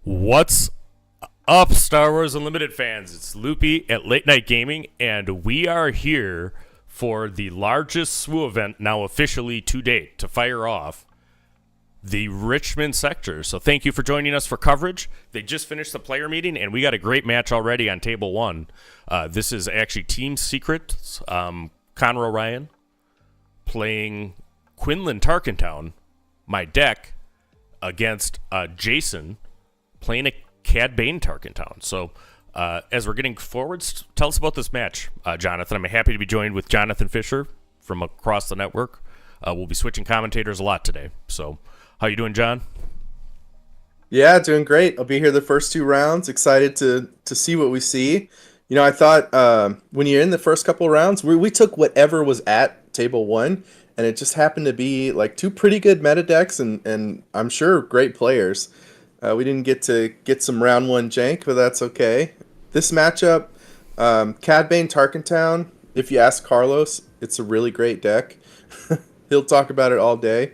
What's up, Star Wars Unlimited fans? It's Loopy at Late Night Gaming, and we are here for the largest SWU event now officially to date to fire off the Richmond sector. So thank you for joining us for coverage. They just finished the player meeting, and we got a great match already on Table 1. This is actually Team Secret, Conroe Ryan playing Quinlan Tarkentown, my deck, against Jason playing a Cad Bane Tarkentown. So as we're getting forwards, tell us about this match, Jonathan. I'm happy to be joined with Jonathan Fisher from across the network. We'll be switching commentators a lot today. So how you doing, John? Yeah, doing great. I'll be here the first two rounds. Excited to see what we see. You know, I thought when you're in the first couple rounds, we took whatever was at Table 1, and it just happened to be like two pretty good meta decks and I'm sure great players. We didn't get to get some round 1 jank, but that's okay. This matchup, Cad Bane Tarkentown, if you ask Carlos, it's a really great deck. He'll talk about it all day.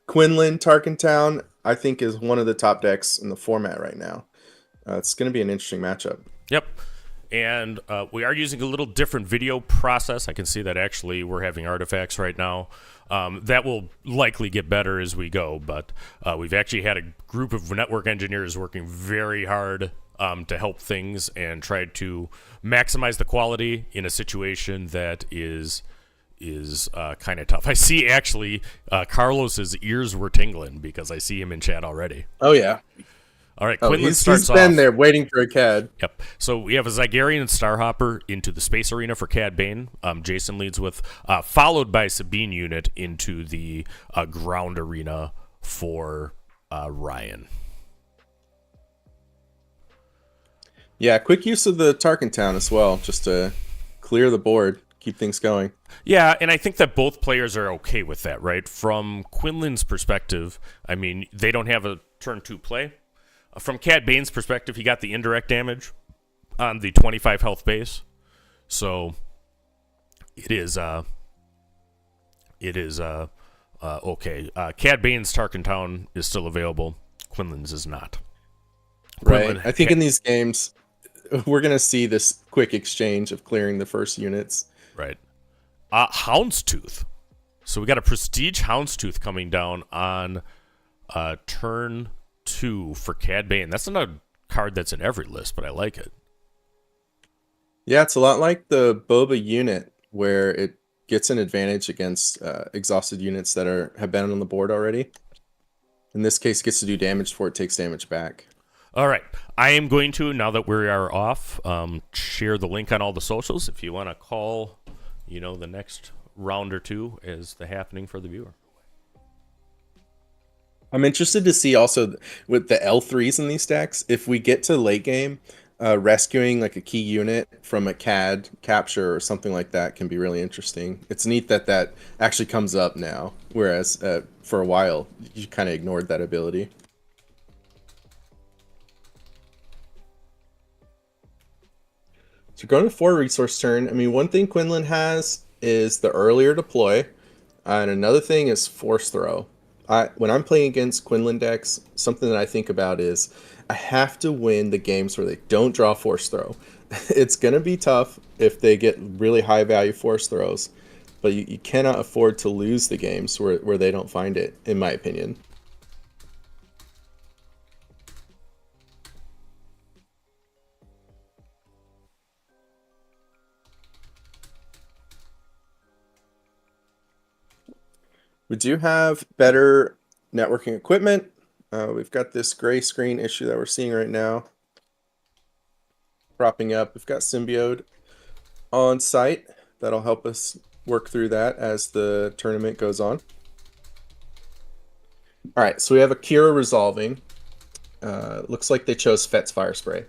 Quinlan Tarkentown, I think, is one of the top decks in the format right now. It's going to be an interesting matchup. Yep. And we are using a little different video process. I can see that actually we're having artifacts right now. That will likely get better as we go, but we've actually had a group of network engineers working very hard to help things and try to maximize the quality in a situation that is kind of tough. I see actually Carlos's ears were tingling because I see him in chat already. Oh, yeah. All right, Quinlan starts off. He's been there waiting for a Cad. Yep. So we have a Zygarian Starhopper into the Space Arena for Cad Bane. Jason leads with, followed by Sabine unit into the Ground Arena for Ryan. Yeah, quick use of the Tarkentown as well, just to clear the board, keep things going. Yeah, and I think that both players are okay with that, right? From Quinlan's perspective, I mean, they don't have a turn 2 play. From Cad Bane's perspective, he got the indirect damage on the 25 health base. So it is okay. Cad Bane's Tarkentown is still available. Quinlan's is not. Right. I think in these games, we're going to see this quick exchange of clearing the first units. Right. Houndstooth. So we got a Prestige Houndstooth coming down on turn 2 for Cad Bane. That's not a card that's in every list, but I like it. Yeah, it's a lot like the Boba unit, where it gets an advantage against exhausted units that have been on the board already. In this case, it gets to do damage before it takes damage back. All right. I am going to, now that we are off, share the link on all the socials if you want to call, the next round or two as the happening for the viewer. I'm interested to see also with the L3s in these decks, if we get to late game, rescuing like a key unit from a CAD capture or something like that can be really interesting. It's neat that actually comes up now, whereas for a while you kind of ignored that ability. So going to 4 resource turn, I mean, one thing Quinlan has is the earlier deploy, and another thing is force throw. When I'm playing against Quinlan decks, something that I think about is I have to win the games where they don't draw force throw. It's going to be tough if they get really high value force throws, but you cannot afford to lose the games where they don't find it, in my opinion. We do have better networking equipment. We've got this gray screen issue that we're seeing right now propping up. We've got Symbiode on site. That'll help us work through that as the tournament goes on. All right, so we have Akira resolving. Looks like they chose Fett's Fire Spray.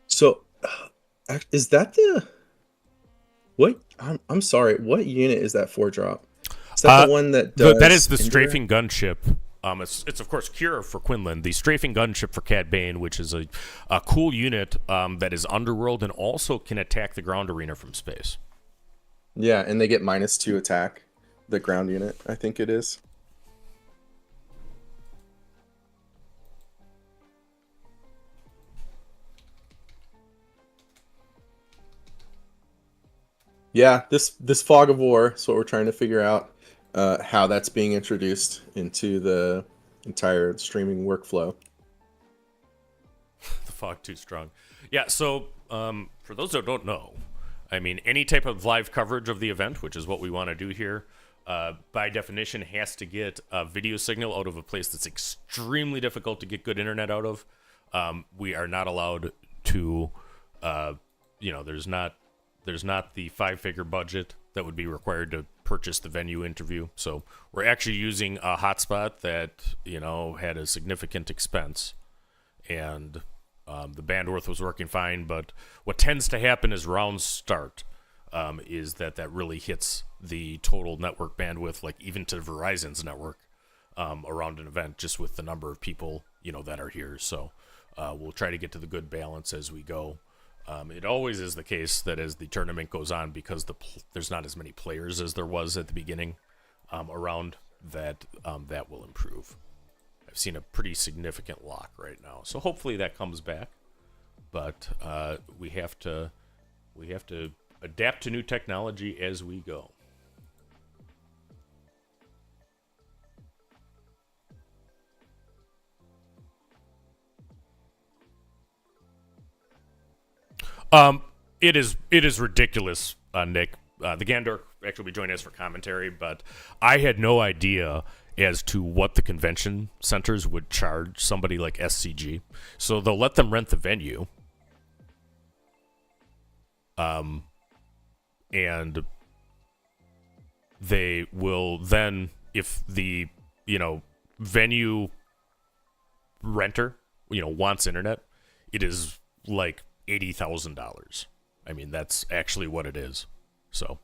So, is that the... What? I'm sorry. What unit is that 4-drop? Is that the one that does... That is the Strafing Gunship. It's of course Cure for Quinlan, the Strafing Gunship for Cad Bane, which is a cool unit that is Underworld and also can attack the Ground Arena from space. Yeah, and they get -2 attack. The ground unit, I think it is. Yeah, this fog of war is what we're trying to figure out, how that's being introduced into the entire streaming workflow. The fog too strong. Yeah, so for those that don't know, I mean, any type of live coverage of the event, which is what we want to do here, by definition has to get a video signal out of a place that's extremely difficult to get good internet out of. We are not allowed to, there's not the 5-figure budget that would be required to purchase the venue interview. So we're actually using a hotspot that, had a significant expense, and the bandwidth was working fine. But what tends to happen is rounds start, is that really hits the total network bandwidth, like even to Verizon's network, around an event, just with the number of people, that are here. So we'll try to get to the good balance as we go. It always is the case that as the tournament goes on, because there's not as many players as there was at the beginning, around that will improve. I've seen a pretty significant lock right now, so hopefully that comes back. But we have to adapt to new technology as we go. It is ridiculous, Nick. The Gandork actually will be joining us for commentary, but I had no idea as to what the convention centers would charge somebody like SCG. So they'll let them rent the venue, and they will then, if the venue renter wants internet, it is like $80,000. I mean, that's actually what it is. So,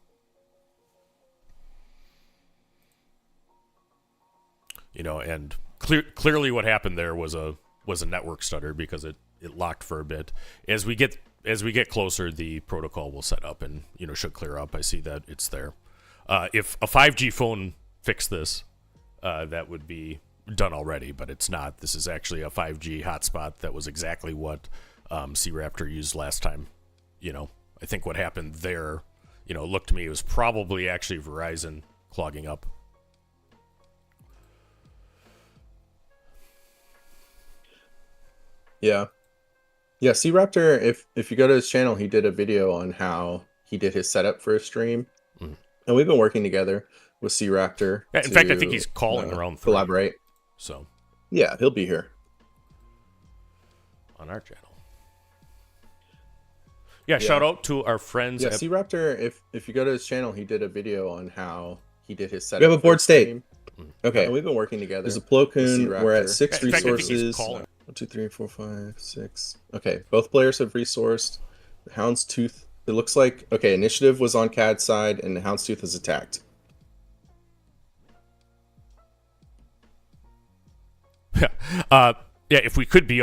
and clearly what happened there was a network stutter, because it locked for a bit. As we get closer, the protocol will set up and should clear up. I see that it's there. If a 5G phone fixed this, that would be done already, but it's not. This is actually a 5G hotspot that was exactly what C-Raptor used last time. I think what happened there, looked to me, it was probably actually Verizon clogging up. Yeah. C-Raptor, if you go to his channel, he did a video on how he did his setup for his stream. Mm. And we've been working together with C-Raptor. Yeah, in fact, I think he's calling around 3. Collaborate. So, yeah, he'll be here on our channel. Yeah, shout out to our friends. Yeah, C-Raptor, if you go to his channel, he did a video on how he did his setup. We have a board state. Okay. And we've been working together. There's a Plo Koon. We're at 6 resources. 1, 2, 3, 4, 5, 6. Okay, both players have resourced. The Houndstooth, it looks like, okay, initiative was on CAD's side, and the Houndstooth is attacked. Yeah, if we could be,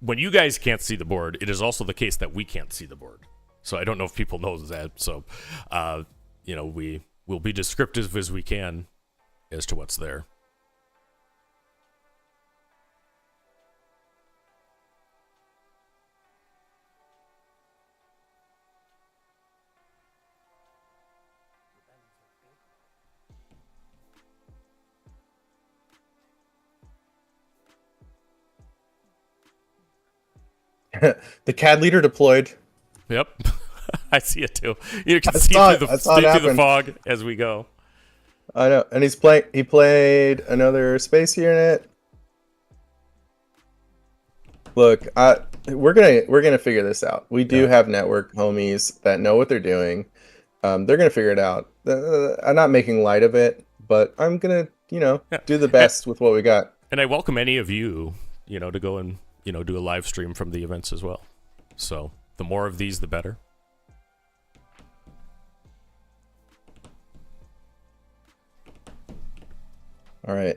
when you guys can't see the board, it is also the case that we can't see the board. So I don't know if people know that. So, we will be descriptive as we can as to what's there. The CAD leader deployed. Yep. I see it too. You can see through the fog as we go. I know. And he played another space unit. Look, we're gonna figure this out. We do have network homies that know what they're doing. They're gonna figure it out. I'm not making light of it, but I'm gonna, do the best with what we got. And I welcome any of you, to go and do a live stream from the events as well. So the more of these, the better. All right.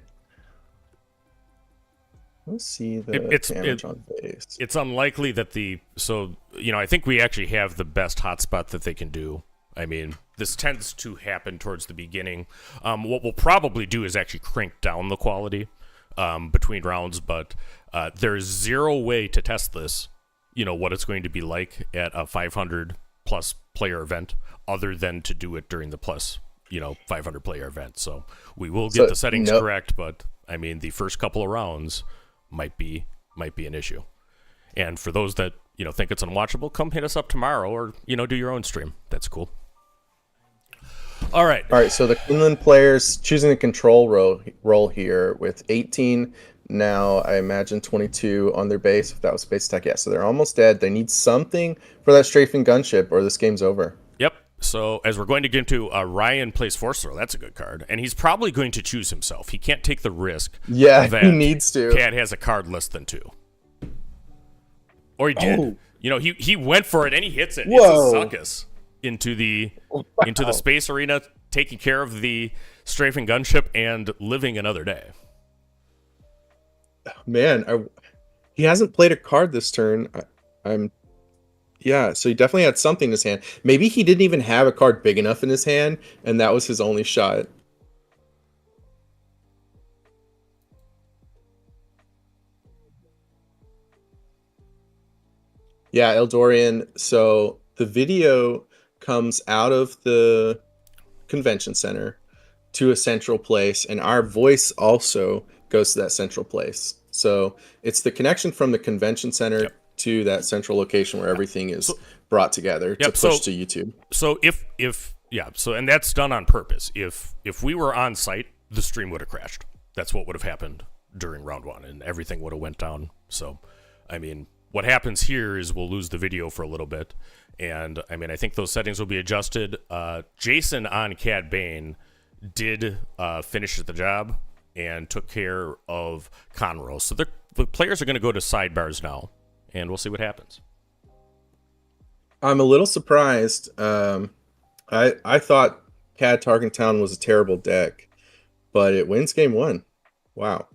Let's see the damage on base. It's unlikely that I think we actually have the best hotspot that they can do. I mean, this tends to happen towards the beginning. What we'll probably do is actually crank down the quality between rounds, but there's zero way to test this, what it's going to be like at a 500 plus player event other than to do it during the plus 500 player event. So we will get the settings correct, but I mean the first couple of rounds might be an issue. And for those that think it's unwatchable, come hit us up tomorrow or do your own stream. That's cool. All right. So the Quinlan players choosing the control role here with 18 now, I imagine 22 on their base. If that was space attack, yeah. So they're almost dead. They need something for that strafing gunship, or this game's over. Yep. So as we're going to get into, Ryan plays Force Throw. That's a good card, and he's probably going to choose himself. He can't take the risk. Yeah, that he needs to. Cad has a card less than 2, or he did. He went for it and he hits it. Whoa. It's a suckus into the space arena, taking care of the strafing gunship and living another day. Man, he hasn't played a card this turn. So he definitely had something in his hand. Maybe he didn't even have a card big enough in his hand, and that was his only shot. Yeah, Eldorian. So the video comes out of the convention center to a central place, and our voice also goes to that central place. So it's the connection from the convention center to that central location where everything is brought together to push to YouTube. So and that's done on purpose. If we were on site, the stream would have crashed. That's what would have happened during round 1, and everything would have went down. So, I mean, what happens here is we'll lose the video for a little bit, and I mean, I think those settings will be adjusted. Jason on Cad Bane did finish the job and took care of Conroe. So the players are going to go to sidebars now, and we'll see what happens. I'm a little surprised. I thought Cad Tarkentown was a terrible deck, but it wins game 1. Wow.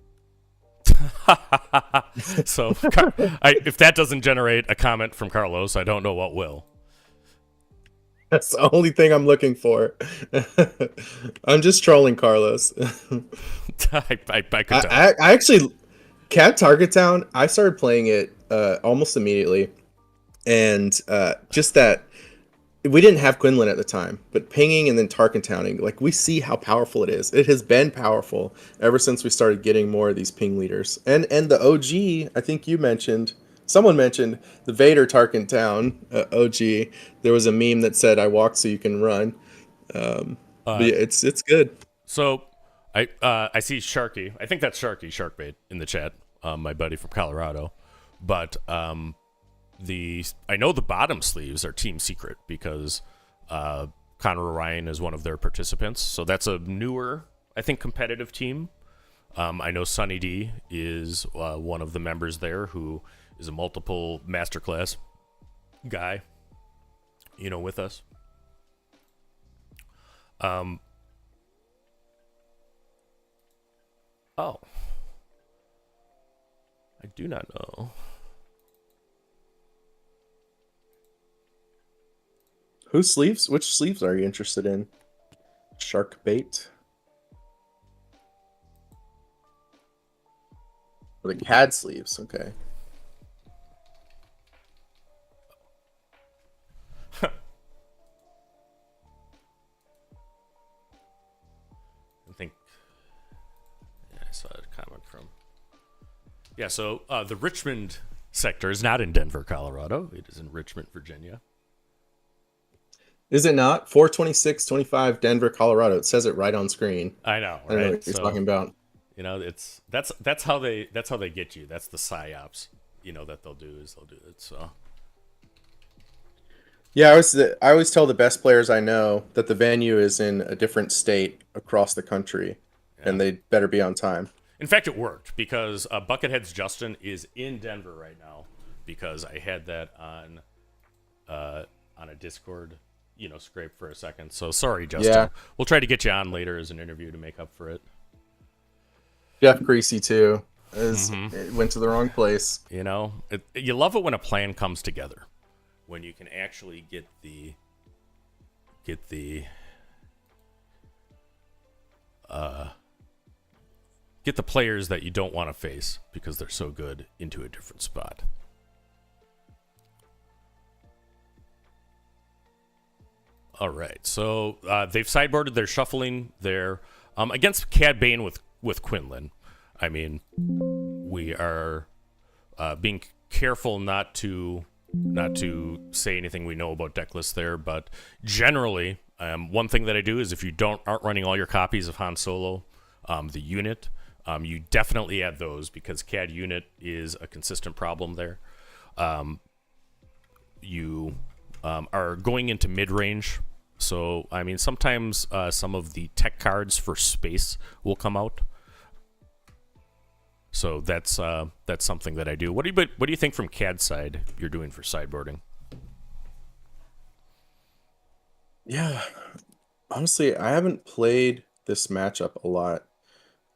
So if that doesn't generate a comment from Carlos, I don't know what will. That's the only thing I'm looking for. I'm just trolling Carlos. I could tell. I actually, Cad Tarkentown, I started playing it almost immediately. And just that, we didn't have Quinlan at the time, but pinging and then Tarkentowning, like, we see how powerful it is. It has been powerful ever since we started getting more of these ping leaders. And the OG, I think someone mentioned the Vader Tarkentown OG. There was a meme that said, "I walk so you can run." But yeah, it's good. So I see Sharky. I think that's Sharkbait in the chat, my buddy from Colorado. But I know the bottom sleeves are team secret because Conor Ryan is one of their participants. So that's a newer, I think, competitive team. I know Sunny D is one of the members there who is a multiple masterclass guy, with us. Oh. I do not know. Whose sleeves? Which sleeves are you interested in? Shark bait? Or the CAD sleeves, okay. I saw a comment from. Yeah, so the Richmond sector is not in Denver, Colorado. It is in Richmond, Virginia. Is it not? 42625 Denver, Colorado. It says it right on screen. I know, right? I don't know what you're talking about. That's how they get you. That's the psyops, that they'll do it. So yeah, I always tell the best players I know that the venue is in a different state across the country, and they better be on time. In fact, it worked because Buckethead's Justin is in Denver right now because I had that on a Discord, scrape for a second. So sorry, Justin. Yeah. We'll try to get you on later as an interview to make up for it. Jeff Greasy too. It went to the wrong place. You love it when a plan comes together, when you can actually get get the players that you don't want to face because they're so good into a different spot. All right, so they've sideboarded. They're shuffling there against Cad Bane with Quinlan. I mean, we are being careful not to say anything we know about deck lists there, but generally, one thing that I do is if you aren't running all your copies of Han Solo, the unit, you definitely add those because CAD unit is a consistent problem there. You are going into mid-range, so I mean sometimes some of the tech cards for space will come out. So that's something that I do. What do you think from CAD side you're doing for sideboarding? Yeah, honestly, I haven't played this matchup a lot.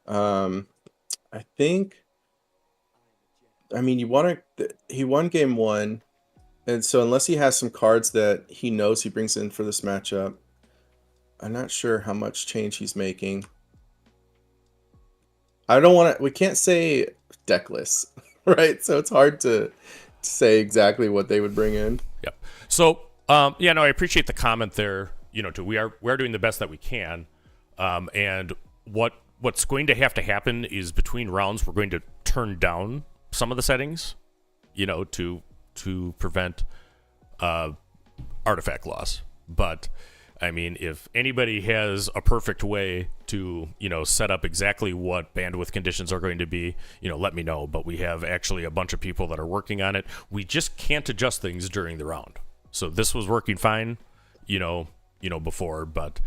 I think, I mean, he won game one, and so unless he has some cards that he knows he brings in for this matchup, I'm not sure how much change he's making. We can't say deck lists, right? So it's hard to say exactly what they would bring in. Yep. So, I appreciate the comment there. We are doing the best that we can, and what's going to have to happen is between rounds we're going to turn down some of the settings, to prevent artifact loss. But I mean, if anybody has a perfect way to, set up exactly what bandwidth conditions are going to be, let me know. But we have actually a bunch of people that are working on it. We just can't adjust things during the round. So this was working fine, before. But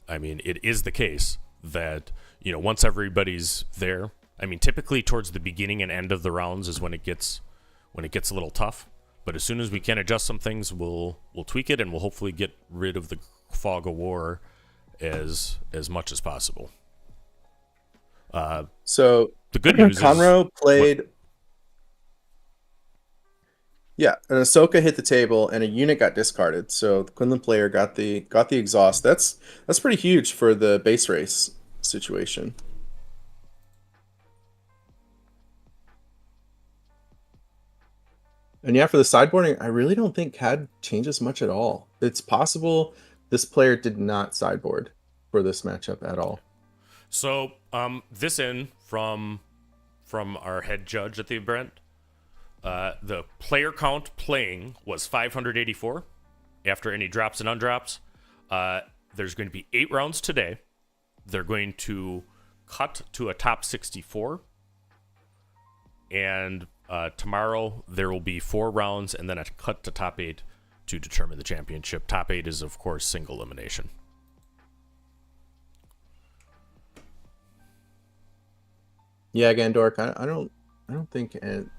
I mean, it is the case that, once everybody's there, I mean, typically towards the beginning and end of the rounds is when it gets a little tough. But as soon as we can adjust some things, we'll tweak it, and we'll hopefully get rid of the fog of war as much as possible. So the good news Conroe is played. Yeah, an Ahsoka hit the table, and a unit got discarded. So the Quinlan player got the exhaust. That's pretty huge for the base race situation. And yeah, for the sideboarding, I really don't think CAD changes much at all. It's possible this player did not sideboard for this matchup at all. So this in from our head judge at the event, the player count playing was 584 after any drops and undrops. There's going to be 8 rounds today. They're going to cut to a top 64. And tomorrow there will be 4 rounds and then a cut to top 8 to determine the championship. Top 8 is, of course, single elimination. Yeah, Gandork, I don't think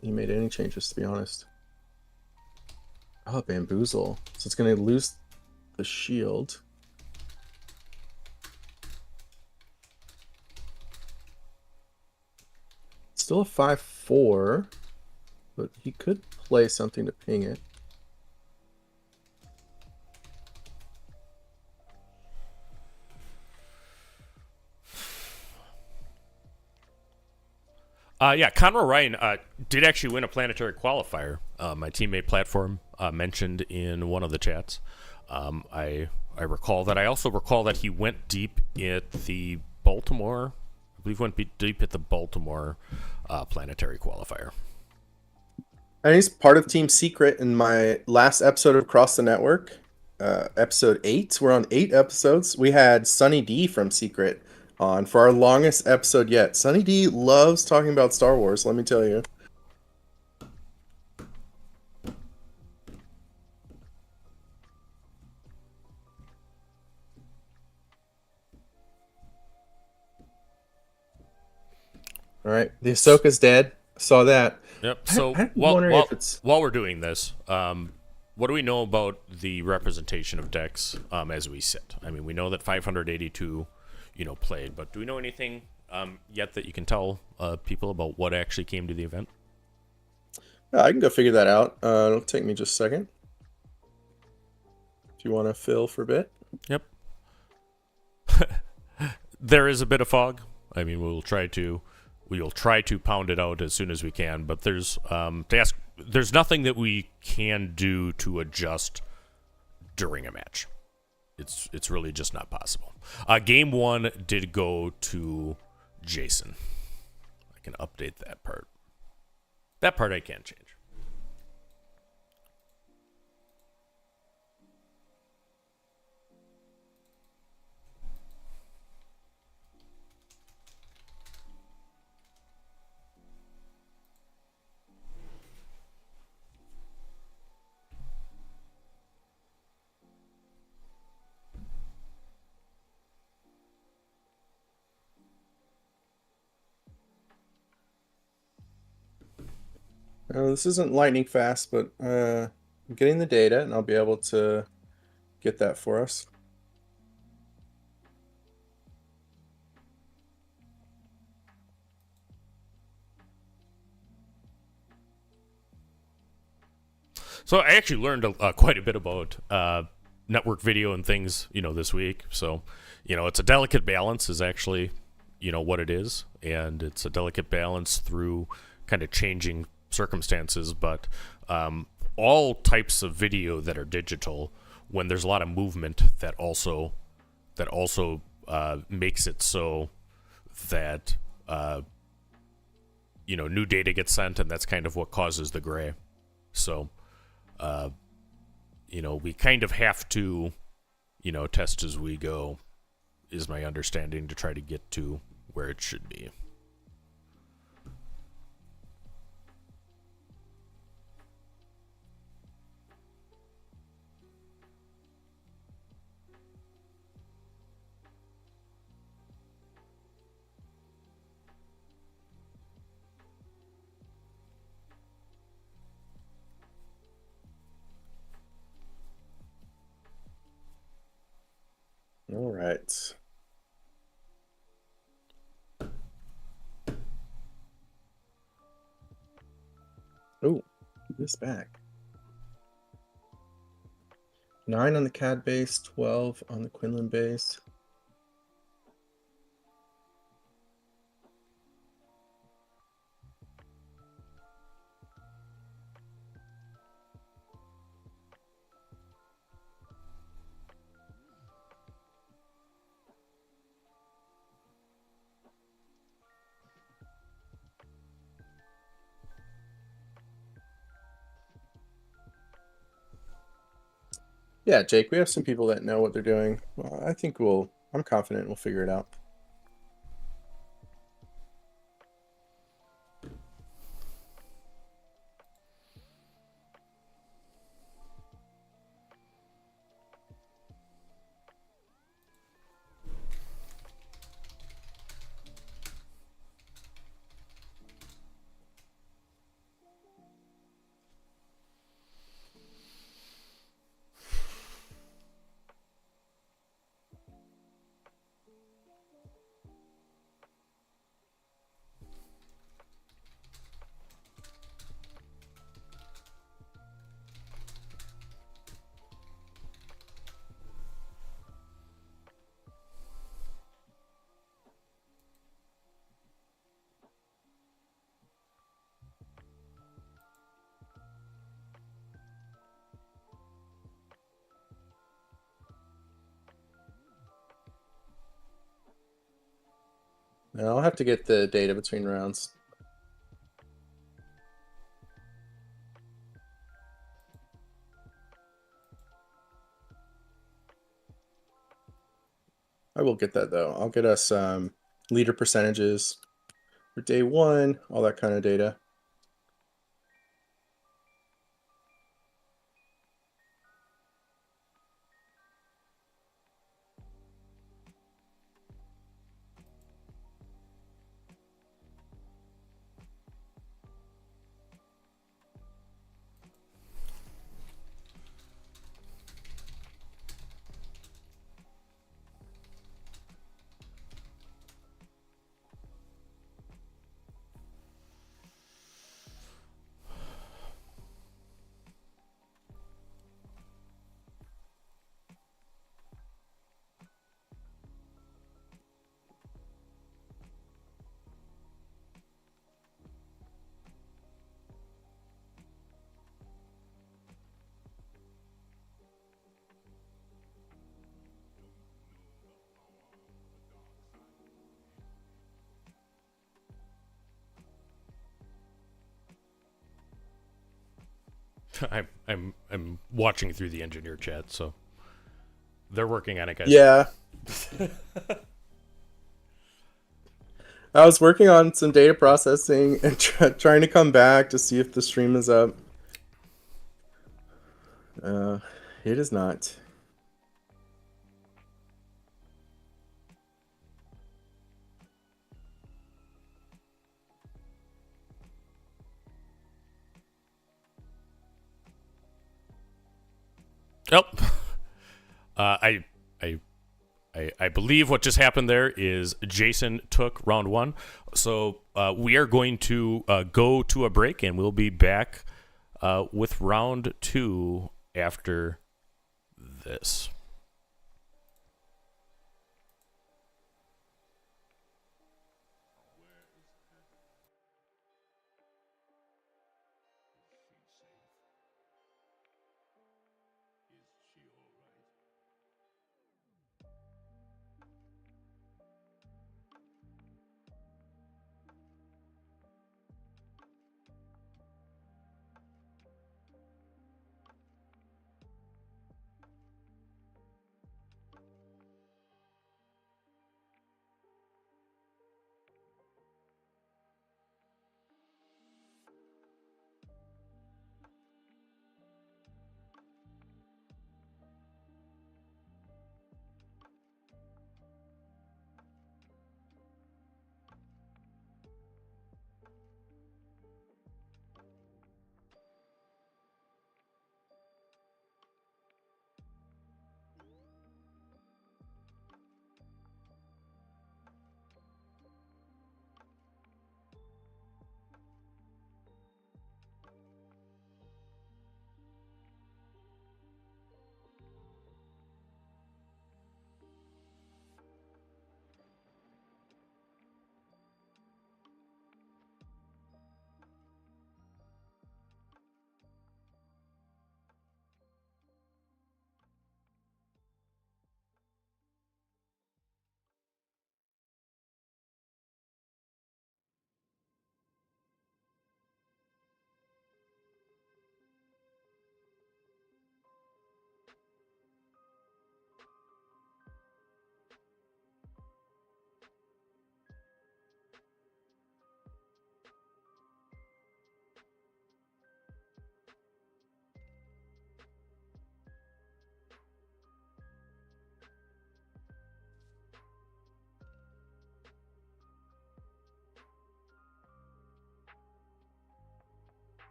he made any changes, to be honest. Oh, Bamboozle. So it's going to lose the shield. Still a 5/4, but he could play something to ping it. Conroe Ryan did actually win a planetary qualifier. My teammate Platform mentioned in one of the chats. I recall that. I also recall that he went deep at the Baltimore. I believe went deep at the Baltimore planetary qualifier. And he's part of Team Secret in my last episode of Across the Network, episode 8. We're on 8 episodes. We had Sunny D from Secret on for our longest episode yet. Sunny D loves talking about Star Wars, let me tell you. All right, the Ahsoka's dead. Saw that. Yep. So while we're doing this, what do we know about the representation of decks as we sit? I mean, we know that 582, played, but do we know anything yet that you can tell people about what actually came to the event? I can go figure that out. It'll take me just a second. If you want to fill for a bit. Yep. There is a bit of fog. I mean, we'll try to pound it out as soon as we can. But there's nothing that we can do to adjust during a match. It's really just not possible. Game 1 did go to Jason. I can update that part. That part I can't change. This isn't lightning fast, but I'm getting the data, and I'll be able to get that for us. So I actually learned quite a bit about network video and things, this week. So, it's a delicate balance is actually, what it is. And it's a delicate balance through kind of changing circumstances. But all types of video that are digital, when there's a lot of movement, that also makes it so that, new data gets sent, and that's kind of what causes the gray. So, we kind of have to, test as we go, is my understanding, to try to get to where it should be. All right. Oh, this back. 9 on the CAD base, 12 on the Quinlan base. Yeah, Jake, we have some people that know what they're doing. Well, I'm confident we'll figure it out. Now, I'll have to get the data between rounds. I will get that, though. I'll get us leader percentages for day 1, all that kind of data. I'm watching through the engineer chat, so they're working on it, guys. Yeah. I was working on some data processing and trying to come back to see if the stream is up. It is not. Oh, I believe what just happened there is Jason took round one. So we are going to go to a break, and we'll be back with round two after this.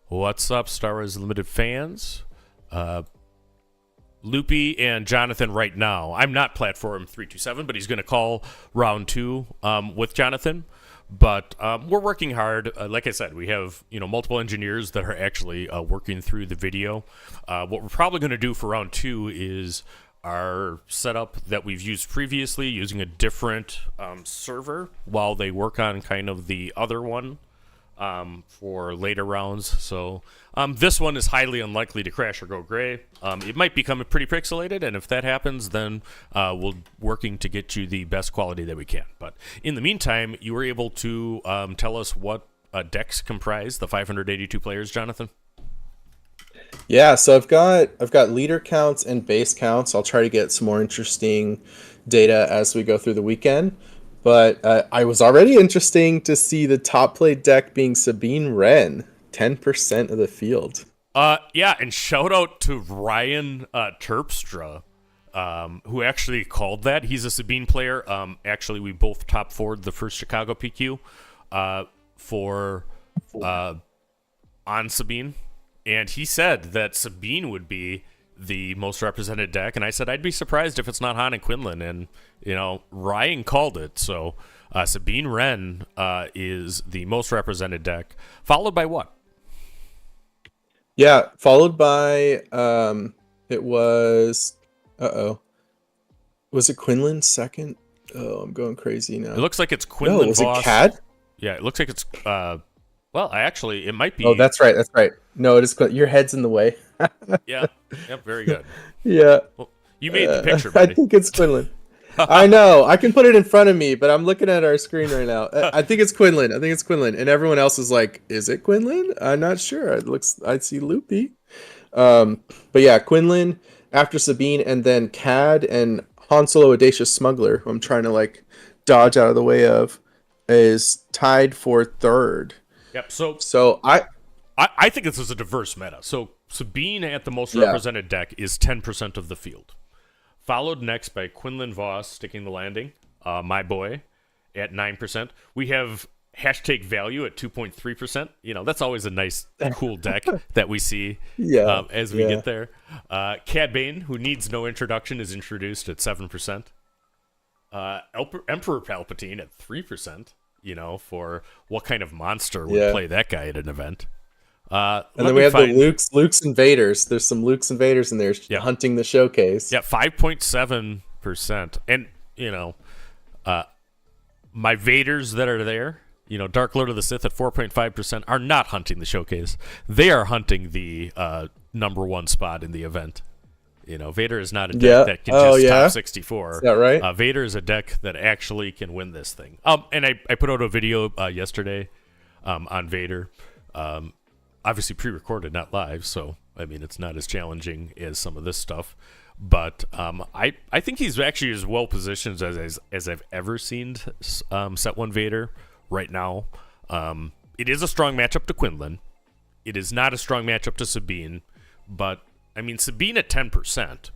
What's up, Star Wars Limited fans? Loopy and Jonathan right now. I'm not Platform327, but he's going to call round 2 with Jonathan. But we're working hard. Like I said, we have multiple engineers that are actually working through the video. What we're probably going to do for round 2 is our setup that we've used previously, using a different server while they work on kind of the other one for later rounds. So this one is highly unlikely to crash or go gray. It might become pretty pixelated, and if that happens, then we're working to get you the best quality that we can. But in the meantime, you were able to tell us what decks comprise the 582 players, Jonathan? Yeah, so I've got leader counts and base counts. I'll try to get some more interesting data as we go through the weekend. But I was already interesting to see the top played deck being Sabine Wren, 10% of the field. Yeah, and shout out to Ryan Terpstra, who actually called that. He's a Sabine player. Actually, we both top forward the first Chicago PQ for on Sabine. And he said that Sabine would be the most represented deck, and I said I'd be surprised if it's not Han and Quinlan, and Ryan called it. So Sabine Wren is the most represented deck, followed by what? Yeah, followed by it was was it Quinlan second? Oh, I'm going crazy now. It looks like it's Quinlan. No, was Voss. it Cad? Yeah, it looks like it's well, actually, it might be. Oh, that's right. No, it is. Your head's in the way. Yeah. Yep. Very good. Yeah. Well, you made the picture, buddy. I think it's Quinlan. I know. I can put it in front of me, but I'm looking at our screen right now. I think it's Quinlan. And everyone else is like, "Is it Quinlan?" I'm not sure. I see Loopy. But yeah, Quinlan after Sabine, and then Cad and Han Solo Audacious Smuggler, who I'm trying to dodge out of the way of, is tied for third. Yep. So I think this is a diverse meta. So Sabine at the most represented deck is 10% of the field. Followed next by Quinlan Voss sticking the landing, my boy, at 9%. We have hashtag value at 2.3%. That's always a nice, cool deck that we see as we get there. Cad Bane, who needs no introduction, is introduced at 7%. Emperor Palpatine at 3%. For what kind of monster would play that guy at an event. And then we have the Lukes and Vaders. There's some Lukes and Vaders in there hunting the showcase. Yeah, 5.7%. And, my Vaders that are there, Dark Lord of the Sith at 4.5% are not hunting the showcase. They are hunting the number 1 spot in the event. Vader is not a deck that can just top 64. Is that right? Vader is a deck that actually can win this thing. And I put out a video yesterday on Vader. Obviously pre-recorded, not live, so it's not as challenging as some of this stuff. But I think he's actually as well positioned as I've ever seen Set 1 Vader right now. It is a strong matchup to Quinlan. It is not a strong matchup to Sabine, but Sabine at 10%.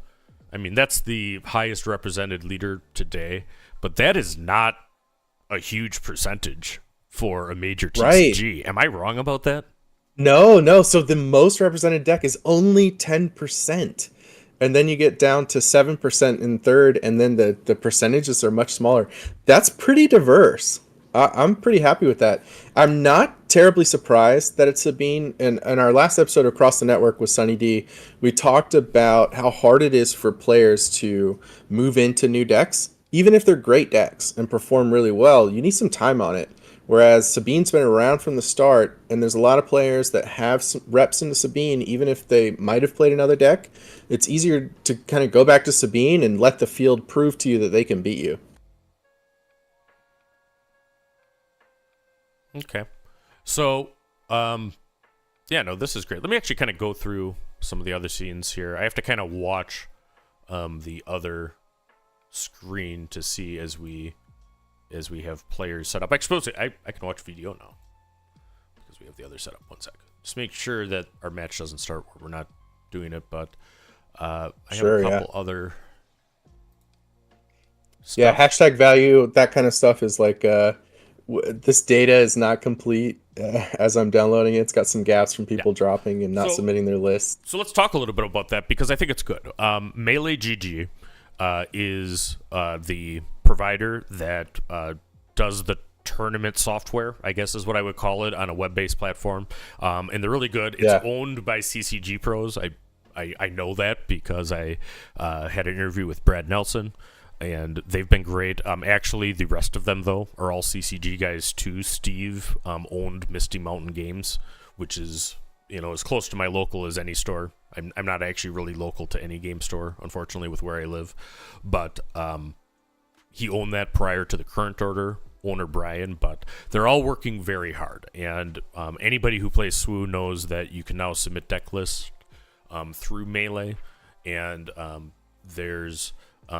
That's the highest represented leader today, but that is not a huge percentage for a major TCG. Right. Am I wrong about that? No. So the most represented deck is only 10%. And then you get down to 7% in third, and then the percentages are much smaller. That's pretty diverse. I'm pretty happy with that. I'm not terribly surprised that it's Sabine. And in our last episode Across the Network with Sunny D, we talked about how hard it is for players to move into new decks. Even if they're great decks and perform really well, you need some time on it. Whereas Sabine's been around from the start, and there's a lot of players that have some reps into Sabine, even if they might have played another deck. It's easier to kind of go back to Sabine and let the field prove to you that they can beat you. Okay. So, this is great. Let me actually kind of go through some of the other scenes here. I have to kind of watch the other screen to see as we have players set up. I suppose I can watch video now because we have the other setup. One sec. Just make sure that our match doesn't start where we're not doing it, but I have a couple other stuff. Yeah, hashtag value, that kind of stuff is like... this data is not complete as I'm downloading it. It's got some gaps from Yeah. people dropping and not So submitting their lists. so let's talk a little bit about that because I think it's good. Melee GG is the provider that does the tournament software, I guess is what I would call it, on a web-based platform. And they're really good. It's Yeah. owned by CCG Pros. I know that because I had an interview with Brad Nelson, and they've been great. Actually, the rest of them, though, are all CCG guys, too. Steve owned Misty Mountain Games, which is, as close to my local as any store. I'm not actually really local to any game store, unfortunately, with where I live. But he owned that prior to the current owner Brian, but they're all working very hard. And anybody who plays SWU knows that you can now submit deck lists through Melee, and there's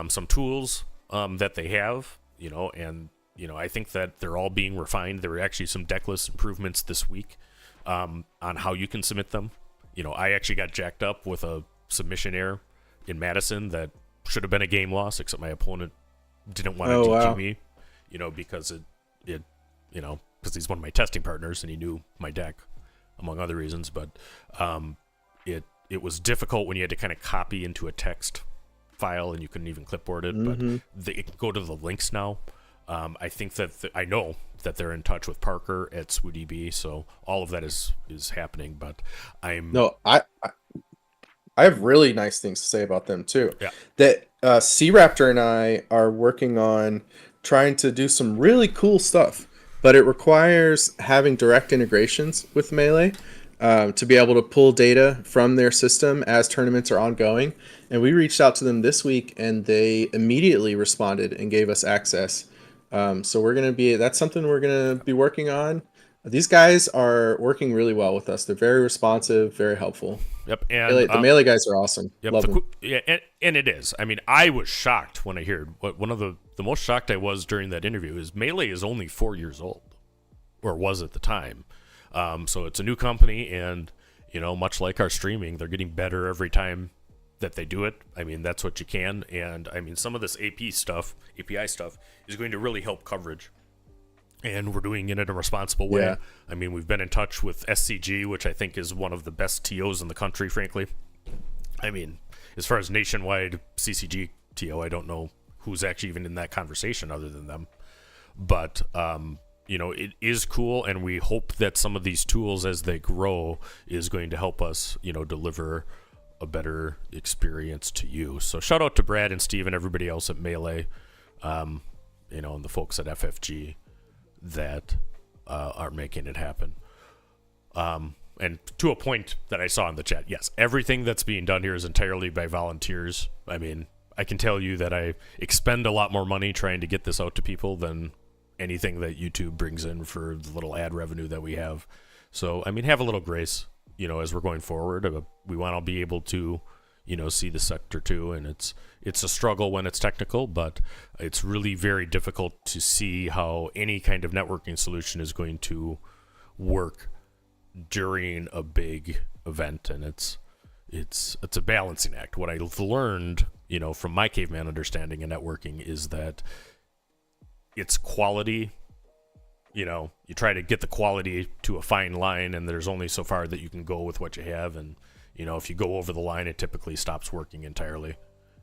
some tools that they have, and I think that they're all being refined. There were actually some deck list improvements this week on how you can submit them. I actually got jacked up with a submission error in Madison that should have been a game loss, except my opponent didn't want to DQ wow. me, because because he's one of my testing partners and he knew my deck, among other reasons. But it was difficult when you had to kind of copy into a text file and you couldn't even clipboard it. Mm-hmm. But it can go to the links now. I think that I know that they're in touch with Parker at SWDB, so all of that is happening. But No, I have really nice things to say about them too. Yeah. That Sea Raptor and I are working on trying to do some really cool stuff, but it requires having direct integrations with Melee to be able to pull data from their system as tournaments are ongoing. And we reached out to them this week, and they immediately responded and gave us access. So that's something we're gonna be working on. These guys are working really well with us. They're very responsive, very helpful. Yep, and The Melee guys are awesome. Yep, Love them. and it is. I mean, I was shocked when I heard one of the most shocked I was during that interview is Melee is only 4 years old, or was at the time. So it's a new company, and much like our streaming, they're getting better every time that they do it. I mean, that's what you can, and I mean, some of this API stuff is going to really help coverage. And we're doing it in a responsible way. Yeah. I mean, we've been in touch with SCG, which I think is one of the best TOs in the country, frankly. I mean, as far as nationwide CCG TO, I don't know who's actually even in that conversation other than them. But, it is cool, and we hope that some of these tools, as they grow, is going to help us, deliver a better experience to you. So shout out to Brad and Steve and everybody else at Melee, and the folks at FFG that are making it happen. And to a point that I saw in the chat, yes, everything that's being done here is entirely by volunteers. I mean, I can tell you that I expend a lot more money trying to get this out to people than anything that YouTube brings in for the little ad revenue that we have. So, I mean, have a little grace, as we're going forward. We want to be able to, see the sector too, and it's a struggle when it's technical, but it's really very difficult to see how any kind of networking solution is going to work during a big event, and it's a balancing act. What I've learned, from my caveman understanding in networking is that it's quality. You try to get the quality to a fine line, and there's only so far that you can go with what you have, and if you go over the line, it typically stops working entirely,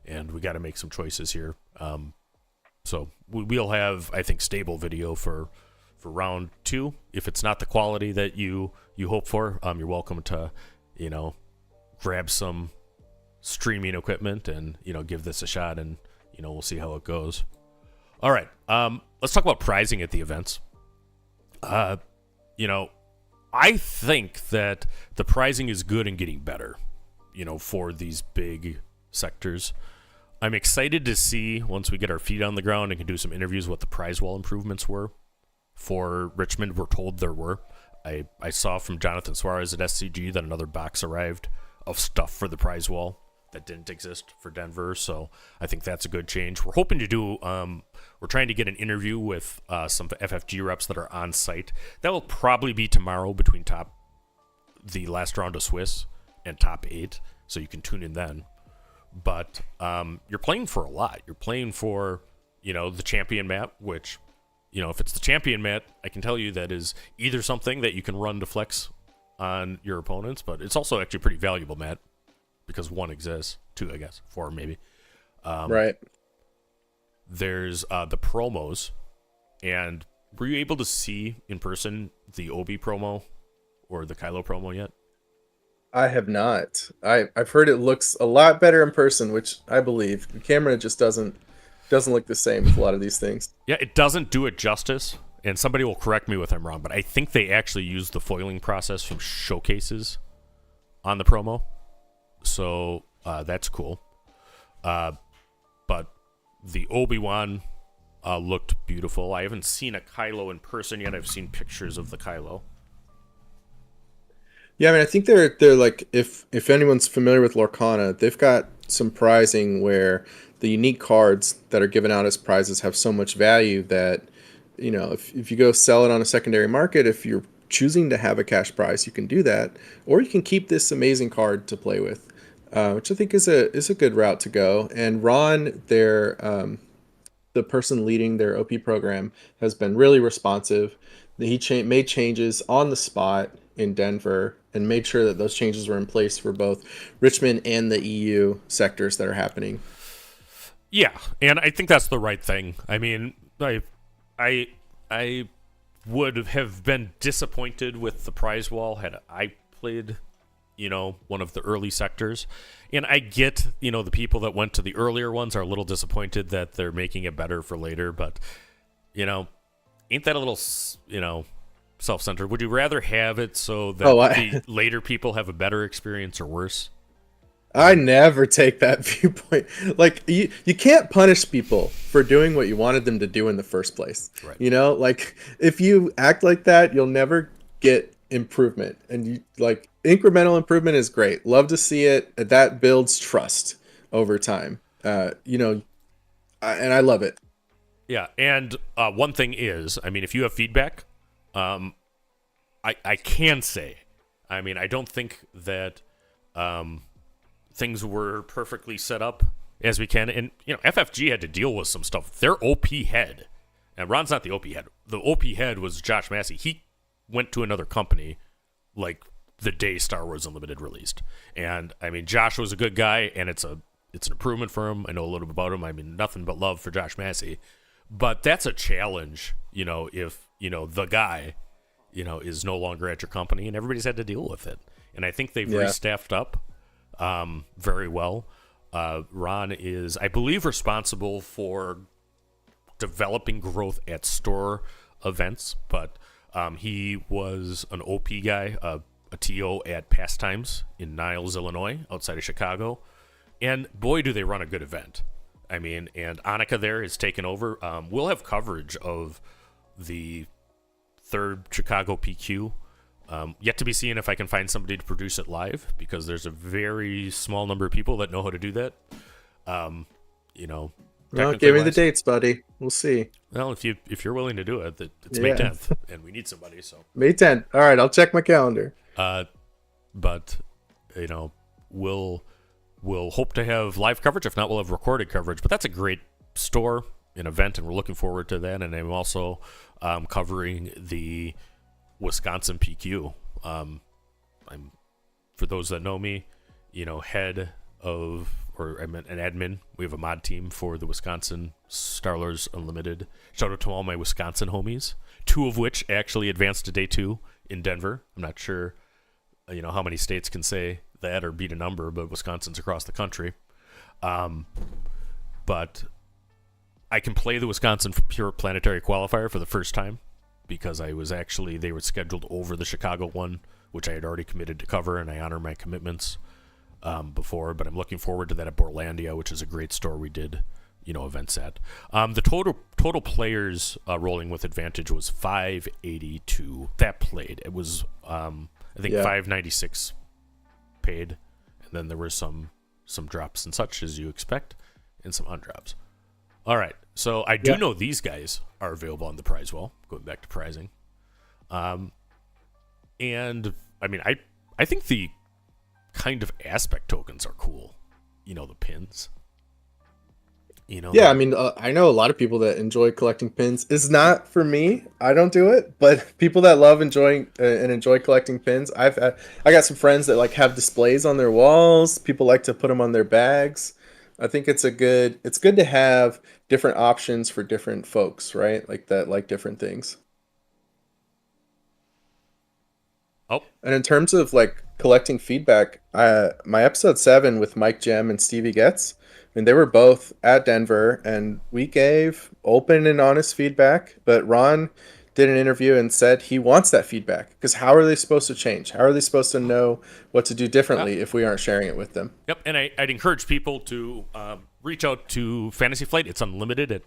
and we got to make some choices here. So we'll have, I think, stable video for round 2. If it's not the quality that you hope for, you're welcome to, grab some streaming equipment and, give this a shot, and, we'll see how it goes. All right, let's talk about prizing at the events. I think that the prizing is good and getting better, for these big sectors. I'm excited to see, once we get our feet on the ground and can do some interviews, what the prize wall improvements were for Richmond. We're told there were. I saw from Jonathan Suarez at SCG that another box arrived of stuff for the prize wall that didn't exist for Denver, so I think that's a good change. We're hoping to do, we're trying to get an interview with some FFG reps that are on site. That will probably be tomorrow between the last round of Swiss and top 8, so you can tune in then. But you're playing for a lot. You're playing for, the champion map, which if it's the champion mat, I can tell you that is either something that you can run to flex on your opponents, but it's also actually a pretty valuable mat because 1 exists, 2, I guess, 4 maybe. Right. There's the promos, and were you able to see in person the Obi promo or the Kylo promo yet? I have not. I've heard it looks a lot better in person, which I believe. The camera just doesn't look the same with a lot of these things. Yeah, it doesn't do it justice, and somebody will correct me if I'm wrong, but I think they actually use the foiling process from showcases on the promo, so that's cool. But the Obi-Wan looked beautiful. I haven't seen a Kylo in person yet. I've seen pictures of the Kylo. Yeah, I mean, I think they're like, if anyone's familiar with Lorcana, they've got some prizing where the unique cards that are given out as prizes have so much value that, if you go sell it on a secondary market, if you're choosing to have a cash prize, you can do that, or you can keep this amazing card to play with, which I think is a good route to go. And Ron, the person leading their OP program, has been really responsive. He made changes on the spot in Denver and made sure that those changes were in place for both Richmond and the EU sectors that are happening. Yeah, and I think that's the right thing. I mean, I would have been disappointed with the prize wall had I played, one of the early sectors. And I get, the people that went to the earlier ones are a little disappointed that they're making it better for later, but, ain't that a little, self-centered? Would you rather have it so that the later people have a better experience or worse? I never take that viewpoint. Like, you can't punish people for doing what you wanted them to do in the first place. Right. Like, if you act like that, you'll never get improvement. And incremental improvement is great. Love to see it. That builds trust over time. And I love it. Yeah, and one thing is, I mean, if you have feedback, I can say, I mean, I don't think that things were perfectly set up as we can. And, FFG had to deal with some stuff. Their OP head, and Ron's not the OP head. The OP head was Josh Massey. He went to another company like the day Star Wars Unlimited released. And, I mean, Josh was a good guy, and it's an improvement for him. I know a little bit about him. I mean, nothing but love for Josh Massey. But that's a challenge, if, the guy, is no longer at your company, and everybody's had to deal with it. And I think they've restaffed up very well. Ron is, I believe, responsible for developing growth at store events, but he was an OP guy, a TO at Pastimes in Niles, Illinois, outside of Chicago. And boy, do they run a good event. I mean, and Annika there has taken over. We'll have coverage of the third Chicago PQ. Yet to be seen if I can find somebody to produce it live, because there's a very small number of people that know how to do that. Well, give me the dates, buddy. We'll see. Well, if you're willing to do it, it's May 10th, and we need somebody. So May 10th. All right, I'll check my calendar. But we'll hope to have live coverage. If not, we'll have recorded coverage. But that's a great store, an event, and we're looking forward to that. And I'm also covering the Wisconsin PQ. I'm, for those that know me, head of, or I'm an admin. We have a mod team for the Wisconsin Starlers Unlimited. Shout out to all my Wisconsin homies, 2 of which actually advanced to day 2 in Denver. I'm not sure, how many states can say that or beat a number, but Wisconsin's across the country. But I can play the Wisconsin Pure Planetary Qualifier for the first time, because they were scheduled over the Chicago one, which I had already committed to cover, and I honor my commitments before. But I'm looking forward to that at Borlandia, which is a great store we did, events at. The total players rolling with advantage was 582 that played. It was I think 596 paid, and then there were some drops and such, as you expect, and some undrops. All right, so I do know these guys are available on the prize wall, going back to prizing. And, I mean, I think the kind of aspect tokens are cool. The pins. Yeah, I mean, I know a lot of people that enjoy collecting pins. It's not for me. I don't do it, but people that love enjoying and enjoy collecting pins, I got some friends that like have displays on their walls. People like to put them on their bags. I think it's good to have different options for different folks, right? Like that, like different things. Oh, And in terms of like collecting feedback, my episode 7 with Mike Jem and Stevie Getz, I mean, they were both at Denver, and we gave open and honest feedback. But Ron did an interview and said he wants that feedback because how are they supposed to change? How are they supposed to know what to do differently if we aren't sharing it with them? yep. And I'd encourage people to reach out to Fantasy Flight. It's unlimited at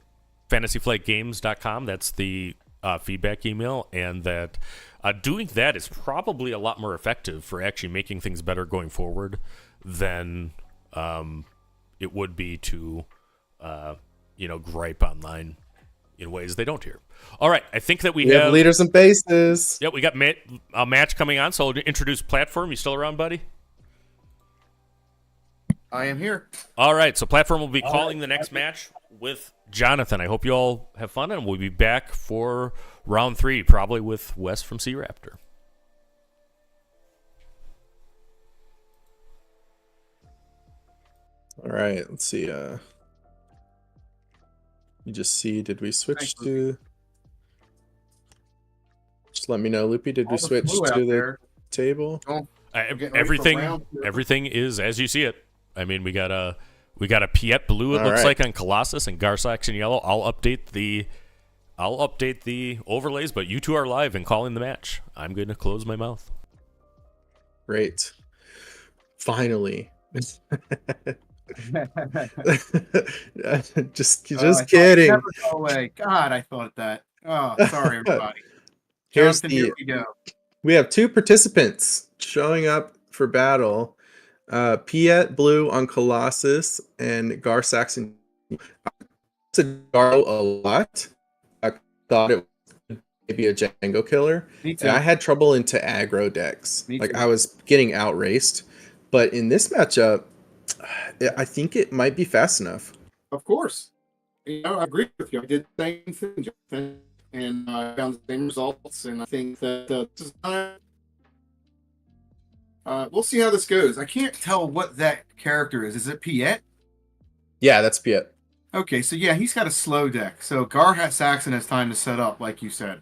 fantasyflightgames.com. That's the feedback email, and that doing that is probably a lot more effective for actually making things better going forward than it would be to gripe online in ways they don't hear. All right, I think that we have leaders and bases. Yeah, we got a match coming on, so I'll introduce Platform. You still around, buddy? I am here. All right, so Platform will be calling the next match with Jonathan. I hope you all have fun, and we'll be back for round 3, probably with Wes from Sea Raptor. All right, let's see. You just see, did we switch to... Just let me know, Loopy, did we switch to the table? Everything is as you see it. I mean, we got a Piet blue, it looks like, on Colossus, and Garsax in yellow. I'll update the overlays, but you two are live and calling the match. I'm going to close my mouth. Great. Finally. just kidding. Never go away. God, I thought that. Oh, sorry, everybody. Here's Jonathan, here we go. We have 2 participants showing up for battle. Piet blue on Colossus and Garsax in Garo a lot. I thought it was maybe a Django killer. Me too. And I had trouble into aggro decks. I was getting outraced. But in this matchup, I think it might be fast enough. Of course. I agree with you. I did the same thing, Jonathan, and I found the same results. And I think that this is we'll see how this goes. I can't tell what that character is. Is it Piet? Yeah, that's Piet. Okay, so yeah, he's got a slow deck. So Gar Saxon has time to set up, like you said.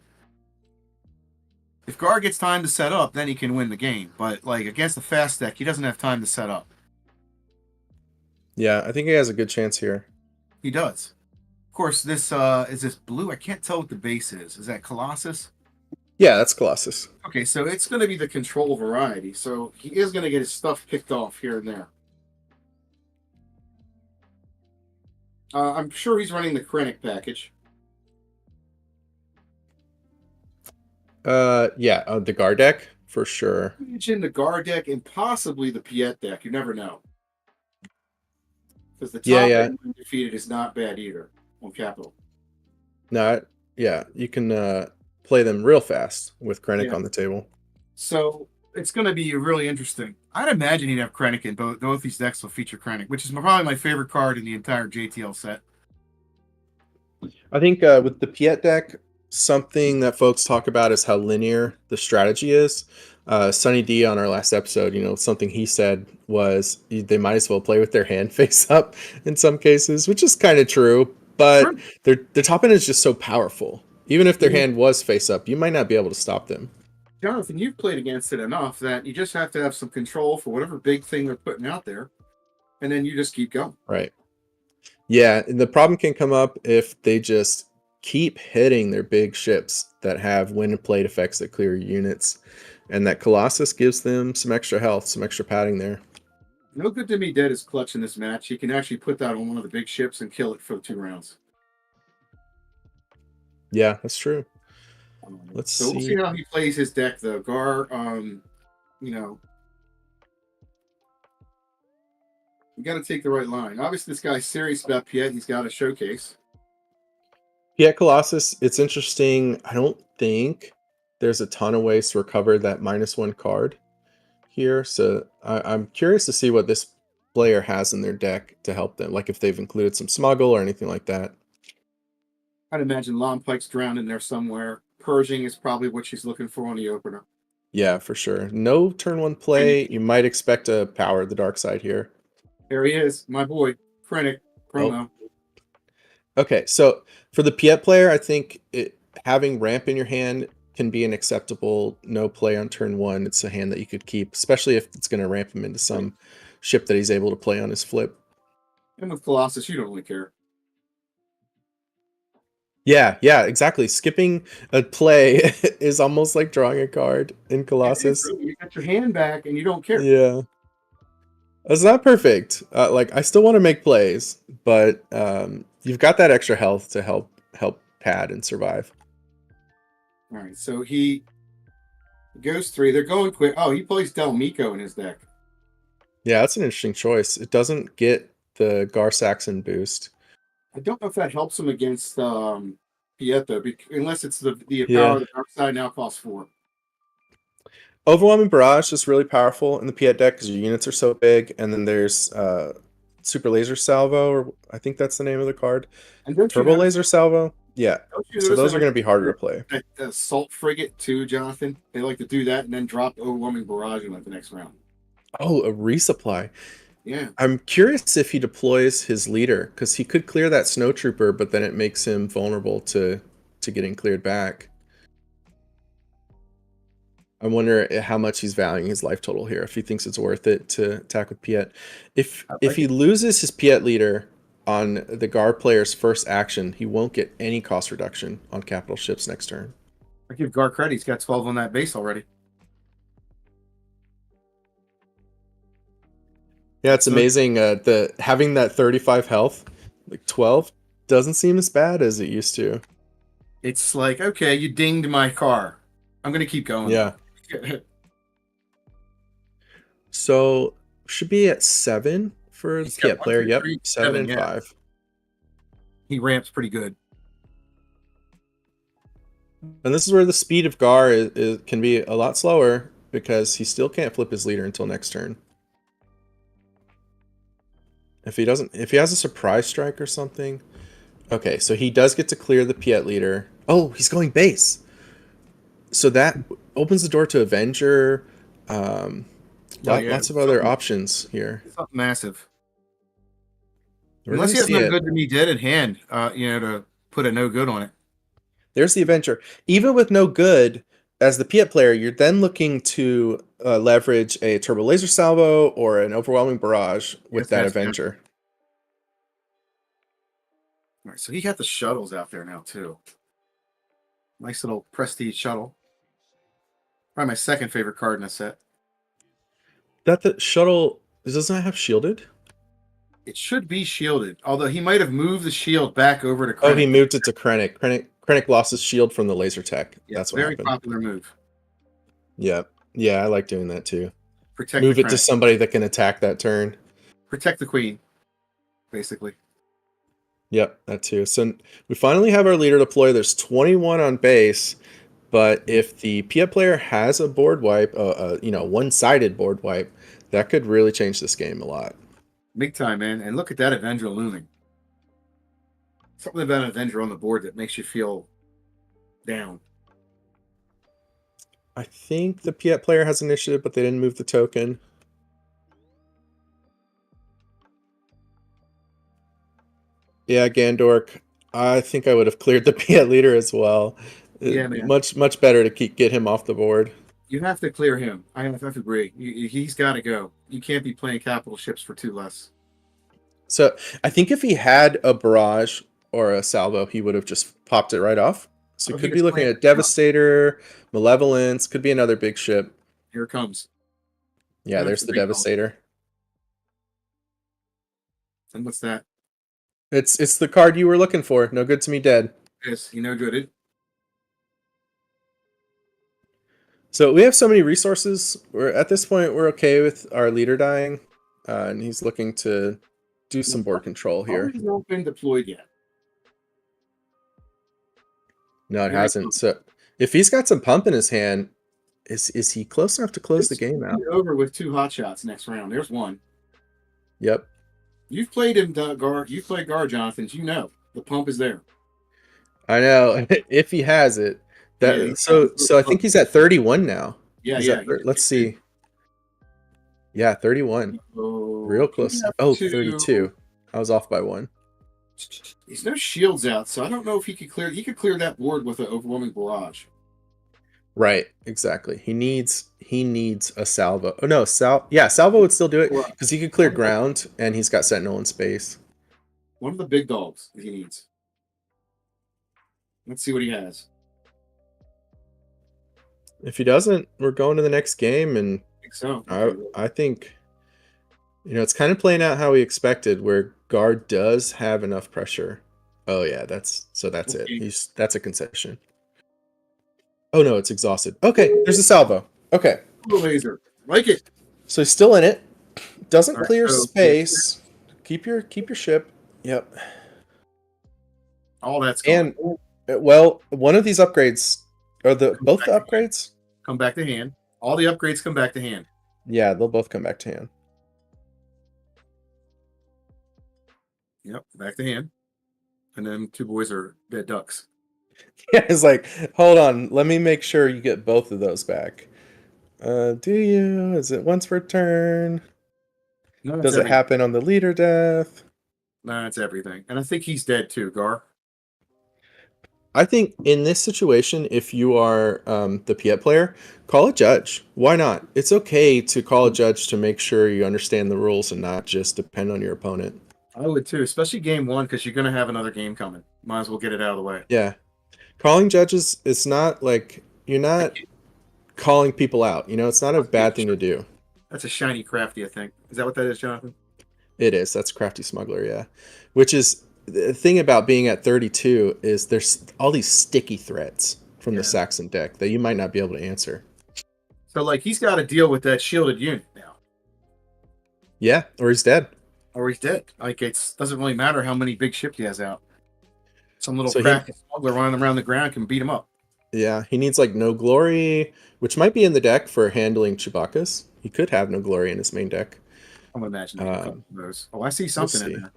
If Gar gets time to set up, then he can win the game. But like against the fast deck, he doesn't have time to set up. Yeah, I think he has a good chance here. He does. Of course, this is this blue. I can't tell what the base is. Is that Colossus? Yeah, that's Colossus. Okay, so it's going to be the control variety. So he is going to get his stuff picked off here and there. I'm sure he's running the Krennic package. Yeah, the Gar deck for sure. Mention the Gar deck and possibly the Piet deck. You never know. Because the top end when defeated is not bad either on Capital. No, yeah, you can play them real fast with Krennic on the table. So it's going to be really interesting. I'd imagine he'd have Krennic in both these decks will feature Krennic, which is probably my favorite card in the entire JTL set. I think with the Piet deck, something that folks talk about is how linear the strategy is. Sunny D on our last episode, something he said was they might as well play with their hand face up in some cases, which is kind of true. But the top end is just so powerful. Even if their hand was face up, you might not be able to stop them. Jonathan, you've played against it enough that you just have to have some control for whatever big thing they're putting out there, and then you just keep going. Right. Yeah, and the problem can come up if they just keep hitting their big ships that have win and plate effects that clear units, and that Colossus gives them some extra health, some extra padding there. No Good to Me Dead is clutch in this match. He can actually put that on one of the big ships and kill it for 2 rounds. Yeah, that's true. Let's see. We'll see how he plays his deck, though. Gar, we got to take the right line. Obviously, this guy's serious about Piet. He's got a showcase. Piet Colossus, it's interesting. I don't think there's a ton of ways to recover that -1 card here. So I'm curious to see what this player has in their deck to help them, like if they've included some smuggle or anything like that. I'd imagine Lompike's drowned in there somewhere. Purging is probably what she's looking for on the opener. Yeah, for sure. No turn 1 play. You might expect a power the dark side here. There he is, my boy, Krennic, promo. Okay, so for the Piet player, I think having ramp in your hand can be an acceptable no play on turn 1. It's a hand that you could keep, especially if it's going to ramp him into some ship that he's able to play on his flip. And with Colossus, you don't really care. Yeah, exactly. Skipping a play is almost like drawing a card in Colossus. You got your hand back and you don't care. Yeah. It's not perfect. Like, I still want to make plays, but you've got that extra health to help pad and survive. All right, so he goes 3. They're going quick. Oh, he plays Del Miko in his deck. Yeah, that's an interesting choice. It doesn't get the Gar Saxon boost. I don't know if that helps him against Piet, though, unless it's the power of the dark side now costs 4. Overwhelming Barrage is really powerful in the Piet deck because your units are so big, and then there's Super Laser Salvo, or I think that's the name of the card. And Turbo Laser Salvo. Yeah, so those are going to be harder to play. That Assault Frigate too, Jonathan. They like to do that and then drop Overwhelming Barrage in like the next round. Oh, a resupply. Yeah. I'm curious if he deploys his leader, because he could clear that Snow Trooper, but then it makes him vulnerable to getting cleared back. I wonder how much he's valuing his life total here, if he thinks it's worth it to attack with Piet. If he loses his Piet leader on the Gar player's first action, he won't get any cost reduction on capital ships next turn. I give Gar credit. He's got 12 on that base already. Yeah, it's amazing. Having that 35 health, like 12, doesn't seem as bad as it used to. It's like, okay, you dinged my car. I'm going to keep going. Yeah. So, should be at 7 for the Piet player. Yep, 7 and 5. He ramps pretty good. And this is where the speed of Gar can be a lot slower, because he still can't flip his leader until next turn. If he has a surprise strike or something. Okay, so he does get to clear the Piet leader. Oh, he's going base. So that opens the door to Avenger. Lots of other options here. It's not massive. We're Unless he has gonna see no good to me dead in hand, to put a no good on it. There's the Avenger. Even with no good, as the Piet player, you're then looking to leverage a Turbo Laser Salvo or an Overwhelming Barrage with that Avenger. All right, so he got the shuttles out there now, too. Nice little prestige shuttle. Probably my second favorite card in the set. That the shuttle doesn't have shielded? It should be shielded, although he might have moved the shield back over to Krennic. Oh, he moved it to Krennic. Krennic lost his shield from the laser tech. Yeah, that's what very happened. Popular move. Yeah, I like doing that too. Protect Move it to somebody that can attack that turn. Protect the queen, basically. Yep, that too. So we finally have our leader deploy. There's 21 on base, but if the Piet player has a board wipe, one-sided board wipe, that could really change this game a lot. Big time, man. And look at that Avenger looming. Something about an Avenger on the board that makes you feel down. I think the Piet player has initiative, but they didn't move the token. Yeah, GandorK. I think I would have cleared the Piet leader as well. Yeah, man. Much better to get him off the board. You have to clear him. I have to agree. He's got to go. You can't be playing capital ships for 2 less. So I think if he had a Barrage or a Salvo, he would have just popped it right off. So could be looking at Devastator, Malevolence, could be another big ship. Here it comes. Yeah, there's the Devastator. And what's that? It's the card you were looking for. No good to me dead. Yes, you know good. So we have so many resources. At this point, we're okay with our leader dying. And he's looking to do some board control here. He's not been deployed yet. No, it hasn't. So if he's got some pump in his hand, is he close enough to close the game out? Over with 2 hot shots next round. There's one. Yep. You've played him, Gar. You've played Gar, Jonathan. You know the pump is there. I know. If he has it. Yeah, So I think he's at 31 now. Yeah, He's yeah. at, let's see. Yeah, 31. Real close. Oh, 32. I was off by 1. He's no shields out, so I don't know if he could clear. He could clear that board with an overwhelming barrage. Right, exactly. He needs a salvo. Oh no, salvo would still do it because he could clear ground and he's got sentinel in space. One of the big dogs he needs. Let's see what he has. If he doesn't, we're going to the next game, and I think so. I think, it's kind of playing out how we expected, where guard does have enough pressure. Oh yeah, that's it. That's a concession. Oh no, it's exhausted. Okay, there's a salvo. Okay. Laser. Like it. So he's still in it. Doesn't All right, clear so space. Keep your ship. Yep. All that's gone. And well, one of these upgrades are both the upgrades come back to hand. All the upgrades come back to hand. Yeah, they'll both come back to hand. Yep, back to hand. And then 2 boys are dead ducks. Yeah, it's like, hold on, let me make sure you get both of those back. Do you? Is it once per turn? No, Does it happen on the leader death? No, it's everything. And I think he's dead too, Gar. I think in this situation, if you are the Piet player, call a judge. Why not? It's okay to call a judge to make sure you understand the rules and not just depend on your opponent. I would too, especially game 1, because you're going to have another game coming. Might as well get it out of the way. Yeah. Calling judges, it's not like you're not calling people out. It's not a bad thing to do. That's a shiny crafty, I think. Is that what that is, Jonathan? It is. That's crafty smuggler, yeah. Which is the thing about being at 32 is there's all these sticky threats from the Saxon deck that you might not be able to answer. So, he's got to deal with that shielded unit now. Yeah, or he's dead. Or he's dead. It doesn't really matter how many big ships he has out. Some little crafty smuggler running around the ground can beat him up. Yeah, he needs no glory, which might be in the deck for handling Chewbacca's. He could have no glory in his main deck. I'm imagining those. Oh, I see something in there.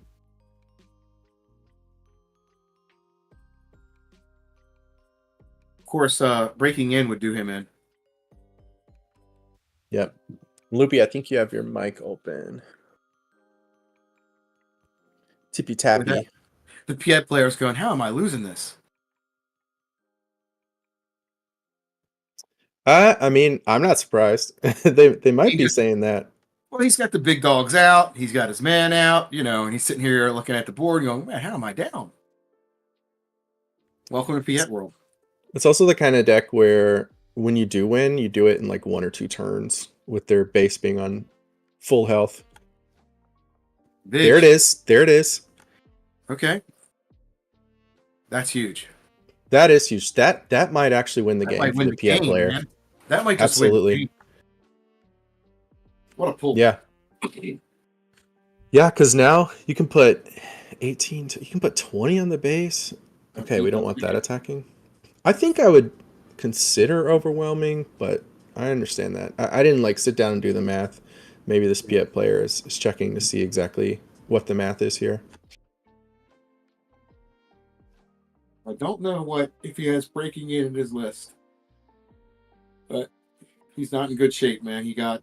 Of course, breaking in would do him in. Yep. Loopy, I think you have your mic open. Tippy tappy. The Piet player's going, how am I losing this? I mean, I'm not surprised. they might be saying that. Well, he's got the big dogs out. He's got his man out, and he's sitting here looking at the board and going, man, how am I down? Welcome to Piet World. It's also the kind of deck where when you do win, you do it in 1 or 2 turns with their base being on full health. There it is. Okay. That's huge. That is huge. That might actually win the game for the Piet player. Man. That might just absolutely win the game. What a pull. Yeah. Yeah, because now you can put 18. You can put 20 on the base. Okay, we don't want that attacking. I think I would consider overwhelming, but I understand that. I didn't sit down and do the math. Maybe this Piet player is checking to see exactly what the math is here. I don't know if he has breaking in his list, but he's not in good shape, man. He got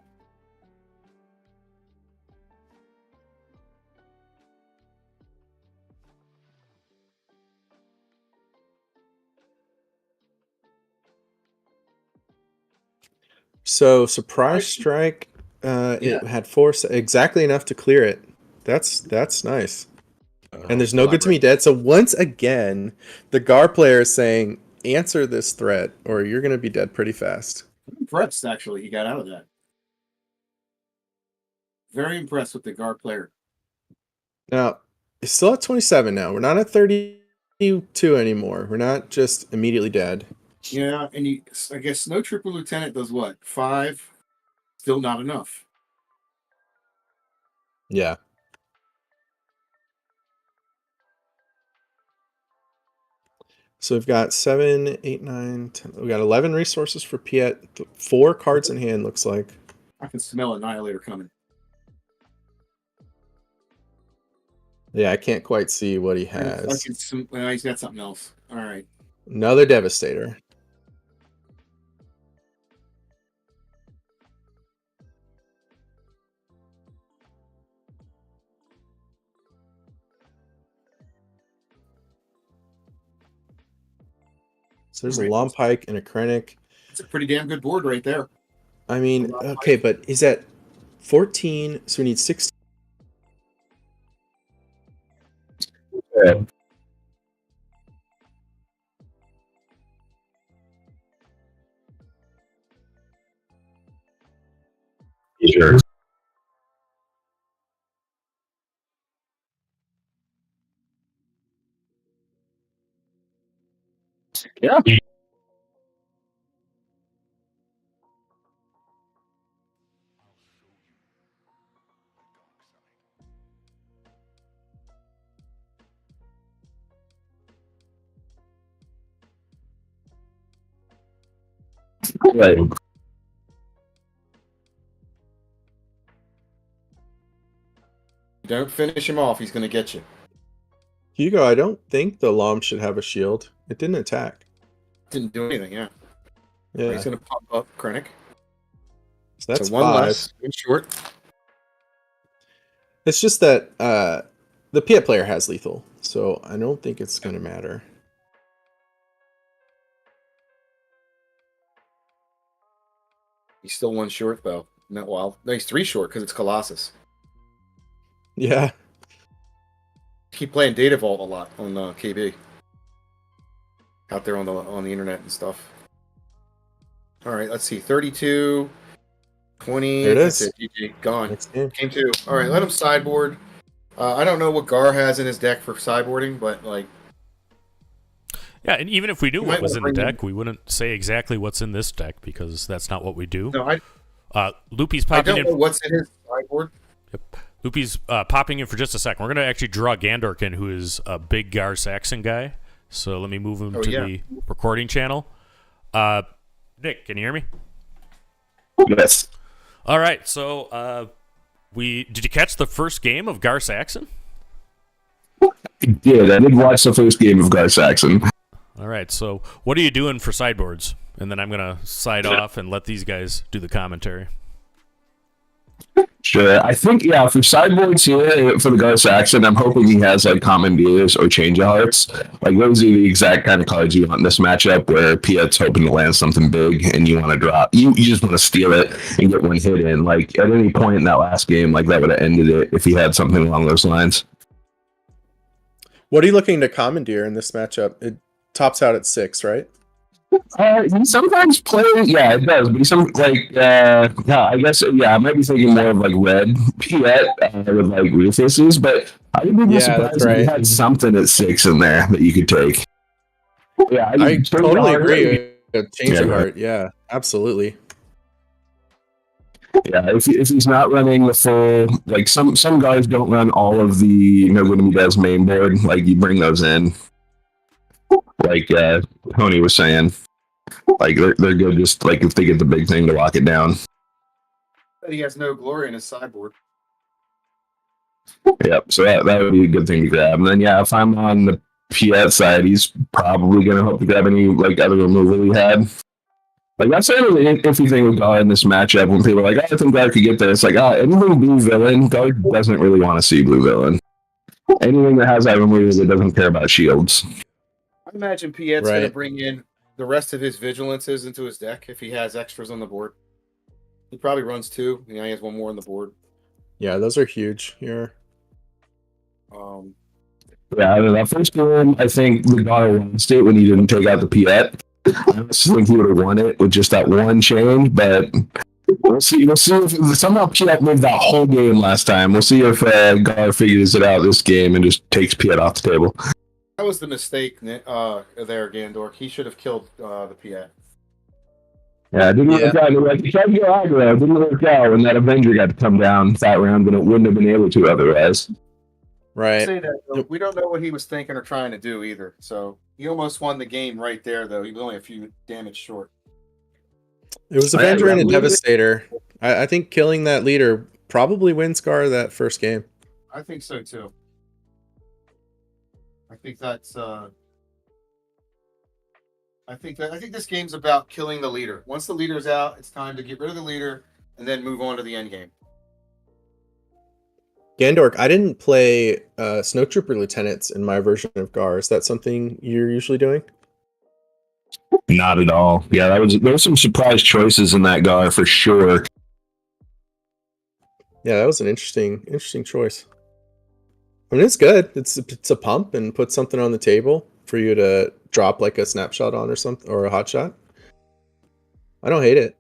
So surprise strike. It had force exactly enough to clear it. That's nice. And there's no good to me dead. So once again, the Gar player is saying, answer this threat or you're going to be dead pretty fast. I'm impressed, actually, he got out of that. Very impressed with the Gar player. Now, it's still at 27 now. We're not at 32 anymore. We're not just immediately dead. Yeah, and I guess Snow Trooper Lieutenant does what? 5? Still not enough. Yeah. So we've got 7, 8, 9, 10. We got 11 resources for Piet. 4 cards in hand, looks like. I can smell Annihilator coming. Yeah, I can't quite see what he Well, has. he's got something else. All right. Another Devastator. So there's a Lompike and a Krennic. It's a pretty damn good board right there. I mean, okay, but he's at 14, so we need 16. Yeah. Sure. Yeah. Right. Don't finish him off. He's going to get you. Hugo, I don't think the Lom should have a shield. It didn't attack. Didn't do anything, yeah. Yeah. He's going to pop up Krennic. So that's so one 5. less, one short. It's just that the Piet player has lethal, so I don't think it's going to matter. He's still one short, though. Not wild. No, he's 3 short because it's Colossus. Yeah. Keep playing Data Vault a lot on KB. Out there on the internet and stuff. All right, let's see. 32, 20. There it is. That's it. GG. Gone. Next game. Game 2. All right, let him sideboard. I don't know what Gar has in his deck for sideboarding, but like. Yeah, and even if we knew You what might was in the wanna bring deck, we wouldn't say exactly what's in this deck because that's not what we do. No, Loopy's I popping don't in. know what's in his sideboard. Yep. Loopy's popping in for just a second. We're going to actually draw Gandork in, who is a big Gar Saxon guy. So let me move him to the recording channel. Nick, can you hear me? Yes. All right. So did you catch the first game of Gar Saxon? I did watch the first game of Gar Saxon. All right. So what are you doing for sideboards? And then I'm going to side off and let these guys do the commentary. Sure. I think, for sideboards here, for the Gar Saxon, I'm hoping he has, like, Commandeers or Change of Hearts. Like, those are the exact kind of cards you want in this matchup, where Piet's hoping to land something big, and you want to drop. You just want to steal it and get one hit in. Like, at any point in that last game, like, that would have ended it if he had something along those lines. What are you looking to commandeer in this matchup? It tops out at 6, right? He sometimes plays, it does, but I guess, I might be thinking more of, like, red Piet with, like, Ruthlesses, but I would be surprised if he had something at 6 in there that you could take. Yeah, I totally agree with Change of Heart. Yeah, absolutely. Yeah, if he's not running the full, like, some guys don't run all of the Nogami Dev's main board, like, you bring those in. Like Tony was saying, like they're good just like if they get the big thing to lock it down. But he has no glory in his sideboard. Yep, so that would be a good thing to grab. And then if I'm on the Piet side, he's probably gonna hope to grab any like other removal he had. Like that's the iffy thing with God in this matchup when people are like, I think God could get there. It's like, anything blue villain, God doesn't really want to see blue villain. Anything that has that removal that doesn't care about shields. I imagine Piet's going to bring in the rest of his vigilances into his deck if he has extras on the board. He probably runs 2. He has 1 more on the board. Yeah, those are huge here. That first game, I think the guy lost it when he didn't take out the Piet. I just think he would have won it with just that one change, but we'll see. We'll see if somehow Piet moved that whole game last time. We'll see if Gar figures it out this game and just takes Piet off the table. That was the mistake there, Gandork. He should have killed the Piet. Yeah, it didn't work out. Like, he tried to go aggro. It didn't work out when that Avenger got to come down that round, but it wouldn't have been able to otherwise. Right. Say that, though, we don't know what he was thinking or trying to do either. So he almost won the game right there, though. He was only a few damage short. It was Avenger and a Devastator. I think killing that leader probably wins Gar that first game. I think so, too. I think that's. I think this game's about killing the leader. Once the leader's out, it's time to get rid of the leader and then move on to the end game. Gandork, I didn't play Snowtrooper Lieutenants in my version of GAR. Is that something you're usually doing? Not at all. Yeah, there was some surprise choices in that GAR for sure. Yeah, that was an interesting choice. I mean, it's good. It's a pump and put something on the table for you to drop like a snapshot on or something, or a hot shot. I don't hate it.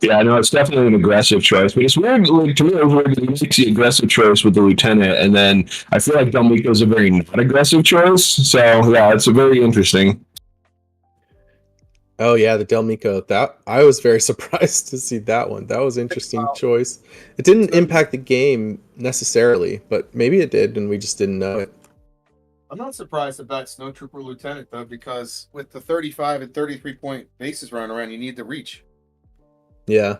Yeah, I know it's definitely an aggressive choice, but it's weird. Like, to me, it was weird that he makes the aggressive choice with the lieutenant, and then I feel like Delmico is a very not aggressive choice. So yeah, it's a very interesting. Oh yeah, the Delmico. That I was very surprised to see that one. That was an interesting choice. It didn't impact the game necessarily, but maybe it did, and we just didn't know it. I'm not surprised about Snowtrooper Lieutenant though, because with the 35 and 33 point bases running around, you need the reach. Yeah.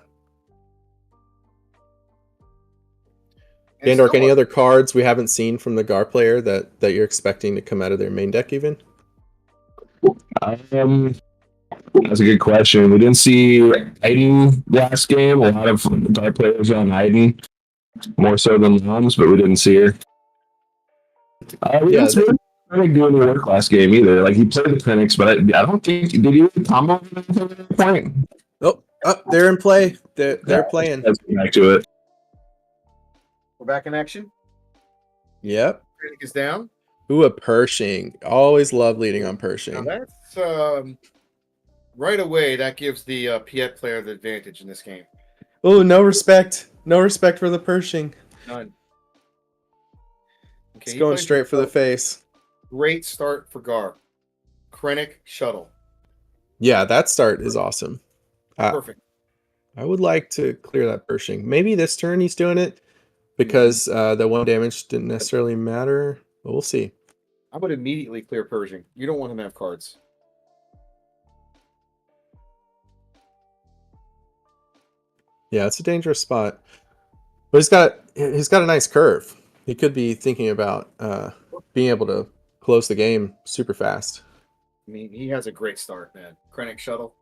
Gandork, any other cards we haven't seen from the GAR player that you're expecting to come out of their main deck even? That's a good question. We didn't see Aiden last game. A lot of GAR players on Aiden, more so than Lons, but we didn't see her. We didn't see Krennic do any work last game either. Like, he played the clinics, but I don't think did he combo at that point? Oh, they're in play. They're playing. Let's get back to it. We're back in action. Yep. Krennic is down. Ooh, a Pershing. Always love leading on Pershing. Now that's right away. That gives the Piet player the advantage in this game. Oh, no respect. No respect for the Pershing. None. Okay, It's going straight for the face. Great start for Gar. Krennic shuttle. Yeah, that start is awesome. Perfect. I would like to clear that Pershing. Maybe this turn he's doing it because the 1 damage didn't necessarily matter, but we'll see. I would immediately clear Pershing. You don't want him to have cards. Yeah, it's a dangerous spot. But he's got a nice curve. He could be thinking about being able to close the game super fast. I mean, he has a great start, man. Krennic shuttle.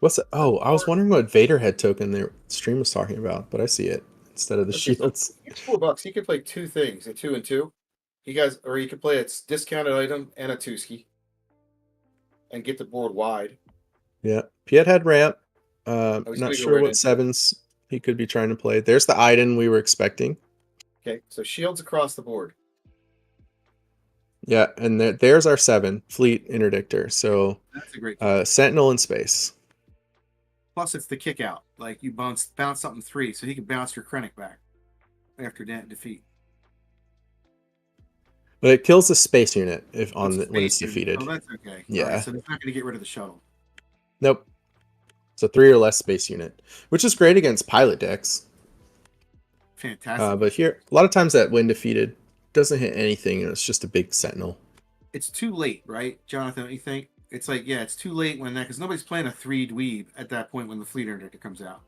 What's that? Oh, I was wondering what Vader head token their stream was talking about, but I see it instead of the shields. It's $4. He can play two things, a 2 and 2. He could play a discounted item and a Tuski, and get the board wide. Yeah, Piet had ramp. Not sure what sevens he could be trying to play. There's the Iden we were expecting. Okay, so shields across the board. Yeah, and there's our 7 fleet interdictor. So that's a great Sentinel in space. Plus, it's the kick out. Like, you bounce something 3, so he can bounce your Krennic back after defeat. But it kills the space unit when it's defeated. Oh, that's okay. Yeah. Right, so it's not going to get rid of the shuttle. Nope. It's a 3 or less space unit, which is great against pilot decks. Fantastic. But here, a lot of times that when defeated doesn't hit anything, and it's just a big Sentinel. It's too late, right, Jonathan? What do you think? It's like, yeah, it's too late when that, because nobody's playing a 3 dweeb at that point when the fleet interdictor comes out.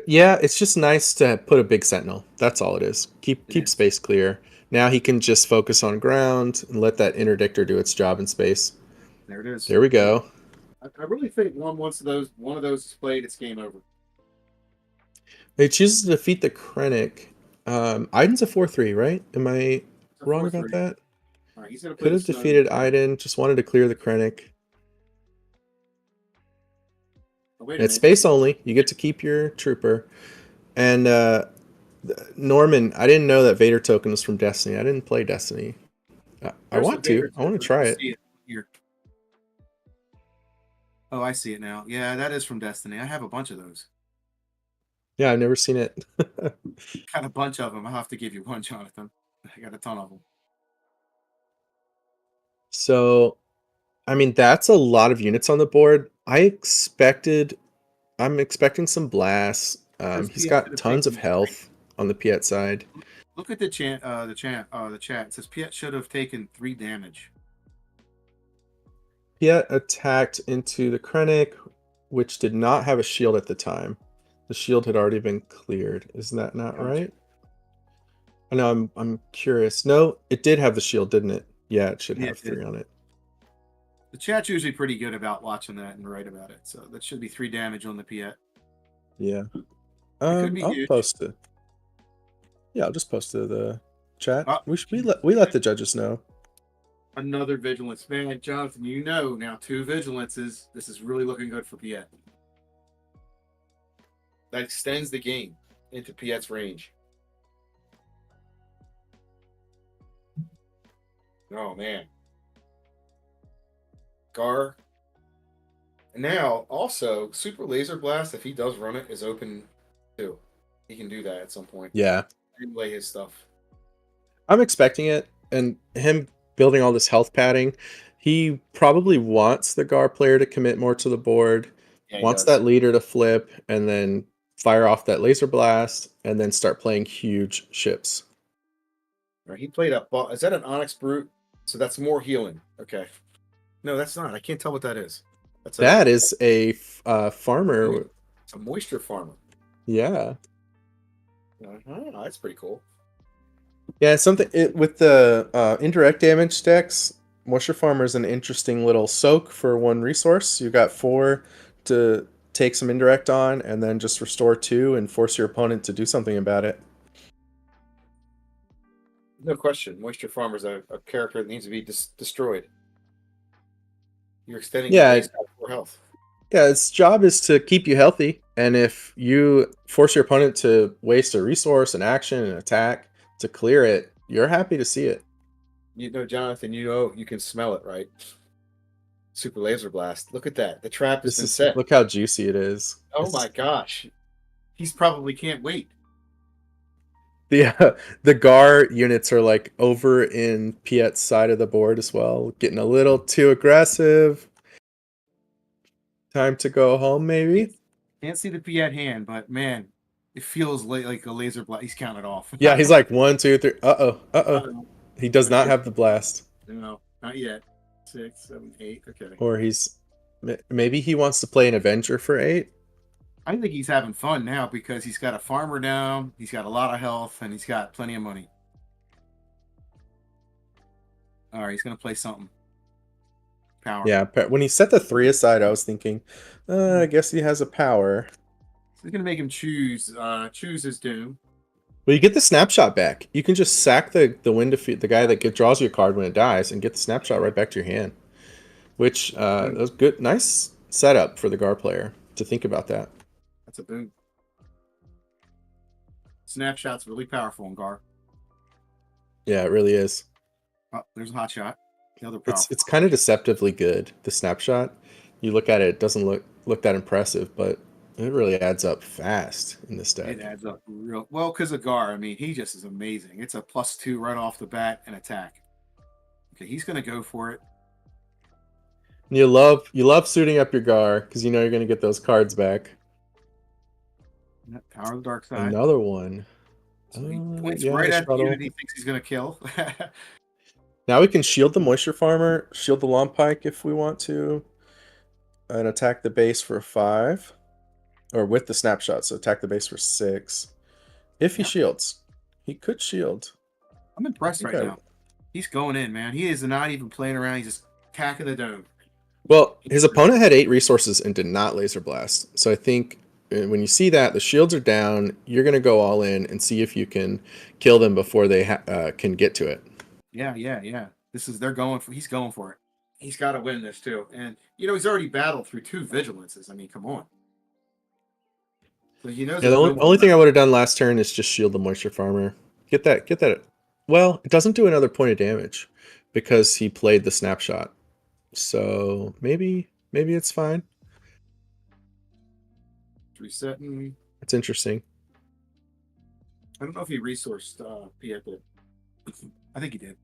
Yeah, it's just nice to put a big Sentinel. That's all it is. Keep space clear. Now he can just focus on ground and let that interdictor do its job in space. There it is. There we go. I really think one of those is played, it's game over. He chooses to defeat the Krennic. Iden's a 4/3, right? Am I wrong about that? All right, he's gonna Could have defeated Iden. Just wanted to clear the Krennic. Oh, it's space only. You get to keep your trooper. And Norman, I didn't know that Vader token was from Destiny. I didn't play Destiny. I want to. I want to try it. Here. Oh, I see it now. Yeah, that is from Destiny. I have a bunch of those. Yeah, I've never seen it. Got a bunch of them. I'll have to give you one, Jonathan. I got a ton of them. So, I mean, that's a lot of units on the board. I'm expecting some blasts. He's got tons of health on the Piet side. Look at the chat. It says Piet should have taken 3 damage. Piet attacked into the Krennic, which did not have a shield at the time. The shield had already been cleared. Isn't that not Gotcha. right? I know. I'm curious. No, it did have the shield, didn't it? Yeah, it should Yeah, have it did. 3 on it. The chat's usually pretty good about watching that and write about it. So that should be 3 damage on the Piet. Yeah. It could be I'll huge. post it. Yeah, I'll just post to the chat. Oh. We let the judges know. Another vigilance. Man, Jonathan, you know now 2 vigilances. This is really looking good for Piet. That extends the game into Piet's range. Oh, man. Gar. And now, also, Super Laser Blast, if he does run it, is open too. He can do that at some point. Yeah. Relay his stuff. I'm expecting it, and him building all this health padding, he probably wants the Gar player to commit more to the board, Yeah, wants that leader to flip, and then fire off that laser blast, and then start playing huge ships. Right, he played up. Is that an Onyx Brute? So that's more healing. Okay. No, that's not. I can't tell what that is. That is a farmer. It's a moisture farmer. Yeah. That's pretty cool. Yeah, with the indirect damage decks, Moisture Farmer is an interesting little soak for 1 resource. You got 4 to take some indirect on, and then just restore 2 and force your opponent to do something about it. No question. Moisture Farmer is a character that needs to be destroyed. You're extending your base out for health. Yeah, its job is to keep you healthy, and if you force your opponent to waste a resource, an action, an attack to clear it, you're happy to see it. You know, Jonathan, you can smell it, right? Super Laser Blast. Look at that. The trap has been set. Look how juicy it is. Oh my gosh. He's probably can't wait. The Gar units are like over in Piet's side of the board as well, getting a little too aggressive. Time to go home, maybe? Can't see the Piet hand, but man, it feels like a laser blast. He's counted off. Yeah, he's like 1, 2, 3. Uh-oh. He does not have the blast. No, not yet. 6, 7, 8. Okay. Or maybe he wants to play an Avenger for 8. I think he's having fun now because he's got a farmer down, he's got a lot of health, and he's got plenty of money. All right, he's going to play something. Power. Yeah, when he set the 3 aside, I was thinking, I guess he has a power. So he's going to make him choose his doom. Well, you get the snapshot back. You can just sack the wind defeat, the guy that draws you a card when it dies, and get the snapshot right back to your hand. Which was good, nice setup for the Gar player to think about that. That's a boom. Snapshot's really powerful in Gar. Yeah, it really is. Oh, there's a hot shot. The other powerful. It's kind of deceptively good. The snapshot, you look at it, it doesn't look that impressive, but it really adds up fast in this deck. It adds up real well because of Gar. I mean, he just is amazing. It's a +2 right off the bat and attack. Okay, he's going to go for it. And you love suiting up your Gar because you know you're going to get those cards back. Power of the dark side. Another one. So he points right at the unit he thinks he's going to kill. Now we can shield the Moisture Farmer, shield the Long Pike if we want to, and attack the base for 5. Or with the snapshot, so attack the base for 6. If he shields. He could shield. I'm impressed right now. He's going in, man. He is not even playing around. He's just attacking the dome. Well, his opponent had 8 resources and did not laser blast. So I think when you see that, the shields are down, you're going to go all in and see if you can kill them before they can get to it. Yeah. He's going for it. He's got to win this too. And, he's already battled through 2 vigilances. I mean, come on. So the only thing I would have done last turn is just shield the Moisture Farmer. Get that. Well, it doesn't do another point of damage because he played the snapshot. So maybe it's fine. Resetting. It's interesting. I don't know if he resourced Piet did. I think he did.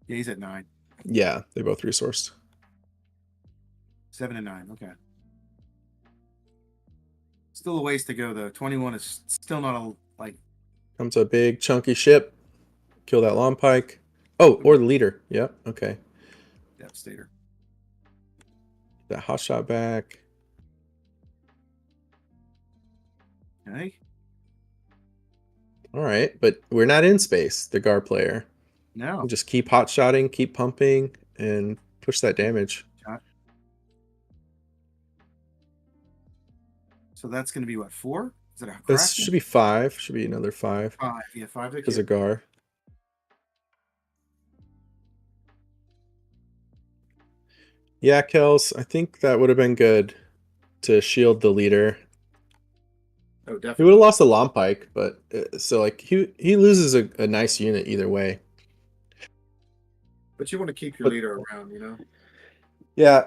Yeah, he's at 9. Yeah, they both resourced. 7 and 9. Okay. Still a ways to go though. 21 is still not Comes a big chunky ship. Kill that Long Pike. Oh, or the leader. Yep. Okay. Devastator. That hot shot back. Okay. All right, but we're not in space, the Gar player. No. We'll just keep hot shotting, keep pumping, and push that damage. So that's going to be what, 4? Is it a crack? This should be 5. Should be another 5. 5. Yeah, 5 to Because kill. of Gar. Yeah, Kels, I think that would have been good to shield the leader. Oh, He definitely. would have lost a Lompike, but so like he loses a nice unit either way. But you want to keep your leader around, you know? Yeah,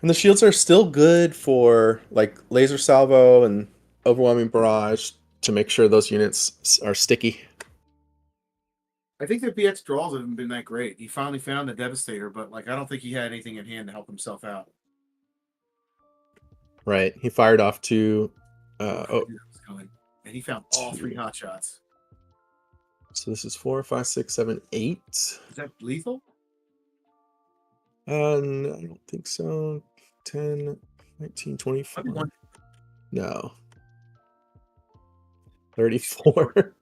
and the shields are still good for like laser salvo and overwhelming barrage to make sure those units are sticky. I think the PX draws haven't been that great. He finally found the Devastator, but like I don't think he had anything in hand to help himself out. Right, he fired off 2. And he found all 3 hot shots. So this is 4, 5, 6, 7, 8. Is that lethal? No, I don't think so. 10, 19, 24. No. 34.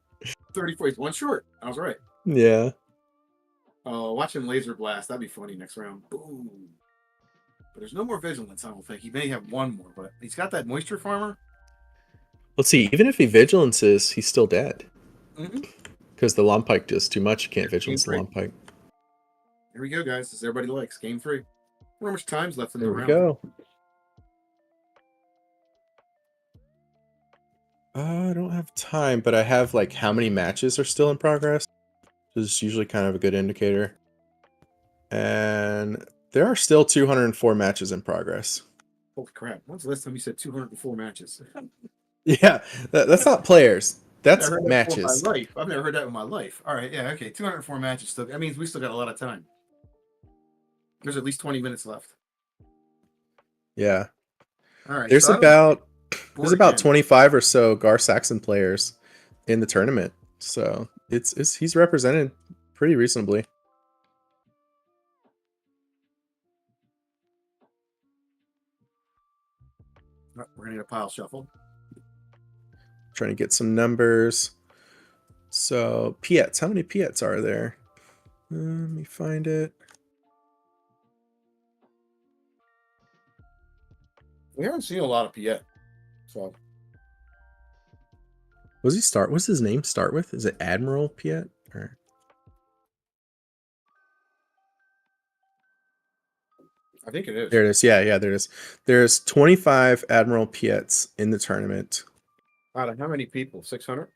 34. He's 1 short. I was right. Yeah. Oh, watch him laser blast. That'd be funny next round. Boom. But there's no more vigilance, I don't think. He may have 1 more, but he's got that moisture farmer. Let's see. Even if he vigilances, he's still dead. Mm-hmm. Because the Lompike does too much. You can't vigilance the Lompike. Here we go, guys. As everybody likes. Game 3. How much time's left in the There we round? go. I don't have time, but I have like how many matches are still in progress. This is usually kind of a good indicator. And there are still 204 matches in progress. Holy crap. When's the last time you said 204 matches? Yeah, that's not players. That's matches. I've never heard that in my life. All right, yeah, okay. 204 matches. Still, that means we still got a lot of time. There's at least 20 minutes left. Yeah. All right. There's so about 25 or so Gar Saxon players in the tournament. So he's represented pretty reasonably. We're gonna get a pile shuffle. Trying to get some numbers. So Piets, how many Piets are there? Let me find it. We haven't seen a lot of Piet. So What's his name start with? Is it Admiral Piet? Or I think it is. there it is. Yeah, there it is. There's 25 Admiral Piets in the tournament. Out of how many people? 600?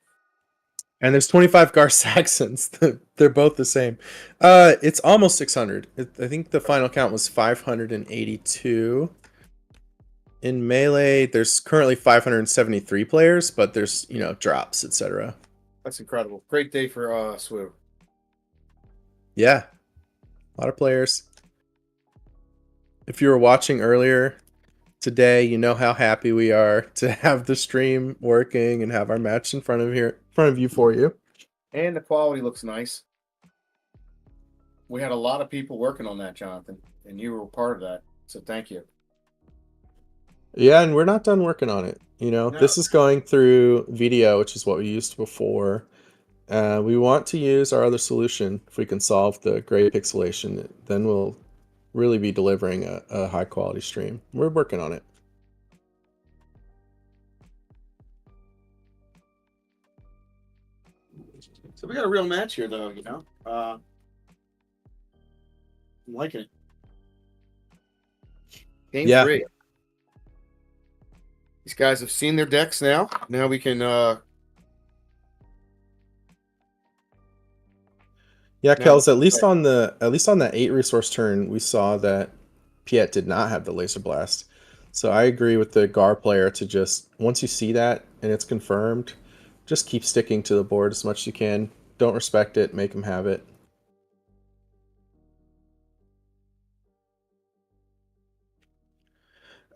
And there's 25 Gar Saxons. They're both the same. It's almost 600. I think the final count was 582. In Melee, there's currently 573 players, but there's, drops, etc. That's incredible. Great day for SWU. Yeah. A lot of players. If you were watching earlier today, you know how happy we are to have the stream working and have our match in front of you for you. And the quality looks nice. We had a lot of people working on that, Jonathan, and you were part of that. So thank you. Yeah, and we're not done working on it. No. This is going through video, which is what we used before. We want to use our other solution. If we can solve the gray pixelation, then we'll really be delivering a high quality stream. We're working on it. So we got a real match here, though, I'm liking it. Game 3. These guys have seen their decks now. Now we can Yeah, Kels, at least on that 8 resource turn, we saw that Piet did not have the laser blast. So I agree with the Gar player to just, once you see that and it's confirmed, just keep sticking to the board as much as you can. Don't respect it, make him have it.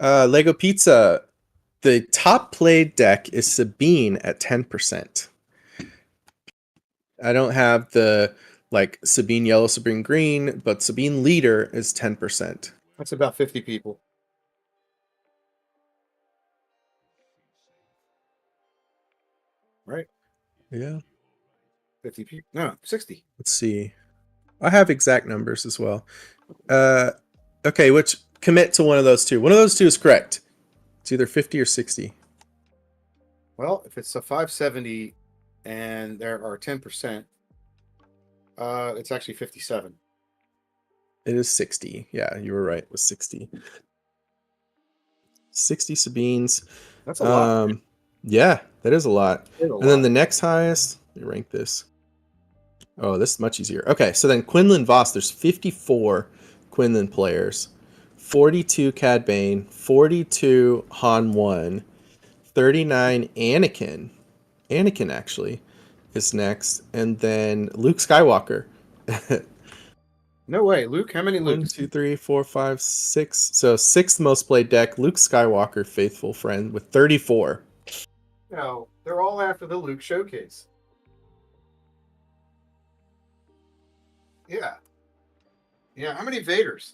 Lego Pizza, the top played deck is Sabine at 10%. I don't have the Sabine yellow, Sabine green, but Sabine leader is 10%. That's about 50 people. Yeah. 50 people. No, 60. Let's see. I have exact numbers as well. Okay, which commit to one of those two. One of those two is correct. It's either 50 or 60. Well, if it's a 570 and there are 10%, it's actually 57. It is 60. Yeah, you were right. It was 60. 60 Sabines. That's a lot. Yeah, that is a lot. It's a And then lot. the next highest, let me rank this. Oh, this is much easier. Okay, so then Quinlan Voss, there's 54 Quinlan players, 42 Cad Bane, 42 Han 1, 39 Anakin. Anakin actually is next, and then Luke Skywalker. No way, Luke. How many 1, Lukes? 2, 3, 4, 5, 6. So sixth most played deck, Luke Skywalker, faithful friend, with 34. No, they're all after the Luke showcase. Yeah. Yeah. How many Vaders?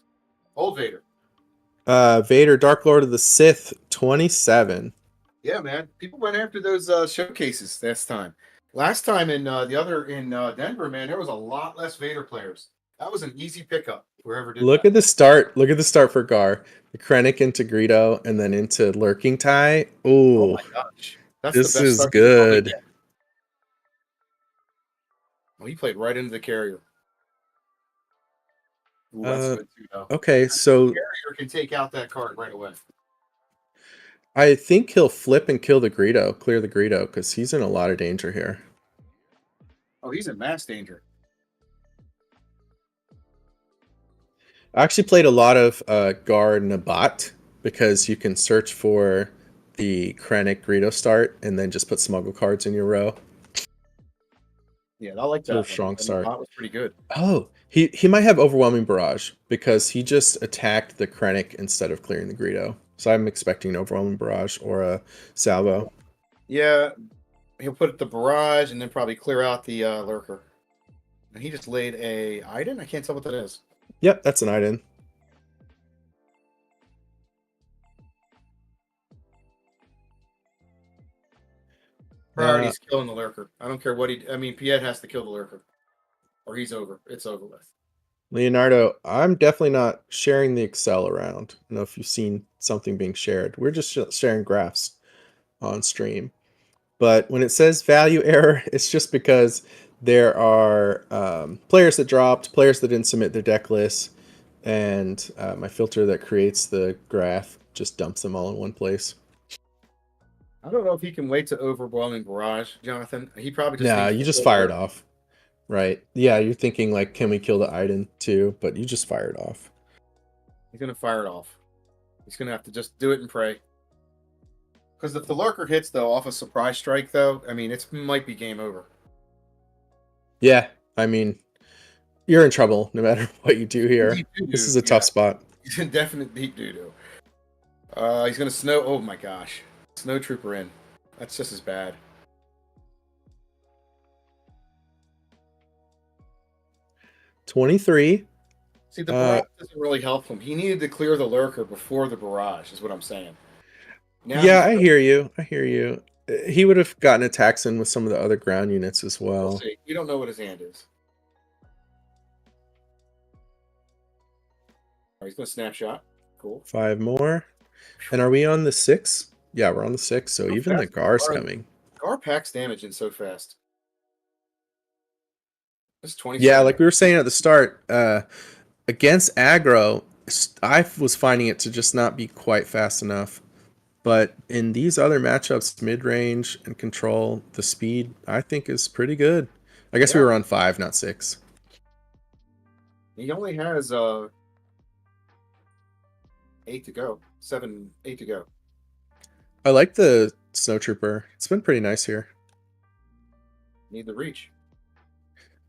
Old Vader. Vader, Dark Lord of the Sith, 27. Yeah, man. People went after those showcases this time. Last time in Denver, man, there was a lot less Vader players. That was an easy pickup. Whoever did Look that. at the start. Look at the start for Gar. The Krennic into Greedo and then into Lurking Tie. Ooh, Oh my gosh. That's this the best is start you could probably good. get. Oh, he played right into the carrier. Ooh, that's good too, though. Okay, so The carrier can take out that card right away. I think he'll flip and kill the Greedo, clear the Greedo, because he's in a lot of danger here. Oh, he's in mass danger. I actually played a lot of Gar Nabat because you can search for the Krennic Greedo start and then just put smuggle cards in your row. Yeah, I like that. Real strong start. That was pretty good. Oh, he might have Overwhelming Barrage because he just attacked the Krennic instead of clearing the Greedo. So I'm expecting an Overwhelming Barrage or a Salvo. Yeah, he'll put the barrage and then probably clear out the lurker. And he just laid a Iden? I can't tell what that is. Yep, that's an Iden. Priority's killing the lurker. I don't care what Piet has to kill the lurker. Or he's over. It's over with. Leonardo, I'm definitely not sharing the Excel around. I don't know if you've seen something being shared. We're just sharing graphs on stream. But when it says value error, it's just because there are players that dropped, players that didn't submit their deck lists, and my filter that creates the graph just dumps them all in one place. I don't know if he can wait to overwhelming barrage, Jonathan. He probably just Nah, thinks you just fired off. Right. Yeah, you're thinking like, can we kill the Iden too? But you just fired off. He's gonna fire it off. He's gonna have to just do it and pray. Because if the lurker hits though off a surprise strike though, I mean it might be game over. Yeah, I mean, you're in trouble no matter what you do here. This is a tough spot. He's in definite deep doo-doo. He's gonna snow. Oh my gosh, snow trooper in. That's just as bad. 23. See, the barrage doesn't really help him. He needed to clear the lurker before the barrage, is what I'm saying. Now Yeah, I hear you. I hear you. He would have gotten attacks in with some of the other ground units as well. We'll see. We don't know what his hand is. Oh, he's going to snapshot. Cool. 5 more. And are we on the 6? Yeah, we're on the 6, so even the Gar's coming. Gar packs damage in so fast. That's 20. Yeah, like we were saying at the start, against aggro, I was finding it to just not be quite fast enough. But in these other matchups, mid-range and control, the speed, I think, is pretty good. I guess we were on 5, not 6. He only has 8 to go. 8 to go. I like the Snowtrooper. It's been pretty nice here. Need the reach.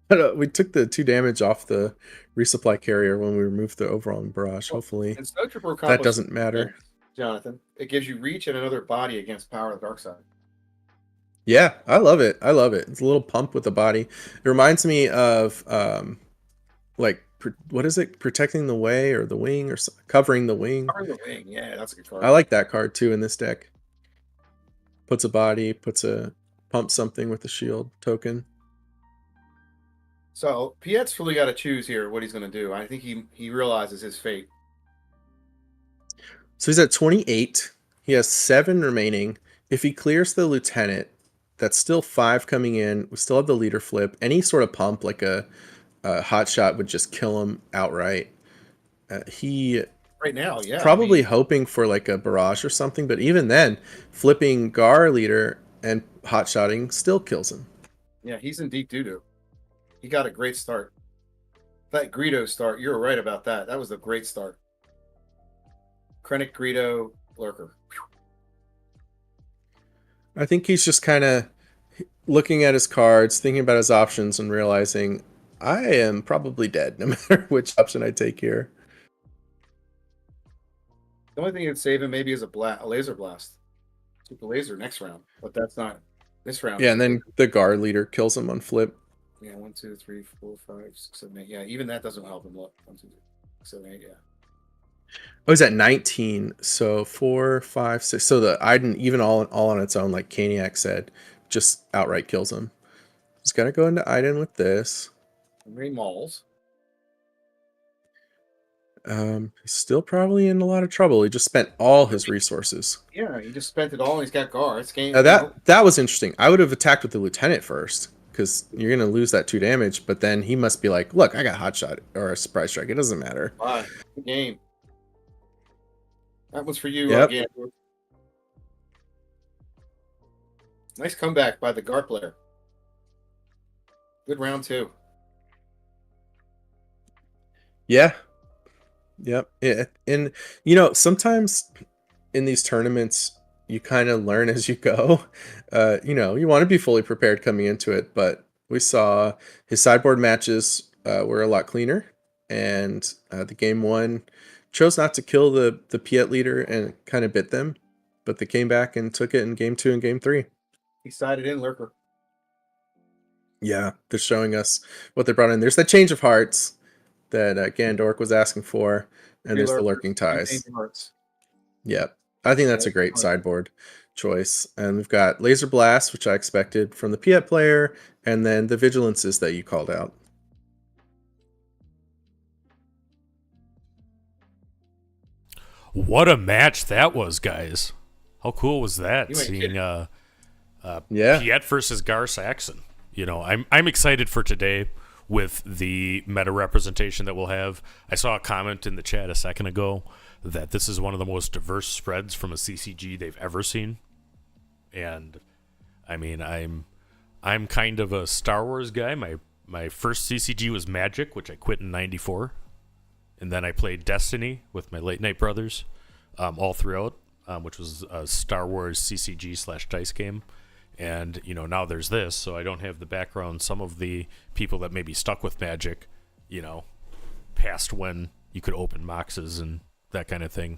But we took the 2 damage off the resupply carrier when we removed the overall barrage. Hopefully, And Snowtrooper that doesn't matter. Jonathan, it gives you reach and another body against power of the dark side. Yeah, I love it. I love it. It's a little pump with the body. It reminds me of what is it? Protecting the way or the wing or covering the wing. Covering the wing, yeah, that's a good card. I like that card too in this deck. Puts a body, puts a pump something with the shield token. So Piet's really got to choose here what he's going to do. I think he realizes his fate. So he's at 28. He has 7 remaining. If he clears the lieutenant, that's still 5 coming in. We still have the leader flip. Any sort of pump, like a hot shot, would just kill him outright. He Right now, yeah. probably hoping for like a barrage or something, but even then, flipping Gar leader and hot shotting still kills him. Yeah, he's in deep doo-doo. He got a great start. That Greedo start, you're right about that. That was a great start. Krennic, Greedo, Lurker. I think he's just kind of looking at his cards, thinking about his options, and realizing I am probably dead no matter which option I take here. The only thing that'd save him maybe is a laser blast. Shoot the laser next round, but that's not this round. Yeah, and then the guard leader kills him on flip. Yeah, 1, 2, 3, 4, 5, 6, 7, 8. Yeah, even that doesn't help him. Look, 1, 2, 3, 7, 8. Yeah. Oh, he's at 19. So 4, 5, 6. So the Iden, even all on its own, like Caniac said, just outright kills him. He's got to go into Iden with this. Three mauls. He's still probably in a lot of trouble. He just spent all his resources. Yeah, he just spent it all, and he's got Gar. It's game. Now that was interesting. I would have attacked with the lieutenant first, because you're gonna lose that 2 damage. But then he must be like, "Look, I got hot shot or a surprise strike. It doesn't matter." Bye. Good game. That was for you. Yep. Gandork. Nice comeback by the Gar player. Good round 2. Yeah. Yep. Yeah. And sometimes in these tournaments, you kind of learn as you go. You want to be fully prepared coming into it, but we saw his sideboard matches were a lot cleaner, and the game 1 chose not to kill the Piet leader and kind of bit them, but they came back and took it in game 2 and game 3. He sided in Lurker. Yeah, they're showing us what they brought in. There's that change of hearts that GandorK was asking for, and there's the lurking ties. Yep. I think that's a great sideboard choice. And we've got Laser Blast, which I expected from the Piet player, and then the Vigilances that you called out. What a match that was, guys. How cool was that? Seeing Piet versus Gar Saxon. I'm excited for today with the meta representation that we'll have. I saw a comment in the chat a second ago that this is one of the most diverse spreads from a CCG they've ever seen. And I mean, I'm kind of a Star Wars guy. My first CCG was Magic, which I quit in 94. And then I played Destiny with my late night brothers all throughout, which was a Star Wars CCG / dice game. And, now there's this, so I don't have the background. Some of the people that may be stuck with Magic, past when you could open boxes and that kind of thing,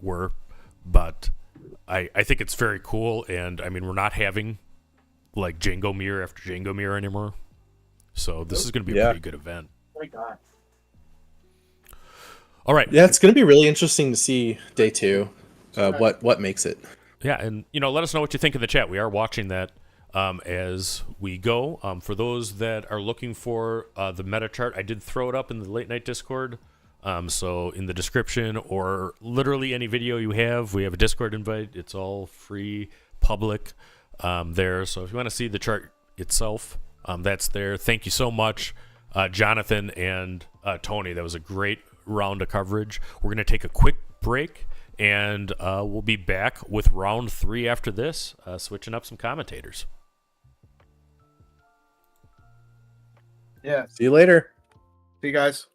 were. But I think it's very cool, and, I mean, we're not having, like, Jango Mirror after Jango Mirror anymore. So this is going to be a pretty good event. Oh my God. All right. Yeah, it's going to be really interesting to see day 2, what makes it. Yeah, and let us know what you think in the chat. We are watching that as we go. For those that are looking for the meta chart, I did throw it up in the late night Discord. So in the description or literally any video you have, we have a Discord invite. It's all free, public there. So if you want to see the chart itself, that's there. Thank you so much, Jonathan and Tony. That was a great round of coverage. We're going to take a quick break. And we'll be back with round 3 after this, switching up some commentators. Yeah. See you later. See you guys.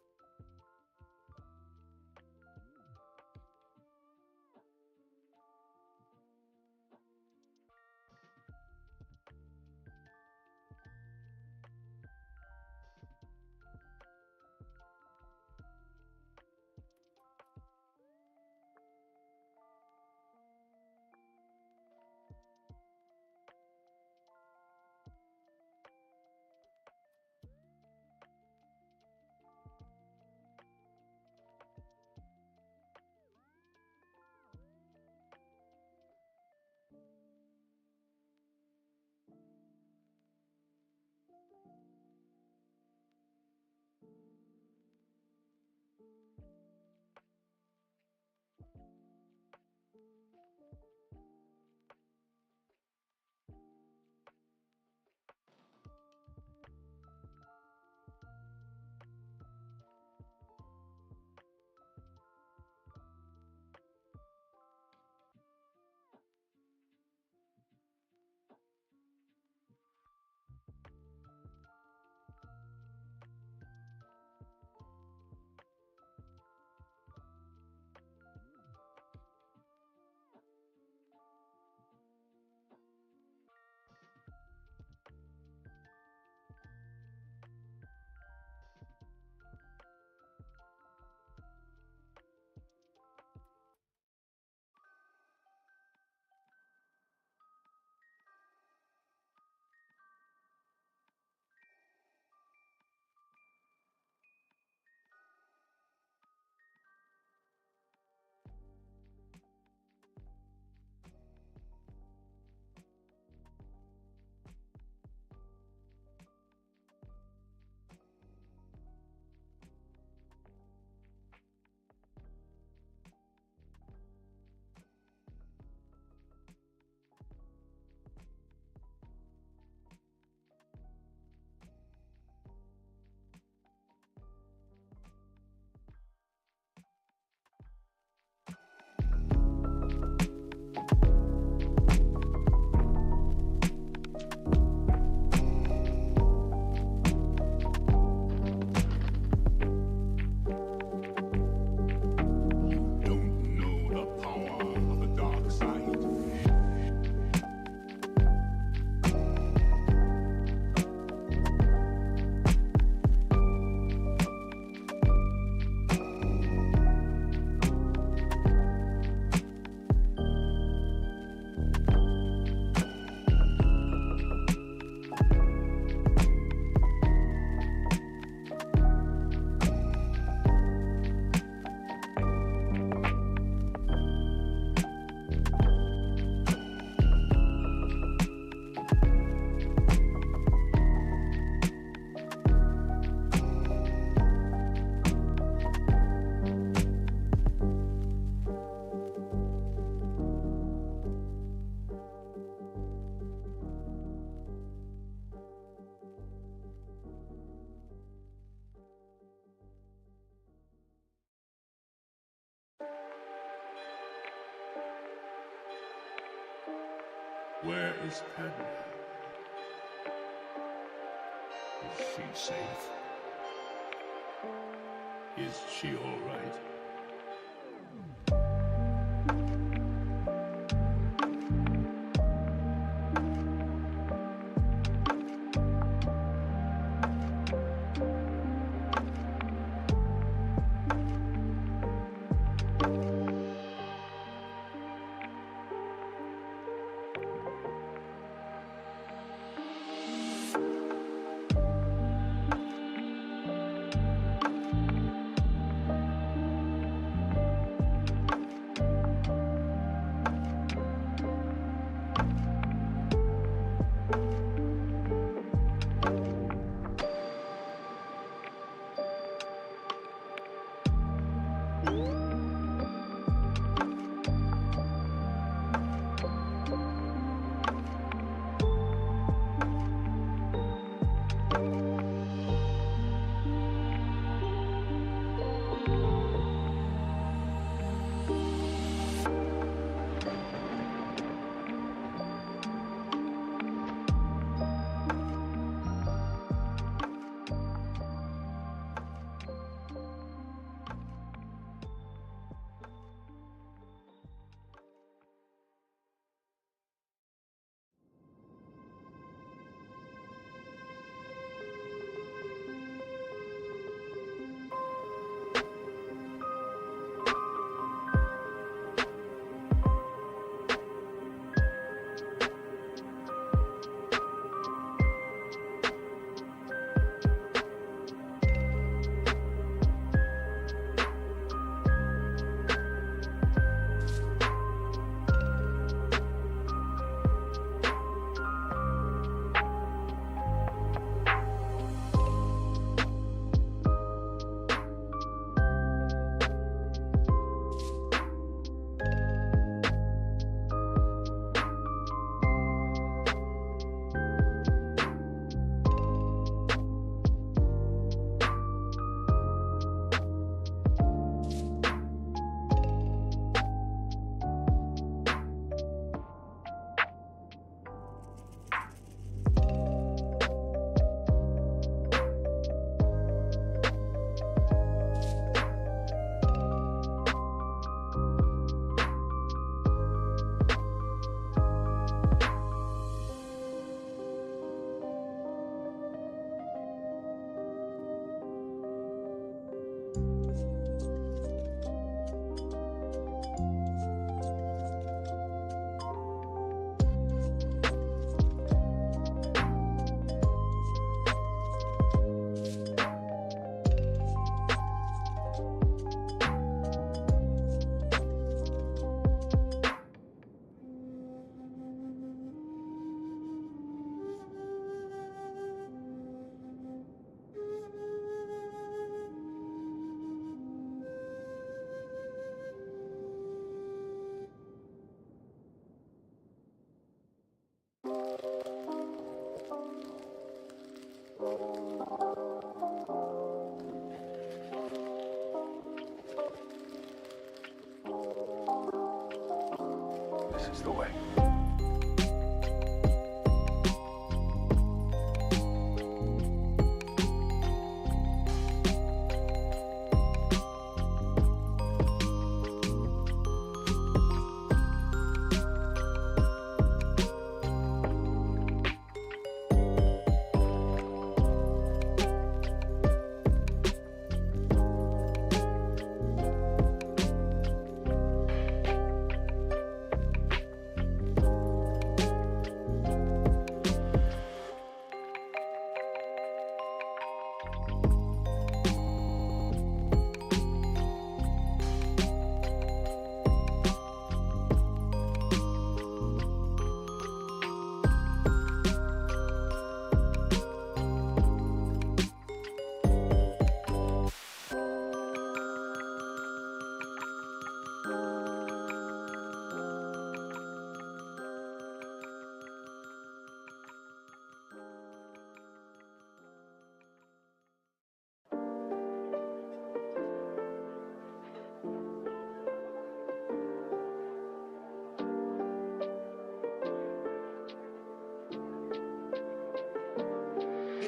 Where is Padma? Is she safe? Is she all right? This is the way.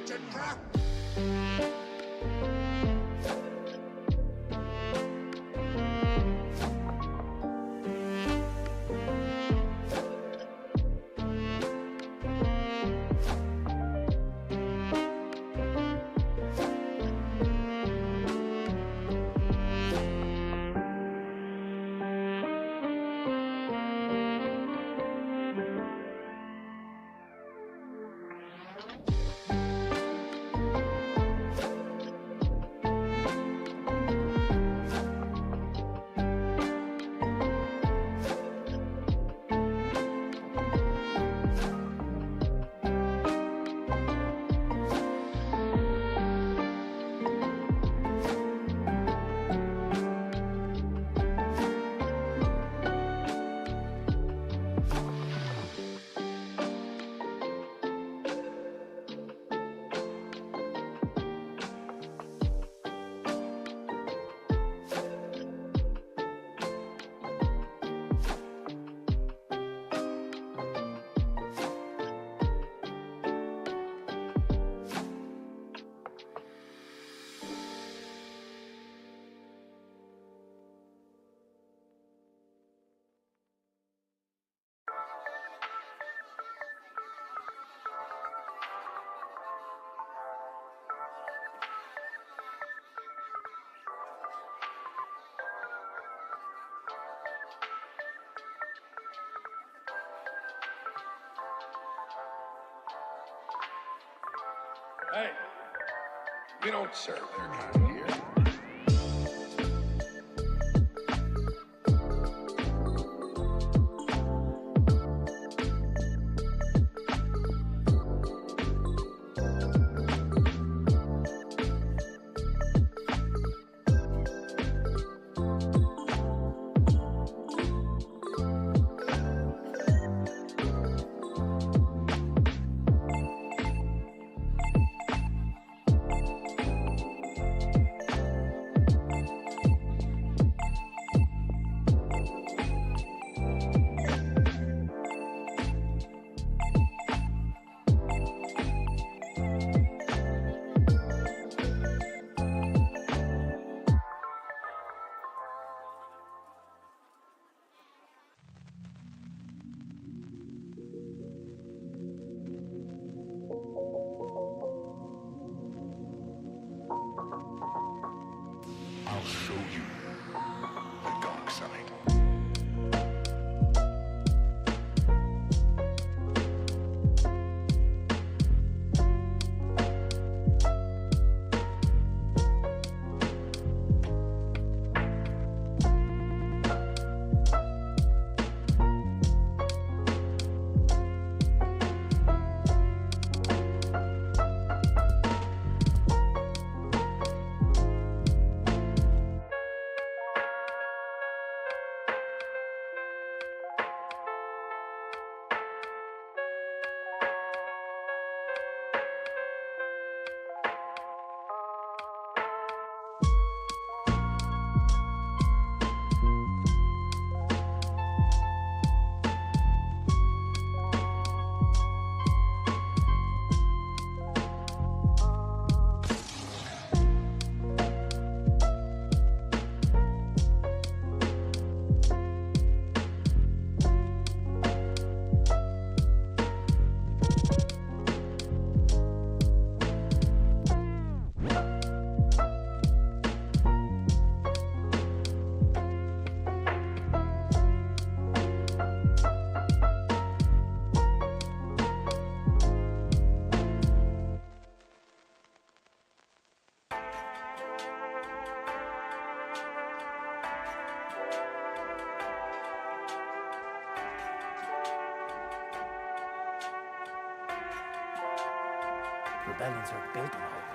kitchen trap! Hey, we don't serve their kind here. I'll show you the dark side. Rebellions are built on hope.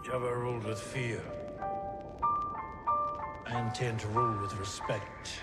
Jabba ruled with fear. I intend to rule with respect.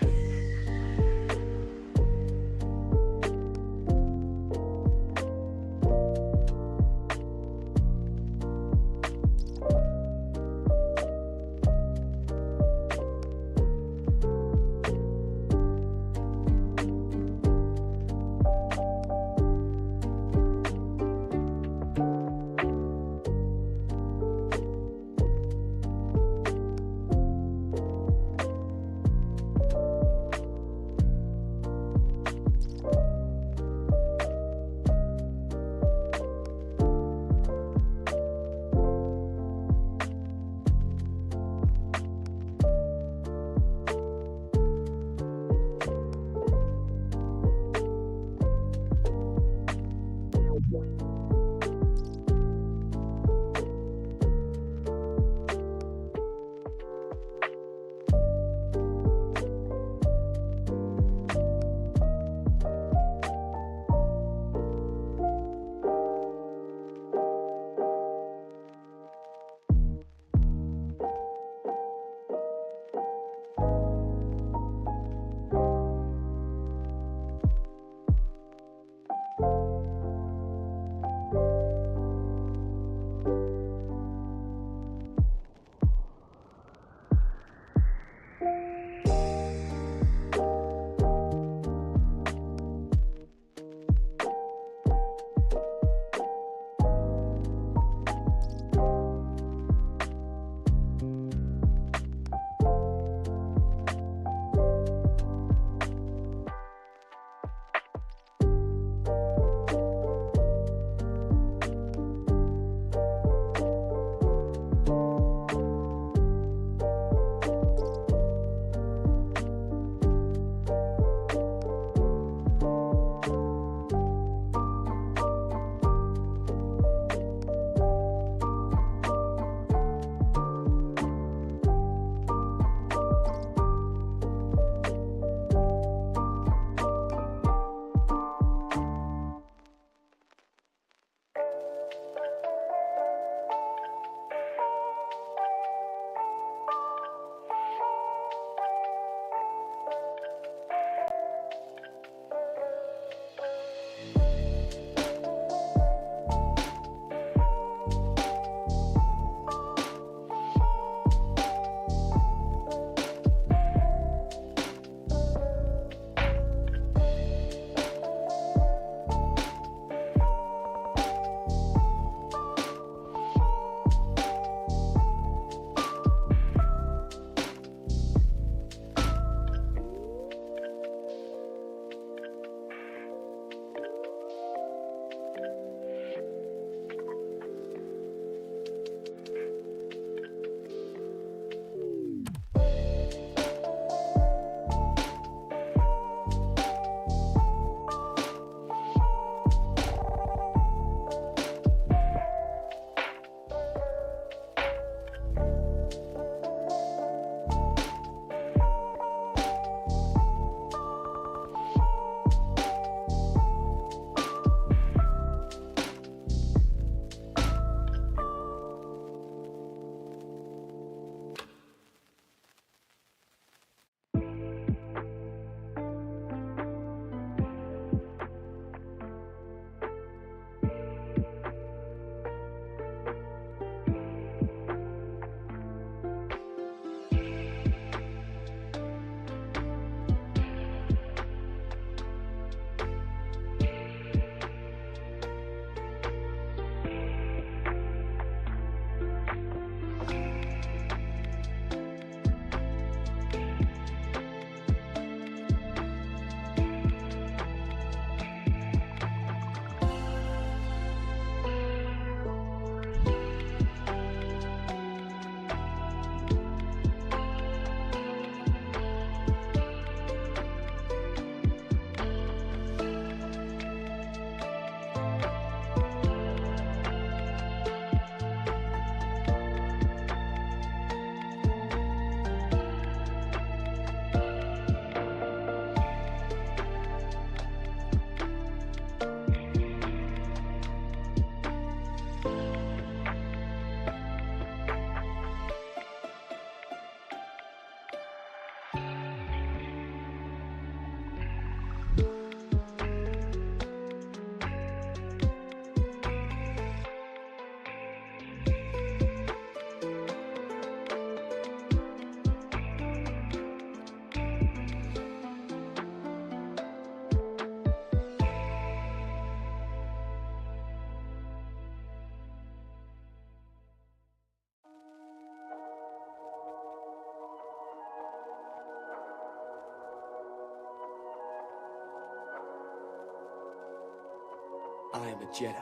I am a Jedi,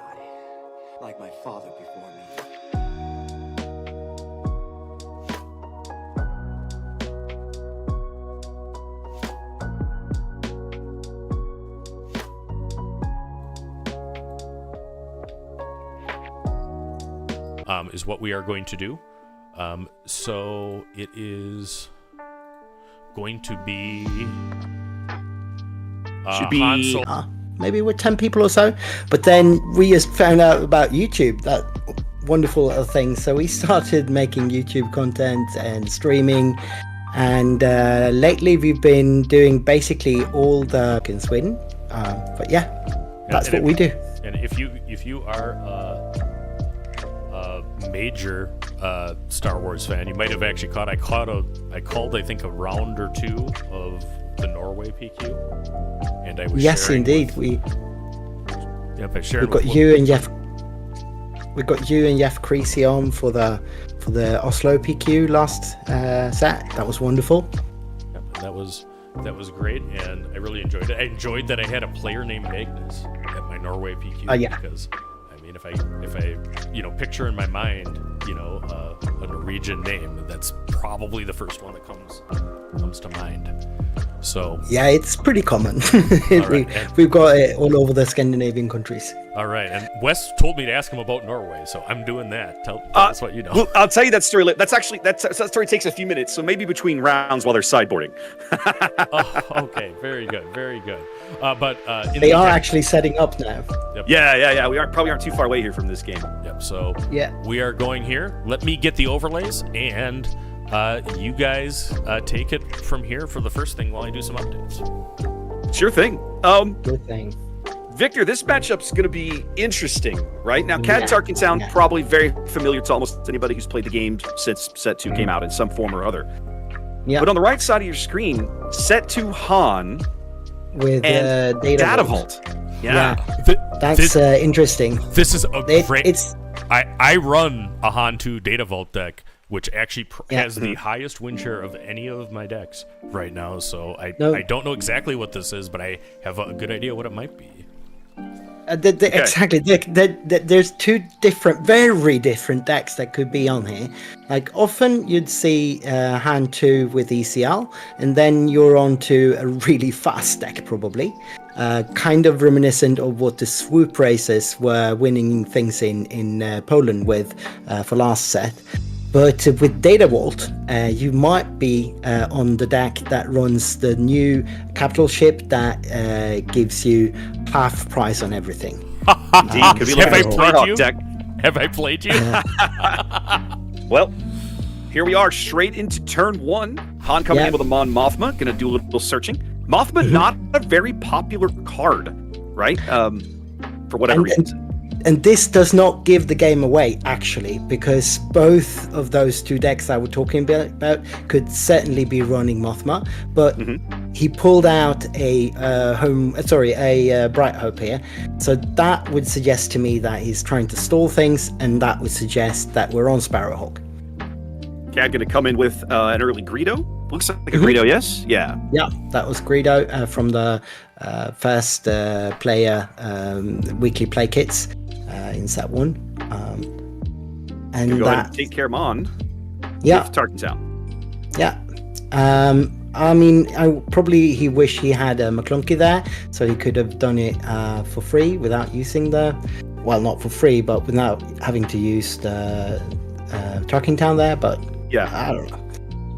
like my father before me. Is what we are going to do. So it is going to be Should Han be Solo. maybe we're 10 people or so. But then we just found out about YouTube, that wonderful little thing. So we started making YouTube content and streaming. And lately we've been doing basically all the in Sweden. But yeah, that's what we do. And if you are a major Star Wars fan, you might have actually caught I called I think a round or two of the Norway PQ, and I was Yes, indeed. I shared. We've got you and Jeff. We got you and Jeff Creasy on for the Oslo PQ last set. That was wonderful. Yep, that was great, and I really enjoyed it. I enjoyed that I had a player named Magnus at my Norway PQ because I mean, if I picture in my mind, a Norwegian name, that's probably the first one that comes to mind. So yeah, it's pretty common. Right, We've got it all over the Scandinavian countries. All right, and Wes told me to ask him about Norway, so I'm doing that. Tell us what you know. Well, I'll tell you that story. That story takes a few minutes, so maybe between rounds while they're sideboarding. Okay, very good, very good. But they are actually setting up now. Yep. Yeah. We probably aren't too far away here from this game. Yep. So yeah, we are going here. Let me get the overlays, and you guys take it from here for the first thing while I do some updates. Sure thing. Good thing. Victor, this matchup's going to be interesting, right? Now, Cad Tarkin sound probably very familiar to almost anybody who's played the game since Set 2 came out in some form or other. Yeah. But on the right side of your screen, Set 2 Han with Data Vault. Yeah. That's interesting. This is a great... I run a Han 2 Data Vault deck, which actually has the highest win share of any of my decks right now. So I don't know exactly what this is, but I have a good idea what it might be. Exactly. There's two very different decks that could be on here. Like often you'd see hand 2 with ECL, and then you're on to a really fast deck probably. Kind of reminiscent of what the swoop races were winning things in Poland with for last set. But with Data Vault, you might be on the deck that runs the new capital ship that gives you half price on everything. Indeed, could be like a Starhawk deck. Have I played you? Well, here we are, straight into turn 1. Han coming in with a Mon Mothma, gonna do a little searching. Mothma, not a very popular card, right? For whatever reason. And this does not give the game away, actually, because both of those two decks I was talking about could certainly be running Mothma, but he pulled out a Bright Hope here, so that would suggest to me that he's trying to stall things, and that would suggest that we're on Sparrowhawk. Cad gonna come in with an early Greedo. Looks like a Greedo, yes? Yeah. Yeah, that was Greedo from the first player weekly play kits. In set 1, and go ahead and take care of Mon. Yeah, Tarkin Town. Yeah, I mean, he wished he had a McClunky there, so he could have done it for free without using not for free, but without having to use the Tarkin Town there. But yeah, I don't know.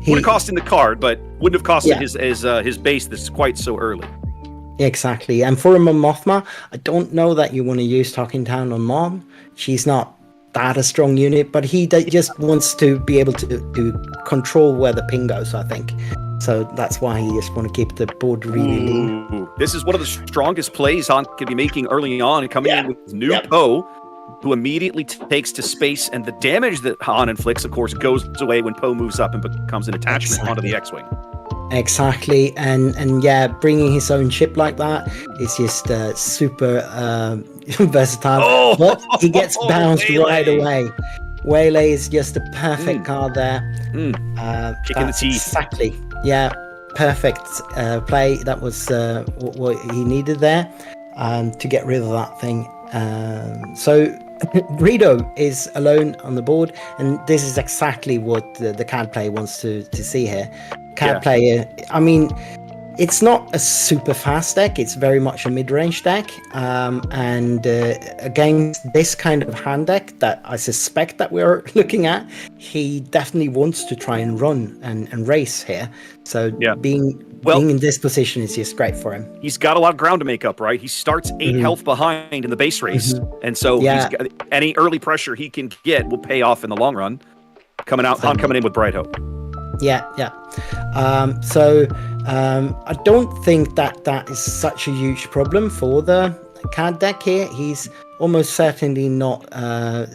Would have cost him the card, but wouldn't have costed his base that's quite so early. Exactly, and for a Mothma, I don't know that you want to use Talking Town on Mom. She's not that a strong unit, but he just wants to be able to control where the ping goes, I think. So that's why he just want to keep the board really lean. This is one of the strongest plays Han could be making early on, and coming in with new Poe, who immediately takes to space, and the damage that Han inflicts, of course, goes away when Poe moves up and becomes an attachment onto the X-Wing. Exactly, and bringing his own ship like that is just super versatile. But he gets bounced right away. Waylay is just a perfect card there. Kicking the teeth. Exactly. Yeah, perfect play. That was what he needed there to get rid of that thing. So Greedo is alone on the board, and this is exactly what the CAD player wants to see here. CAD player, I mean, it's not a super fast deck, it's very much a mid-range deck, and against this kind of hand deck that I suspect that we're looking at, he definitely wants to try and run and race here. So being in this position is just great for him. He's got a lot of ground to make up, right? He starts 8 health behind in the base race, and so he's got, any early pressure he can get will pay off in the long run. Coming in with Bright Hope. I don't think that is such a huge problem for the CAD deck here. He's almost certainly not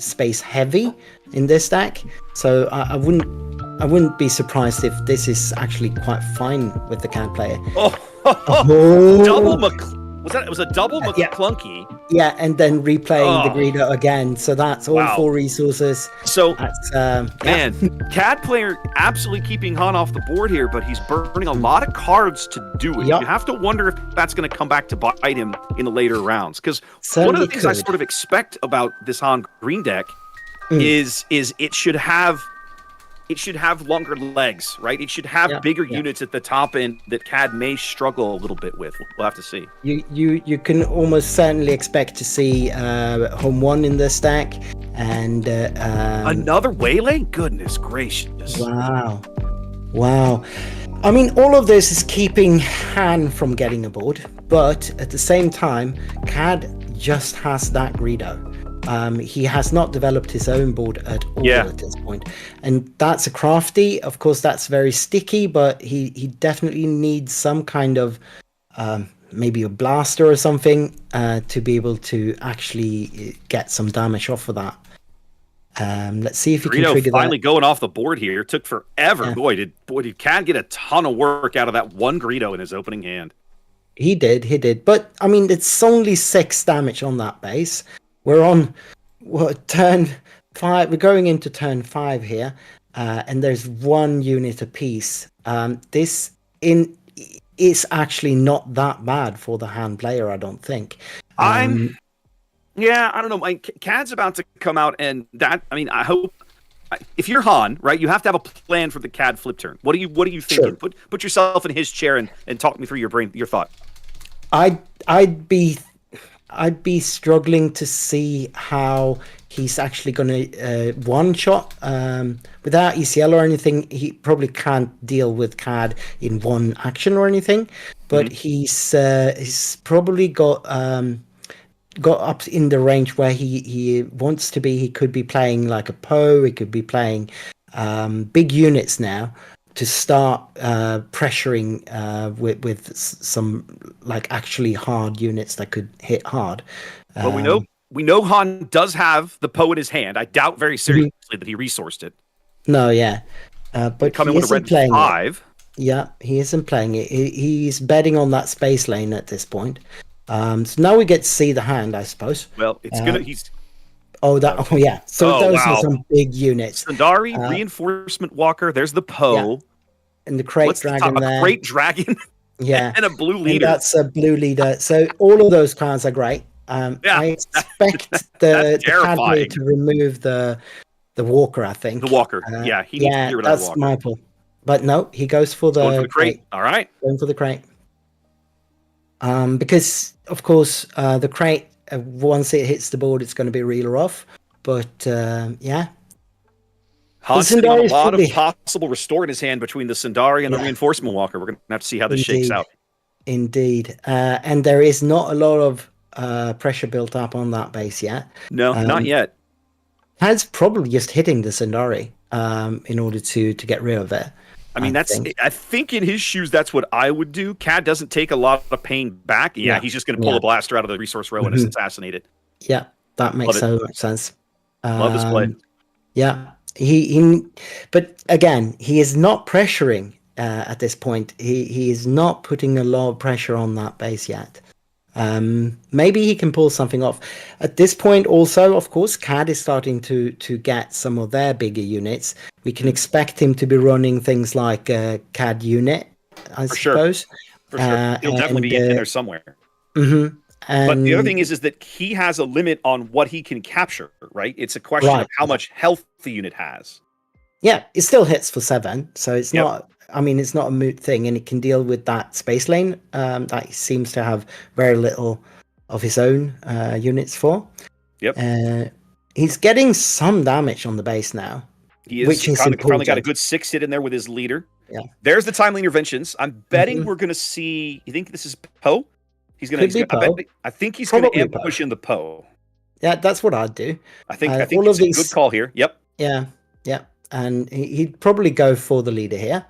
space heavy in this deck, so I wouldn't be surprised if this is actually quite fine with the CAD player. It was a double McClunky. Yeah, and then replaying the Greedo again. So that's all 4 resources. So that's CAD player absolutely keeping Han off the board here, but he's burning a lot of cards to do it. You have to wonder if that's going to come back to bite him in the later rounds. Because one of the things I sort of expect about this Han green deck is it should have longer legs, right? It should have bigger units at the top end that CAD may struggle a little bit with. We'll have to see. You can almost certainly expect to see Home 1 in this deck, and another Waylay? Goodness gracious. Wow. I mean, all of this is keeping Han from getting a board, but at the same time, CAD just has that Greedo. He has not developed his own board at all at this point. And that's a crafty. Of course, that's very sticky, but he definitely needs some kind of maybe a blaster or something to be able to actually get some damage off of that. Let's see if he can trigger finally that. Going off the board here. It took forever. Yeah. Boy, did CAD get a ton of work out of that one Greedo in his opening hand. He did. But, I mean, it's only 6 damage on that base. We're on turn 5. We're going into turn 5 here, and there's 1 unit apiece. This is actually not that bad for the hand player, I don't think. I don't know. CAD's about to come out, and that. I mean, I hope if you're Han, right, you have to have a plan for the CAD flip turn. What are you thinking? Sure. Put yourself in his chair and talk me through your thought. I'd be struggling to see how he's actually going to one-shot. Without ECL or anything, he probably can't deal with CAD in one action or anything. But he's probably got up in the range where he wants to be. He could be playing like a Poe. He could be playing big units now to start pressuring with some like actually hard units that could hit hard. Well, we know Han does have the Poe in his hand. I doubt very seriously that he resourced it. No, but coming he with a red playing 5. Yeah, he isn't playing it. He's betting on that space lane at this point. So now we get to see the hand, I suppose. Well, it's gonna. He's. So those are some big units. Sundari, Reinforcement Walker. There's the Poe. Yeah. And the Crate Dragon there. A Crate Dragon. Yeah. And a Blue Leader. And that's a Blue Leader. So all of those cards are great. I expect the Cadbury to remove the Walker, I think. The Walker. He needs to get rid of the Walker. That's my pull. But no, he goes for the Crate. All right. Going for the Crate. Because, of course, the Crate, once it hits the board, it's going to be reeler off. But, Han's got a lot of possible restore in his hand between the Sundari and the Reinforcement Walker. We're going to have to see how this shakes out. Indeed. And there is not a lot of pressure built up on that base yet. No, not yet. Has probably just hitting the Sundari in order to get rid of it. I mean, I think in his shoes, that's what I would do. CAD doesn't take a lot of pain back. Yeah, he's just going to pull a blaster out of the resource row and assassinate it. Yeah, that makes so much sense. Love his play. Yeah, but again, he is not pressuring at this point. He is not putting a lot of pressure on that base yet. Maybe he can pull something off. At this point, also, of course, CAD is starting to get some of their bigger units. We can expect him to be running things like CAD unit, I suppose. For sure. He'll definitely be in there somewhere. But the other thing is that he has a limit on what he can capture, right? It's a question of how much health the unit has. Yeah, it still hits for 7, so it's not. I mean, it's not a moot thing, and it can deal with that space lane that he seems to have very little of his own units for. Yep. He's getting some damage on the base now. He is. He's probably got a good 6 hit in there with his leader. Yeah. There's the timely interventions. I'm betting we're going to see. You think this is Poe? He's going to. I think he's going to ambush in the Poe. Yeah, that's what I'd do. I think it's a good call here. Yep. Yeah. And he'd probably go for the leader here,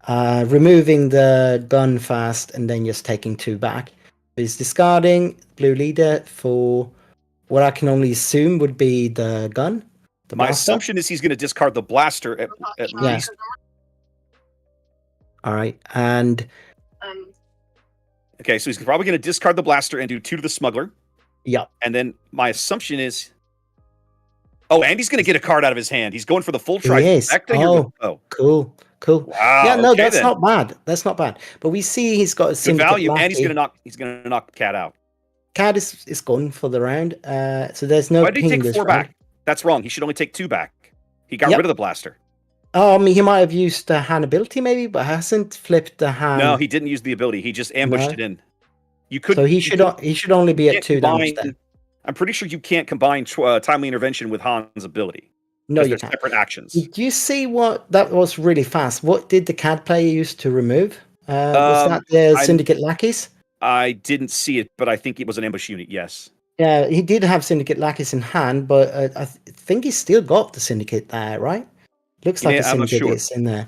removing the gun first and then just taking 2 back. He's discarding blue leader for what I can only assume would be the gun. My assumption is he's going to discard the blaster at least. All right, and okay, so he's probably going to discard the blaster and do 2 to the smuggler. Yep. And then my assumption is, and he's going to get a card out of his hand. He's going for the full trifecta. Cool. Wow. Yeah, no, that's not bad. That's not bad. But we see he's got a syndicate value, lackey. and he's going to knock Cat out. Cat is gone for the round. So there's no. Why did he take 4 back? That's wrong. He should only take 2 back. He got rid of the blaster. He might have used the hand ability, maybe, but hasn't flipped the hand. No, he didn't use the ability. He just ambushed it in. You could. So he should only be at 2 damage then. I'm pretty sure you can't combine timely intervention with Han's ability. No, you can't. Separate actions. Did you see what that was really fast? What did the CAD player use to remove? Was that the Syndicate lackeys? I didn't see it, but I think it was an ambush unit. Yes. Yeah, he did have Syndicate lackeys in hand, but I think he's still got the Syndicate there, right? Looks like the Syndicate is in there.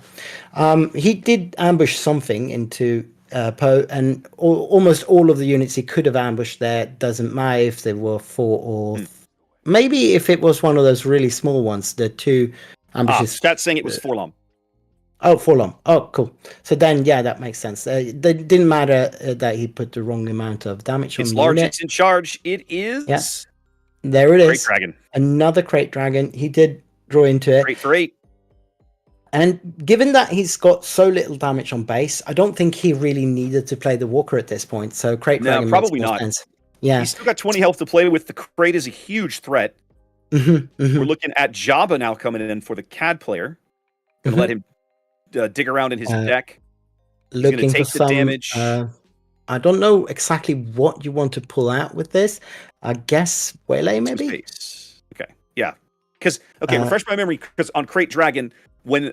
He did ambush something into Poe, and almost all of the units he could have ambushed there. Doesn't matter if they were 4 or maybe if it was one of those really small ones. The 2 ambushes. That's saying it was Forlom. Oh, Forlom. Oh, cool. So then, yeah, that makes sense. It didn't matter that he put the wrong amount of damage on the large. unit. It's in charge. It is. Yeah. There it is. Crate Dragon. Another Crate Dragon. He did draw into it. Crate for 8. And given that he's got so little damage on base, I don't think he really needed to play the Walker at this point. So Crate Dragon probably makes more not. sense. Yeah. He's still got 20 health to play with. The Crate is a huge threat. We're looking at Jabba now coming in for the CAD player. Gonna let him dig around in his deck. He's looking gonna take for the damage. I don't know exactly what you want to pull out with this. I guess Waylay maybe? Okay. Yeah. Because refresh my memory, because on Crate Dragon, when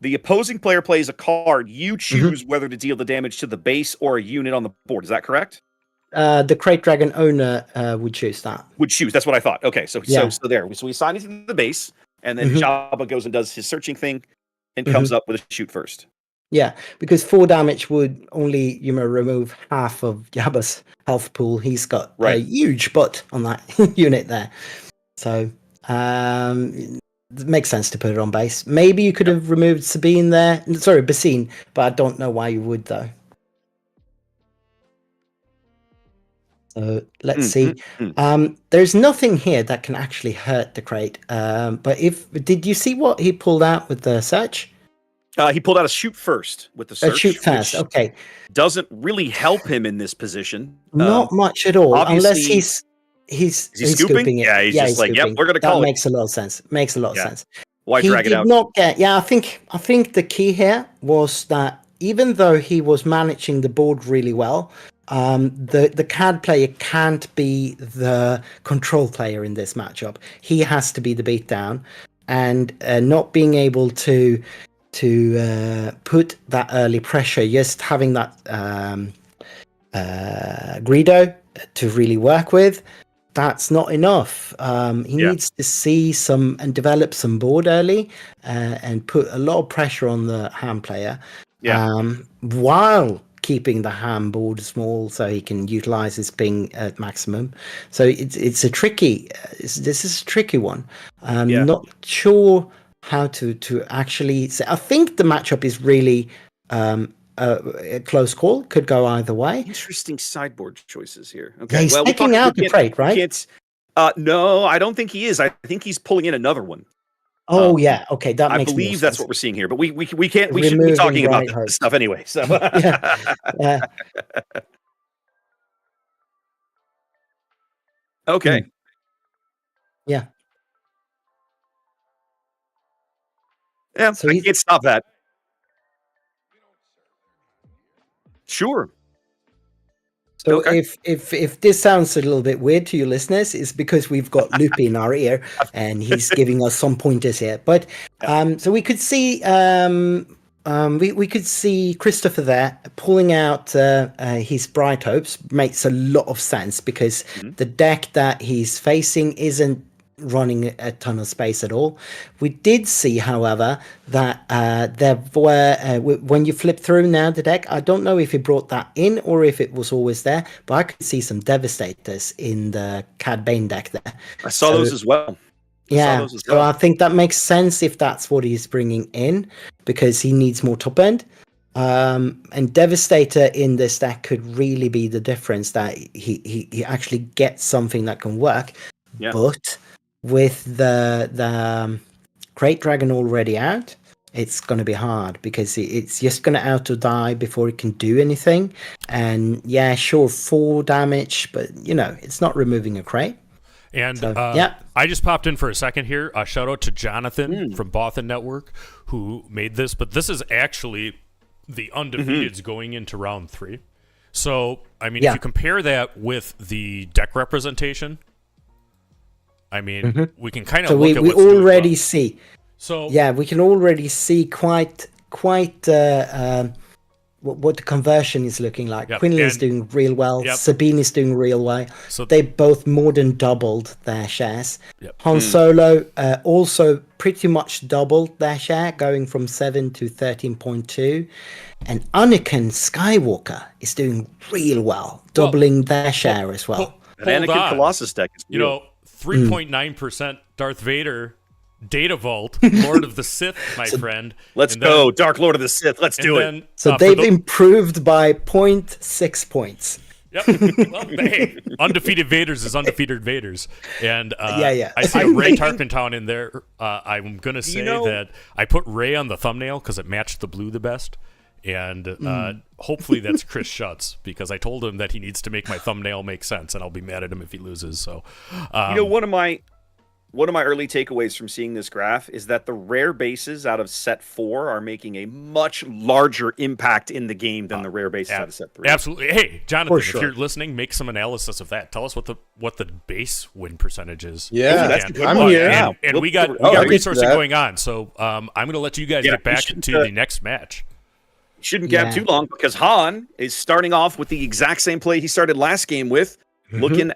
the opposing player plays a card, you choose whether to deal the damage to the base or a unit on the board. Is that correct? The Crate Dragon owner would choose that. That's what I thought. Okay, so there. So we assign it to the base, and then Jabba goes and does his searching thing and comes up with a shoot first. Yeah, because 4 damage would only, remove half of Jabba's health pool. He's got a huge butt on that unit there. So it makes sense to put it on base. Maybe you could have removed Sabine there. Sorry, Basine, but I don't know why you would, though. So let's see. There's nothing here that can actually hurt the Crate. But did you see what he pulled out with the search? He pulled out a shoot first with the search. A shoot first, okay. Doesn't really help him in this position. Not much at all, unless he's scooping it. Yeah, he's just like, yep, we're gonna call it. That makes a lot of sense. Why drag it out? I think the key here was that even though he was managing the board really well, the CAD player can't be the control player in this matchup. He has to be the beatdown, and not being able to put that early pressure, just having that Greedo to really work with, that's not enough. He needs to see some and develop some board early and put a lot of pressure on the hand player while keeping the hand board small so he can utilize his ping at maximum. So it's a tricky. This is a tricky one. Not sure how to actually say. I think the matchup is really a close call. Could go either way. Interesting sideboard choices here. Okay, he's taking out the Crate, right? No, I don't think he is. I think he's pulling in another one. Oh yeah, okay, that makes. I believe that's what we're seeing here, but we can't. We shouldn't be talking about this stuff anyway. So yeah. Okay. Yeah. Yeah, So I can't stop that. Sure. So Okay. if this sounds a little bit weird to you listeners, it's because we've got Loopy in our ear and he's giving us some pointers here. But so we could see we could see Christopher there pulling out his Bright Hopes. Makes a lot of sense because the deck that he's facing isn't running a ton of space at all. We did see, however, that there were when you flip through now the deck, I don't know if he brought that in or if it was always there, but I could see some Devastators in the Cad Bane deck there. I saw those as well. So I think that makes sense if that's what he's bringing in because he needs more top end. And Devastator in this deck could really be the difference that he actually gets something that can work. Yeah. But with the Great Dragon already out, it's going to be hard because it's just going to auto die before it can do anything. And yeah, sure, 4 damage, but it's not removing a crate. And I just popped in for a second here. A shout out to Jonathan from Bothan Network who made this, but this is actually the undefeateds going into round 3. So, I mean, if you compare that with the deck representation, I mean, we can kind of look at we what's doing already well. see. So yeah, we can already see quite what the conversion is looking like. Quinlan is doing real well. Sabine is doing real well. So they both more than doubled their shares. Han Solo also pretty much doubled their share, going from 7 to 13.2. And Anakin Skywalker is doing real well, doubling their share as well. That Anakin Colossus deck is real. 3.9% Darth Vader, Data Vault, Lord of the Sith, my friend. Let's go, Dark Lord of the Sith. Let's do it. So they've improved by 0.6 points. Yep. Well, hey, undefeated Vaders is undefeated Vaders. And I see Ray Tarkentown in there. I'm going to say that I put Ray on the thumbnail because it matched the blue the best. And hopefully that's Chris Schutz because I told him that he needs to make my thumbnail make sense, and I'll be mad at him if he loses. So, one of my early takeaways from seeing this graph is that the rare bases out of set 4 are making a much larger impact in the game than the rare bases out of set 3. Absolutely. Hey, Jonathan, if you're listening, make some analysis of that. Tell us what the base win percentage is. Yeah, I'm here. And we got resourcing going on. So I'm going to let you guys get back to the next match. Shouldn't gap too long because Han is starting off with the exact same play he started last game with, looking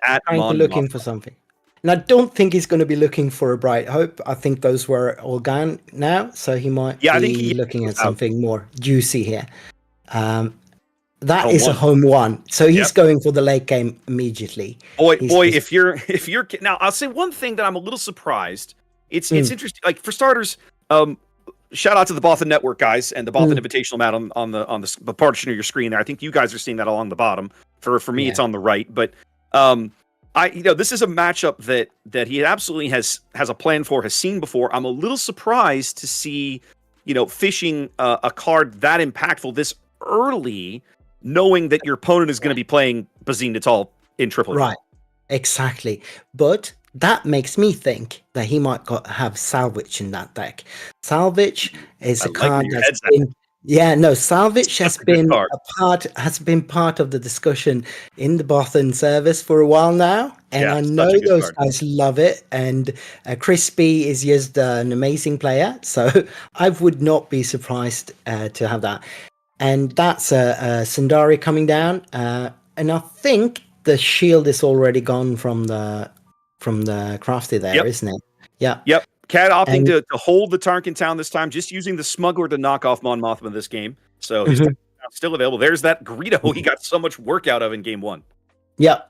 for something. And I don't think he's going to be looking for a Bright Hope. I think those were all gone now, so he might be looking at something more juicy here. That is a home one, so he's going for the late game immediately. If you're now, I'll say one thing that I'm a little surprised. It's interesting. Like for starters, shout out to the Bothan Network guys and the Bothan Invitational mat on the portion of your screen there. I think you guys are seeing that along the bottom. For me, it's on the right. But this is a matchup that he absolutely has a plan for, has seen before. I'm a little surprised to see fishing a card that impactful this early, knowing that your opponent is going to be playing Bazine Natal in triple. Right, exactly. But that makes me think that he might have Salvage in that deck. Salvage is a card that's been... Salvage has been part of the discussion in the Bothan service for a while now, and I know those guys love it. And Crispy is just an amazing player, so I would not be surprised to have that. And that's Sundari coming down, and I think the shield is already gone from the crafty there, isn't it? Yeah. Yep. Cat opting to hold the Tarkin Town this time, just using the Smuggler to knock off Mon Mothma this game. So he's still available. There's that Greedo he got so much work out of in game 1. Yeah.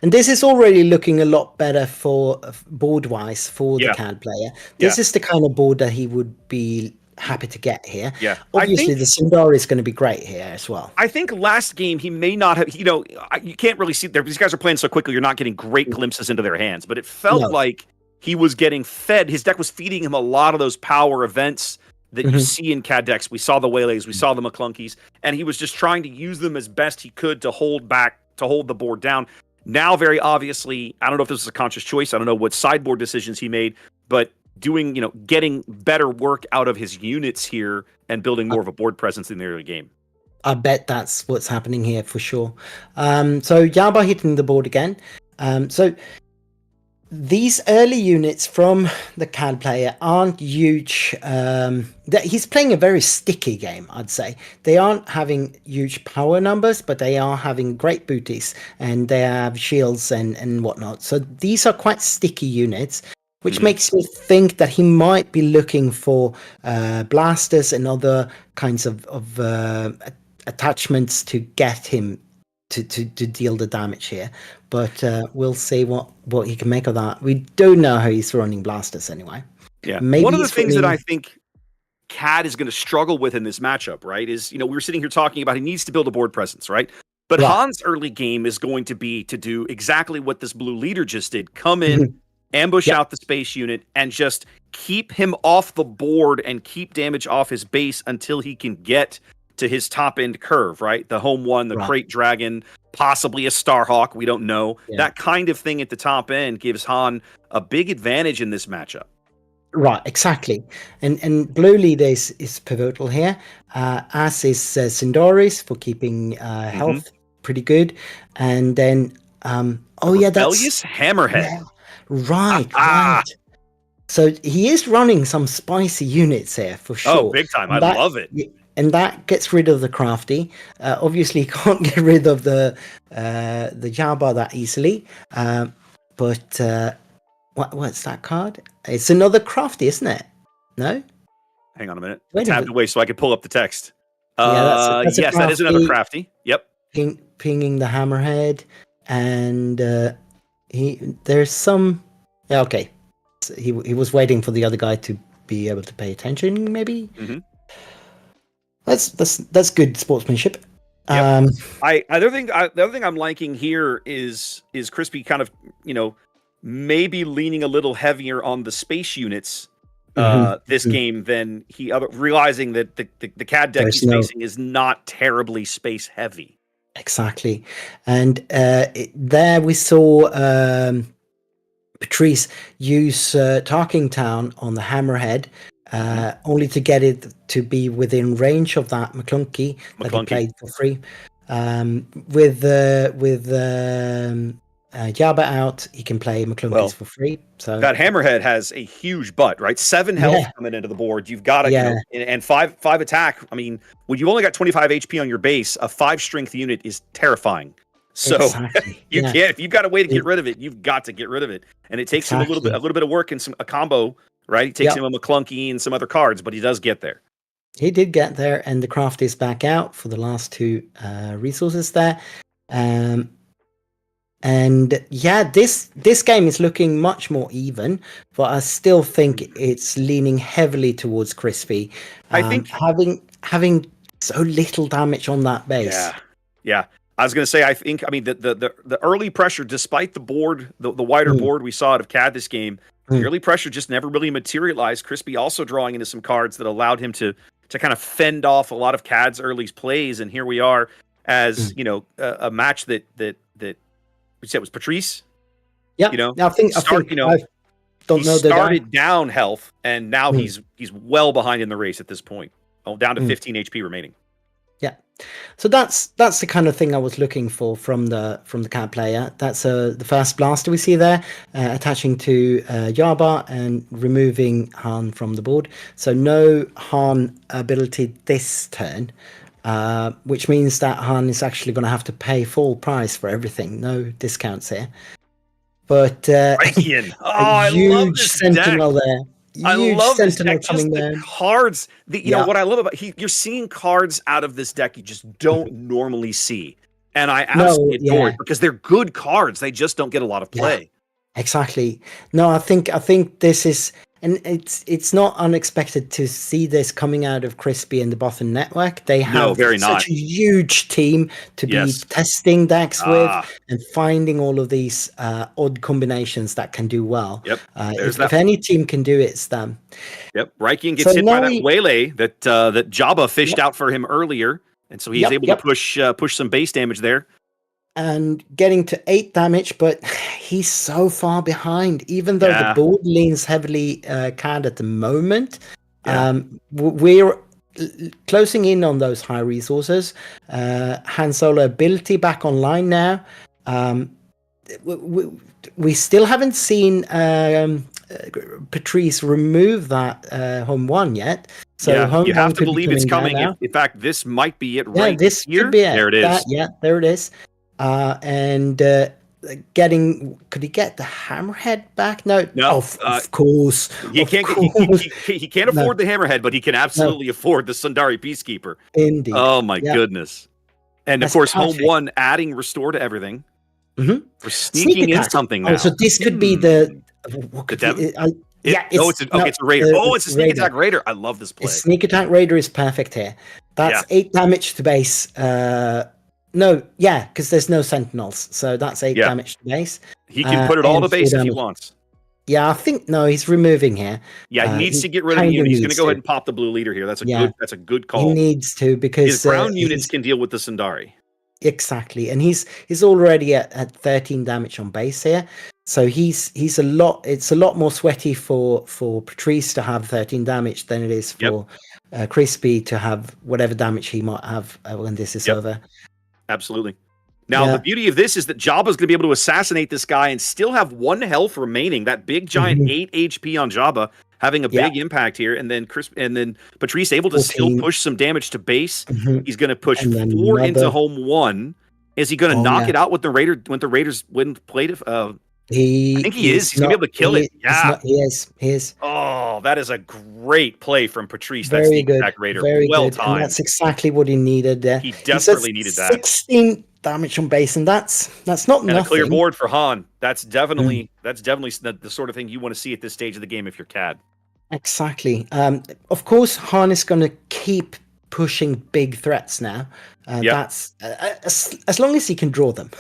And this is already looking a lot better for board-wise for the CAD player. This is the kind of board that he would be happy to get here. Yeah. Obviously, the Sundari is going to be great here as well. I think last game he may not have, you can't really see there. These guys are playing so quickly, you're not getting great glimpses into their hands, but it felt like he was getting fed. His deck was feeding him a lot of those power events that you see in CAD decks. We saw the Waylays, we saw the McClunkies, and he was just trying to use them as best he could to hold the board down. Now, very obviously, I don't know if this was a conscious choice. I don't know what sideboard decisions he made, but doing, getting better work out of his units here and building more of a board presence in the early game. I bet that's what's happening here for sure. So Yaba hitting the board again. So these early units from the CAD player aren't huge. He's playing a very sticky game, I'd say. They aren't having huge power numbers, but they are having great booties, and they have shields and whatnot. So these are quite sticky units, which makes me think that he might be looking for blasters and other kinds of attachments to get him to deal the damage here. But we'll see what he can make of that. We don't know how he's running blasters anyway. Yeah. One of the things that I think CAD is going to struggle with in this matchup, right, is, we were sitting here talking about he needs to build a board presence, right? But Han's early game is going to be to do exactly what this blue leader just did. Come in, ambush out the space unit, and just keep him off the board and keep damage off his base until he can get to his top end curve, right? The home one, the crate dragon, possibly a Starhawk, we don't know. That kind of thing at the top end gives Han a big advantage in this matchup. Right, exactly. And blue leader is pivotal here, as is Sindoris for keeping health pretty good. And then, that's Rebellious Hammerhead. Yeah, right. So he is running some spicy units here for sure. Oh, big time. I love it. And that gets rid of the crafty. Obviously, you can't get rid of the Jabba that easily. But what's that card? It's another crafty, isn't it? No? Hang on a minute. I tabbed away so I could pull up the text. That's yes, that is another crafty. Yep. Pinging the hammerhead. And there's some... Yeah, okay. So he was waiting for the other guy to be able to pay attention, maybe? Mm-hmm. That's good sportsmanship. Yep. The other thing I'm liking here is Crispy kind of, maybe leaning a little heavier on the space units this game than realizing that the CAD deck he's facing is not terribly space heavy. Exactly. And there we saw Patrice use Talking Town on the Hammerhead, only to get it to be within range of that McClunky that he played for free. With Jabba out, he can play McClunkies for free. So that Hammerhead has a huge butt, right? 7 health coming into the board. You've got to, and 5 attack. I mean, when you've only got 25 HP on your base, a 5 strength unit is terrifying. So you can't. If you've got a way to get rid of it, you've got to get rid of it. And it takes him a little bit of work and a combo, right? It takes him a McClunky and some other cards, but he does get there. He did get there, and the craft is back out for the last 2 resources there. This game is looking much more even, but I still think it's leaning heavily towards Crispy. I think having so little damage on that base. Yeah. I was going to say, the early pressure, despite the board, the wider board we saw out of CAD this game, the early pressure just never really materialized. Crispy also drawing into some cards that allowed him to kind of fend off a lot of CAD's early plays, and here we are as a match that we said was Patrice. Yeah, I think started down health, and now he's well behind in the race at this point. Down to 15 HP remaining. Yeah, so that's the kind of thing I was looking for from the CAD player. That's the first blaster we see there, attaching to Jabba and removing Han from the board. So no Han ability this turn. Which means that Han is actually going to have to pay full price for everything. No discounts here. But I love this Sentinel deck. there. I love this deck. Coming just there. The cards. What I love about you're seeing cards out of this deck you just don't normally see, and I absolutely adore it because they're good cards. They just don't get a lot of play. Exactly. No, I think this is. And it's not unexpected to see this coming out of Crispy and the Bothan Network. They have such a huge team to be testing decks with and finding all of these odd combinations that can do well. Yep. If any team can do it, it's them. Yep. Rykian gets hit by that waylay that Jabba fished out for him earlier, and so he's able to push some base damage there. and getting to 8 damage, but he's so far behind. Even though the board leans heavily CAD at the moment, we're closing in on those high resources. Han Solo ability back online now. We still haven't seen Patrice remove that home 1 yet. So home you have to could be believe it's coming. now. In fact, this might be it right this here. Could be it. There it is. There it is. And could he get the hammerhead back? No. Of course. He can't afford the hammerhead, but he can absolutely afford the Sundari Peacekeeper. Indeed. Oh my goodness. And of course, home 1 adding restore to everything. We're sneaking in something now. So this could be the it's a Raider. It's a sneak attack Raider. I love this play. Sneak attack Raider is perfect here. That's 8 damage to base. Because there's no sentinels, so that's 8 damage to base. He can put it all to base if he wants. Yeah, I think he's removing here. Yeah, he needs to get rid of the unit. He's going to go ahead and pop the blue leader here. That's a good call. He needs to, because his ground units can deal with the Sundari. Exactly, and he's already at 13 damage on base here. So he's a lot. It's a lot more sweaty for Patrice to have 13 damage than it is for Crispy to have whatever damage he might have when this is over. Absolutely. Now, the beauty of this is that Jabba's going to be able to assassinate this guy and still have 1 health remaining. That big giant 8 HP on Jabba having a big impact here, and then Patrice able to 14. Still push some damage to base. He's going to push 4 into home 1. Is he going to knock it out with the Raider when the Raiders wouldn't play it? I think he is. He's going to be able to kill it. Yeah. He is. Oh, that is a great play from Patrice. Very that sneak good. attack Raider. Very well good. timed. And that's exactly what he needed there. He desperately needed that. 16 damage on base, and that's not and nothing. A clear board for Han. That's definitely the sort of thing you want to see at this stage of the game if you're CAD. Exactly. Of course, Han is going to keep pushing big threats now. That's as long as he can draw them,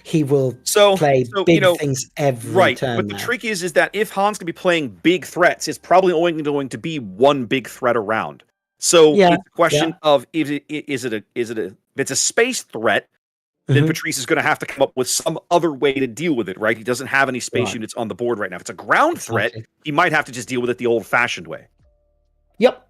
he will play big things every turn. But the trick is that if Han's going to be playing big threats, it's probably only going to be 1 big threat around. So it's a question of if it's a space threat, then Patrice is going to have to come up with some other way to deal with it, right? He doesn't have any space units on the board right now. If it's a ground threat, he might have to just deal with it the old-fashioned way. Yep,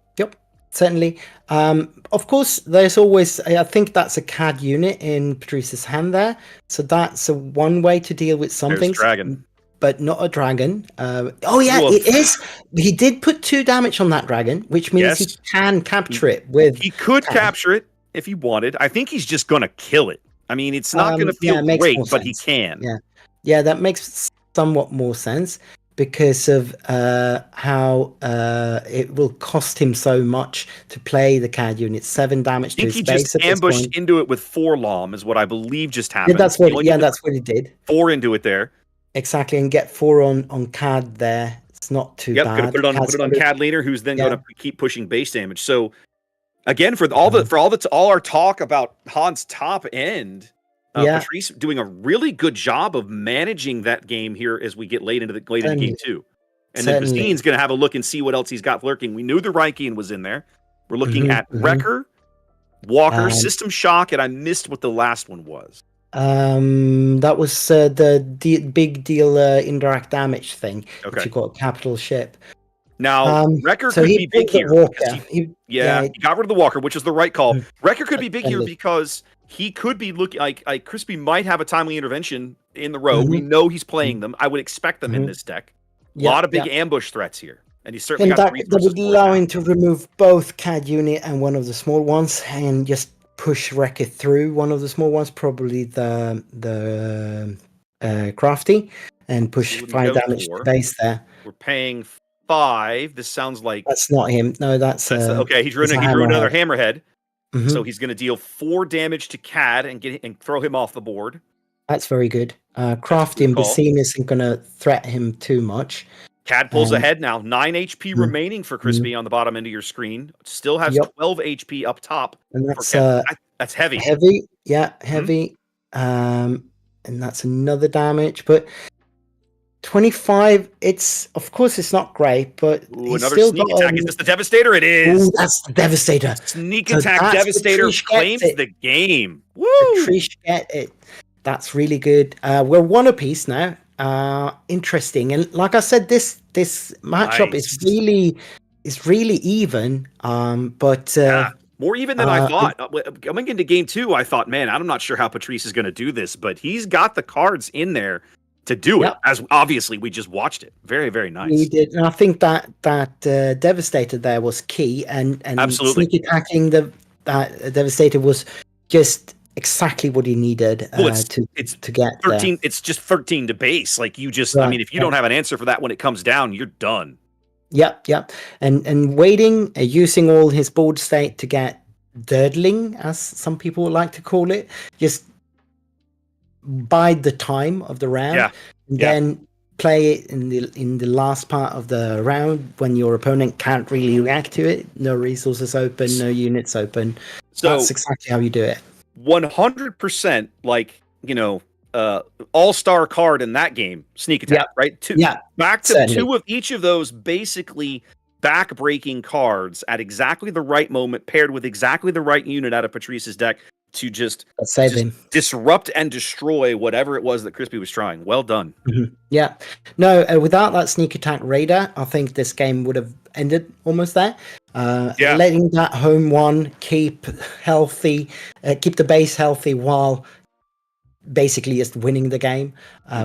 certainly. Of course, there's always, I think that's a CAD unit in Patrice's hand there. So that's one way to deal with some things. Dragon. But not a dragon. It is. He did put 2 damage on that dragon, which means he can capture it with... He could capture it if he wanted. I think he's just going to kill it. I mean, it's not going to feel great, but he can. Yeah, that makes somewhat more sense because of how it will cost him so much to play the CAD unit. 7 damage to his base. I think he just ambushed into it with 4 LOM is what I believe just happened. That's what he did. 4 into it there. Exactly, and get 4 on CAD there. It's not too bad. Going to put it on CAD later, who's then going to keep pushing base damage. So again, for all our talk about Han's top end, Patrice doing a really good job of managing that game here as we get late into game 2. And then Bastine's going to have a look and see what else he's got lurking. We knew the Reichian was in there. We're looking at Wrecker, Walker, System Shock, and I missed what the last one was. That was the big deal indirect damage thing. Which you got a capital ship. Now, Wrecker could be big here. He got rid of the Walker, which is the right call. Wrecker could be big here because he could be looking like Crispy might have a timely intervention in the row. We know he's playing them. I would expect them in this deck. A lot of big ambush threats here. And he's certainly got the that would allow him to remove both CAD unit and one of the small ones and just push Wrecker through one of the small ones, probably the Crafty, and push 5 damage to base there. We're paying 5. This sounds like that's not him. No, that's okay. He drew another hammerhead, so he's going to deal 4 damage to CAD and throw him off the board. That's very good. Crafty and Basin isn't going to threaten him too much. CAD pulls ahead now. 9 HP remaining for Crispy on the bottom end of your screen. Still has 12 HP up top. And that's that's heavy. Heavy, heavy. And that's another damage, but 25. Of course it's not great, but another sneak attack. Is this the Devastator? It is. Ooh, that's the Devastator. Sneak attack Devastator claims the game. Woo! Patrice get it. that's really good. We're one apiece now. Interesting, and like I said, this matchup is really even. But more even than I thought. Coming into game 2, I thought, man, I'm not sure how Patrice is going to do this, but he's got the cards in there to do it. As obviously we just watched it. Very, very nice. We did, and I think that Devastator there was key, and absolutely sneak attacking that Devastator was just exactly what he needed to get 13. there. It's just 13 to base. Like you just, I mean, if you don't have an answer for that when it comes down, you're done. Yep. And waiting, using all his board state to get durdling, as some people would like to call it, just bide the time of the round, and then play it in the last part of the round when your opponent can't really react to it. No resources open, no units open. So that's exactly how you do it. 100%, like, all-star card in that game, sneak attack, right? Back to certainly. 2 of each of those basically back-breaking cards at exactly the right moment, paired with exactly the right unit out of Patrice's deck to just disrupt and destroy whatever it was that Crispy was trying. Well done. Mm-hmm. Yeah. No, without that sneak attack Raider, I think this game would have ended almost there. Letting that home one keep healthy, keep the base healthy while basically just winning the game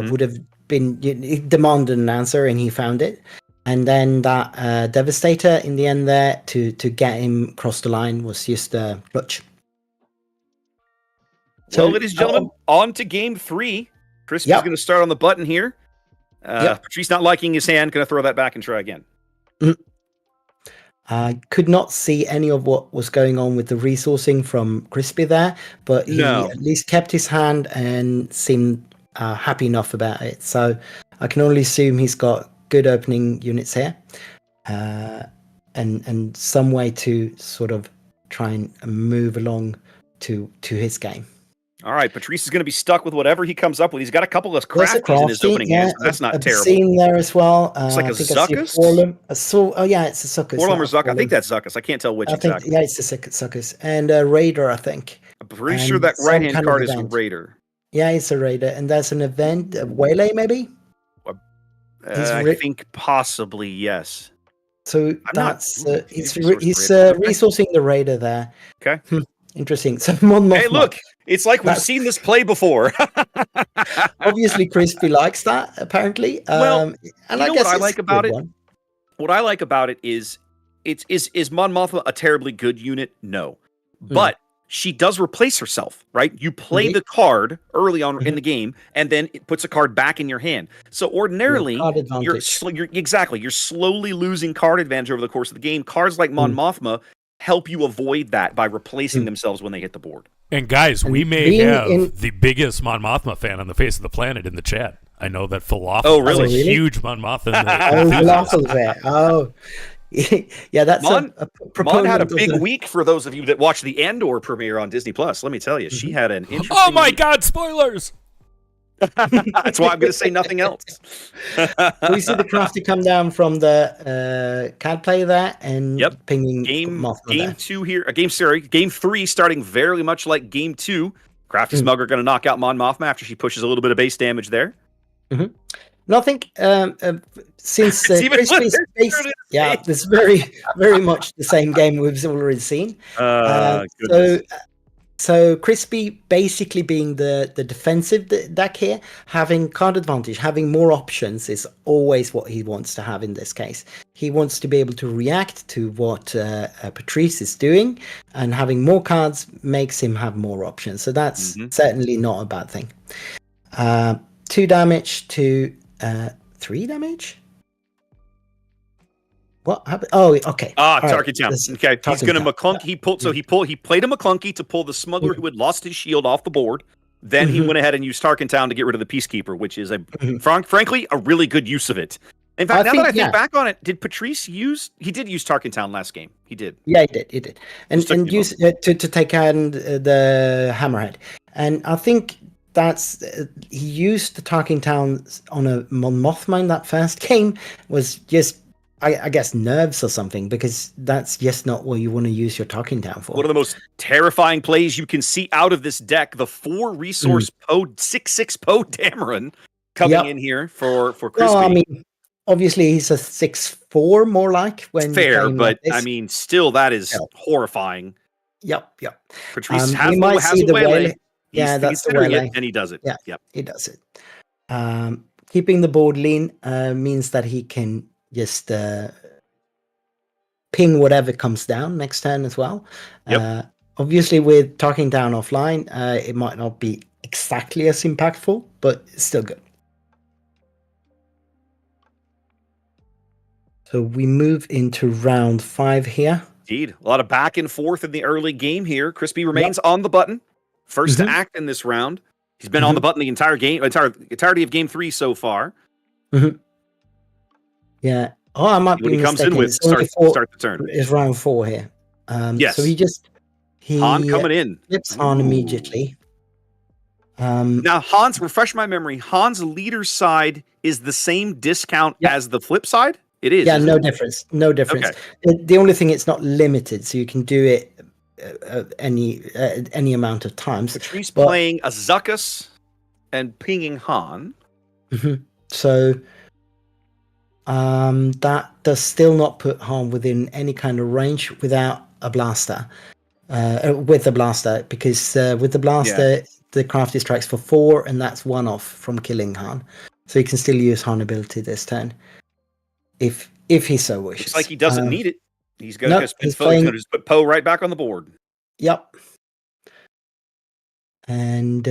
would have been, it demanded an answer, and he found it. And then that Devastator in the end there to get him across the line was just a clutch. So, ladies and gentlemen, on to game 3. Crispy's going to start on the button here. Patrice not liking his hand, going to throw that back and try again. I could not see any of what was going on with the resourcing from Crispy there, but he at least kept his hand and seemed happy enough about it. So I can only assume he's got good opening units here, and some way to sort of try and move along to his game. All right, Patrice is going to be stuck with whatever he comes up with. He's got a couple of crafties in his opening hands. That's not terrible. Seen there as well. It's like a Zuckus? It's a Succus. Forlum or Zuckus? I think that's Zuckus. I can't tell which exactly. It's the Succus. And Raider, I think. I'm pretty sure that right-hand card is a Raider. Yeah, it's a Raider. And there's an event, Waylay maybe? I think possibly, yes. So he's resourcing the Raider there. Okay. Interesting. So hey, look, it's like we've seen this play before. Obviously, Crispy likes that, apparently. And I guess what I like about it? What I like about it is Mon Mothma a terribly good unit? No. But she does replace herself, right? You play the card early on in the game, and then it puts a card back in your hand. So ordinarily, you're slowly losing card advantage over the course of the game. Cards like Mon Mothma help you avoid that by replacing themselves when they hit the board. And guys, we may have the biggest Mon Mothma fan on the face of the planet in the chat. I know that Falafel is a huge Mon Mothma. Falafel's there. Oh, yeah, that's Mon had a big week for those of you that watched the Andor premiere on Disney Plus. Let me tell you, she had an interesting. Oh my God! Spoilers. That's why I'm going to say nothing else. We see the crafty come down from the CAD play there and pinging game 2 here. Game 3 starting very much like game 2. Crafty Smugger going to knock out Mon Mothma after she pushes a little bit of base damage there. No, I think since Crispy's base, it's very, very much the same game we've already seen. So Crispy basically being the defensive deck here, having card advantage, having more options is always what he wants to have in this case. He wants to be able to react to what Patrice is doing, and having more cards makes him have more options. So that's certainly not a bad thing. 2 damage to 3 damage? What happened? Oh, okay. Tarketown. Okay, he's going to McClunky. He played a McClunky to pull the smuggler who had lost his shield off the board. Then he went ahead and used Tarketown to get rid of the Peacekeeper, which is frankly a really good use of it. In fact, now that I think back on it, did Patrice use? He did use Tarketown last game. He did. Yeah, he did, and use to take out the Hammerhead. And I think that's he used the Tarketown on a Mon Mothma in that first game. Was just I guess nerves or something, because that's just not what you want to use your talking down for. One of the most terrifying plays you can see out of this deck, the 4-resource Poe 6/6 Poe Dameron coming in here for Crispy. Well, I mean, obviously he's a 6/4 more like when fair, but like I mean, still that is horrifying. Yep. Patrice has a waylay. Yeah, that's the waylay, and he does it. Yeah, he does it. Keeping the board lean means that he can just ping whatever comes down next turn as well. Yep. Obviously, with talking down offline, it might not be exactly as impactful, but it's still good. So we move into round 5 here. Indeed. A lot of back and forth in the early game here. Crispy remains on the button. First to act in this round. He's been on the button the entirety of game 3 so far. Yeah. Oh, I might be comes mistaken. in with start the turn. It's round 4 here. Yes. So he Han coming in. Flips Han immediately. Now, Han's, refresh my memory, Han's leader side is the same discount as the flip side? It is. Yeah, no difference. No difference. Okay. The only thing, it's not limited, so you can do it any amount of times. Patrice playing a Zuckuss and pinging Han. So that does still not put Han within any kind of range without a blaster. With the blaster, because with the blaster, the crafty strikes for 4, and that's 1 off from killing Han. So you can still use Han ability this turn, if he so wishes. Looks like he doesn't need it. He's going to just put Poe right back on the board. Yep. And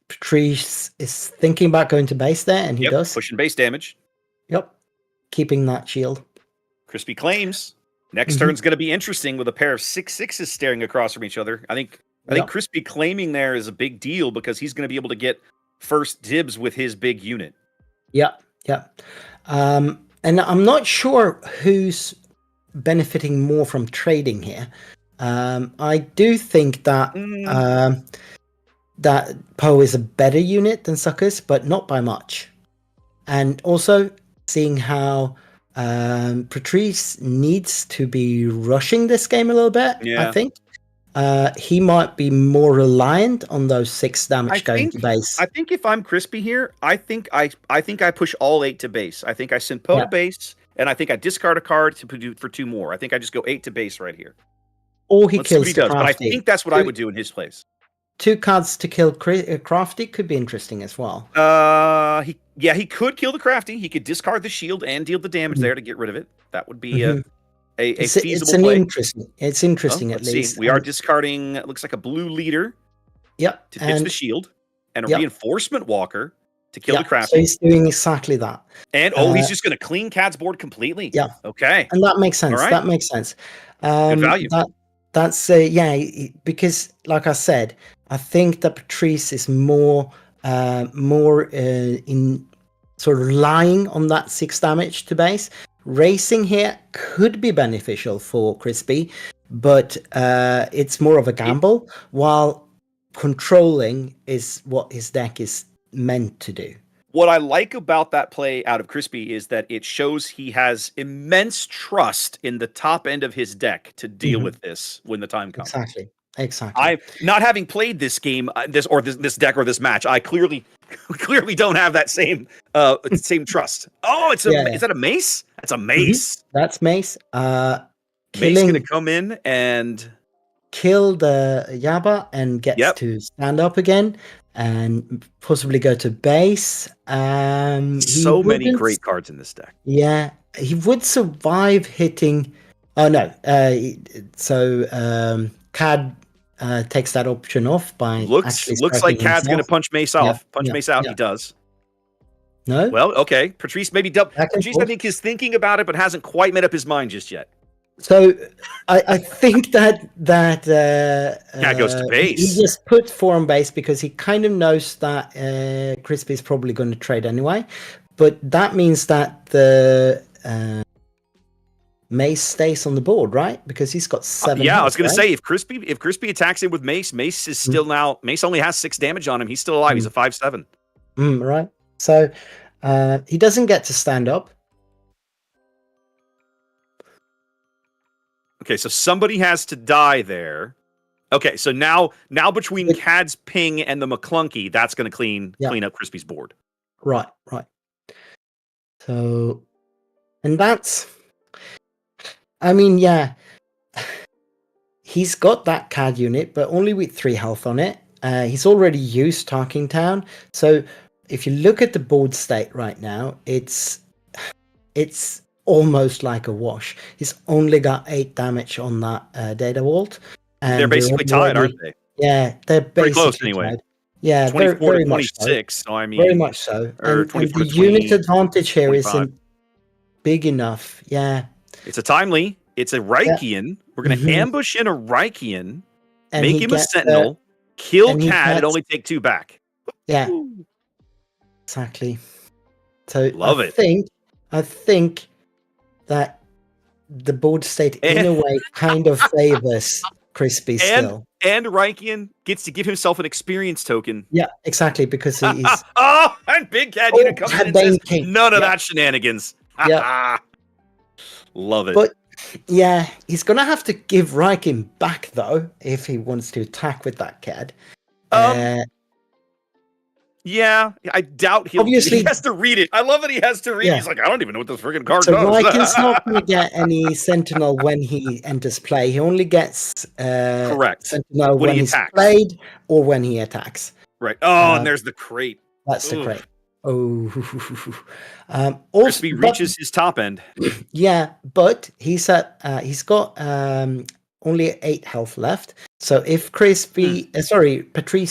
Patrice is thinking about going to base there, and he does. Pushing base damage. Yep. Keeping that shield. Crispy claims. Next turn's going to be interesting with a pair of 6/6s staring across from each other. I think Crispy claiming there is a big deal because he's going to be able to get first dibs with his big unit. Yeah. And I'm not sure who's benefiting more from trading here. I do think that that Poe is a better unit than Zuckuss, but not by much. And also seeing how Patrice needs to be rushing this game a little bit, I think. He might be more reliant on those 6 damage going to base. I think if I'm Crispy here, I think I push all 8 to base. I think I send Poe to base, and I think I discard a card to do for 2 more. I think I just go 8 to base right here. Or he kills the Crafty. But I think that's what I would do in his place. 2 cards to kill Crafty could be interesting as well. He could kill the Crafty. He could discard the shield and deal the damage there to get rid of it. That would be a feasible play. It's interesting at least. See, we are discarding, it looks like a blue leader. Yep. To pitch the shield, and a reinforcement walker to kill the Crafty. So he's doing exactly that. And he's just going to clean Cad's board completely. Yeah. Okay. And that makes sense. Right. That makes sense. Good value. That's because like I said, I think that Patrice is more in sort of lying on that 6 damage to base. Racing here could be beneficial for Crispy, but it's more of a gamble, while controlling is what his deck is meant to do. What I like about that play out of Crispy is that it shows he has immense trust in the top end of his deck to deal with this when the time comes. Exactly. I, not having played this game, this deck or this match, I clearly don't have that same trust. Oh, is that a mace? That's a mace. That's mace. Mace gonna come in and kill the Yaba and gets to stand up again and possibly go to base. So many great cards in this deck. Yeah, he would survive hitting. Oh no! Cad takes that option off by looks like Cad's going to punch Mace off. Mace out. He does. No. Well, okay. Patrice maybe Patrice, I think, is thinking about it, but hasn't quite made up his mind just yet. So I think that Cad goes to base. He just put 4 on base because he kind of knows that Crispy is probably going to trade anyway. But that means that the Mace stays on the board, right? Because he's got 7. I was going to say if Crispy attacks him with Mace, Mace is still now. Mace only has 6 damage on him. He's still alive. He's a 5/7. Right. So he doesn't get to stand up. Okay, so somebody has to die there. Okay, so now between Cad's ping and the McClunky, that's going to clean up Crispy's board. Right. So, and that's, I mean, yeah, he's got that CAD unit, but only with 3 health on it. He's already used Talking Town. So if you look at the board state right now, it's almost like a wash. He's only got 8 damage on that Data Vault. And they're basically tied, aren't they? Yeah, they're pretty basically close anyway. tied. Yeah, 24 very to much 26. so. So I mean, very much so. And the unit advantage here isn't big enough. Yeah, it's a timely. It's a Reichian. Yeah. We're going to ambush in a Reichian, and make him a Sentinel, kill Cad, and only take 2 back. Yeah, exactly. So Love it. I think that the board state in a way kind of favors Crispy still. And Reichian gets to give himself an experience token. Yeah, exactly, because he's and Big Cat unit comes in and says, none of that shenanigans. Yeah. Love it. But yeah, he's gonna have to give Reichian back though if he wants to attack with that CAD. Yeah, I doubt he has to read it. I love that he has to read. Yeah. He's like, I don't even know what this freaking card does. Reichian's not going to get any Sentinel when he enters play. He only gets correct Sentinel when he's played or when he attacks. Right. Oh, and there's the crate. That's the crate. Oh. Crispy reaches his top end. Yeah, but he's got only 8 health left. So if Patrice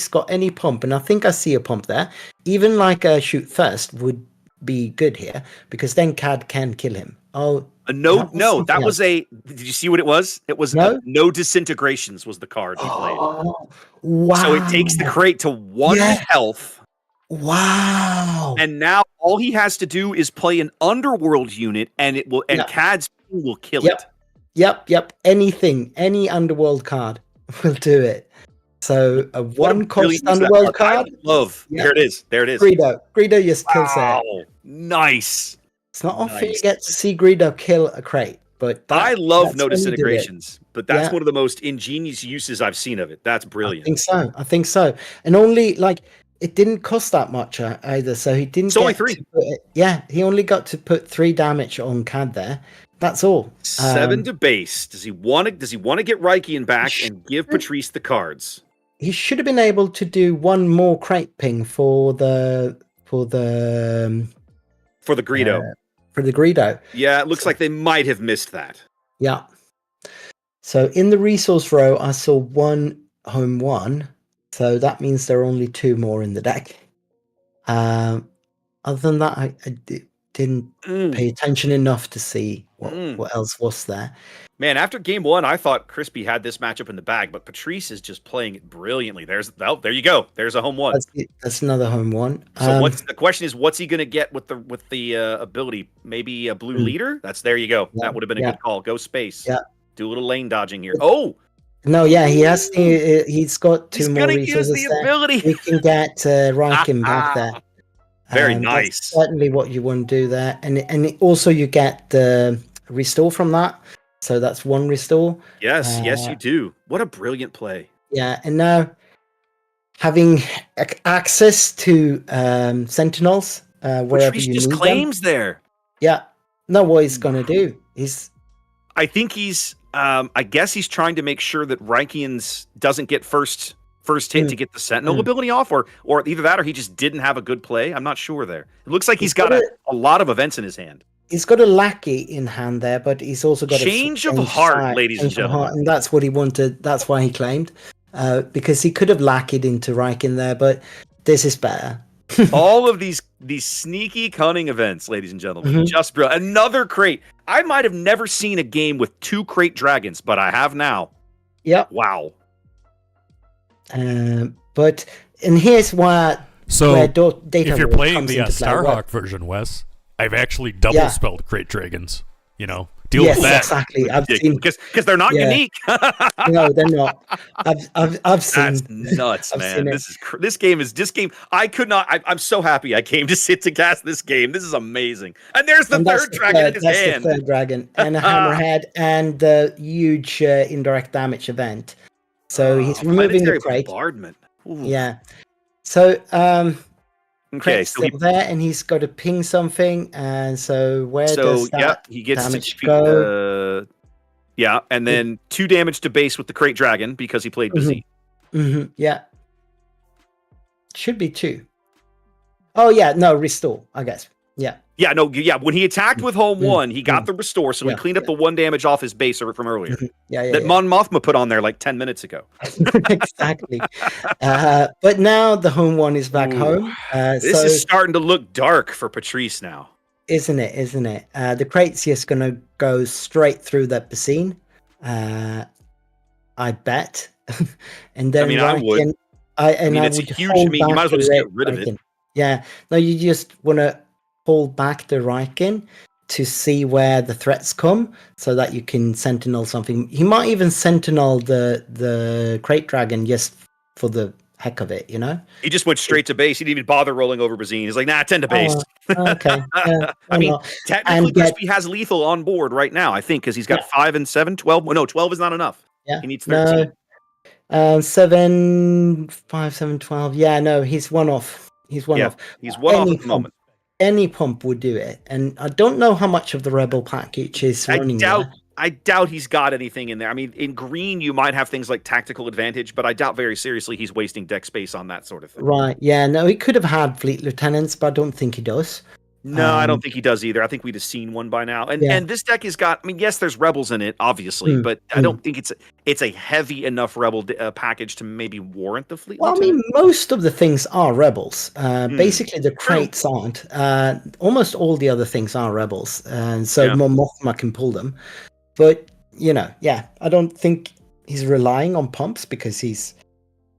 got any pump, and I think I see a pump there, even like a shoot first would be good here because then Cad can kill him. Oh, that was a. Did you see what it was? It was no disintegrations was the card he played. Wow! So it takes the crate to 1 health. Wow! And now all he has to do is play an underworld unit, and it will, and Cad's will kill it. Yep. Anything, any underworld card will do it. So a 1-cost underworld card. Love. Yeah. There it is. Greedo just kills it. Nice. It's not often you get to see Greedo kill a crate, but I love no disintegrations. But that's one of the most ingenious uses I've seen of it. That's brilliant. I think so. And only it didn't cost that much either, so he didn't. It's only 3. He only got to put 3 damage on Cad there. That's all. 7 to base. Does he want to get Reichian back and give Patrice the cards? He should have been able to do 1 more crate ping for the Greedo. For the Greedo. Yeah, it looks like they might have missed that. Yeah. So in the resource row, I saw 1 home 1. So that means there are only 2 more in the deck. Other than that, I didn't pay attention enough to see what else was there. Man, after game 1, I thought Crispy had this matchup in the bag, but Patrice is just playing it brilliantly. There you go. There's a home 1. That's another home 1. So the question is, what's he going to get with the ability? Maybe a blue leader? There you go. That would have been a good call. Go space. Yeah. Do a little lane dodging here. Oh! No, yeah, he's got 2 more resources use the ability. We can get Reichian back there. Very nice. That's certainly what you want to do there. And also you get the restore from that. So that's 1 restore. Yes, you do. What a brilliant play. Yeah, and now having access to Sentinels wherever Patrice you just need claims them. there. Yeah. No, what he's going to do. I think he's... I guess he's trying to make sure that Reichian's doesn't get first hit to get the Sentinel ability off, or either that or he just didn't have a good play. I'm not sure there. It looks like he's got a lot of events in his hand. He's got a lackey in hand there, but he's also got change of heart, ladies and gentlemen. And that's what he wanted. That's why he claimed. Because he could have lackeyed into Reichian there, but this is better. All of these sneaky, cunning events, ladies and gentlemen. Just brilliant. Another crate. I might have never seen a game with 2 crate dragons, but I have now. Yep. Wow. And here's why. So, if you're playing the Starhawk version, Wes, I've actually double spelled crate dragons. To Deal yes, with that. exactly. I've seen because they're not unique. No, they're not. I've seen. That's nuts, I've man. seen it. This game. I could not. I'm so happy I came to sit to cast this game. This is amazing. And there's the third dragon in his hand. That's the third dragon and a hammerhead and the huge indirect damage event. So he's removing the crate. Bombardment. Ooh. Yeah. So okay, so still there, and he's got to ping something. And so does that he gets damage to go? Yeah, and then 2 damage to base with the crate dragon because he played Bazzi. Yeah. Should be 2. Oh yeah, no, restore, I guess. Yeah. Yeah, no, yeah. When he attacked with home 1, he got the restore, so he cleaned up the 1 damage off his base from earlier. That Mon Mothma put on there like 10 minutes ago. Exactly. But now the home 1 is back home. This is starting to look dark for Patrice now. Isn't it? The crate's just going to go straight through that Basine. I bet. And then I would. It's a huge. You might as well just get rid of it. Yeah. No, you just want to hold back the Riken to see where the threats come, so that you can sentinel something. He might even sentinel the crate dragon just for the heck of it, you know. He just went straight to base. He didn't even bother rolling over Bazine. He's like, nah, 10 to base. Okay. I mean, technically, Crispy has lethal on board right now, I think, because he's got 5 and 7, 12. Well, no, 12 is not enough. Yeah. He needs 13. 7, 5, 7, 12. Yeah, no, he's one off. He's one off. He's one off at the moment. Any pump would do it. And I don't know how much of the Rebel package is running there. I doubt he's got anything in there. I mean, in green, you might have things like tactical advantage, but I doubt very seriously he's wasting deck space on that sort of thing. Right. Yeah, no, he could have had fleet lieutenants, but I don't think he does. No, I don't think he does either. I think we'd have seen one by now. And this deck has got, I mean, yes, there's rebels in it, obviously, but I don't think it's a heavy enough rebel package to maybe warrant the fleet. Well, I mean, most of the things are rebels. Basically, the crates aren't. Almost all the other things are rebels. And so Mothma can pull them. But, you know, I don't think he's relying on pumps because he's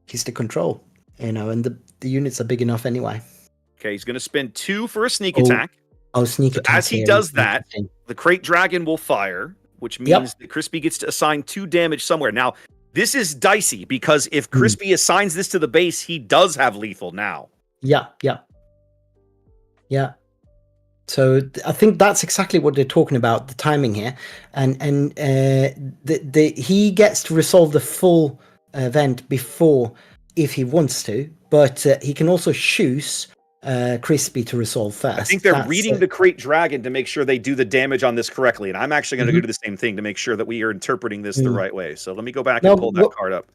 the control, you know, and the units are big enough anyway. Okay, he's going to spend 2 for a sneak attack. Sneak attack. As he does that, the crate dragon will fire, which means that Crispy gets to assign 2 damage somewhere. Now, this is dicey because if Crispy assigns this to the base, he does have lethal now. Yeah. So I think that's exactly what they're talking about, the timing here, and he gets to resolve the full event before, if he wants to, but he can also choose Crispy to resolve first. I think they're reading the crate dragon to make sure they do the damage on this correctly, and I'm actually going to do the same thing to make sure that we are interpreting this the right way. So let me go back and pull that card up.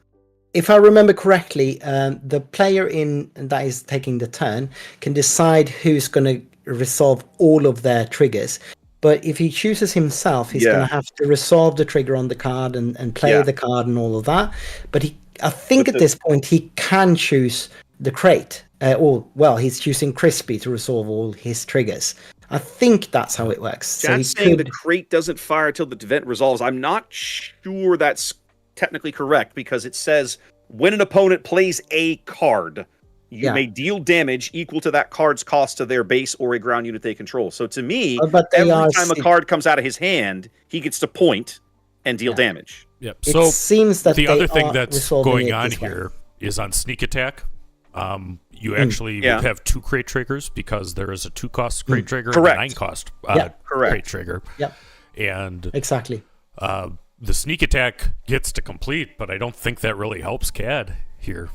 If I remember correctly, the player that is taking the turn can decide who's going to resolve all of their triggers. But if he chooses himself, he's going to have to resolve the trigger on the card and play the card and all of that. But I think at this point he can choose the crate. He's choosing Crispy to resolve all his triggers. I think that's how it works. That's saying the crate doesn't fire until the event resolves. I'm not sure that's technically correct because it says when an opponent plays a card, you may deal damage equal to that card's cost to their base or a ground unit they control. So to me, every time a card comes out of his hand, he gets to point and deal damage. Yep. So it seems that the other thing that's going on here is on sneak attack. You actually have 2 crate triggers because there is a 2-cost crate trigger and a 9-cost crate trigger. Yep. And exactly. The sneak attack gets to complete, but I don't think that really helps CAD here.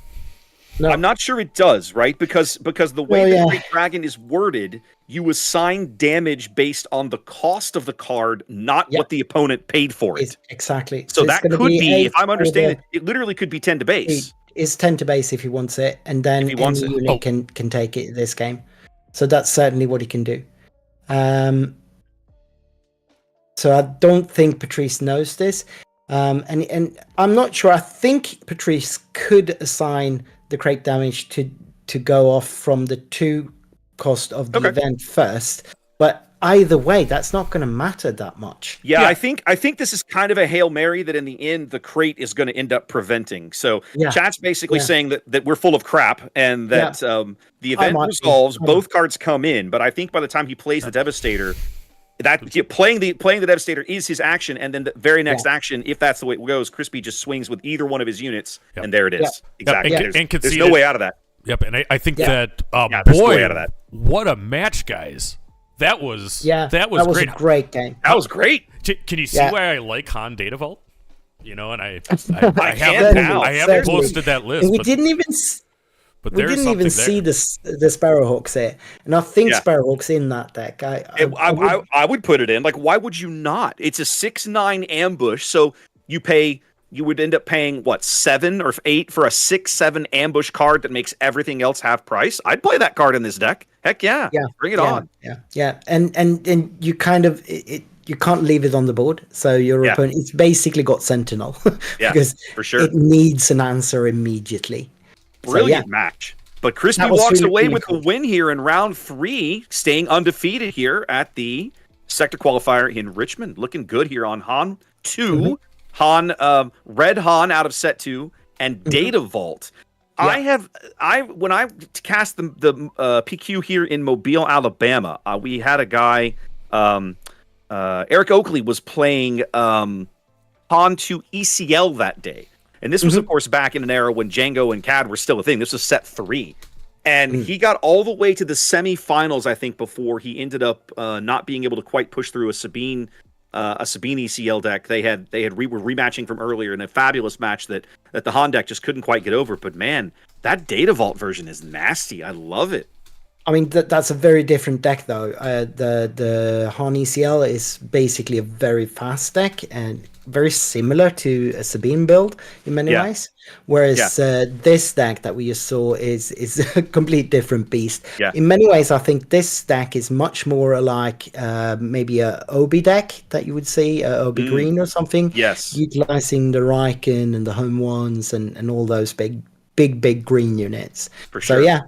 No. I'm not sure it does, right? Because the way the Great Dragon is worded, you assign damage based on the cost of the card, not what the opponent paid for it. Exactly. So that could be, if I'm understanding it literally could be 10 to base. It's 10 to base if he wants it, and then any unit can take it this game. So that's certainly what he can do. So I don't think Patrice knows this. And I'm not sure. I think Patrice could assign the crate damage to go off from the 2 cost of the event first, but either way, that's not going to matter that much. Yeah, I think this is kind of a Hail Mary that in the end the crate is going to end up preventing. So chat's basically saying that we're full of crap and that the event resolves, both cards come in, but I think by the time he plays the Devastator, playing the Devastator is his action, and then the very next action, if that's the way it goes, Crispy just swings with either one of his units, and there it is. Exactly. There's no way out of that. Yep, and I think that there's no way out of that. What a match, guys! That was great. A great game. That was great. Can you see why I like Han Data Vault? You know, and I haven't posted that list. And we didn't even see the Sparrowhawks there, and I think Sparrowhawks in that deck. I would put it in. Like, why would you not? It's a 6/9 ambush, so you would end up paying what, 7 or 8 for a 6/7 ambush card that makes everything else half price. I'd play that card in this deck. Heck yeah, bring it on. Yeah, and you kind of you can't leave it on the board, so your opponent, it's basically got Sentinel because for sure it needs an answer immediately. Brilliant match. But Crispy walks away with a win here in round 3, staying undefeated here at the Sector Qualifier in Richmond. Looking good here on Han 2, Red Han out of set 2, and Data Vault. When I cast the PQ here in Mobile, Alabama, we had a guy, Eric Oakley was playing Han 2 ECL that day. And this was, of course, back in an era when Django and CAD were still a thing. This was set 3. And he got all the way to the semifinals, I think, before he ended up not being able to quite push through a Sabine ECL deck. They were rematching from earlier in a fabulous match that the Han deck just couldn't quite get over. But man, that Data Vault version is nasty. I love it. I mean, that's a very different deck, though. The Han ECL is basically a very fast deck and very similar to a Sabine build in many ways. Whereas this deck that we just saw is a complete different beast. Yeah. In many ways, I think this deck is much more like maybe a Obi deck that you would see, Obi Green or something. Yes. Utilizing the Riken and the home ones and all those big green units. For sure. So, yeah.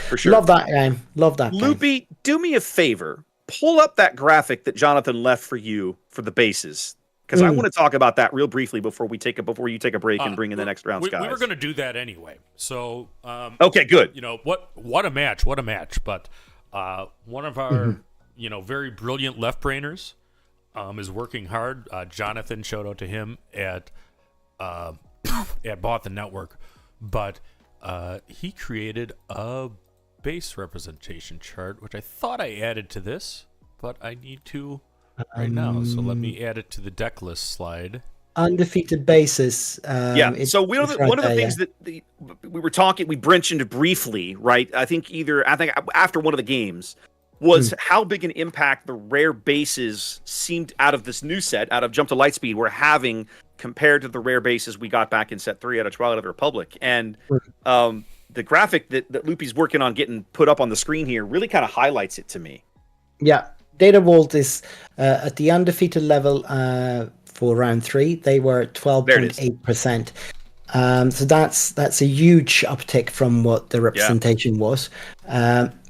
For sure. Love that game. Love that Loopy, game. do me a favor. Pull up that graphic that Jonathan left for you for the bases. Because I want to talk about that real briefly before you take a break and bring in the next rounds, guys. We were going to do that anyway. So okay, good. You know, what a match. But one of our very brilliant left brainers is working hard. Jonathan, shout out to him at Bothan Network. But he created a base representation chart, which I thought I added to this, but I need to right now. So let me add it to the deck list slide. Undefeated bases. So one of the things that we were talking, we mentioned briefly, right? I think after one of the games was how big an impact the rare bases seemed out of this new set, out of Jump to Lightspeed, were having compared to the rare bases we got back in set 3 out of Twilight of the Republic. And the graphic that Loopy's working on getting put up on the screen here really kind of highlights it to me. Yeah. Data Vault is at the undefeated level for round 3. They were at 12.8%. So that's a huge uptick from what the representation was.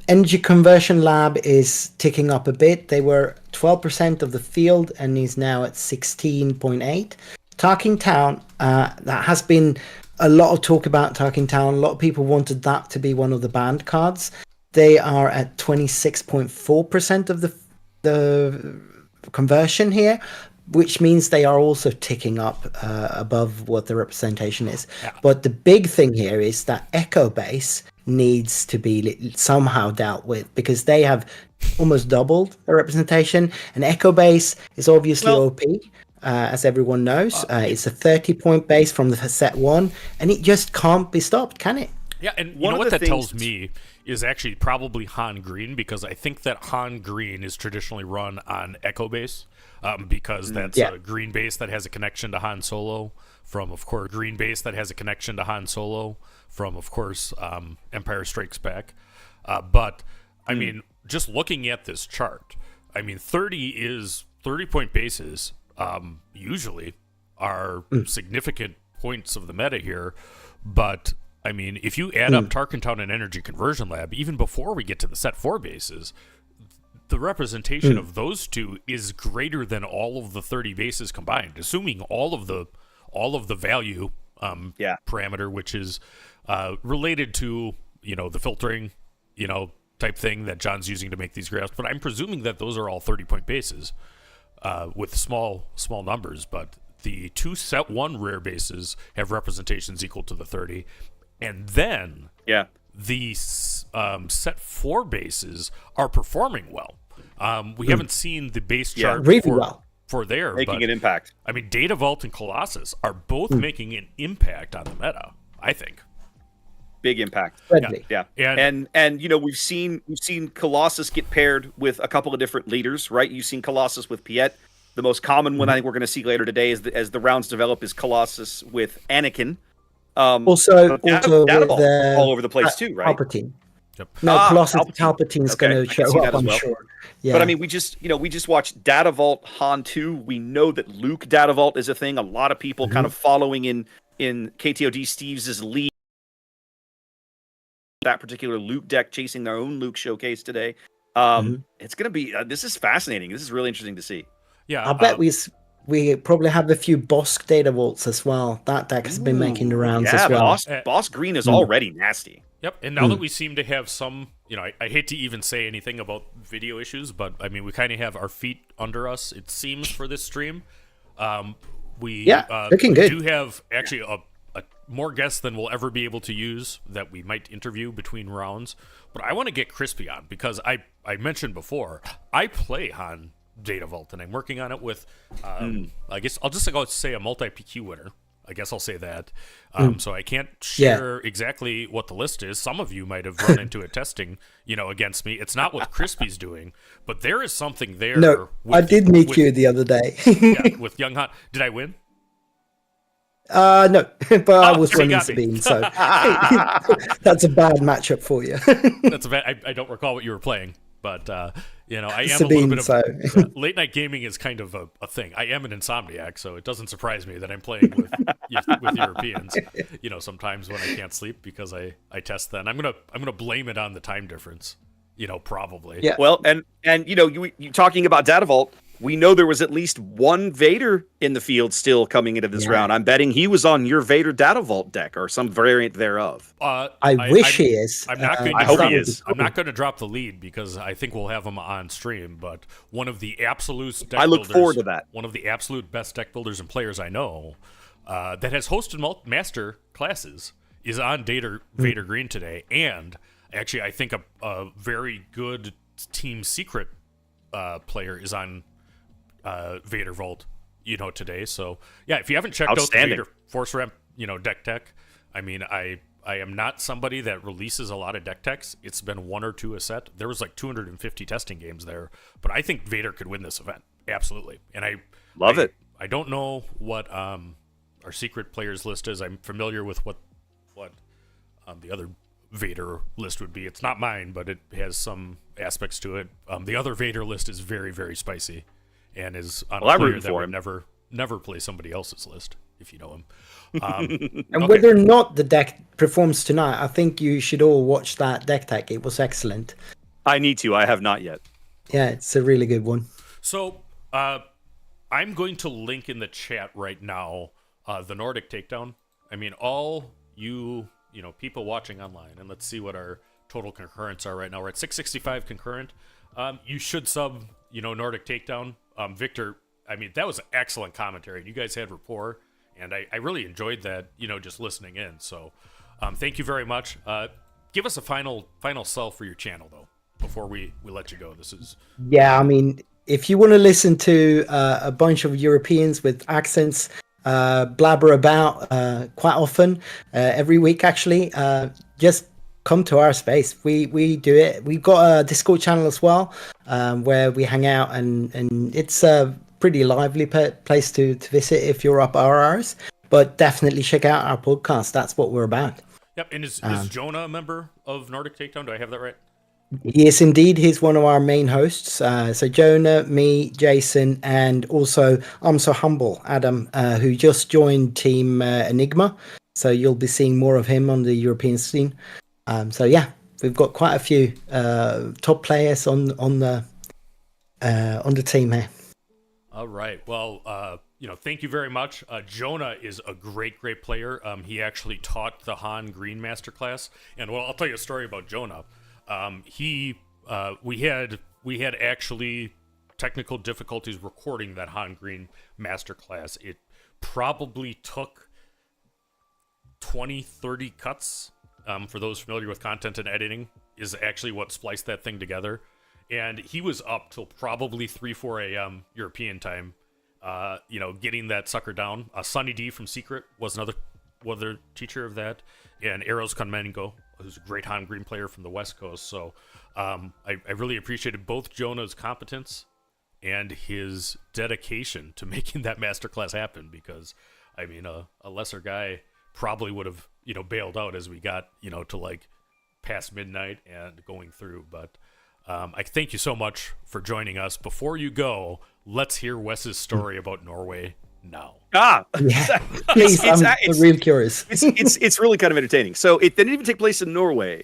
Energy Conversion Lab is ticking up a bit. They were 12% of the field and is now at 16.8. Talking Town, that has been a lot of talk about Talking Town. A lot of people wanted that to be one of the banned cards. They are at 26.4% of the conversion here, which means they are also ticking up above what the representation is. Yeah. But the big thing here is that Echo Base needs to be somehow dealt with because they have almost doubled the representation. And Echo Base is obviously OP. As everyone knows, it's a 30-point base from the set 1, and it just can't be stopped, can it? Yeah, and you know what that tells me is actually probably Han Green, because I think that Han Green is traditionally run on Echo Base, because that's a green base that has a connection to Han Solo from, of course, green base that has a connection to Han Solo from, of course, Empire Strikes Back. But, I mean, just looking at this chart, I mean, 30-point bases usually are significant points of the meta here, but I mean, if you add up Tarkin Town and Energy Conversion Lab, even before we get to the set 4 bases, the representation of those two is greater than all of the 30 bases combined, assuming all of the value parameter, which is related to the filtering, type thing that John's using to make these graphs, but I'm presuming that those are all 30-point bases with small numbers, but the 2 set 1 rare bases have representations equal to the 30, and then the set 4 bases are performing well. We haven't seen the base chart for there. Making an impact. I mean, Data Vault and Colossus are both making an impact on the meta, I think. Big impact. Yeah. And you know, we've seen Colossus get paired with a couple of different leaders, right? You've seen Colossus with Piet. The most common one I think we're going to see later today is as the rounds develop is Colossus with Anakin. Also with all over the place too, right? Palpatine. Yep. No, Colossus Palpatine's going to show up, I'm well. sure. Yeah. But I mean, we just watched Data Vault Han 2. We know that Luke Data Vault is a thing. A lot of people kind of following in KTOD Steve's lead. That particular Luke deck chasing their own Luke showcase today. It's going to be. This is fascinating. This is really interesting to see. Yeah, I bet we probably have a few Bosk Data Vaults as well. That deck has been making the rounds as well. Boss Green is already nasty. Yep, and now that we seem to have some, you know, I hate to even say anything about video issues, but I mean, we kind of have our feet under us, it seems, for this stream. Looking good. do have actually a more guests than we'll ever be able to use that we might interview between rounds. But I want to get Crispy on because I mentioned before, I play Han Data Vault, and I'm working on it with, I guess I'll just say a multi-PQ winner. I guess I'll say that. So I can't share exactly what the list is. Some of you might have run into it testing, you know, against me. It's not what Crispy's doing, but there is something there. No, I did meet you the other day. With Young Han. Did I win? No, but I was running Sabine, so that's a bad matchup for you. That's a bad. I don't recall what you were playing, but you know, I am Sabine, a little bit of late night gaming is kind of a thing. I am an insomniac, so it doesn't surprise me that I'm playing with Europeans. You know, sometimes when I can't sleep because I test. Then I'm gonna blame it on the time difference. You know, probably. Yeah. Well, and you know, you talking about Data Vault. We know there was at least one Vader in the field still coming into this round. I'm betting he was on your Vader Data Vault deck or some variant thereof. I wish he is. I'm not going I hope he is. I'm not going to drop the lead because I think we'll have him on stream. But one of the absolute I look forward to that. One of the absolute best deck builders and players I know that has hosted master classes is on Vader Green today, and actually I think a very good Team Secret player is on Vader Vault, you know, today. So yeah, if you haven't checked out the Vader Force Ramp, you know, deck tech, I mean, I am not somebody that releases a lot of deck techs. It's been 1 or 2 a set. There was like 250 testing games there, but I think Vader could win this event. Absolutely. And I love it. I don't know what our secret players list is. I'm familiar with what the other Vader list would be. It's not mine, but it has some aspects to it. The other Vader list is very, very spicy. And is on a player that would never play somebody else's list, if you know him. And whether or not the deck performs tonight, I think you should all watch that deck tech. It was excellent. I need to. I have not yet. Yeah, it's a really good one. So I'm going to link in the chat right now the Nordic Takedown. I mean, all you know, people watching online, and let's see what our total concurrents are right now. We're at 665 concurrent. You should sub, you know, Nordic Takedown. Viktor, I mean, that was an excellent commentary. You guys had rapport, and I really enjoyed that, you know, just listening in. So thank you very much. Give us a final sell for your channel, though, before we let you go. This is... Yeah, I mean, if you want to listen to a bunch of Europeans with accents blabber about quite often, every week, actually, just come to our space. We do it. We've got a Discord channel as well, where we hang out, and it's a pretty lively place to visit if you're up our hours. But definitely check out our podcast. That's what we're about. Yep. And is Jonah a member of Nordic Takedown? Do I have that right? Yes, indeed. He's one of our main hosts. So Jonah, me, Jason, and also I'm So Humble, Adam, who just joined Team Enigma. So you'll be seeing more of him on the European scene. So yeah, we've got quite a few top players on the team here. All right. Well, you know, thank you very much. Jonah is a great player. He actually taught the Han Green Masterclass, and well, I'll tell you a story about Jonah. We had actually technical difficulties recording that Han Green masterclass. It probably took 20-30 cuts. For those familiar with content and editing, is actually what spliced that thing together. And he was up till probably 3-4 a.m. European time, getting that sucker down. Sonny D from Secret was another teacher of that, and Eros Conmengo, who's a great Han Green player from the West Coast. So I really appreciated both Jonah's competence and his dedication to making that masterclass happen, because, I mean, a lesser guy probably would have, bailed out as we got, to like past midnight and going through. But I thank you so much for joining us. Before you go, let's hear Wes's story about Norway now. Yeah. Please, I'm real curious. It's really kind of entertaining. So it didn't even take place in Norway.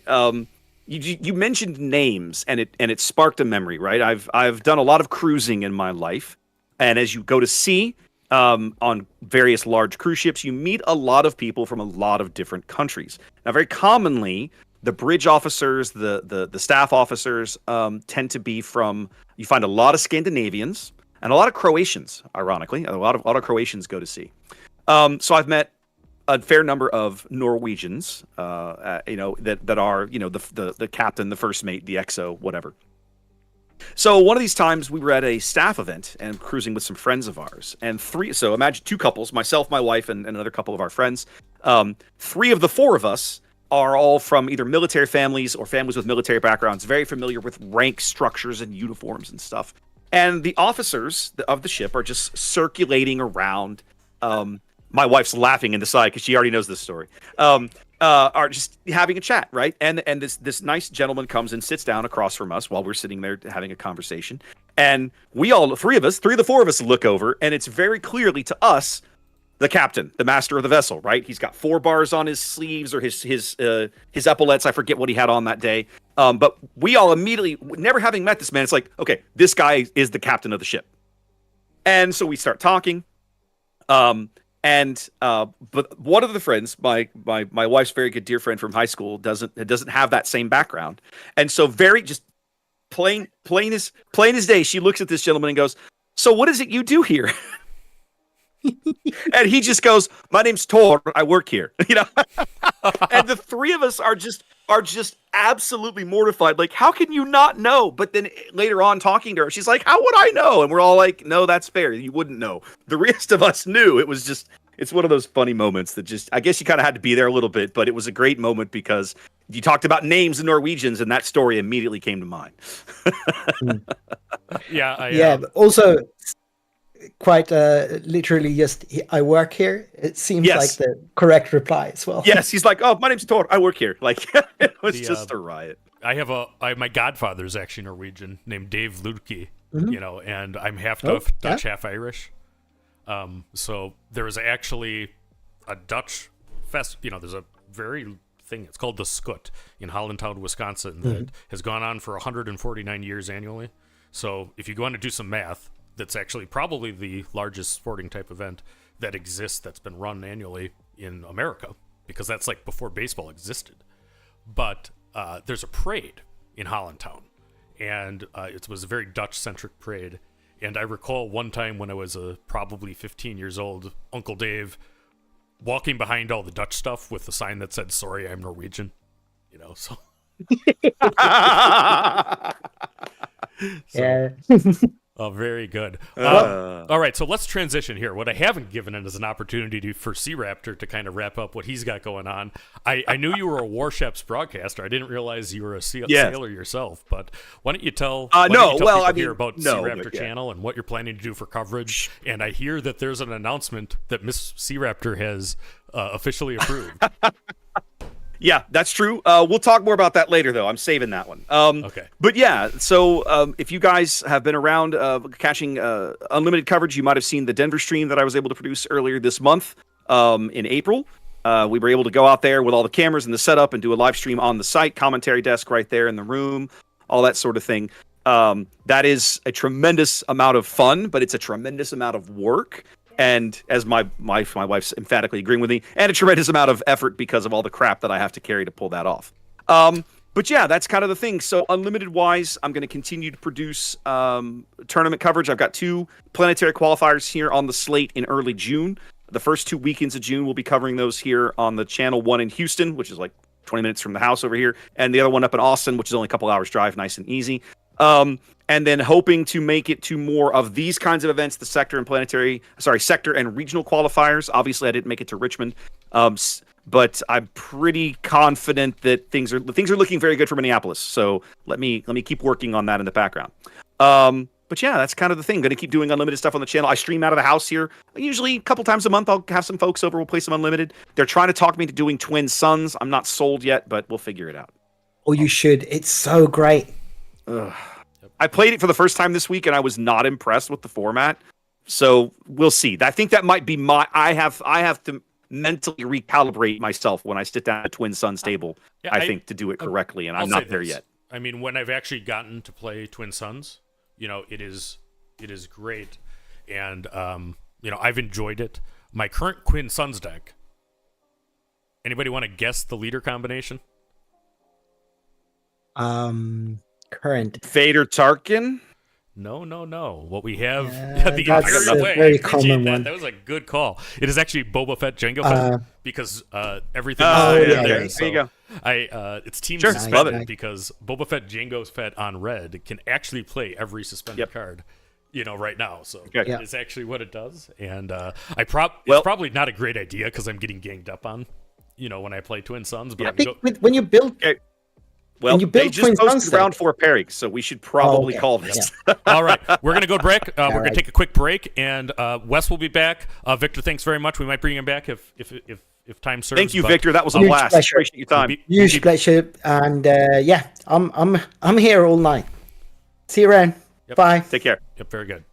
You mentioned names, and it sparked a memory, right? I've done a lot of cruising in my life, and as you go to sea on various large cruise ships, you meet a lot of people from a lot of different countries. Now, very commonly, the bridge officers, the staff officers tend to be from. You find a lot of Scandinavians and a lot of Croatians. Ironically, a lot of Croatians go to sea. So I've met a fair number of Norwegians, that are, the captain, the first mate, the XO, whatever. So one of these times we were at a staff event and cruising with some friends of ours, and so imagine two couples, myself, my wife, and another couple of our friends. 3 of the 4 of us are all from either military families or families with military backgrounds, very familiar with rank structures and uniforms and stuff. And the officers of the ship are just circulating around. My wife's laughing in the side because she already knows this story. Are just having a chat, right? And this nice gentleman comes and sits down across from us while we're sitting there having a conversation. And we all, 3 of the 4 of us, look over, and it's very clearly to us the captain, the master of the vessel, right? He's got 4 bars on his sleeves or his epaulets. I forget what he had on that day. But we all immediately, never having met this man, it's like, okay, this guy is the captain of the ship. And so we start talking. But one of the friends, my wife's very good dear friend from high school, doesn't have that same background, and so very just plain as day, she looks at this gentleman and goes, "So what is it you do here?" And he just goes, "My name's Tor. I work here." And the 3 of us are just absolutely mortified. Like, how can you not know? But then later on, talking to her, she's like, "How would I know?" And we're all like, "No, that's fair. You wouldn't know." The rest of us knew. It's one of those funny moments that just, I guess you kind of had to be there a little bit, but it was a great moment because you talked about names of Norwegians, and that story immediately came to mind. But also quite literally just, "I work here." It seems like the correct reply as well. Yes, he's like, "Oh, my name's Tor. I work here." Like, it was just a riot. My godfather's actually Norwegian, named Dave Ludke, and I'm half Dutch, half Irish. So there is actually a Dutch fest. There's a very thing. It's called the Skut in Hollandtown, Wisconsin, that has gone on for 149 years annually. So if you go on to do some math, that's actually probably the largest sporting type event that exists that's been run annually in America, because that's like before baseball existed. But there's a parade in Hollandtown, and it was a very Dutch-centric parade. And I recall one time when I was probably 15 years old, Uncle Dave walking behind all the Dutch stuff with a sign that said, "Sorry, I'm Norwegian." So. Yeah. Oh, very good. All right, so let's transition here. What I haven't given it is an opportunity for C-Raptor to kind of wrap up what he's got going on. I knew you were a Warships broadcaster. I didn't realize you were a sailor yourself. But why don't you tell people here about C-Raptor Channel and what you're planning to do for coverage? And I hear that there's an announcement that Miss C-Raptor has officially approved. Yeah, that's true. We'll talk more about that later, though. I'm saving that one. Okay. But yeah, so if you guys have been around catching unlimited coverage, you might have seen the Denver stream that I was able to produce earlier this month in April. We were able to go out there with all the cameras and the setup and do a live stream on the site, commentary desk right there in the room, all that sort of thing. That is a tremendous amount of fun, but it's a tremendous amount of work. And as my wife's emphatically agreeing with me, and a tremendous amount of effort because of all the crap that I have to carry to pull that off. But But yeah, that's kind of the thing. So unlimited wise, I'm going to continue to produce tournament coverage. I've got 2 planetary qualifiers here on the slate in early June. The first 2 weekends of June, we'll be covering those here on the channel, one in Houston, which is like 20 minutes from the house over here, and the other one up in Austin, which is only a couple hours drive, nice and easy. And then hoping to make it to more of these kinds of events, the sector and regional qualifiers. Obviously, I didn't make it to Richmond, but I'm pretty confident that things are looking very good for Minneapolis. So let me keep working on that in the background. But yeah, that's kind of the thing. Going to keep doing unlimited stuff on the channel. I stream out of the house here. Usually a couple times a month, I'll have some folks over. We'll play some unlimited. They're trying to talk me into doing Twin Suns. I'm not sold yet, but we'll figure it out. Oh, you should. It's so great. Ugh. I played it for the first time this week, and I was not impressed with the format. So we'll see. I think that might be I have to mentally recalibrate myself when I sit down at a Twin Suns table. Yeah, I think to do it correctly, and I'm not there yet. I mean, when I've actually gotten to play Twin Suns, it is great, and I've enjoyed it. My current Twin Suns deck. Anybody want to guess the leader combination? Current Vader Tarkin. No. What we have, the that's entire a way. very I appreciate common that. one. That was a good call. It is actually Boba Fett Jango Fett because everything. Yeah, there. There you go. It's team Sure, suspended love it. because Boba Fett Jango Fett on red can actually play every suspended card. Right now, so it's actually what it does, and it's probably not a great idea because I'm getting ganged up on, when I play Twin Suns. But I think when you build. Well, they just posted round 4 pairings, so we should probably call this. Yeah. All right, we're going to go to break. We're going to take a quick break, and Wes will be back. Victor, thanks very much. We might bring him back if time serves. Thank you, Victor. That was a blast. Pleasure. Appreciate your time. Huge pleasure, and I'm here all night. See you around. Yep. Bye. Take care. Yep, very good.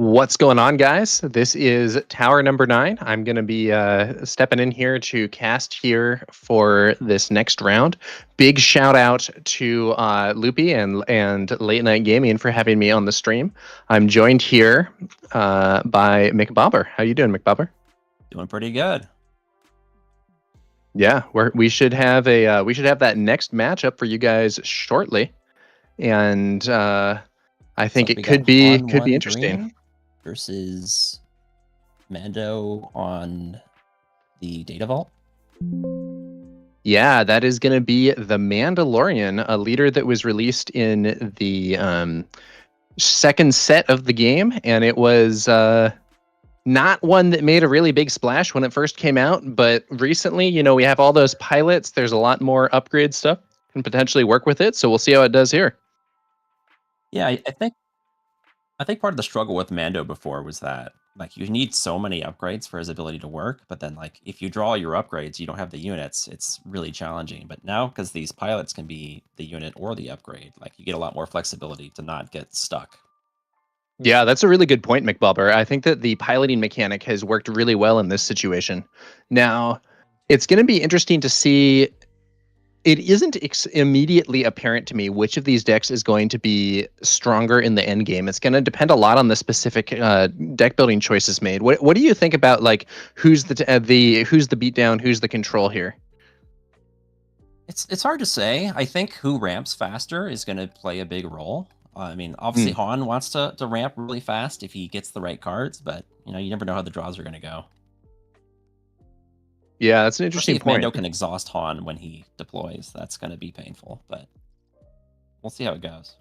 What's going on, guys? This is Towernumbernine. I'm going to be stepping in here to cast here for this next round. Big shout out to Loopy and Late Night Gaming for having me on the stream. I'm joined here by McBobber. How you doing, McBobber? Doing pretty good. Yeah, we should have that next matchup for you guys shortly, and I think it could be interesting. Versus Mando on the Data Vault. Yeah, that is going to be the Mandalorian, a leader that was released in the second set of the game, and it was not one that made a really big splash when it first came out, but recently, we have all those pilots. There's a lot more upgrade stuff can potentially work with it, so we'll see how it does here. Yeah, I think part of the struggle with Mando before was that you need so many upgrades for his ability to work, but then if you draw your upgrades, you don't have the units. It's really challenging. But now, because these pilots can be the unit or the upgrade, you get a lot more flexibility to not get stuck. Yeah, that's a really good point, McBobber. I think that the piloting mechanic has worked really well in this situation. Now, it's going to be interesting to see. It isn't immediately apparent to me which of these decks is going to be stronger in the end game. It's going to depend a lot on the specific deck building choices made. What do you think about who's the beatdown, who's the control here? It's hard to say. I think who ramps faster is going to play a big role. Obviously Han wants to ramp really fast if he gets the right cards, but you never know how the draws are going to go. Yeah, that's an interesting point. If Mando can exhaust Han when he deploys, that's going to be painful, but we'll see how it goes.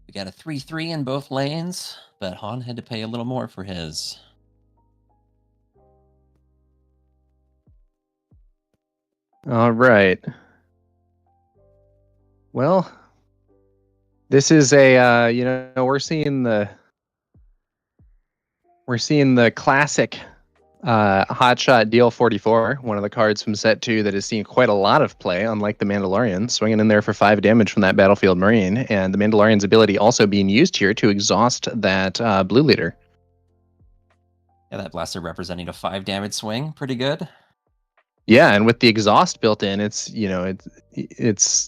We got a 3-3 in both lanes, but Han had to pay a little more for his. All right. Well, this is a we're seeing the classic Hotshot Deal 44, one of the cards from set 2 that has seen quite a lot of play, unlike the Mandalorian, swinging in there for 5 damage from that Battlefield Marine, and the Mandalorian's ability also being used here to exhaust that blue leader. Yeah, that blaster representing a 5 damage swing, pretty good. Yeah, and with the exhaust built in, it's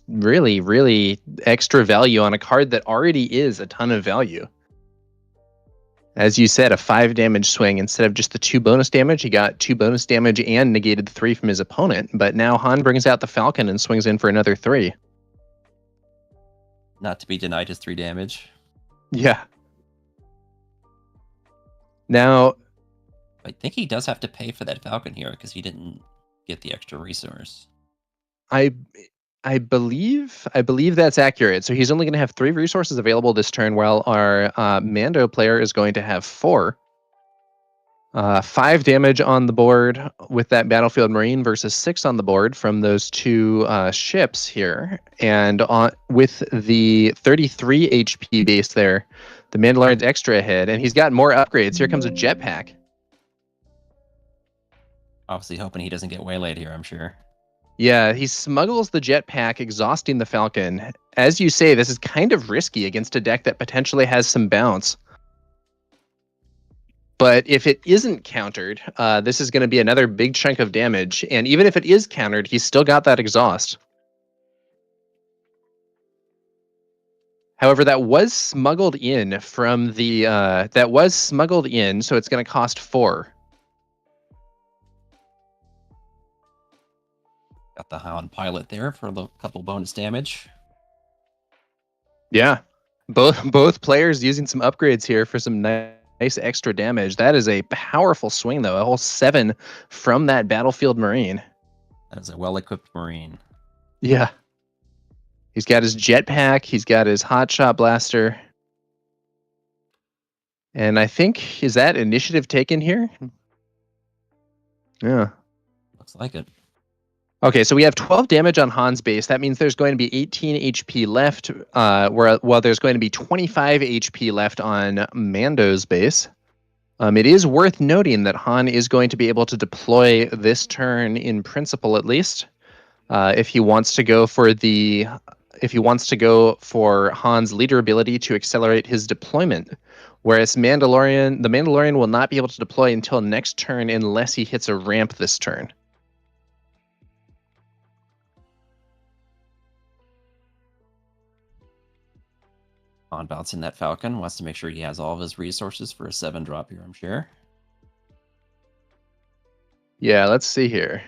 really, really extra value on a card that already is a ton of value. As you said, a 5 damage swing instead of just the 2 bonus damage. He got 2 bonus damage and negated 3 from his opponent. But now Han brings out the Falcon and swings in for another 3. Not to be denied his 3 damage. Yeah. Now, I think he does have to pay for that Falcon here because he didn't get the extra resource. I believe that's accurate. So he's only going to have 3 resources available this turn, while our Mando player is going to have 4. 5 damage on the board with that Battlefield Marine versus 6 on the board from those 2 ships here. And with the 33 HP base there, the Mandalorian's extra ahead, and he's got more upgrades. Here comes a jetpack. Obviously hoping he doesn't get waylaid here, I'm sure. Yeah, he smuggles the jetpack, exhausting the Falcon. As you say, this is kind of risky against a deck that potentially has some bounce. But if it isn't countered, this is going to be another big chunk of damage. And even if it is countered, he's still got that exhaust. However, that was smuggled in from the... so it's going to cost 4. Got the Hound pilot there for a couple bonus damage. Yeah, both players using some upgrades here for some nice extra damage. That is a powerful swing, though. A whole 7 from that Battlefield Marine. That is a well-equipped Marine. Yeah. He's got his jetpack. He's got his hotshot blaster. And I think, is that initiative taken here? Yeah. Looks like it. Okay, so we have 12 damage on Han's base. That means there's going to be 18 HP left, while there's going to be 25 HP left on Mando's base. It is worth noting that Han is going to be able to deploy this turn in principle, at least, if he wants to go for Han's leader ability to accelerate his deployment. Whereas the Mandalorian will not be able to deploy until next turn unless he hits a ramp this turn. On bouncing that Falcon, wants to make sure he has all of his resources for a 7-drop here, I'm sure. Yeah, let's see here.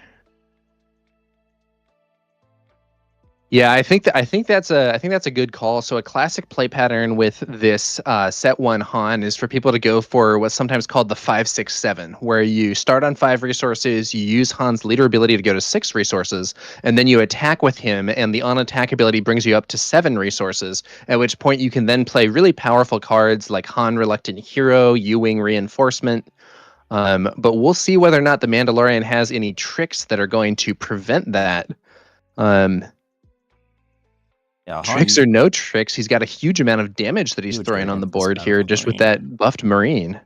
Yeah, I think that's a good call. So a classic play pattern with this set 1 Han is for people to go for what's sometimes called the 5-6-7, where you start on 5 resources, you use Han's leader ability to go to 6 resources, and then you attack with him, and the on-attack ability brings you up to 7 resources, at which point you can then play really powerful cards like Han Reluctant Hero, U-Wing Reinforcement. But we'll see whether or not the Mandalorian has any tricks that are going to prevent that. Yeah, tricks or no tricks, he's got a huge amount of damage that he's throwing on the board here just with that buffed Marine.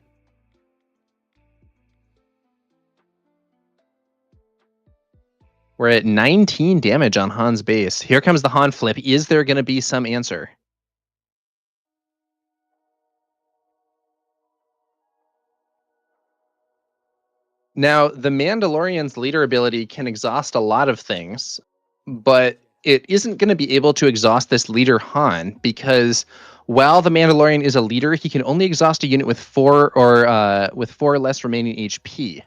We're at 19 damage on Han's base. Here comes the Han flip. Is there going to be some answer? Now, the Mandalorian's leader ability can exhaust a lot of things, but it isn't going to be able to exhaust this leader Han, because while the Mandalorian is a leader, he can only exhaust a unit with 4 or less remaining HP.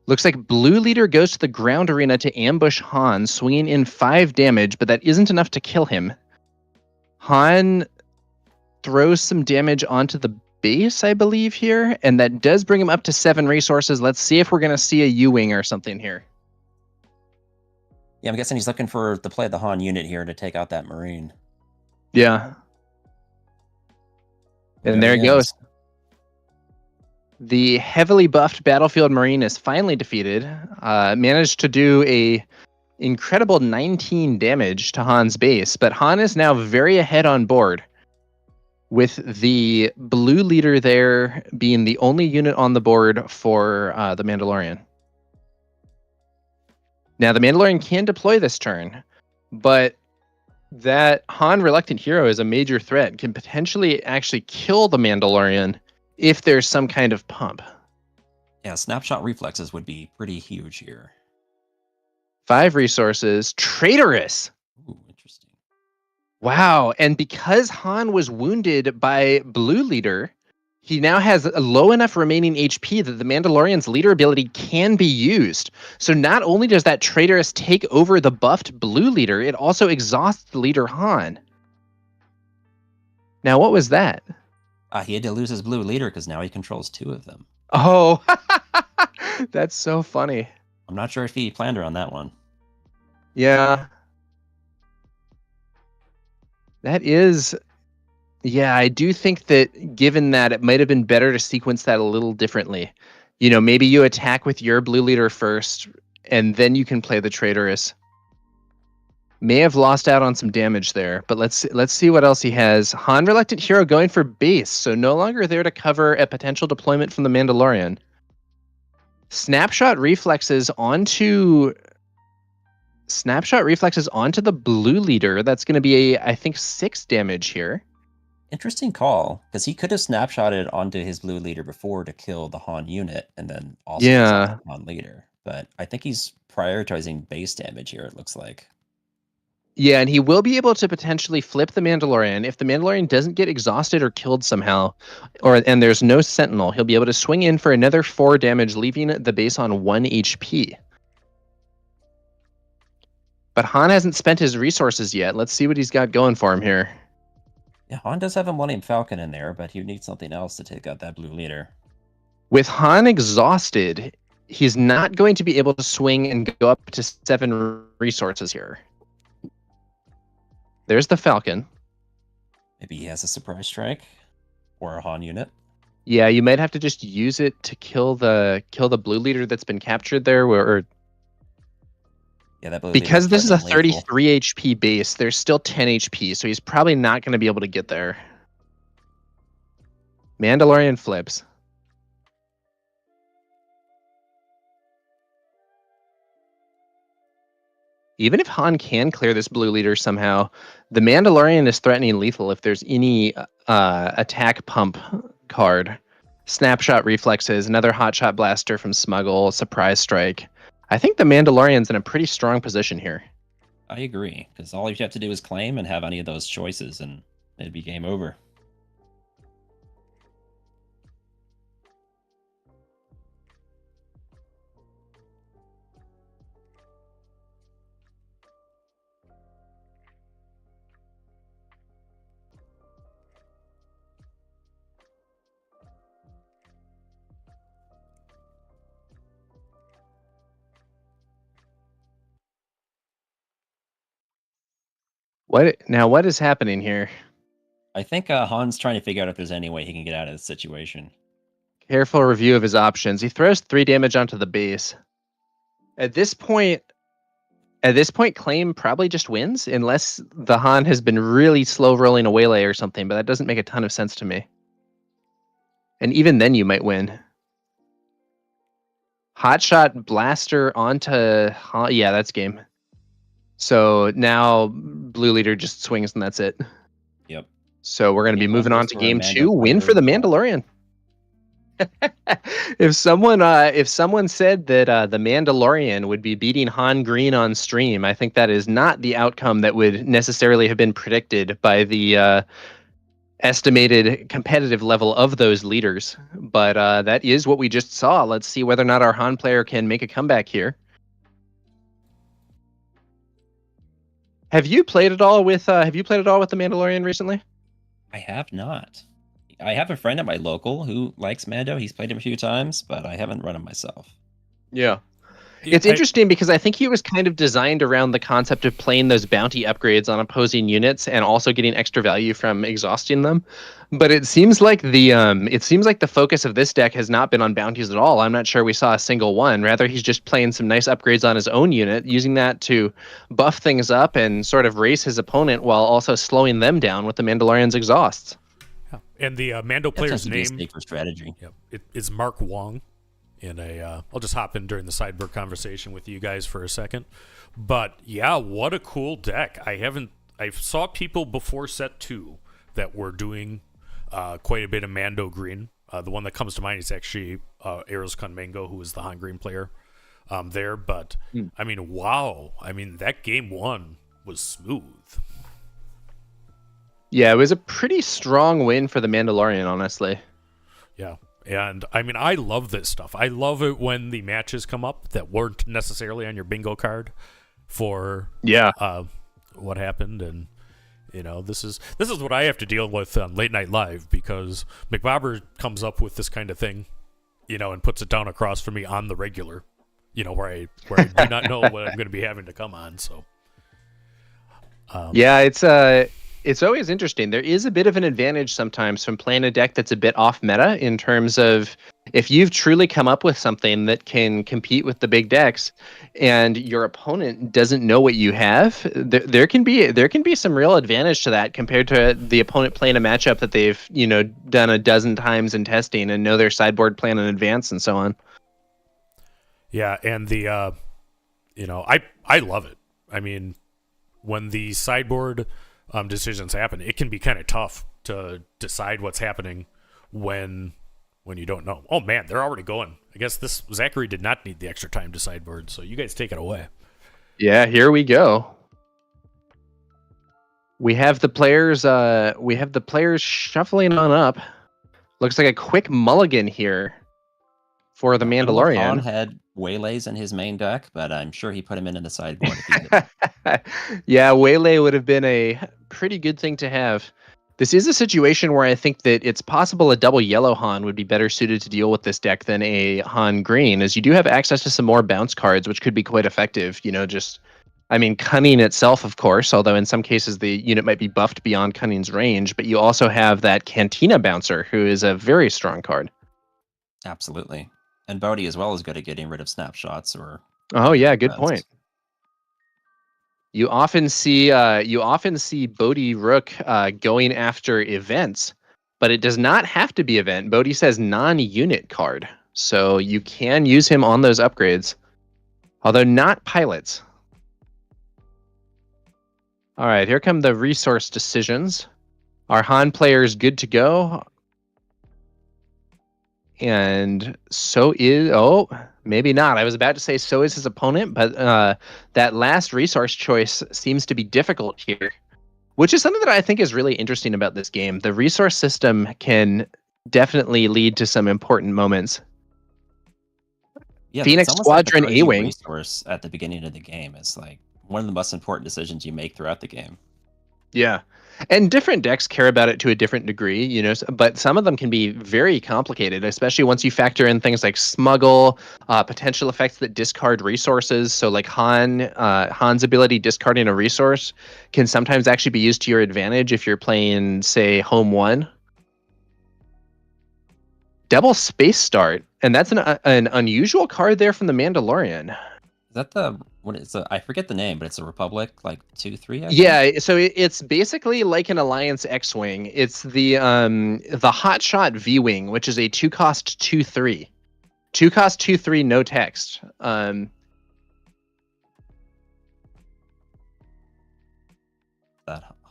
Looks like blue leader goes to the ground arena to ambush Han, swinging in 5 damage, but that isn't enough to kill him. Han throws some damage onto the base, I believe, here, and that does bring him up to 7 resources. Let's see if we're going to see a U-Wing or something here. Yeah, I'm guessing he's looking for the play of the Han unit here to take out that Marine. Yeah. And there it goes. The heavily buffed Battlefield Marine is finally defeated. Managed to do a incredible 19 damage to Han's base, but Han is now very ahead on board, with the blue leader there being the only unit on the board for the Mandalorian. Now, the Mandalorian can deploy this turn, but that Han Reluctant Hero is a major threat, can potentially actually kill the Mandalorian if there's some kind of pump. Yeah, snapshot reflexes would be pretty huge here. 5 resources. Traitorous! Ooh, interesting. Wow, and because Han was wounded by Blue Leader, he now has a low enough remaining HP that the Mandalorian's leader ability can be used. So not only does that Traitorous take over the buffed Blue Leader, it also exhausts the leader Han. Now, what was that? He had to lose his blue leader because now he controls 2 of them. Oh, that's so funny. I'm not sure if he planned her on that one. Yeah. That is... Yeah, I do think that given that, it might have been better to sequence that a little differently. You know, maybe you attack with your blue leader first, and then you can play the Traitorous. May have lost out on some damage there, but let's see what else he has. Han Reluctant Hero going for base, so no longer there to cover a potential deployment from the Mandalorian. Snapshot reflexes onto the blue leader. That's going to be I think 6 damage here. Interesting call, because he could have snapshotted onto his blue leader before to kill the Han unit, and then also the Han leader. But I think he's prioritizing base damage here, it looks like. Yeah, and he will be able to potentially flip the Mandalorian. If the Mandalorian doesn't get exhausted or killed somehow, and there's no Sentinel, he'll be able to swing in for another 4 damage, leaving the base on 1 HP. But Han hasn't spent his resources yet. Let's see what he's got going for him here. Yeah, Han does have a Millennium Falcon in there, but he needs something else to take out that blue leader. With Han exhausted, he's not going to be able to swing and go up to 7 resources here. There's the Falcon. Maybe he has a surprise strike or a Han unit. Yeah, you might have to just use it to kill the blue leader that's been captured there, or yeah, that blue because this is a threatening lethal. 33 HP base. There's still 10 HP, so he's probably not going to be able to get there. Mandalorian flips. Even if Han can clear this blue leader somehow, the Mandalorian is threatening lethal if there's any attack pump card. Snapshot reflexes, another hotshot blaster from Smuggle, surprise strike. I think the Mandalorian's in a pretty strong position here. I agree, because all you have to do is claim and have any of those choices, and it'd be game over. What is happening here? I think Han's trying to figure out if there's any way he can get out of this situation. Careful review of his options. He throws 3 damage onto the base. At this point, claim probably just wins, unless the Han has been really slow rolling a waylay or something, but that doesn't make a ton of sense to me. And even then you might win. Hotshot blaster onto Han. Yeah, that's game. So now blue leader just swings and that's it. Yep. So we're going to be moving on to game 2. Win for the Mandalorian. If someone said that the Mandalorian would be beating Han Green on stream, I think that is not the outcome that would necessarily have been predicted by the estimated competitive level of those leaders. But that is what we just saw. Let's see whether or not our Han player can make a comeback here. Have you played at all with the Mandalorian recently? I have not. I have a friend at my local who likes Mando. He's played him a few times, but I haven't run him myself. Yeah. It's interesting because I think he was kind of designed around the concept of playing those bounty upgrades on opposing units and also getting extra value from exhausting them. But it seems like the focus of this deck has not been on bounties at all. I'm not sure we saw a single one. Rather, he's just playing some nice upgrades on his own unit, using that to buff things up and sort of race his opponent while also slowing them down with the Mandalorian's exhausts. Yeah. And the Mando player's name for strategy. Yep, it is Mark Wong. And I'll just hop in during the sidebar conversation with you guys for a second. But yeah, what a cool deck. I saw people before set 2 that were doing quite a bit of Mando Green. The one that comes to mind is actually Eros Mango, who is the Han Green player there. But I mean, wow. I mean, that game 1 was smooth. Yeah, it was a pretty strong win for the Mandalorian, honestly. Yeah. And I mean, I love this stuff. I love it when the matches come up that weren't necessarily on your bingo card for what happened. And you know, this is what I have to deal with on Late Night Live, because McBobber comes up with this kind of thing, you know, and puts it down across from me on the regular, you know, where I do not know what I'm going to be having to come on. So it's always interesting. There is a bit of an advantage sometimes from playing a deck that's a bit off meta, in terms of if you've truly come up with something that can compete with the big decks and your opponent doesn't know what you have, there can be some real advantage to that compared to the opponent playing a matchup that they've, you know, done a dozen times in testing and know their sideboard plan in advance and so on. Yeah, and the you know, I love it. I mean, when the sideboard decisions happen, it can be kind of tough to decide what's happening when you don't know. Oh man, they're already going. I guess this Zachary did not need the extra time to sideboard, so you guys take it away. Yeah, here we go. We have the players shuffling on up. Looks like a quick mulligan here for the Mandalorian. Han had waylays in his main deck, but I'm sure he put him in the sideboard. Yeah, waylay would have been a pretty good thing to have. This is a situation where I think that it's possible a double yellow Han would be better suited to deal with this deck than a Han green, as you do have access to some more bounce cards, which could be quite effective. You know, just I mean, Cunning itself, of course, although in some cases the unit might be buffed beyond Cunning's range, but you also have that Cantina Bouncer, who is a very strong card. Absolutely. And Bodhi as well is good at getting rid of snapshots or... Oh yeah, good point. You often see Bodhi Rook going after events, but it does not have to be event. Bodhi says non-unit card, so you can use him on those upgrades, although not pilots. All right, here come the resource decisions. Are Han players good to go? And so is... Oh, maybe not. I was about to say so is his opponent, but that last resource choice seems to be difficult here, which is something that I think is really interesting about this game. The resource system can definitely lead to some important moments. Yeah, Phoenix Squadron like A-Wing. Resource at the beginning of the game is like one of the most important decisions you make throughout the game. Yeah. And different decks care about it to a different degree, you know, but some of them can be very complicated, especially once you factor in things like smuggle, potential effects that discard resources. So like Han's ability discarding a resource can sometimes actually be used to your advantage if you're playing, say, Home 1. Double Space Start, and that's an unusual card there from the Mandalorian. Is that I forget the name, but it's a Republic, like 2-3. Yeah, so it's basically like an Alliance X-Wing. It's the Hotshot V-Wing, which is a 2-cost 2/3. 2-cost 2/3, no text. That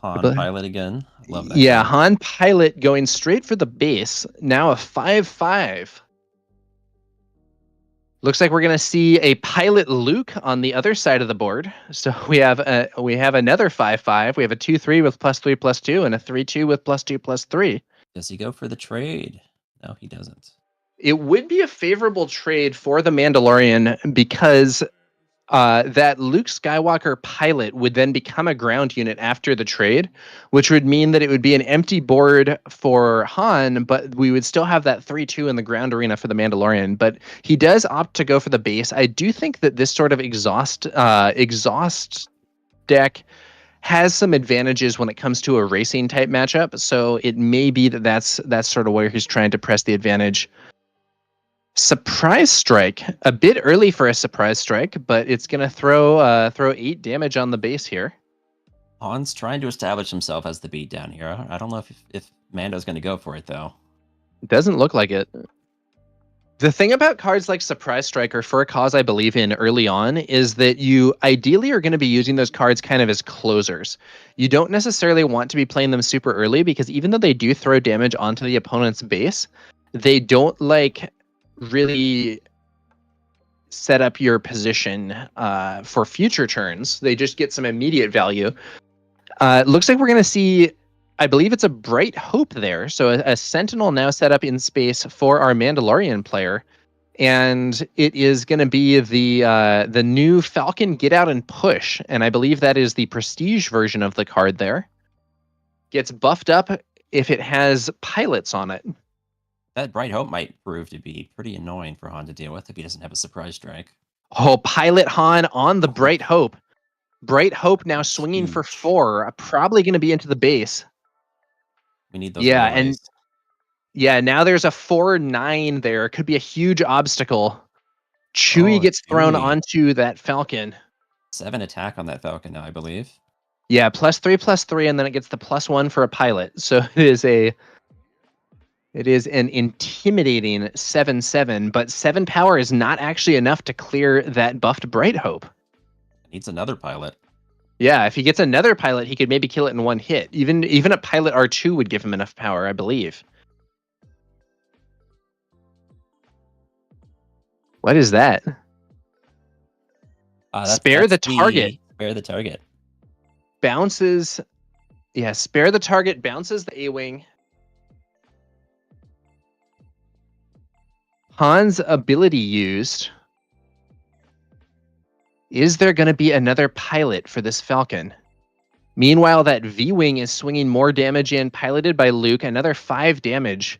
Han pilot again. Love that. Yeah, Han pilot going straight for the base. Now a 5/5. Looks like we're going to see a pilot Luke on the other side of the board. So we have another 5/5. We have a 2/3 with +3/+2 and a 3/2 with +2/+3. Does he go for the trade? No, he doesn't. It would be a favorable trade for the Mandalorian because that Luke Skywalker pilot would then become a ground unit after the trade, which would mean that it would be an empty board for Han, but we would still have that 3/2 in the ground arena for the Mandalorian. But he does opt to go for the base. I do think that this sort of exhaust deck has some advantages when it comes to a racing type matchup. So it may be that that's sort of where he's trying to press the advantage. Surprise Strike, a bit early for a Surprise Strike, but it's going to throw 8 damage on the base here. Han's trying to establish himself as the beatdown here. I don't know if Mando's going to go for it, though. It doesn't look like it. The thing about cards like Surprise Strike, or For a Cause I Believe in early on, is that you ideally are going to be using those cards kind of as closers. You don't necessarily want to be playing them super early, because even though they do throw damage onto the opponent's base, they don't really set up your position for future turns. They just get some immediate value. Looks like we're going to see, I believe it's a Bright Hope there. So a Sentinel now set up in space for our Mandalorian player. And it is going to be the new Falcon Get Out and Push. And I believe that is the Prestige version of the card there. Gets buffed up if it has pilots on it. That Bright Hope might prove to be pretty annoying for Han to deal with if he doesn't have a Surprise Strike. Oh, Pilot Han on the Bright Hope. Bright Hope now swinging for 4. Probably going to be into the base. We need those. Yeah, boys. and yeah, now there's a 4/9 there. Could be a huge obstacle. Chewie gets thrown onto that Falcon. 7 attack on that Falcon now, I believe. Yeah, +3/+3, and then it gets the +1 for a pilot. So it is an intimidating 7/7, but 7 power is not actually enough to clear that buffed Bright Hope. Needs another pilot. Yeah, if he gets another pilot, he could maybe kill it in one hit. Even a pilot R2 would give him enough power, I believe. What is that? Spare the target. Spare the target. Bounces. Yeah, spare the target, bounces the A-Wing. Han's ability used. Is there going to be another pilot for this Falcon? Meanwhile, that V-Wing is swinging more damage in, piloted by Luke, another 5 damage.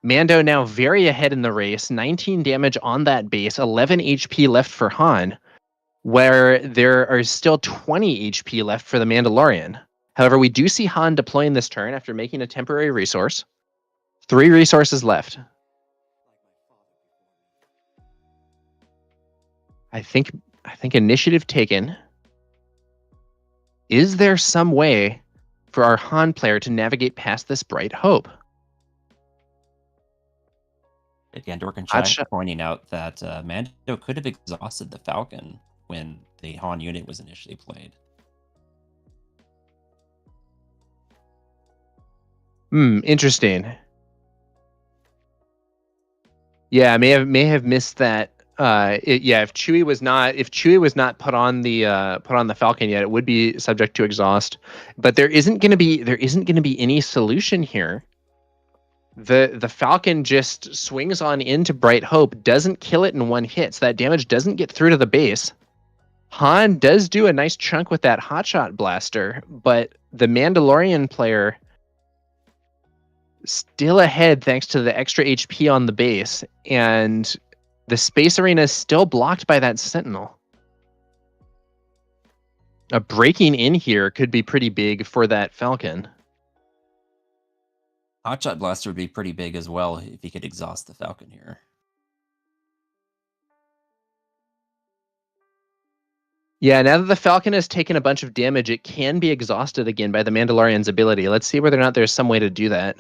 Mando now very ahead in the race, 19 damage on that base, 11 HP left for Han. where there are still 20 HP left for the Mandalorian. However, we do see Han deploying this turn after making a temporary resource. 3 resources left. I think initiative taken. Is there some way for our Han player to navigate past this bright hope? Gandork and chat pointing out that Mando could have exhausted the Falcon when the Han unit was initially played. Interesting. Yeah, I may have missed that. If Chewie was not put on the Falcon yet, it would be subject to exhaust. But there isn't going to be any solution here. The Falcon just swings on into Bright Hope, doesn't kill it in one hit, so that damage doesn't get through to the base. Han does do a nice chunk with that hotshot blaster, but the Mandalorian player still ahead thanks to the extra HP on the base, and the space arena is still blocked by that Sentinel. A breaking in here could be pretty big for that Falcon. Hotshot blaster would be pretty big as well if he could exhaust the Falcon here. Yeah, now that the Falcon has taken a bunch of damage, it can be exhausted again by the Mandalorian's ability. Let's see whether or not there's some way to do that.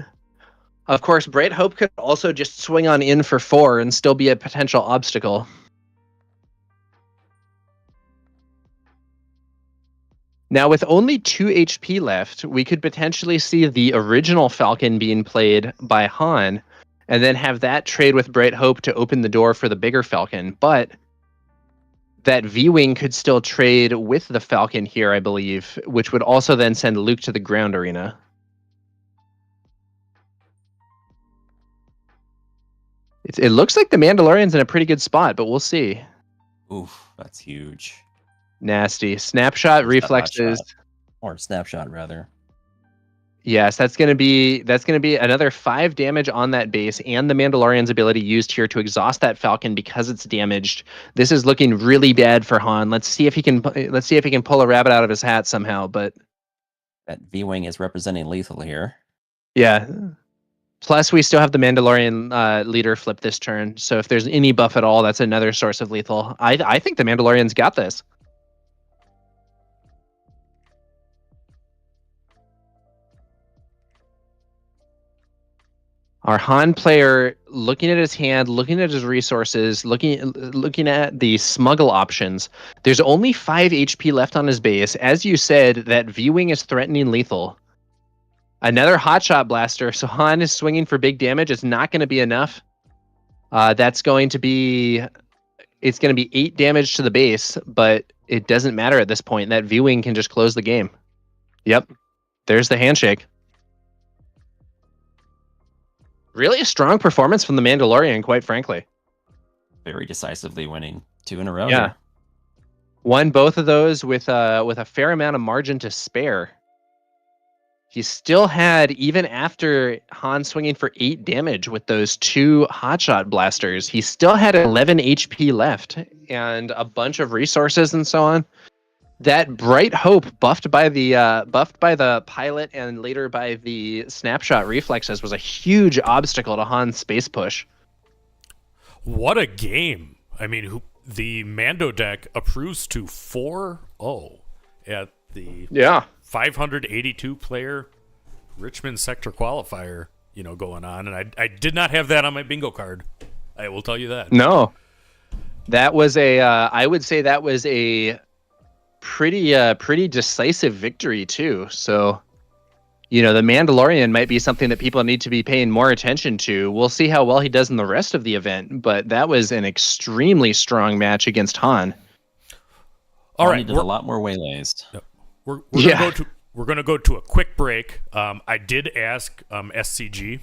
Of course, Bright Hope could also just swing on in for 4 and still be a potential obstacle. Now, with only 2 HP left, we could potentially see the original Falcon being played by Han, and then have that trade with Bright Hope to open the door for the bigger Falcon. But that V-Wing could still trade with the Falcon here, I believe, which would also then send Luke to the ground arena. It looks like the Mandalorian's in a pretty good spot, but we'll see. Oof, that's huge. Nasty. Snapshot reflexes. Or snapshot, rather. Yes, that's gonna be another 5 damage on that base, and the Mandalorian's ability used here to exhaust that Falcon because it's damaged. This is looking really bad for Han. Let's see if he can pull a rabbit out of his hat somehow. But that V-Wing is representing lethal here. Yeah. Plus, we still have the Mandalorian leader flip this turn, so if there's any buff at all, that's another source of lethal. I think the Mandalorian's got this. Our Han player looking at his hand, looking at his resources, looking at the smuggle options. There's only 5 HP left on his base. As you said, that V-Wing is threatening lethal. Another hotshot blaster, so Han is swinging for big damage. It's not going to be enough. It's going to be 8 damage to the base, but it doesn't matter at this point. That V-Wing can just close the game. Yep, there's the handshake. Really a strong performance from the Mandalorian, quite frankly. Very decisively winning 2 in a row. Yeah, here. Won both of those with a fair amount of margin to spare. He still had, even after Han swinging for 8 damage with those 2 hotshot blasters, he still had 11 HP left and a bunch of resources and so on. That Bright Hope, buffed by the pilot and later by the snapshot reflexes, was a huge obstacle to Han's space push. What a game! I mean, the Mando deck approves to 4-0 at the 582 player Richmond Sector Qualifier, going on, and I did not have that on my bingo card. I will tell you that. No, that was I would say that was a pretty decisive victory too. So, the Mandalorian might be something that people need to be paying more attention to. We'll see how well he does in the rest of the event, but that was an extremely strong match against Han. All right, did a lot more waylays. Yep. We're going to go to a quick break. I did ask SCG.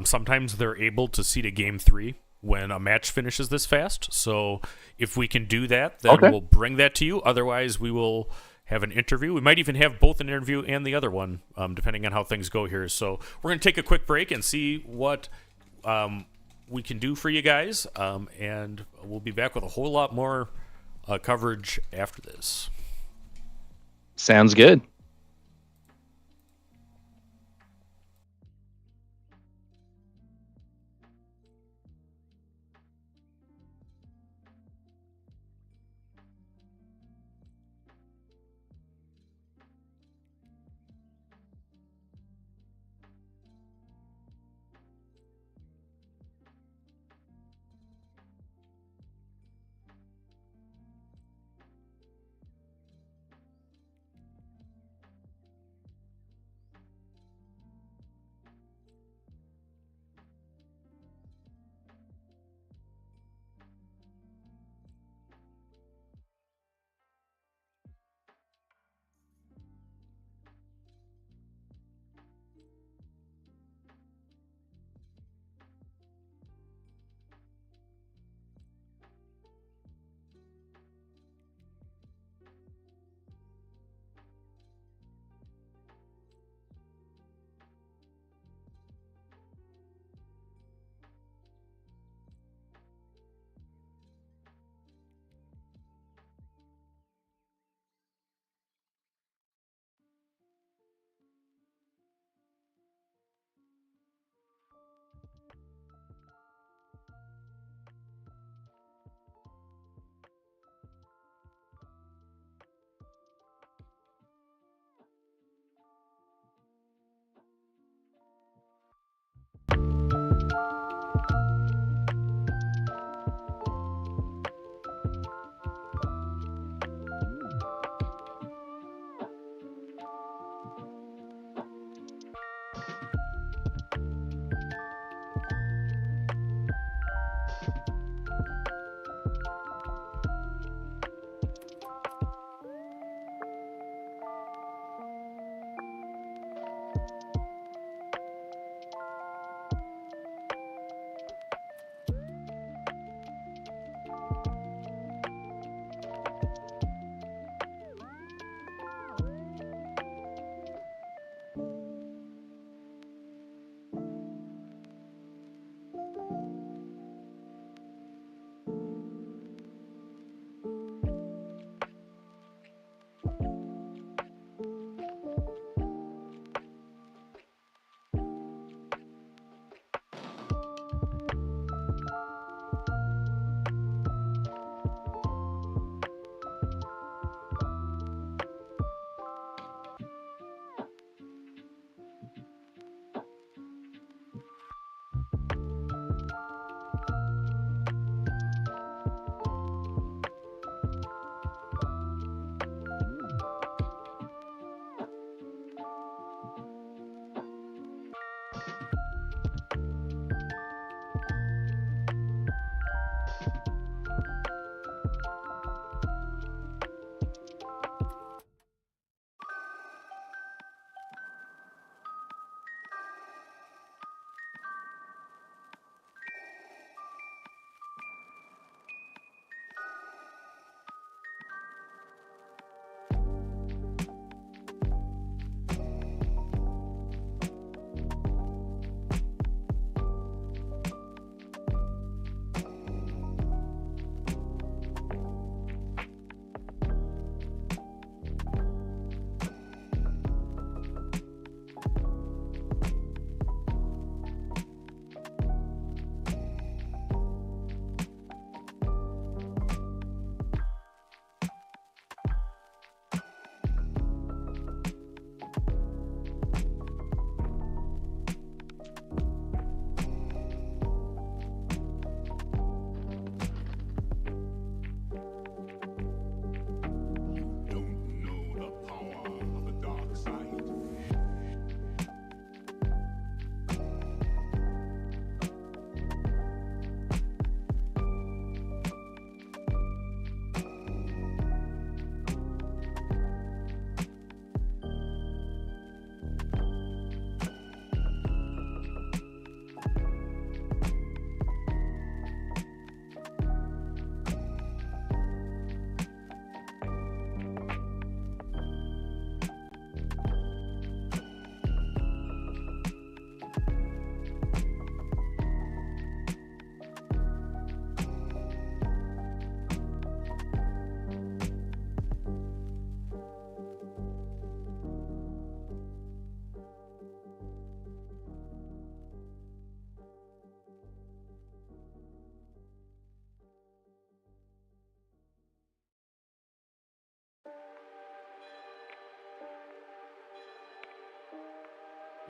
Sometimes they're able to seed a game 3 when a match finishes this fast. So if we can do that, then we'll bring that to you. Otherwise, we will have an interview. We might even have both an interview and the other one, depending on how things go here. So we're going to take a quick break and see what we can do for you guys. And we'll be back with a whole lot more coverage after this. Sounds good.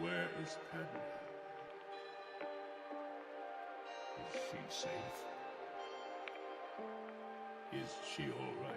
Where is Padme? Is she safe? Is she all right?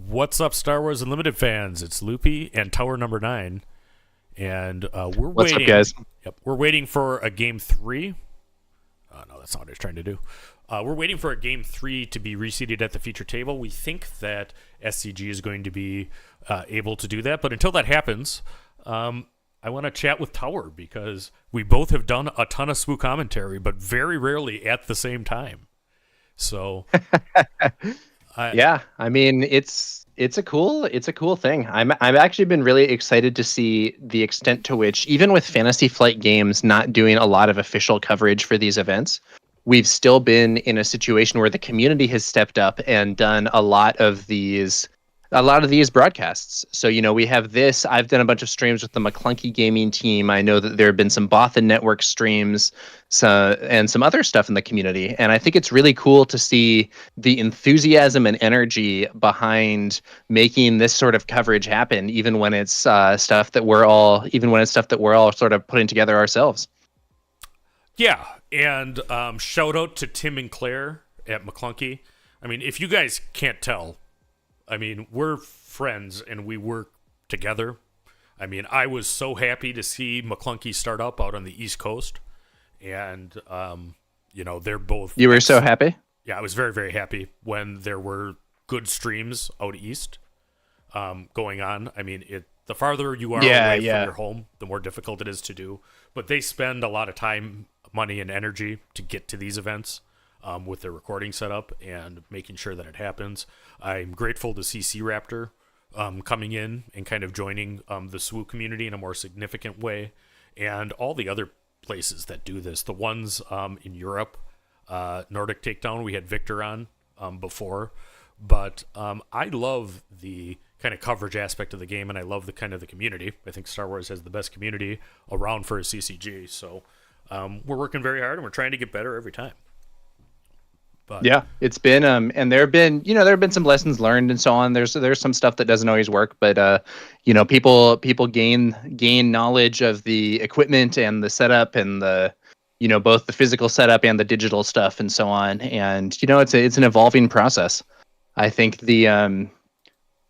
What's up, Star Wars Unlimited fans? It's Loopy and Towernumbernine, and we're What's waiting. up, guys? Yep, we're waiting for a game 3. No, that's not what I was trying to do. We're waiting for a game 3 to be reseated at the feature table. We think that SCG is going to be able to do that, but until that happens, I want to chat with Tower because we both have done a ton of SWU commentary, but very rarely at the same time. So. Yeah, I mean it's a cool thing. I've actually been really excited to see the extent to which, even with Fantasy Flight Games not doing a lot of official coverage for these events, we've still been in a situation where the community has stepped up and done a lot of these broadcasts. So, we have this. I've done a bunch of streams with the McClunky Gaming team. I know that there have been some Bothan Network streams, and some other stuff in the community. And I think it's really cool to see the enthusiasm and energy behind making this sort of coverage happen, even when it's stuff that we're all sort of putting together ourselves. Yeah, and shout out to Tim and Claire at McClunky. I mean, if you guys can't tell, I mean, we're friends and we work together. I mean, I was so happy to see McClunky start up out on the East Coast. And, they're both... You were so happy? Yeah, I was very, very happy when there were good streams out East going on. I mean, the farther you are away from your home, the more difficult it is to do. But they spend a lot of time, money, and energy to get to these events. With their recording setup and making sure that it happens. I'm grateful to see C-Raptor coming in and kind of joining the SWU community in a more significant way, and all the other places that do this. The ones in Europe, Nordic Takedown, we had Viktor on before, but I love the kind of coverage aspect of the game, and I love the kind of the community. I think Star Wars has the best community around for a CCG, so we're working very hard and we're trying to get better every time. But. Yeah, it's been and there have been some lessons learned and so on. There's some stuff that doesn't always work, but people gain knowledge of the equipment and the setup and the both the physical setup and the digital stuff and so on. And it's an evolving process. I think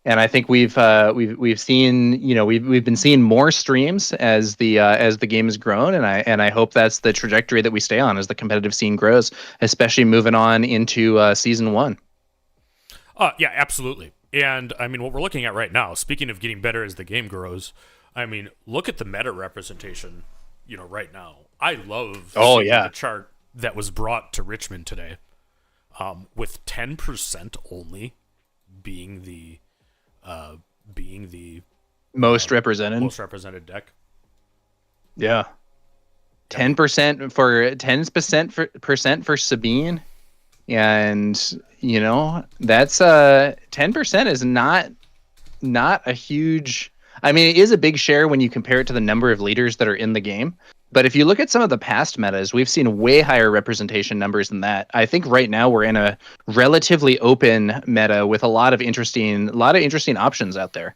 and I think we've seen we've been seeing more streams as the game has grown, and I hope that's the trajectory that we stay on as the competitive scene grows, especially moving on into season 1. Yeah, absolutely. And I mean, what we're looking at right now, speaking of getting better as the game grows, I mean, look at the meta representation, right now. I love the chart that was brought to Richmond today, with 10% only being the most represented deck. Yeah. 10% for Sabine, and that's 10% is not a huge. I mean, it is a big share when you compare it to the number of leaders that are in the game. But if you look at some of the past metas, we've seen way higher representation numbers than that. I think right now we're in a relatively open meta with a lot of interesting options out there.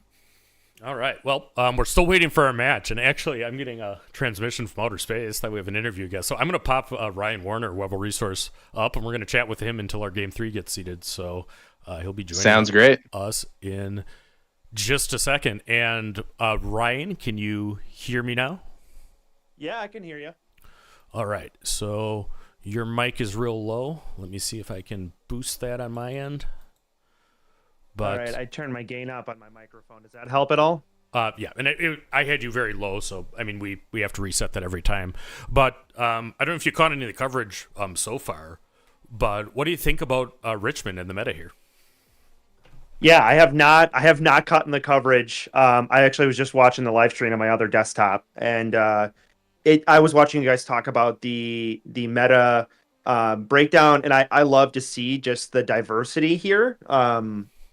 All right. Well, we're still waiting for our match, and actually, I'm getting a transmission from outer space that we have an interview guest. So I'm going to pop Ryan Warner, Webble Resource, up, and we're going to chat with him until our game 3 gets seated. So he'll be joining us in just a second. And Ryan, can you hear me now? Yeah, I can hear you. All right. So Your mic is real low. Let me see if I can boost that on my end. But, all right, I turned my gain up on my microphone. Does that help at all? Yeah, and I had you very low, so I mean we have to reset that every time. But I don't know if you caught any of the coverage so far. But what do you think about Richmond and the meta here? Yeah, I have not caught in the coverage. I actually was just watching the live stream on my other desktop, and I was watching you guys talk about the meta breakdown, and I love to see just the diversity here.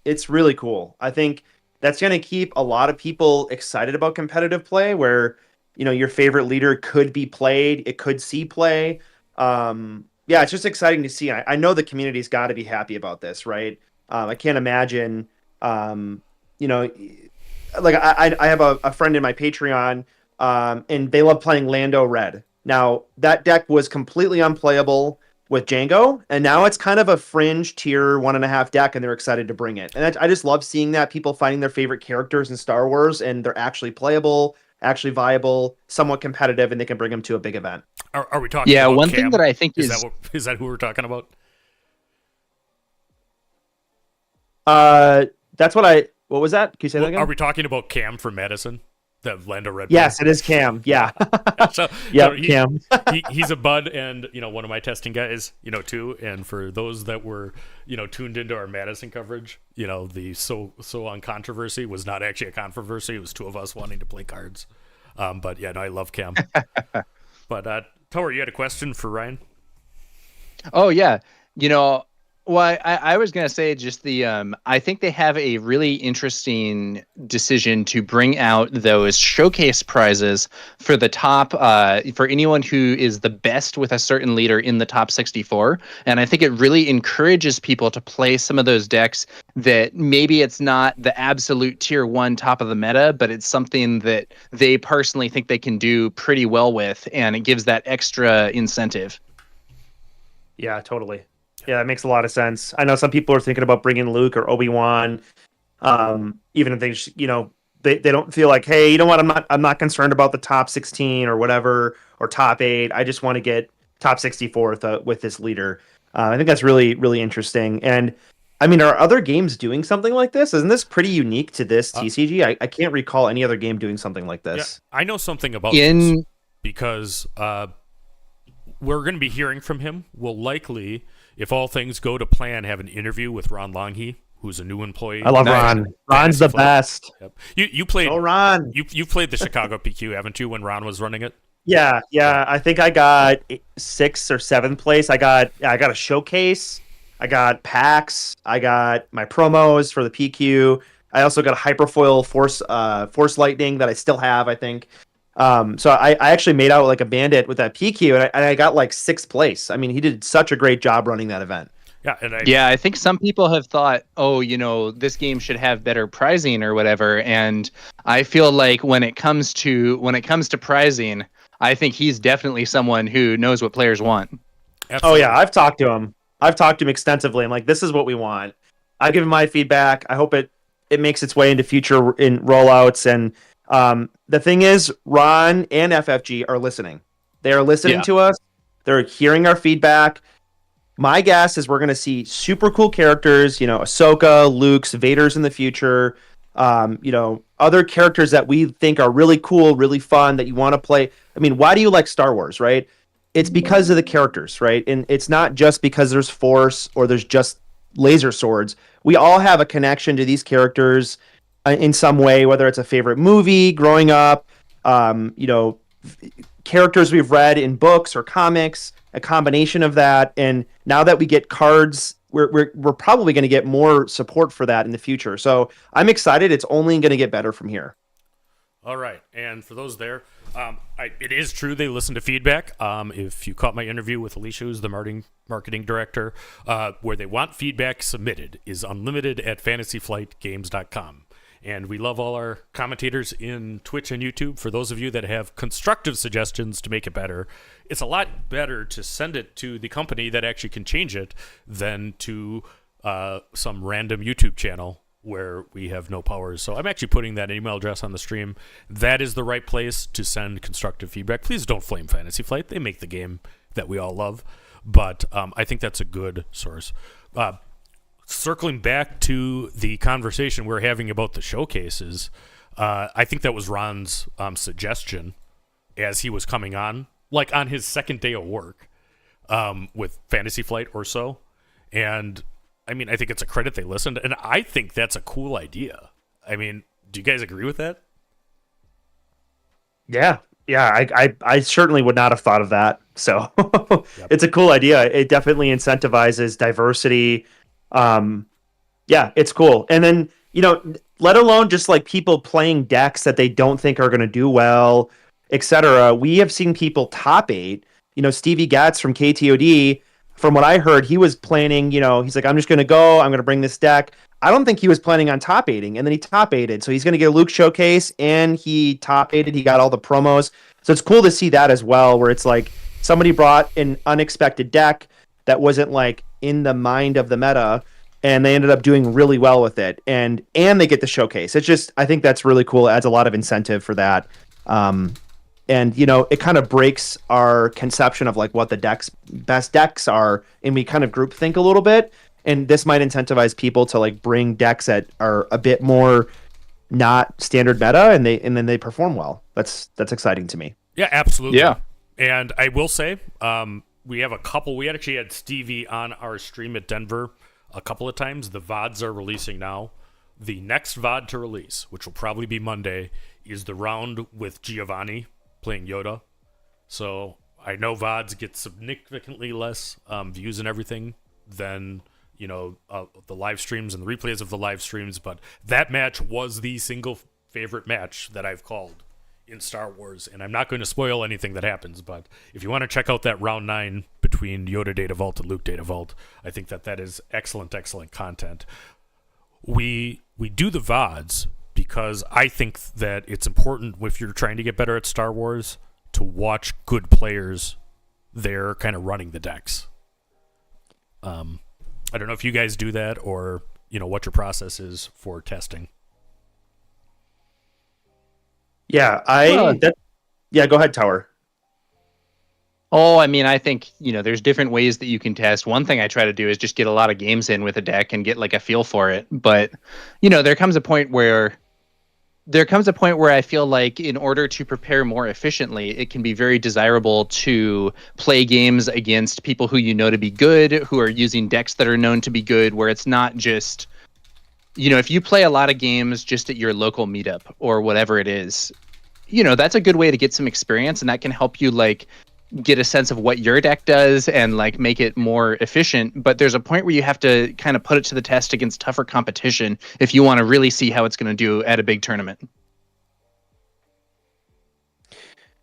It's really cool. I think that's going to keep a lot of people excited about competitive play, where your favorite leader could be played, it could see play. Yeah, it's just exciting to see. I know the community's got to be happy about this, right? I can't imagine, like I have a friend in my Patreon, and they love playing Lando Red. Now, that deck was completely unplayable with Django, and now it's kind of a fringe tier 1.5 deck, and they're excited to bring it. And I just love seeing that, people finding their favorite characters in Star Wars, and they're actually playable, actually viable, somewhat competitive, and they can bring them to a big event. Are we talking? Yeah, about one Cam? thing that I think is that who we're talking about? That's what was that? Can you say that again? Are we talking about Cam from Madison? The Lando Red. Yes, it is Cam. Yeah. So Cam. He's a bud, and one of my testing guys, too. And for those that were, tuned into our Madison coverage, the so on controversy was not actually a controversy. It was two of us wanting to play cards. But yeah, no, I love Cam. But Tower, you had a question for Ryan? Oh yeah, well, I was gonna say just I think they have a really interesting decision to bring out those showcase prizes for the top for anyone who is the best with a certain leader in the top 64, and I think it really encourages people to play some of those decks that maybe it's not the absolute tier 1 top of the meta, but it's something that they personally think they can do pretty well with, and it gives that extra incentive. Yeah, totally. Yeah, that makes a lot of sense. I know some people are thinking about bringing Luke or Obi-Wan, even if they don't feel like, hey, you know what, I'm not concerned about the top 16 or whatever, or top 8. I just want to get top 64 with this leader. I think that's really, really interesting. And I mean, are other games doing something like this? Isn't this pretty unique to this TCG? I can't recall any other game doing something like this. Yeah, I know something about this because we're going to be hearing from him. We'll likely, if all things go to plan, have an interview with Ron Longhi, who's a new employee. I love Ron. Ron's the best. Yep. You played. Oh, Ron. You played the Chicago PQ, haven't you? When Ron was running it. Yeah. I think I got 6th or 7th place. I got a showcase. I got packs. I got my promos for the PQ. I also got a hyperfoil force lightning that I still have, I think. So I actually made out like a bandit with that PQ, and I got like 6th place. I mean, he did such a great job running that event. Yeah, I think some people have thought, this game should have better prizing or whatever. And I feel like when it comes to prizing, I think he's definitely someone who knows what players want. Absolutely. Oh yeah, I've talked to him. Extensively. I'm like, this is what we want. I give him my feedback. I hope it makes its way into future rollouts. And the thing is, Ron and FFG are listening. They are listening to us. They're hearing our feedback. My guess is we're going to see super cool characters, Ahsoka, Luke's, Vader's in the future, other characters that we think are really cool, really fun, that you want to play. I mean, why do you like Star Wars, right? It's because of the characters, right? And it's not just because there's Force or there's just laser swords. We all have a connection to these characters in some way, whether it's a favorite movie growing up, characters we've read in books or comics, a combination of that. And now that we get cards, we're probably going to get more support for that in the future. So I'm excited. It's only going to get better from here. All right. And for those there, it is true they listen to feedback. If you caught my interview with Alicia, who's the marketing director, where they want feedback submitted is unlimited at fantasyflightgames.com. And we love all our commentators in Twitch and YouTube. For those of you that have constructive suggestions to make it better, it's a lot better to send it to the company that actually can change it than to some random YouTube channel where we have no powers. So I'm actually putting that email address on the stream. That is the right place to send constructive feedback. Please don't flame Fantasy Flight. They make the game that we all love. but I think that's a good source. Circling back to the conversation we're having about the showcases, I think that was Ron's suggestion as he was coming on, like on his second day of work with Fantasy Flight or so. And I mean, I think it's a credit they listened, and I think that's a cool idea. I mean, do you guys agree with that? Yeah. I certainly would not have thought of that. So It's a cool idea. It definitely incentivizes diversity. Yeah, it's cool. And then, let alone just like people playing decks that they don't think are going to do well, etc. We have seen people top 8. Stevie Gatz from KTOD, from what I heard, he was planning, he's like, I'm just going to bring this deck. I don't think he was planning on top 8ing, and then he top 8ed. So he's going to get a Luke showcase, and he top 8ed. He got all the promos. So it's cool to see that as well, where it's like somebody brought an unexpected deck that wasn't like in the mind of the meta, and they ended up doing really well with it. And they get the showcase. It's just, I think that's really cool. It adds a lot of incentive for that. And it kind of breaks our conception of like what the best decks are, and we kind of group think a little bit. And this might incentivize people to like bring decks that are a bit more not standard meta, and then they perform well. That's exciting to me. Yeah, absolutely. Yeah. And I will say, we have a couple. We actually had Stevie on our stream at Denver a couple of times. The VODs are releasing now. The next VOD to release, which will probably be Monday, is the round with Giovanni playing Yoda. So I know VODs get significantly less views and everything than the live streams and the replays of the live streams, but that match was the single favorite match that I've called in Star Wars, and I'm not going to spoil anything that happens, but if you want to check out that round 9 between Yoda Data Vault and Luke Data Vault, I think that is excellent content. We do the VODs because I think that it's important, if you're trying to get better at Star Wars, to watch good players there kind of running the decks. I don't know if you guys do that, or what your process is for testing. Yeah, go ahead, Tower. Oh, I mean, I think, there's different ways that you can test. One thing I try to do is just get a lot of games in with a deck and get like a feel for it. But, there comes a point where I feel like in order to prepare more efficiently, it can be very desirable to play games against people who to be good, who are using decks that are known to be good, where it's not just, if you play a lot of games just at your local meetup or whatever it is, that's a good way to get some experience, and that can help you like get a sense of what your deck does and like make it more efficient. But there's a point where you have to kind of put it to the test against tougher competition if you want to really see how it's going to do at a big tournament.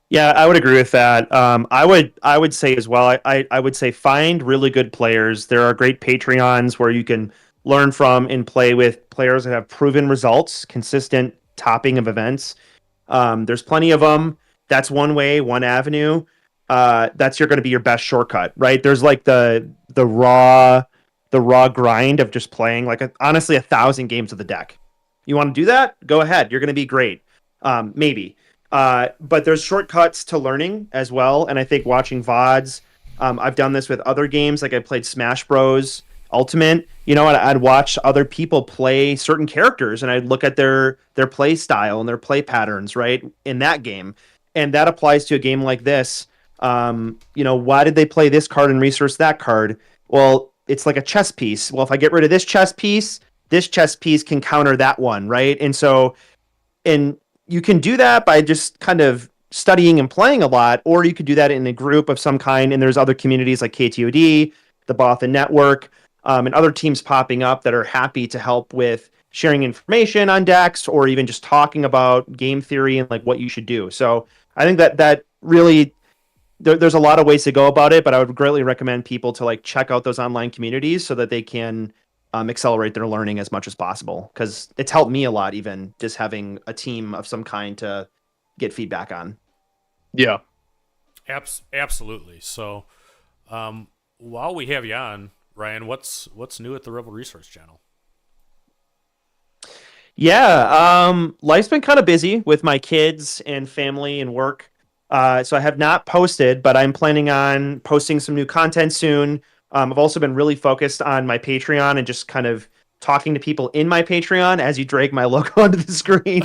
Yeah, I would agree with that. I would say as well, I would say find really good players. There are great Patreons where you can learn from and play with players that have proven results, consistent topping of events. There's plenty of them. That's one way, one avenue. That's going to be your best shortcut, right? There's like the raw grind of just playing like honestly 1,000 games of the deck. You want to do that? Go ahead. You're going to be great. Maybe. But there's shortcuts to learning as well. And I think watching VODs, I've done this with other games. Like I played Smash Bros. Ultimate, and I'd watch other people play certain characters, and I'd look at their play style and their play patterns, right, in that game. And that applies to a game like this. Why did they play this card and resource that card? Well, it's like a chess piece. Well, if I get rid of this chess piece can counter that one, right? And you can do that by just kind of studying and playing a lot, or you could do that in a group of some kind. And there's other communities like KTOD, the Bothan Network, and other teams popping up that are happy to help with sharing information on decks, or even just talking about game theory and like what you should do. So I think that really there's a lot of ways to go about it, but I would greatly recommend people to like check out those online communities so that they can accelerate their learning as much as possible, because it's helped me a lot, even just having a team of some kind to get feedback on. Yeah, absolutely. So while we have you on, Ryan, what's new at the Rebel Resource Channel? Yeah, life's been kind of busy with my kids and family and work. So I have not posted, but I'm planning on posting some new content soon. I've also been really focused on my Patreon and just kind of talking to people in my Patreon as you drag my logo onto the screen.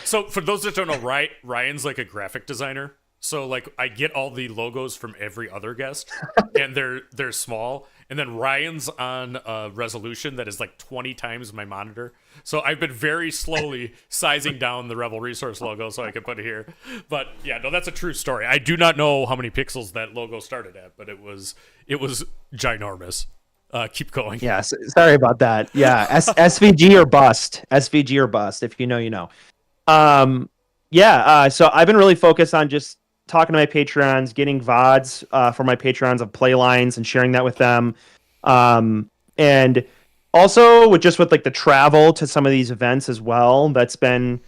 So for those that don't know, Ryan's like a graphic designer. So like I get all the logos from every other guest, and they're small. And then Ryan's on a resolution that is like 20 times my monitor. So I've been very slowly sizing down the Rebel Resource logo so I can put it here. But yeah, no, that's a true story. I do not know how many pixels that logo started at, but it was ginormous. Keep going. Yeah, sorry about that. Yeah, SVG or bust. SVG or bust. If you know, you know. So I've been really focused on just talking to my Patreons, getting VODs for my Patreons of play lines and sharing that with them. And also with like the travel to some of these events as well. That's been,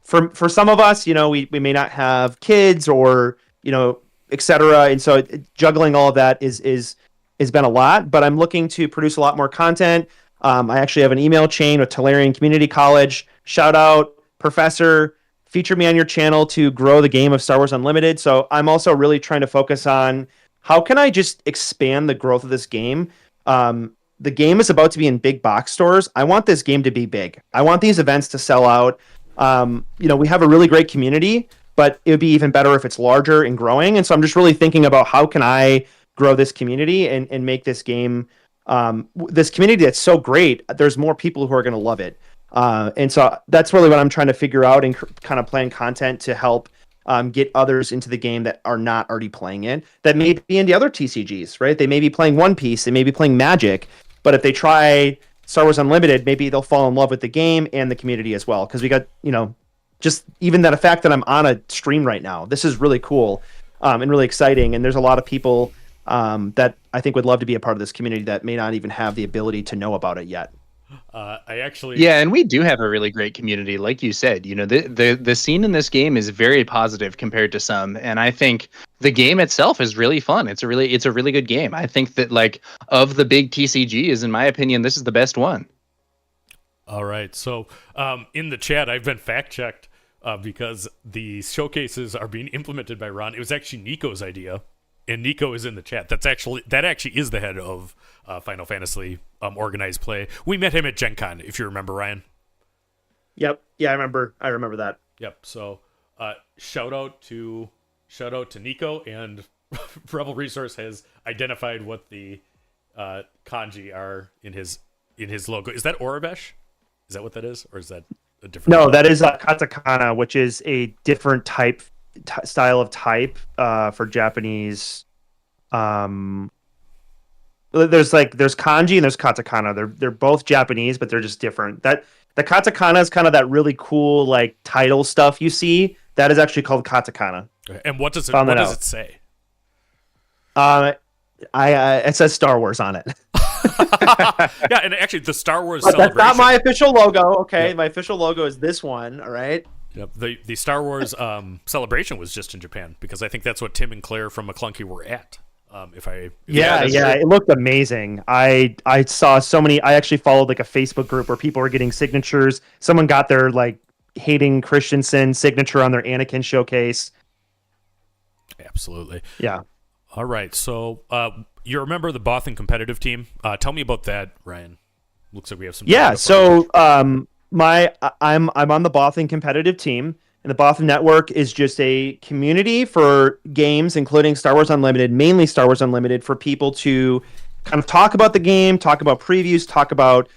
for some of us, we may not have kids or, etc. And so juggling all of that has been a lot, but I'm looking to produce a lot more content. I actually have an email chain with Tolarian Community College. Shout out, Professor. Feature me on your channel to grow the game of Star Wars Unlimited. So I'm also really trying to focus on how can I just expand the growth of this game. The game is about to be in big box stores. I want this game to be big. I want these events to sell out. We have a really great community, but it would be even better if it's larger and growing. And so I'm just really thinking about how can I grow this community and make this game, this community that's so great. There's more people who are going to love it. And so that's really what I'm trying to figure out and kind of plan content to help get others into the game that are not already playing it, that may be into other TCGs, right? They may be playing One Piece, they may be playing Magic, but if they try Star Wars Unlimited, maybe they'll fall in love with the game and the community as well. Because we got, just even that fact that I'm on a stream right now, this is really cool and really exciting. And there's a lot of people that I think would love to be a part of this community that may not even have the ability to know about it yet. And we do have a really great community, like you said. The scene in this game is very positive compared to some, and I think the game itself is really fun. It's a really good game. I think that like of the big TCGs, in my opinion, this is the best one. All right, so in the chat, I've been fact checked because the showcases are being implemented by Ron. It was actually Nico's idea. And Nico is in the chat. That actually is the head of Final Fantasy organized play. We met him at Gen Con, if you remember, Ryan. Yep. Yeah, I remember that. Yep. So shout out to Nico, and Rebel Resource has identified what the kanji are in his logo. Is that Orabesh? Is that what that is, or is that a different? No, that is katakana, which is a different style of type for Japanese. There's kanji and there's katakana. They're both Japanese, but they're just different. That the katakana is kind of that really cool like title stuff you see. That is actually called katakana. And what does it say? It says Star Wars on it. Yeah, and actually the Star Wars celebration. That's not my official logo. Okay, yep. My official logo is this one. All right. Yep. The Star Wars celebration was just in Japan because I think that's what Tim and Claire from McClunky were at. It looked amazing. I saw so many. I actually followed like a Facebook group where people were getting signatures. Someone got their like Hayden Christensen signature on their Anakin showcase. Absolutely. Yeah. All right. So you remember the Bothan competitive team? Tell me about that, Ryan. Looks like we have some. Yeah. So I'm on the Bothan competitive team, and the Bothan Network is just a community for games, including Star Wars Unlimited, mainly Star Wars Unlimited, for people to kind of talk about the game, talk about previews, talk about.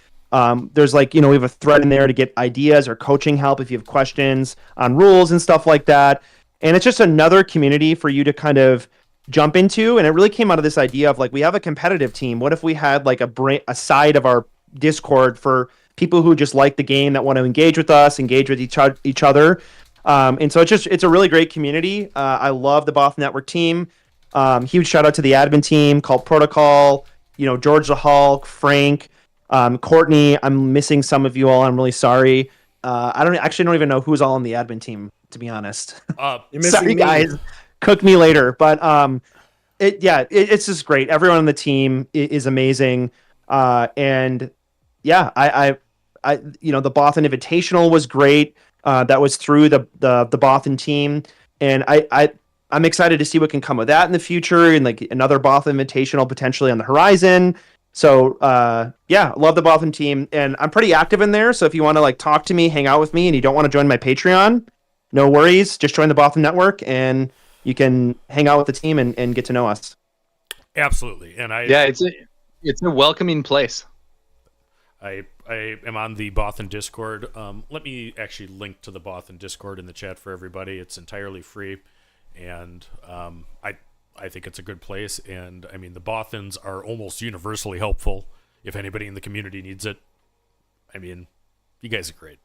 There's we have a thread in there to get ideas or coaching help if you have questions on rules and stuff like that. And it's just another community for you to kind of jump into. And it really came out of this idea of we have a competitive team. What if we had a side of our Discord for people who just like the game, that want to engage with us, engage with each other. And so it's a really great community. I love the Bothan Network team. Huge shout out to the admin team called Protocol, George the Hulk, Frank, Courtney. I'm missing some of you all. I'm really sorry. I don't even know who's all on the admin team, to be honest. Sorry, guys. Cook me later. But it's just great. Everyone on the team is amazing. And yeah, the Bothan Invitational was great. That was through the Bothan team. And I'm excited to see what can come of that in the future, and like another Bothan Invitational potentially on the horizon. So yeah, love the Bothan team, and I'm pretty active in there. So if you want to like talk to me, hang out with me, and you don't want to join my Patreon, no worries. Just join the Bothan Network, and you can hang out with the team and get to know us. Absolutely, and it's a welcoming place. I am on the Bothan Discord. Let me actually link to the Bothan Discord in the chat for everybody. It's entirely free, and I think it's a good place. And I mean, the Bothans are almost universally helpful. If anybody in the community needs it, I mean, you guys are great.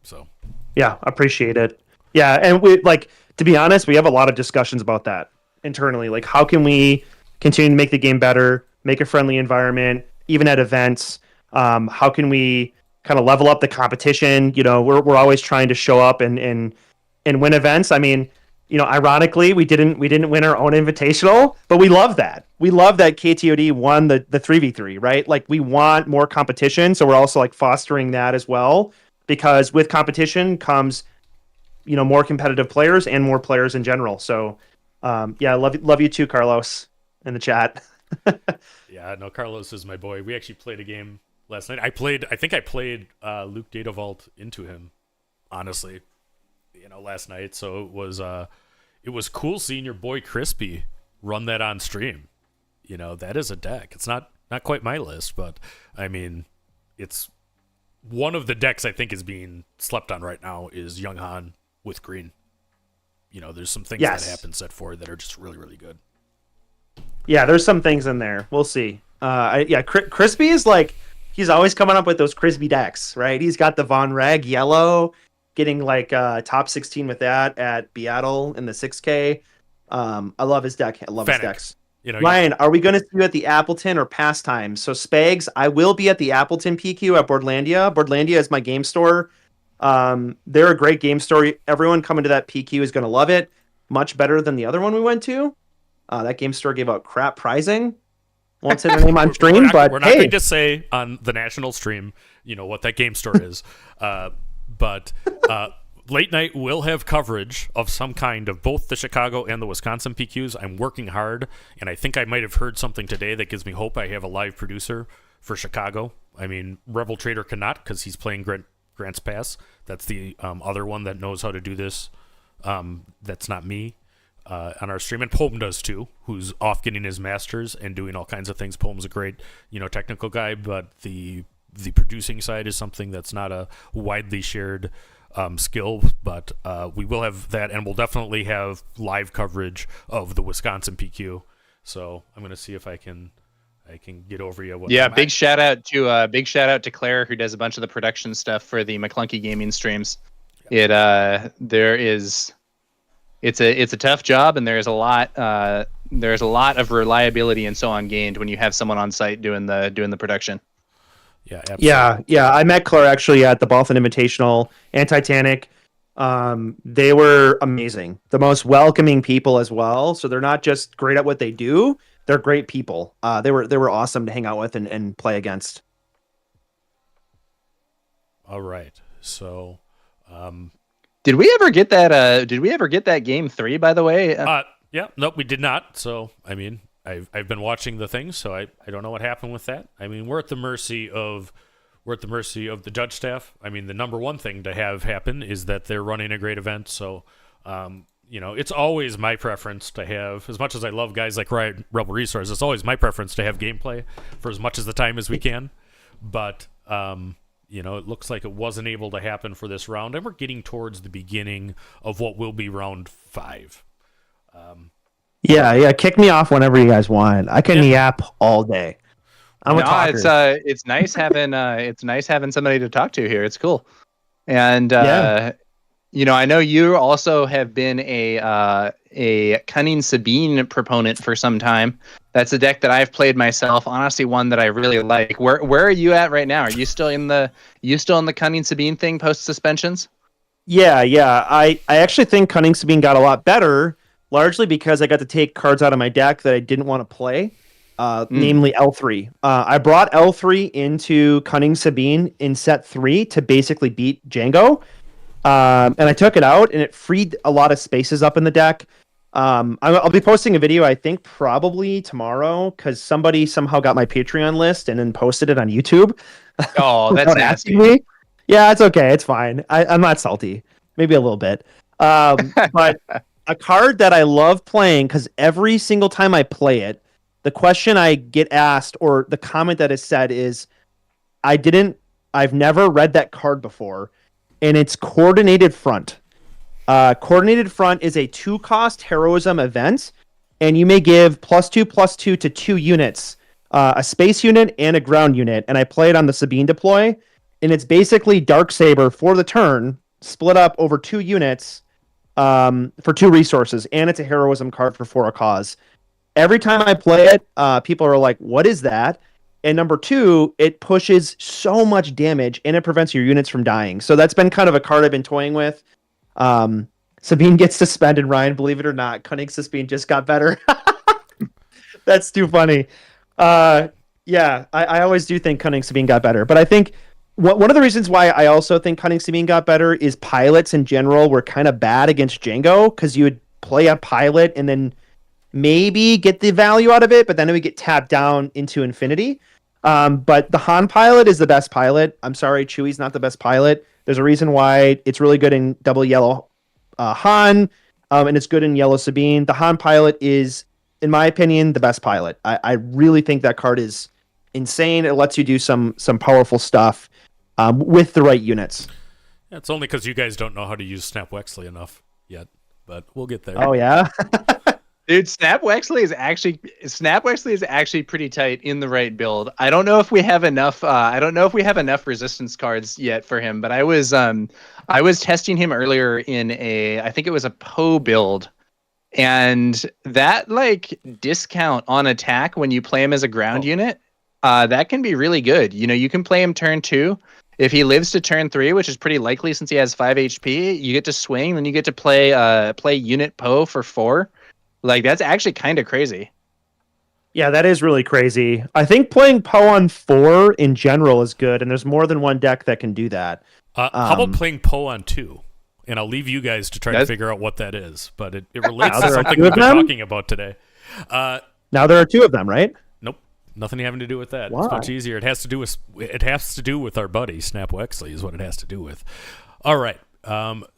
So yeah, appreciate it. Yeah, and we like, to be honest, we have a lot of discussions about that internally. Like, how can we continue to make the game better, make a friendly environment, even at events? How can we kind of level up the competition? You know, we're always trying to show up and win events. I mean, you know, ironically, we didn't win our own invitational, but we love that. We love that KTOD won the 3v3, right? Like, we want more competition, so we're also like fostering that as well, because with competition comes, you know, more competitive players and more players in general. So yeah, love you too, Carlos, in the chat. Yeah, no, Carlos is my boy. We actually played a game last night. I think I played Luke Datavault into him, honestly, you know, last night. So it was cool seeing your boy Crispy run that on stream. You know, that is a deck. It's not quite my list, but I mean, it's one of the decks I think is being slept on right now is Young Han with green. You know, there's some things that happen set 4 that are just really, really good. Yeah, there's some things in there. We'll see. Crispy is like, he's always coming up with those Crispy decks, right? He's got the Von Reg yellow, getting like top 16 with that at Beatle in the 6K. I love his deck. I love his decks. You know, Ryan, are we going to see you at the Appleton or Pastime? So Spags, I will be at the Appleton PQ at Boardlandia. Boardlandia is my game store. They're a great game store. Everyone coming to that PQ is going to love it. Much better than the other one we went to. That game store gave out crap pricing. Won't say their name on stream, but we're not going to say on the national stream, you know, what that game store is. But late night will have coverage of some kind of both the Chicago and the Wisconsin PQs. I'm working hard, and I think I might have heard something today that gives me hope I have a live producer for Chicago. I mean, Rebel Traitor cannot because he's playing Grants Pass. That's the other one that knows how to do this. That's not me. On our stream, and Poem does too, who's off getting his masters and doing all kinds of things. Poem's a great, you know, technical guy, but the producing side is something that's not a widely shared skill. But we will have that, and we'll definitely have live coverage of the Wisconsin PQ. So I'm going to see if I can get over you. Big shout out to Claire, who does a bunch of the production stuff for the McClunky Gaming streams. Yeah. It's a tough job, and there's a lot of reliability and so on gained when you have someone on site doing the production. Yeah, absolutely. Yeah. I met Claire actually at the Bothan Invitational and Titanic. They were amazing. The most welcoming people as well. So they're not just great at what they do; they're great people. They were awesome to hang out with and play against. All right, so. Did we ever get that game 3, by the way? Yeah, nope, we did not. So, I mean, I've been watching the things, so I don't know what happened with that. I mean, we're at the mercy of the judge staff. I mean, the number one thing to have happen is that they're running a great event. So, you know, it's always my preference to have, as much as I love guys like Rebel Resource, it's always my preference to have gameplay for as much of the time as we can. But, you know, it looks like it wasn't able to happen for this round, and we're getting towards the beginning of what will be round 5. Yeah. Kick me off whenever you guys want. I can yap all day. I'm a talker. It's nice having somebody to talk to here. It's cool, and you know, I know you also have been a Cunning Sabine proponent for some time. That's a deck that I've played myself. Honestly, one that I really like. Where are you at right now? Are you still in the Cunning Sabine thing post suspensions? Yeah. I actually think Cunning Sabine got a lot better, largely because I got to take cards out of my deck that I didn't want to play, namely L3. I brought L3 into Cunning Sabine in set 3 to basically beat Django. and I took it out, and it freed a lot of spaces up in the deck. I'll be posting a video, I think, probably tomorrow, because somebody somehow got my Patreon list and then posted it on YouTube. Oh, that's nasty. Me. Yeah, it's okay. It's fine. I'm not salty. Maybe a little bit. But a card that I love playing, because every single time I play it, the question I get asked, or the comment that is said, is, I've never read that card before, and it's Coordinated Front. Coordinated Front is a 2-cost heroism event, and you may give +2/+2 to 2 units, a space unit and a ground unit. And I play it on the Sabine deploy, and it's basically Darksaber for the turn, split up over 2 units for 2 resources, and it's a heroism card for a cause. Every time I play it, people are like, "What is that?" And number 2, it pushes so much damage, and it prevents your units from dying. So that's been kind of a card I've been toying with. Sabine gets suspended, Ryan, believe it or not. Cunning Sabine just got better. That's too funny. Yeah, I always do think Cunning Sabine got better. But I think one of the reasons why I also think Cunning Sabine got better is pilots in general were kind of bad against Django, because you would play a pilot and then maybe get the value out of it, but then it would get tapped down into infinity. But the Han pilot is the best pilot. I'm sorry, Chewie's not the best pilot. There's a reason why it's really good in double yellow Han, and it's good in yellow Sabine. The Han pilot is, in my opinion, the best pilot. I really think that card is insane. It lets you do some powerful stuff with the right units. It's only because you guys don't know how to use Snap Wexley enough yet, but we'll get there. Oh, yeah? Dude, Snap Wexley is actually pretty tight in the right build. I don't know if we have enough. I don't know if we have enough resistance cards yet for him. But I was testing him earlier in I think it was a Poe build, and that like discount on attack when you play him as a ground unit, that can be really good. You know, you can play him turn 2. If he lives to turn 3, which is pretty likely since he has 5 HP, you get to swing. Then you get to play unit Poe for 4. Like, that's actually kind of crazy. Yeah, that is really crazy. I think playing Poe on 4 in general is good, and there's more than one deck that can do that. How about playing Poe on 2? And I'll leave you guys to try to figure out what that is. But it relates to something we've been talking about today. Now there are 2 of them, right? Nope. Nothing having to do with that. Why? It's much easier. It has to do with our buddy, Snap Wexley, is what it has to do with. All right.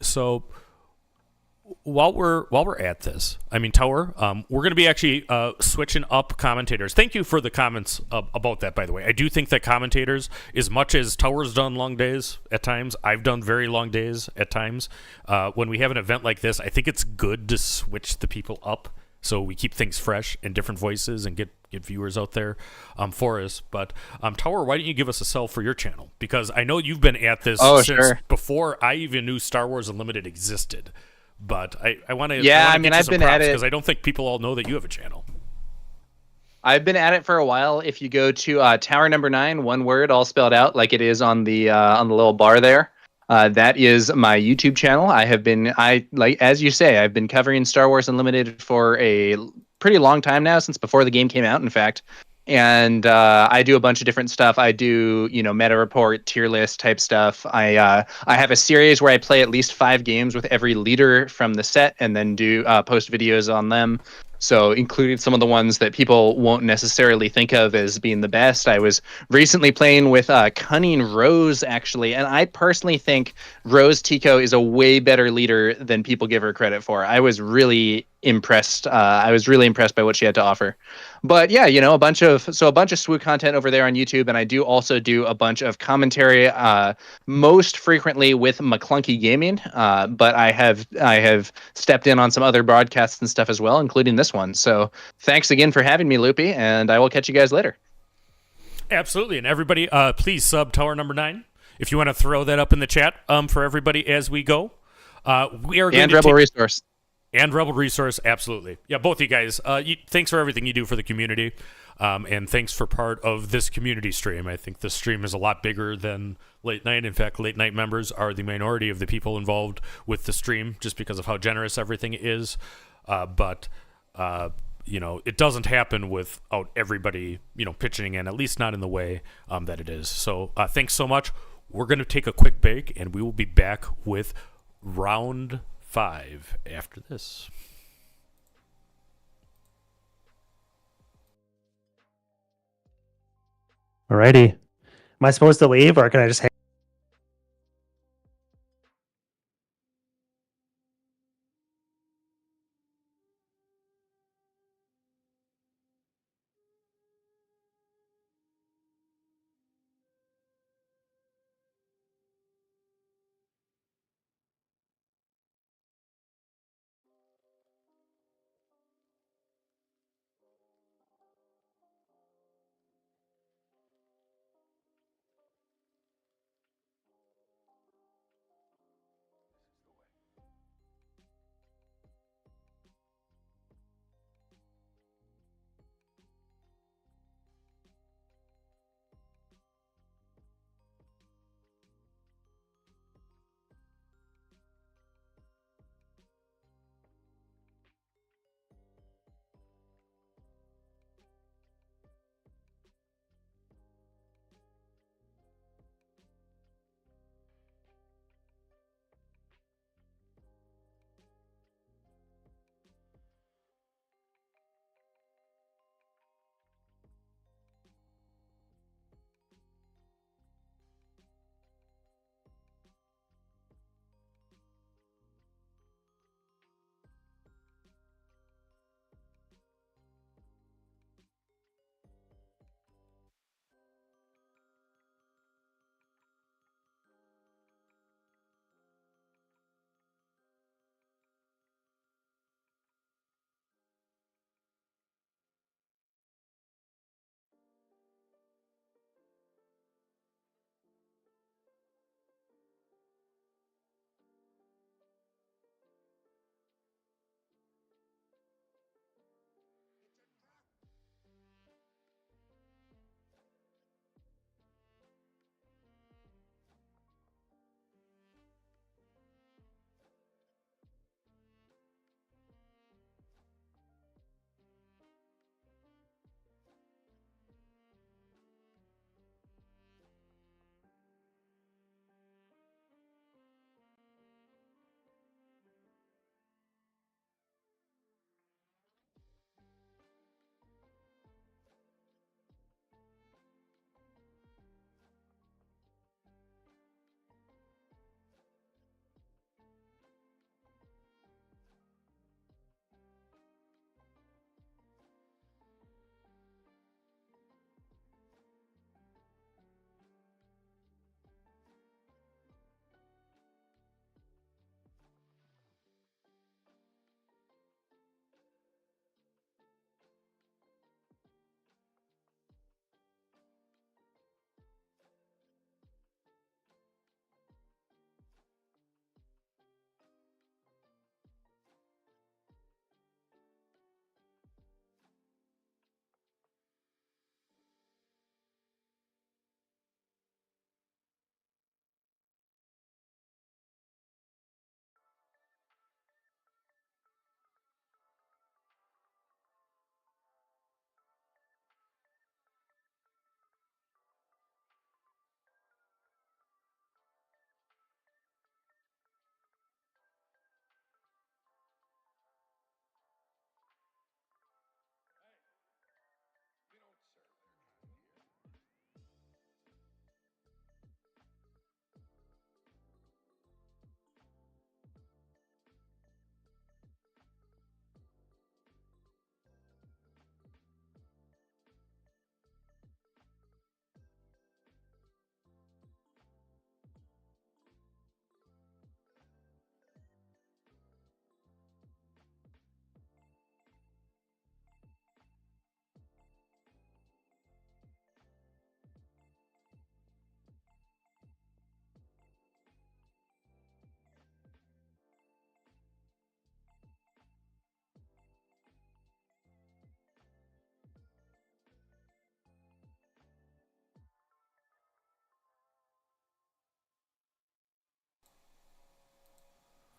So while we're at this, I mean, Tower, we're going to be actually switching up commentators. Thank you for the comments about that, by the way. I do think that commentators, as much as Tower's done long days at times, I've done very long days at times. When we have an event like this, I think it's good to switch the people up so we keep things fresh and different voices and get viewers out there for us. But Tower, why don't you give us a sell for your channel? Because I know you've been at this since before I even knew Star Wars Unlimited existed. But I want to I've been at it because I don't think people all know that you have a channel. I've been at it for a while. If you go to Towernumbernine, one word, all spelled out like it is on the little bar there, that is my YouTube channel. As you say, I've been covering Star Wars Unlimited for a pretty long time now, since before the game came out, in fact. And I do a bunch of different stuff. I do, meta report, tier list type stuff. I have a series where I play at least 5 games with every leader from the set, and then do post videos on them. So including some of the ones that people won't necessarily think of as being the best. I was recently playing with Cunning Rose, actually, and I personally think Rose Tico is a way better leader than people give her credit for. I was really impressed. I was really impressed by what she had to offer. But yeah, a bunch of SWU content over there on YouTube, and I do also do a bunch of commentary, most frequently with McClunky Gaming. But I have stepped in on some other broadcasts and stuff as well, including this one. So thanks again for having me, Loopy, and I will catch you guys later. Absolutely, and everybody, please sub Towernumbernine if you want to throw that up in the chat for everybody as we go. We are going to Rebel Resource. And Rebel Resource, absolutely. Yeah, both you guys. Thanks for everything you do for the community, and thanks for part of this community stream. I think this stream is a lot bigger than Late Night. In fact, Late Night members are the minority of the people involved with the stream, just because of how generous everything is. But it doesn't happen without everybody, pitching in, at least not in the way that it is. So thanks so much. We're going to take a quick break, and we will be back with round 5 after this. Alrighty. Am I supposed to leave or can I just hang?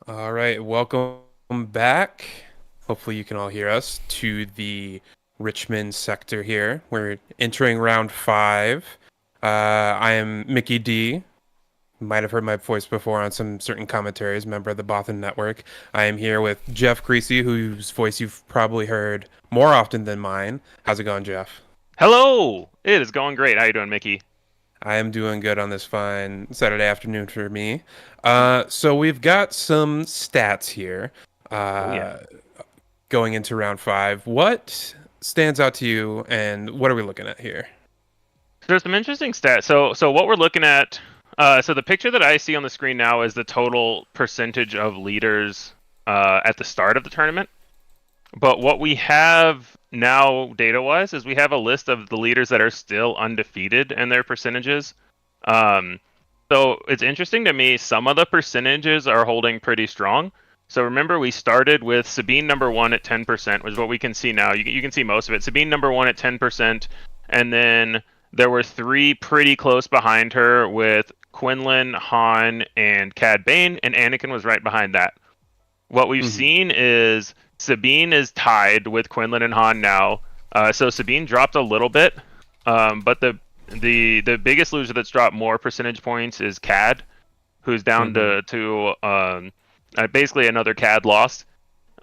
All right, welcome back. Hopefully you can all hear us to the Richmond sector here. We're entering round 5. I am Mickey D, might have heard my voice before on some certain commentaries, member of the Bothan Network. I am here with Jeff Creasy, whose voice you've probably heard more often than mine. How's it going, Jeff? Hello! It is going great. How you doing, Mickey? I am doing good on this fine Saturday afternoon for me. So we've got some stats here going into round 5. What stands out to you, and what are we looking at here? There's some interesting stats. So what we're looking at, so the picture that I see on the screen now is the total percentage of leaders at the start of the tournament. But what we have now, data-wise, is we have a list of the leaders that are still undefeated and their percentages. So it's interesting to me, some of the percentages are holding pretty strong. So remember, we started with Sabine number 1 at 10%, which is what we can see now. You can see most of it. Sabine number 1 at 10%, and then there were 3 pretty close behind her with Quinlan, Han, and Cad Bane, and Anakin was right behind that. What we've seen is Sabine is tied with Quinlan and Han now. So Sabine dropped a little bit, but the biggest loser that's dropped more percentage points is Cad, who's down to basically another Cad loss.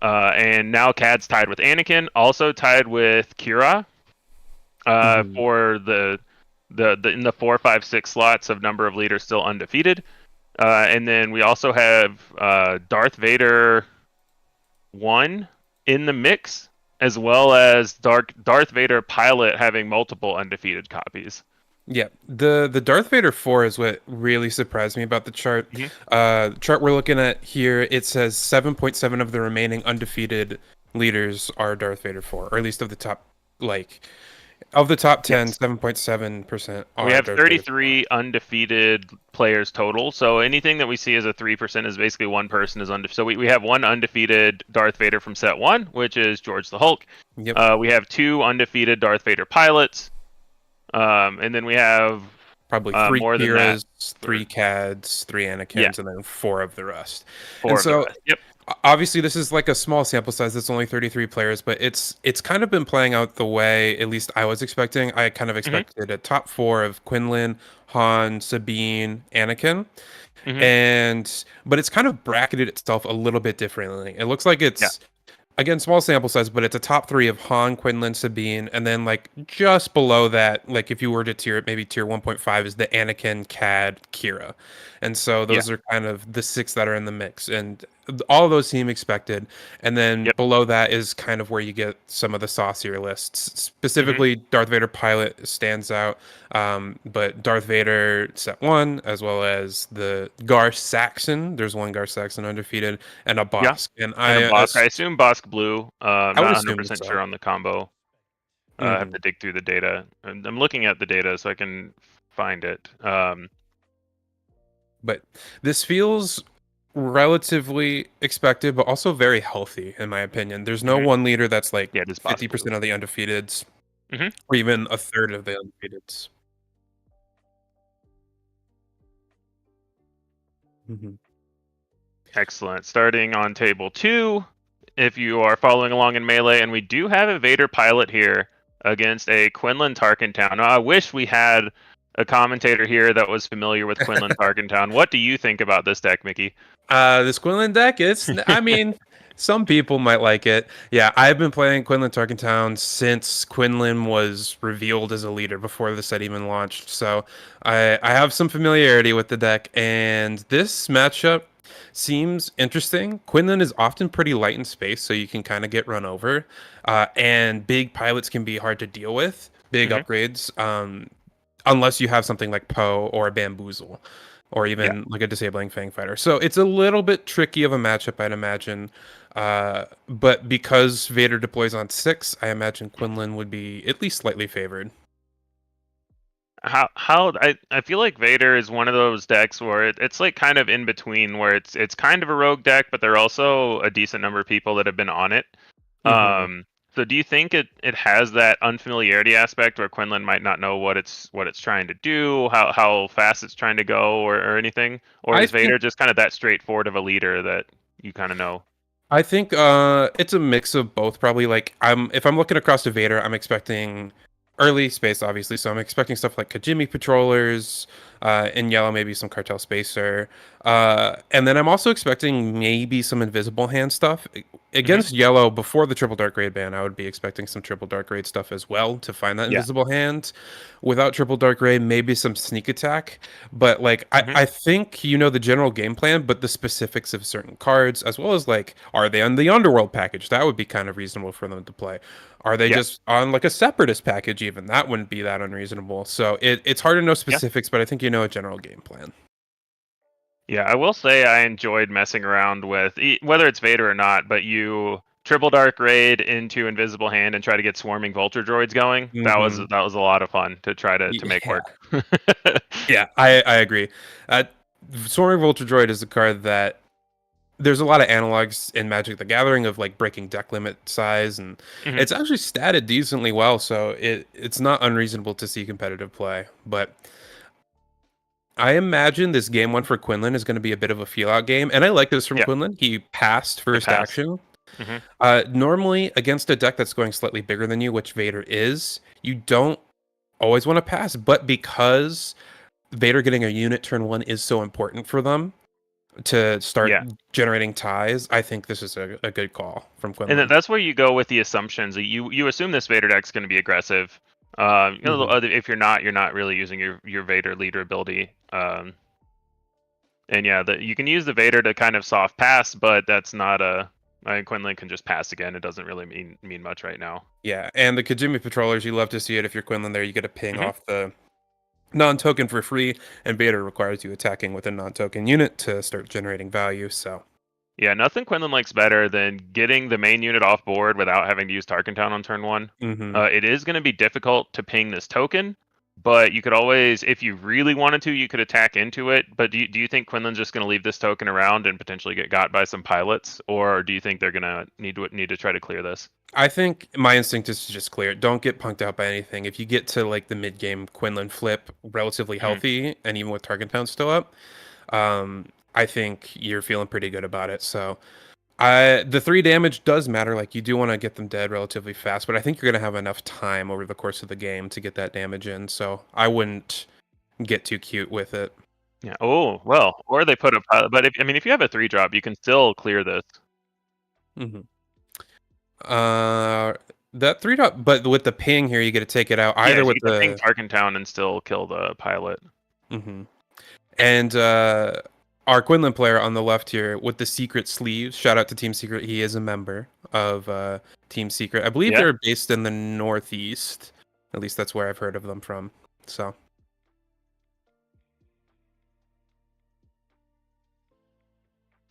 And now Cad's tied with Anakin, also tied with Kira for the in the 4, 5, 6 slots of number of leaders still undefeated. And then we also have Darth Vader 1 in the mix, as well as Darth Vader Pilot having multiple undefeated copies. Yeah, the Darth Vader 4 is what really surprised me about the chart. The chart we're looking at here, it says 7.7 of the remaining undefeated leaders are Darth Vader 4, or at least of the top, of the top 10, 7.7% are. We have Darth 33 undefeated players total, so anything that we see as a 3% is basically one person is undefeated. So we have 1 undefeated Darth Vader from set 1, which is George the Hulk. Yep. We have 2 undefeated Darth Vader pilots. And then we have probably 3 more than Kiras, that. 3 Cads, 3 Anakins, and then 4 of the rest. 4 and of so, the rest. Yep. Obviously, this is like a small sample size. It's only 33 players, but it's kind of been playing out the way at least I was expecting. I kind of expected a top 4 of Quinlan, Han, Sabine, Anakin. But it's kind of bracketed itself a little bit differently. It looks like it's again, small sample size, but it's a top 3 of Han, Quinlan, Sabine, and then just below that, if you were to tier it, maybe tier 1.5 is the Anakin, Cad, Kira. And so those are kind of the 6 that are in the mix, and all of those seem expected. And then below that is kind of where you get some of the saucier lists. Specifically, Darth Vader Pilot stands out, but Darth Vader set 1, as well as the Gar Saxon. There's 1 Gar Saxon undefeated, and a Bosk. And a Bosk. I assume Bosk Blue. Not 100% so. sure on the combo. I have to dig through the data. I'm looking at the data so I can find it. But this feels relatively expected, but also very healthy, in my opinion. There's no one leader that's 50% of the undefeateds, or even a third of the undefeateds. Excellent. Starting on table 2, if you are following along in Melee, and we do have a Vader Pilot here against a Quinlan Tarkentown. Now, I wish we had a commentator here that was familiar with Quinlan Tarkentown. What do you think about this deck, Mickey? This Quinlan deck, I mean, some people might like it. Yeah, I've been playing Quinlan Tarkentown since Quinlan was revealed as a leader, before the set even launched. So I have some familiarity with the deck, and this matchup seems interesting. Quinlan is often pretty light in space, so you can kind of get run over. And big pilots can be hard to deal with, big upgrades. Unless you have something like Poe or a Bamboozle, or even a Disabling Fang Fighter. So it's a little bit tricky of a matchup, I'd imagine. But because Vader deploys on 6, I imagine Quinlan would be at least slightly favored. I feel like Vader is one of those decks where it's kind of in between, where it's kind of a rogue deck, but there are also a decent number of people that have been on it. So do you think it has that unfamiliarity aspect where Quinlan might not know what it's trying to do, how fast it's trying to go, or anything? Or is Vader just kind of that straightforward of a leader that you kind of know? I think it's a mix of both, probably. If I'm looking across to Vader, I'm expecting early space, obviously, so I'm expecting stuff like Kajimi Patrollers, In yellow, maybe some Cartel Spacer. And then I'm also expecting maybe some Invisible Hand stuff. Against yellow, before the Triple Dark Raid ban, I would be expecting some Triple Dark Raid stuff as well to find that Invisible Hand. Without Triple Dark Raid, maybe some Sneak Attack. But like, I think you know the general game plan, but the specifics of certain cards, as well as like, are they on the Underworld package? That would be kind of reasonable for them to play. Are they just on like a Separatist package even? That wouldn't be that unreasonable. So it's hard to know specifics, but I think you know a general game plan. Yeah, I will say I enjoyed messing around with, whether it's Vader or not, but you Triple Dark Raid into Invisible Hand and try to get Swarming Vulture Droids going. That was a lot of fun to try to make work. Yeah, I agree. Swarming Vulture Droid is a card that there's a lot of analogs in Magic the Gathering of like breaking deck limit size, and it's actually statted decently well, so it's not unreasonable to see competitive play. But I imagine this game one for Quinlan is going to be a bit of a feel-out game, and I like this from Quinlan. He passed first action. Normally, against a deck that's going slightly bigger than you, which Vader is, you don't always want to pass, but because Vader getting a unit turn one is so important for them to start generating ties, I think this is a good call from Quinlan. And that's where you go with the assumptions. You assume this Vader deck's going to be aggressive. If you're not really using your Vader leader ability. And you can use the Vader to kind of soft pass, but that's not Quinlan can just pass again. It doesn't really mean much right now. Yeah, and the Kajimi Patrollers, you love to see it. If you're Quinlan there, you get a ping off the non-token for free, and Vader requires you attacking with a non-token unit to start generating value, so... Yeah, nothing Quinlan likes better than getting the main unit off board without having to use Tarkentown on turn one. It is going to be difficult to ping this token, but you could always, if you really wanted to, you could attack into it. But do you think Quinlan's just going to leave this token around and potentially get got by some pilots, or do you think they're going to need to try to clear this? I think my instinct is to just clear it. Don't get punked out by anything. If you get to like the mid-game Quinlan flip relatively healthy, and even with Tarkentown still up, I think you're feeling pretty good about it. So the 3 damage does matter. Like, you do want to get them dead relatively fast, but I think you're going to have enough time over the course of the game to get that damage in. So I wouldn't get too cute with it. Yeah. Oh, well, or they put a pilot. But if you have a 3-drop, you can still clear this. That 3-drop, but with the ping here, you get to take it out either with the ping Tarkentown and still kill the pilot. And our Quinlan player on the left here with the Secret Sleeves. Shout out to Team Secret. He is a member of Team Secret. I believe they're based in the Northeast. At least that's where I've heard of them from. So.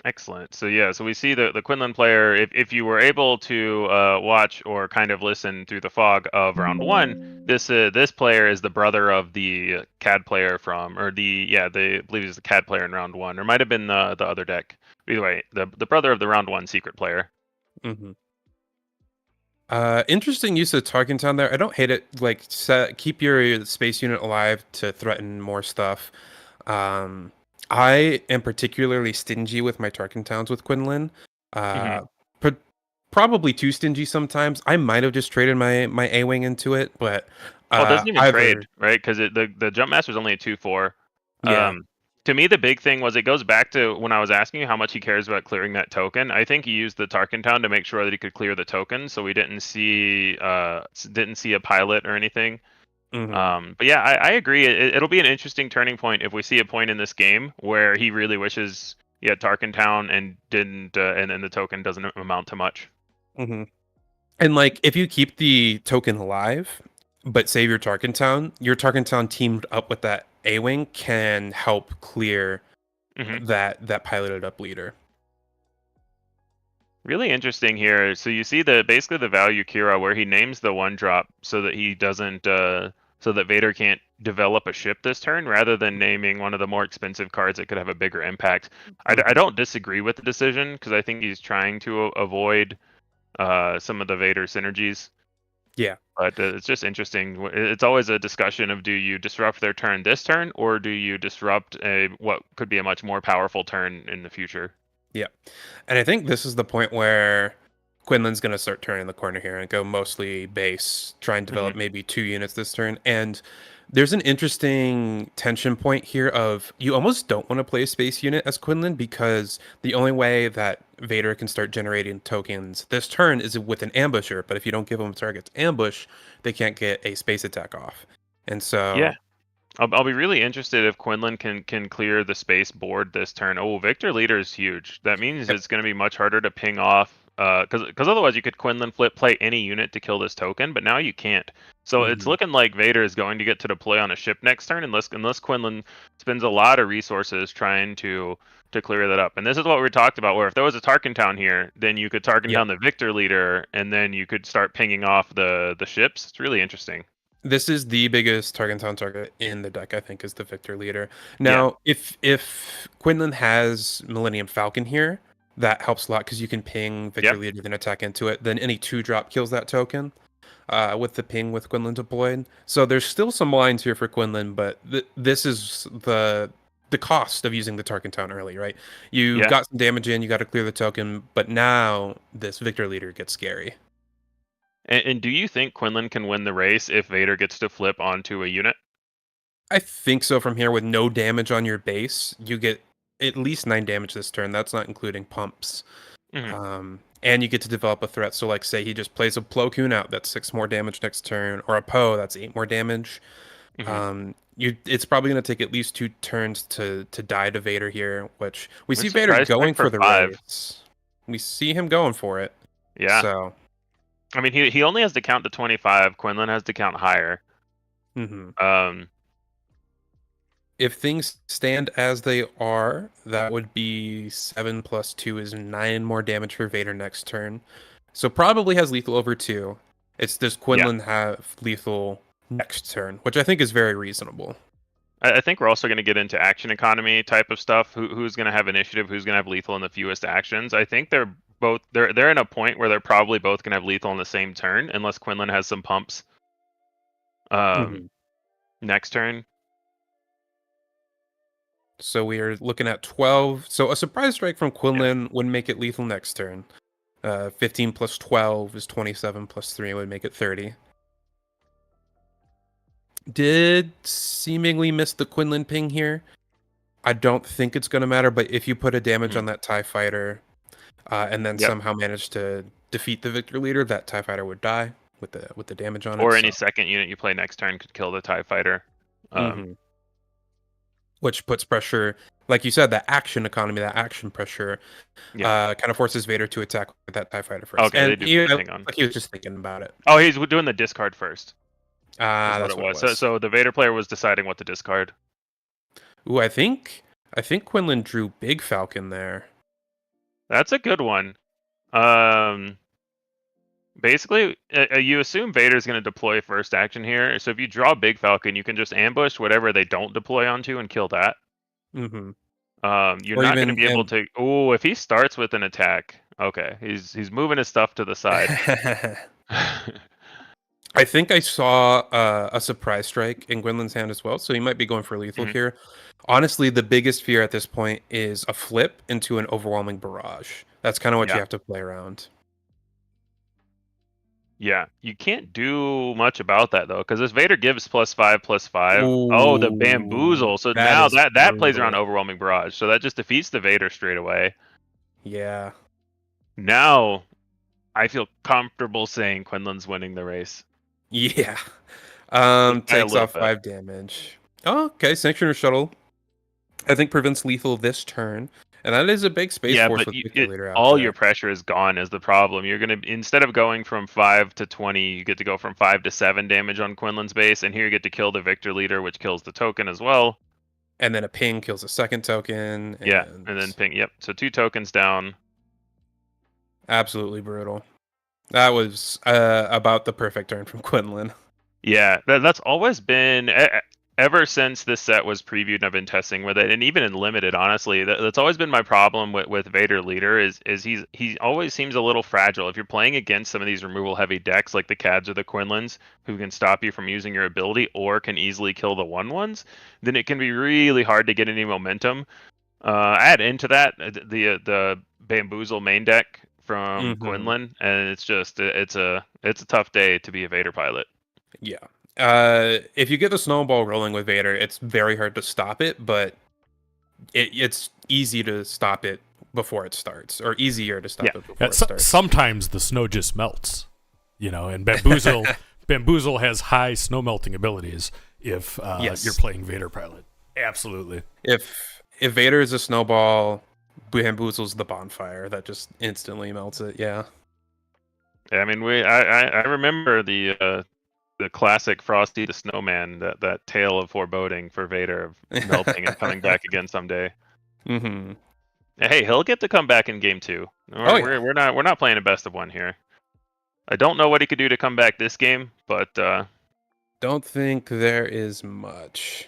Excellent. So we see the Quinlan player. If you were able to watch or kind of listen through the fog of round one, this player is the brother of the CAD player I believe he's the CAD player in round one, or might have been the other deck. Either way, the brother of the round one secret player. Interesting use of Tarkentown there. I don't hate it. Like, keep your space unit alive to threaten more stuff. I am particularly stingy with my Tarkentowns with Quinlan. Probably too stingy sometimes. I might have just traded my A-Wing into it, but... it doesn't even trade, right? Because the Jump Master is only a 2/4. To me, the big thing was, it goes back to when I was asking you how much he cares about clearing that token. I think he used the Tarkentown to make sure that he could clear the token, so we didn't see a pilot or anything. But yeah, I agree. It'll be an interesting turning point if we see a point in this game where he really wishes he had Tarkentown and didn't, and then the token doesn't amount to much. And like, if you keep the token alive, but save your Tarkentown teamed up with that A-Wing can help clear that piloted up leader. Really interesting here. So you see basically the value Kira where he names the 1-drop so that he doesn't so that Vader can't develop a ship this turn, rather than naming one of the more expensive cards that could have a bigger impact. I don't disagree with the decision, because I think he's trying to avoid some of the Vader synergies. Yeah. But it's just interesting. It's always a discussion of, do you disrupt their turn this turn, or do you disrupt what could be a much more powerful turn in the future? Yeah. And I think this is the point where Quinlan's going to start turning the corner here and go mostly base, try and develop maybe 2 units this turn. And There's an interesting tension point here of you almost don't want to play a space unit as Quinlan because the only way that Vader can start generating tokens this turn is with an ambusher, but if you don't give them a target to ambush, they can't get a space attack off. And so Yeah. I'll be really interested if Quinlan can clear the space board this turn. Oh, Victor leader is huge. That means it's going to be much harder to ping off. Because otherwise you could Quinlan flip play any unit to kill this token, but now you can't. So it's looking like Vader is going to get to deploy on a ship next turn unless Quinlan spends a lot of resources trying to clear that up. And this is what we talked about, where if there was a Tarkin Town here, then you could Tarkin down the Victor leader, and then you could start pinging off the ships. It's really interesting. This is the biggest Tarkin Town target in the deck, I think, is the Victor leader. Now, if Quinlan has Millennium Falcon here, that helps a lot because you can ping Victor leader, then attack into it. Then any 2-drop kills that token with the ping with Quinlan deployed. So there's still some lines here for Quinlan, but this is the cost of using the Tarkin Town early, right? You got some damage in, you got to clear the token, but now this Victor leader gets scary. And do you think Quinlan can win the race if Vader gets to flip onto a unit? I think so. From here, with no damage on your base, you get at least 9 damage this turn. That's not including pumps. And you get to develop a threat. So, like, say he just plays a Plo Koon out, that's 6 more damage next turn, or a Poe, that's 8 more damage. It's probably going to take at least 2 turns to die to Vader here, which we see Vader going for the race. We see him going for it. Yeah. So, I mean, he only has to count to 25. Quinlan has to count higher. If things stand as they are, that would be 7 plus 2 is 9 more damage for Vader next turn. So probably has lethal over 2. It's does Quinlan have lethal next turn, which I think is very reasonable. I think we're also going to get into action economy type of stuff. Who's going to have initiative? Who's going to have lethal in the fewest actions? I think they're in a point where they're probably both going to have lethal on the same turn, unless Quinlan has some pumps. Next turn. So we are looking at 12. So a surprise strike from Quinlan would make it lethal next turn. 15 plus 12 is 27 plus 3 would make it 30. Did seemingly miss the Quinlan ping here. I don't think it's going to matter, but if you put a damage on that TIE fighter and then somehow manage to defeat the Victor leader, that TIE fighter would die with the damage on it. Or any second unit you play next turn could kill the TIE fighter. Which puts pressure, like you said, that action economy, that action pressure, kind of forces Vader to attack with that TIE fighter first. Okay, and he was just thinking about it. Oh, he's doing the discard first. That's what it was. So the Vader player was deciding what to discard. Ooh, I think Quinlan drew Big Falcon there. That's a good one. Basically, you assume Vader's going to deploy first action here. So if you draw Big Falcon, you can just ambush whatever they don't deploy onto and kill that. You're not going to be able to. Oh, if he starts with an attack, okay, he's moving his stuff to the side. I think I saw a surprise strike in Quinlan's hand as well, so he might be going for lethal here. Honestly, the biggest fear at this point is a flip into an overwhelming barrage. That's kind of what you have to play around. Yeah, you can't do much about that though, because this Vader gives +5/+5. Ooh, oh, the bamboozle. So now that plays around overwhelming barrage. So that just defeats the Vader straight away. Yeah. Now, I feel comfortable saying Quinlan's winning the race. Yeah. Takes off 5 damage. Oh, okay. Sanctioner Shuttle, I think, prevents lethal this turn. And that is a big space force with Victor leader out all there. Your pressure is gone is the problem. You're going to, instead of going from 5 to 20, you get to go from 5 to 7 damage on Quinlan's base. And here you get to kill the Victor leader, which kills the token as well. And then a ping kills a second token. And then ping. Yep. So 2 tokens down. Absolutely brutal. That was about the perfect turn from Quinlan. Yeah, that's always been, ever since this set was previewed and I've been testing with it, and even in limited, honestly, that's always been my problem with Vader leader is he always seems a little fragile. If you're playing against some of these removal heavy decks like the Cads or the Quinlans, who can stop you from using your ability or can easily kill the 1/1s, then it can be really hard to get any momentum. Add into that the Bamboozle main deck from Quinlan, and it's just it's a tough day to be a Vader pilot. Yeah. if you get the snowball rolling with Vader, it's very hard to stop it, but it's easy to stop it before it starts, or easier to stop it before it starts. Sometimes the snow just melts, and Bamboozle has high snow melting abilities if you're playing Vader Pilot. Absolutely. If Vader is a snowball, Bamboozle's the bonfire that just instantly melts it. Yeah. Yeah, I mean, I remember the classic Frosty the Snowman, that tale of foreboding for Vader of melting and coming back again someday. Mm-hmm. Hey, he'll get to come back in game 2. We're not playing a best of 1 here. I don't know what he could do to come back this game, but don't think there is much.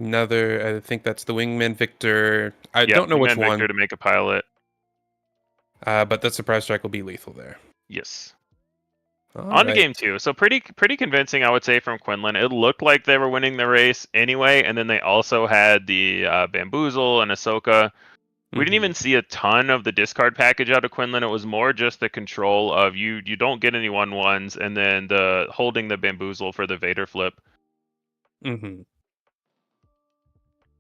I think that's the Wingman Viktor. I don't know which one. Viktor to make a pilot. But the surprise strike will be lethal there. Yes. On to game 2. So pretty convincing, I would say, from Quinlan. It looked like they were winning the race anyway, and then they also had the Bamboozle and Ahsoka. We didn't even see a ton of the discard package out of Quinlan. It was more just the control of you don't get any 1/1s, and then the holding the Bamboozle for the Vader flip. Mm-hmm.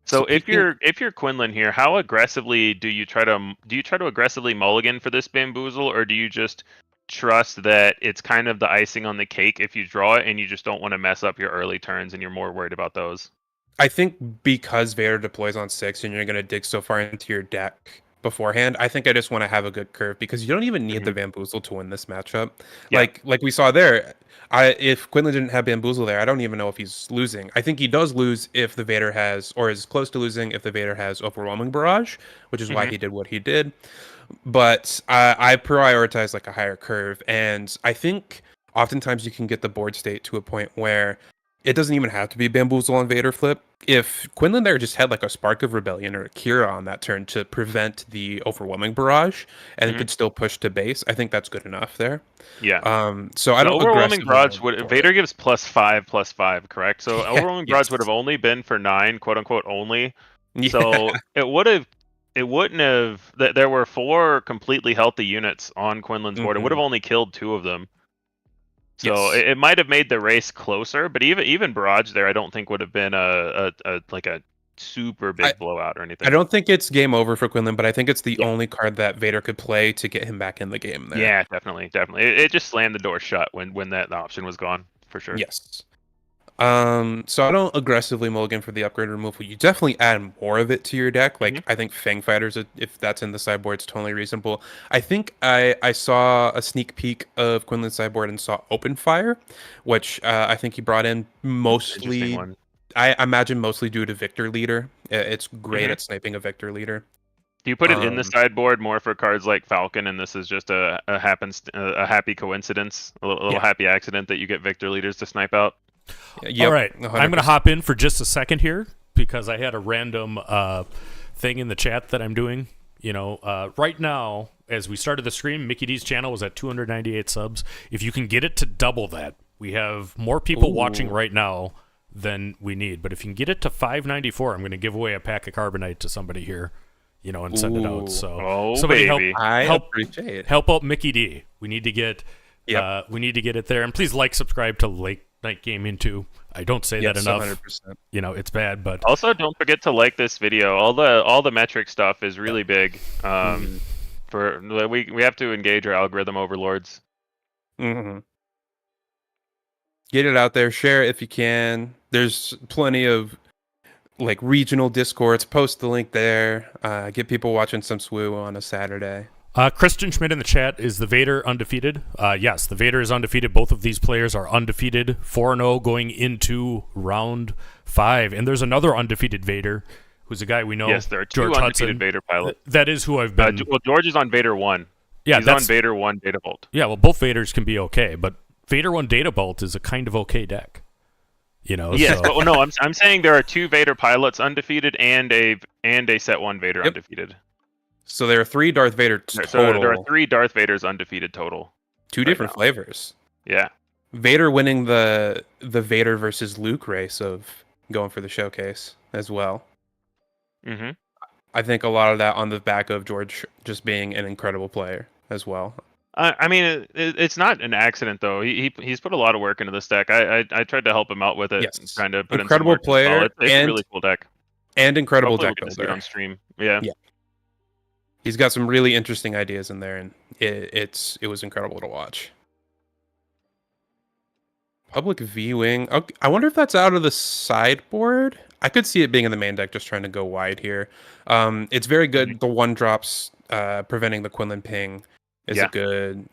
So if you're Quinlan here, how aggressively do you try to aggressively mulligan for this Bamboozle, or do you just trust that it's kind of the icing on the cake if you draw it and you just don't want to mess up your early turns and you're more worried about those? I think because Vader deploys on 6 and you're going to dig so far into your deck beforehand, I think I just want to have a good curve, because you don't even need the Bamboozle to win this matchup. Yeah. Like we saw there, if Quinlan didn't have Bamboozle there, I don't even know if he's losing. I think he does lose if the Vader has, or is close to losing if the Vader has Overwhelming Barrage, which is why he did what he did. But I prioritize like a higher curve, and I think oftentimes you can get the board state to a point where it doesn't even have to be Bamboozle on Vader flip. If Quinlan there just had like a Spark of Rebellion or a Kira on that turn to prevent the Overwhelming Barrage, and it could still push to base, I think that's good enough there. Yeah. So I don't. Overwhelming Barrage Vader gives +5/+5, correct? So Overwhelming Barrage would have only been for 9, quote unquote only. Yeah. So it wouldn't have. There were 4 completely healthy units on Quinlan's board. It would have only killed 2 of them. So it might have made the race closer, but even Barrage there, I don't think would have been a super big blowout or anything. I don't think it's game over for Quinlan, but I think it's the only card that Vader could play to get him back in the game there. Yeah, definitely. It just slammed the door shut when that option was gone, for sure. Yes. So I don't aggressively mulligan for the upgrade removal. You definitely add more of it to your deck. Like I think Fang Fighters, if that's in the sideboard, it's totally reasonable. I think I saw a sneak peek of Quinlan's sideboard and saw Open Fire, which I think he brought in mostly. I imagine mostly due to Viktor Leader. It's great at sniping a Viktor Leader. Do you put it in the sideboard more for cards like Falcon, and this is just a happy coincidence, a little happy accident that you get Viktor Leaders to snipe out? Yep, all right, 100%. I'm going to hop in for just a second here because I had a random thing in the chat that I'm doing. Right now, as we started the stream, Mickey D's channel was at 298 subs. If you can get it to double that, we have more people watching right now than we need. But if you can get it to 594, I'm going to give away a pack of Carbonite to somebody here, and send it out. So somebody help out Mickey D. We need to get it there, and please subscribe to Late Night Gaming too. I don't say that enough. 100%. It's bad, but also don't forget to like this video. All the metric stuff is really big. We have to engage our algorithm overlords. Get it out there. Share it if you can. There's plenty of regional discords. Post the link there. Get people watching some SWU on a Saturday. Christian Schmidt in the chat, is the Vader undefeated? Yes, the Vader is undefeated. Both of these players are undefeated, 4-0 going into round 5. And there's another undefeated Vader, who's a guy we know. Yes, there are 2 George undefeated Hudson. Vader pilots. That is who I've been. Well, George is on Vader 1. Yeah, he's on Vader 1 Data Bolt. Yeah, well, both Vaders can be okay, but Vader 1 Data Bolt is a kind of okay deck. Yes, but no, I'm saying there are 2 Vader pilots undefeated and a set 1 Vader undefeated. So there are 3 Darth Vader total. So there are 3 Darth Vaders undefeated total. 2 different flavors. Yeah. Vader winning the Vader versus Luke race of going for the showcase as well. I think a lot of that on the back of George just being an incredible player as well. I mean, it's not an accident though. He's put a lot of work into this deck. I tried to help him out with it, Yes. trying to put Incredible in some work as well. player It's a really cool deck. And incredible Hopefully deck we get to see it builder. on stream. Yeah. He's got some really interesting ideas in there, and it was incredible to watch. Public viewing. Okay, I wonder if that's out of the sideboard. I could see it being in the main deck, just trying to go wide here. It's very good. The 1-drops preventing the Quinlan ping is a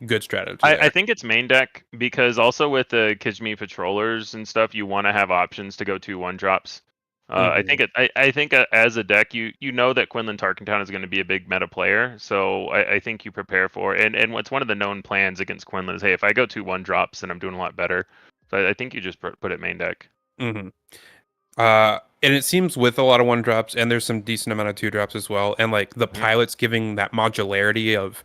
good strategy. I think it's main deck because also with the Kijimi Patrollers and stuff, you want to have options to go 2 1-drops. I think as a deck, you know that Quinlan Tarkentown is going to be a big meta player, so I think you prepare for it. And what's one of the known plans against Quinlan is, hey, if I go 2 1-drops, then I'm doing a lot better. So I think you just put it main deck. And it seems with a lot of 1-drops, and there's some decent amount of 2-drops as well, and like the pilots giving that modularity of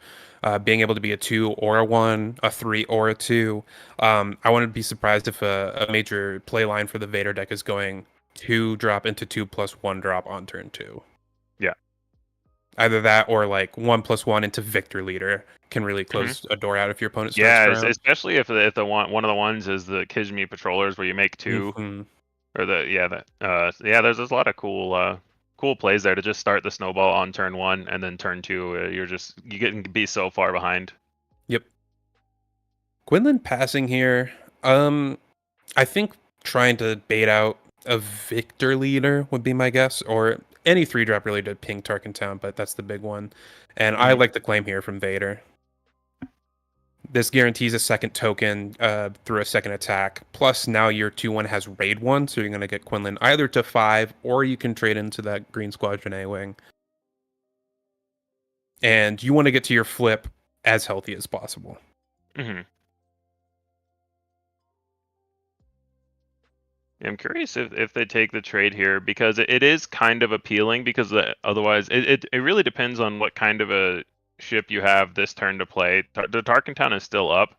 being able to be a 2 or a 1, a 3 or a 2. I wouldn't be surprised if a major play line for the Vader deck is going 2-drop into 2+1-drop on turn 2. Yeah. Either that or like 1+1 into Viktor leader can really close a door out if your opponent starts around. Especially if the one of the ones is the Kijimi Patrollers where you make 2 or there's a lot of cool plays there to just start the snowball on turn 1 and then turn 2 you can be so far behind. Yep. Quinlan passing here. I think trying to bait out a Viktor leader would be my guess, or any 3-drop really to ping Tarkentown, but that's the big one. And I like the claim here from Vader. This guarantees a second token through a second attack. Plus, now your 2-1 has raid 1, so you're going to get Quinlan either to 5, or you can trade into that Green Squadron A-Wing. And you want to get to your flip as healthy as possible. I'm curious if they take the trade here, because it is kind of appealing, because otherwise it really depends on what kind of a ship you have this turn to play. The Tarkentown is still up,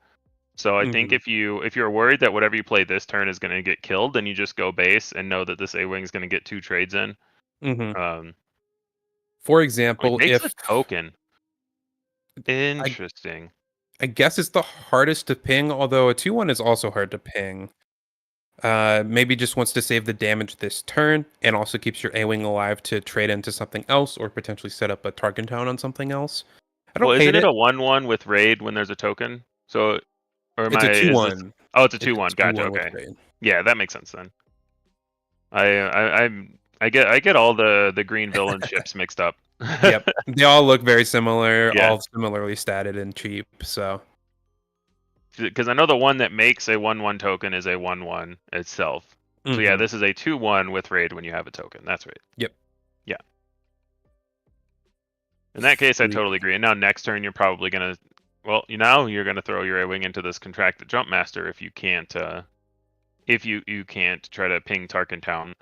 so I think if you're worried that whatever you play this turn is going to get killed, then you just go base and know that this A-Wing is going to get 2 trades in. For example, if a token, interesting. I guess it's the hardest to ping, although a 2-1 is also hard to ping. Maybe just wants to save the damage this turn, and also keeps your A-Wing alive to trade into something else, or potentially set up a Tarkentown on something else. I don't hate isn't it a 1/1 with raid when there's a token? So, or it's a 2-1. Oh, it's a 2/1. Gotcha. Okay. Yeah, that makes sense then. I get all the green villain ships mixed up. Yep, they all look very similar, all similarly statted and cheap. So. Because I know the one that makes a 1/1 token is a 1/1 itself. So yeah, this is a 2/1 with raid when you have a token. That's right. Yep. Yeah. In that case, I totally agree. And now next turn, you're probably gonna, you're gonna throw your A-Wing into this contracted jump master if you can't, if you can't try to ping Tarkentown.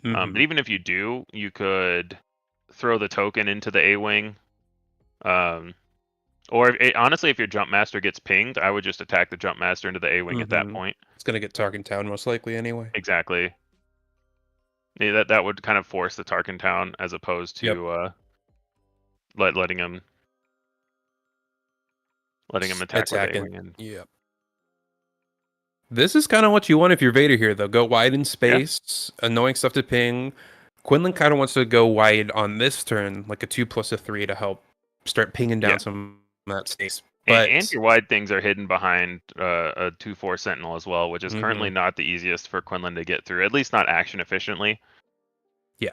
But even if you do, you could throw the token into the A-Wing. Or honestly, if your jump master gets pinged, I would just attack the jump master into the A-Wing at that point. It's going to get Tarkentown most likely anyway. Exactly. Yeah, that would kind of force the Tarkentown as opposed to letting him attack with A-Wing. Yep. This is kind of what you want if you're Vader here, though. Go wide in space, annoying stuff to ping. Quinlan kind of wants to go wide on this turn, like a 2+3 to help start pinging down some that space. But and your wide things are hidden behind a 2/4 Sentinel as well, which is currently not the easiest for Quinlan to get through, at least not action efficiently. Yeah.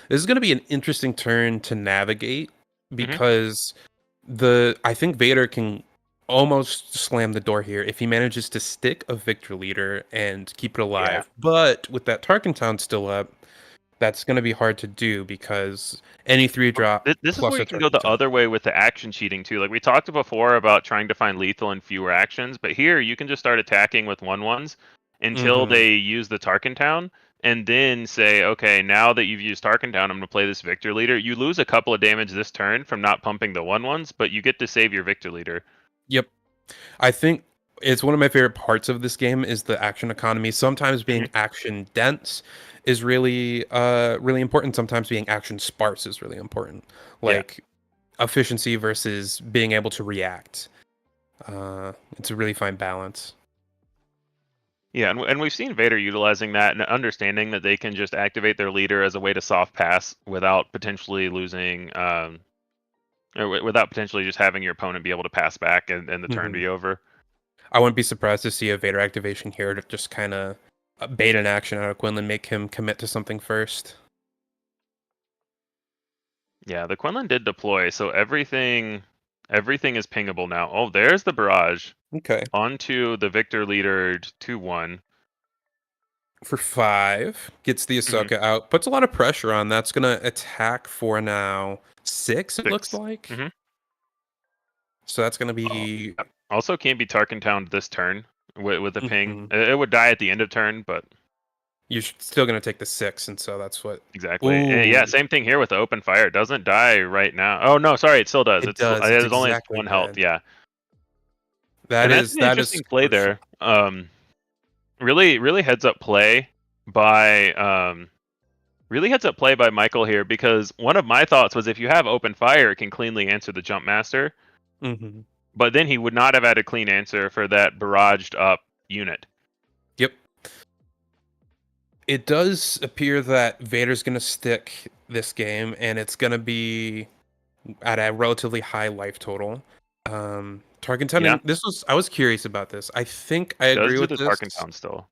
This is going to be an interesting turn to navigate, because I think Vader can almost slam the door here if he manages to stick a Viktor leader and keep it alive. But with that Tarkentown still up, that's going to be hard to do, because any 3-drop. This is where you can go the other way with the action cheating too. Like we talked before about trying to find lethal and fewer actions, but here you can just start attacking with 1/1s until they use the Tarkentown, and then say, okay, now that you've used Tarkentown, I'm going to play this Viktor leader. You lose a couple of damage this turn from not pumping the 1/1s, but you get to save your Viktor leader. Yep. I think it's one of my favorite parts of this game is the action economy. Sometimes being action dense is really really important. Sometimes being action sparse is really important. Like efficiency versus being able to react. It's a really fine balance. Yeah, and we've seen Vader utilizing that and understanding that they can just activate their leader as a way to soft pass without potentially losing, or without potentially just having your opponent be able to pass back and the turn be over. I wouldn't be surprised to see a Vader activation here to just kind of bait an action out of Quinlan, make him commit to something first. Yeah, the Quinlan did deploy, so everything is pingable now. Oh, there's the barrage. Okay. Onto the Viktor leader 2-1. For 5, gets the Ahsoka out, puts a lot of pressure on. That's gonna attack for now 6. It looks like. So that's gonna be. Also, can't be Tarkin Town this turn with the ping. It would die at the end of turn, but you're still gonna take the 6, and so that's what. Exactly. Yeah, same thing here with the open fire. It doesn't die right now. Oh no, sorry, it still does. It does. It's has only exactly 1 health. dead. Yeah. That's an interesting play there. Really heads up play by Michael here, because one of my thoughts was if you have open fire, it can cleanly answer the jump master. But then he would not have had a clean answer for that barraged up unit. Yep. It does appear that Vader's going to stick this game, and it's going to be at a relatively high life total. Tarkin Town, I was curious about this. I think I agree with this. Tarkin Town still.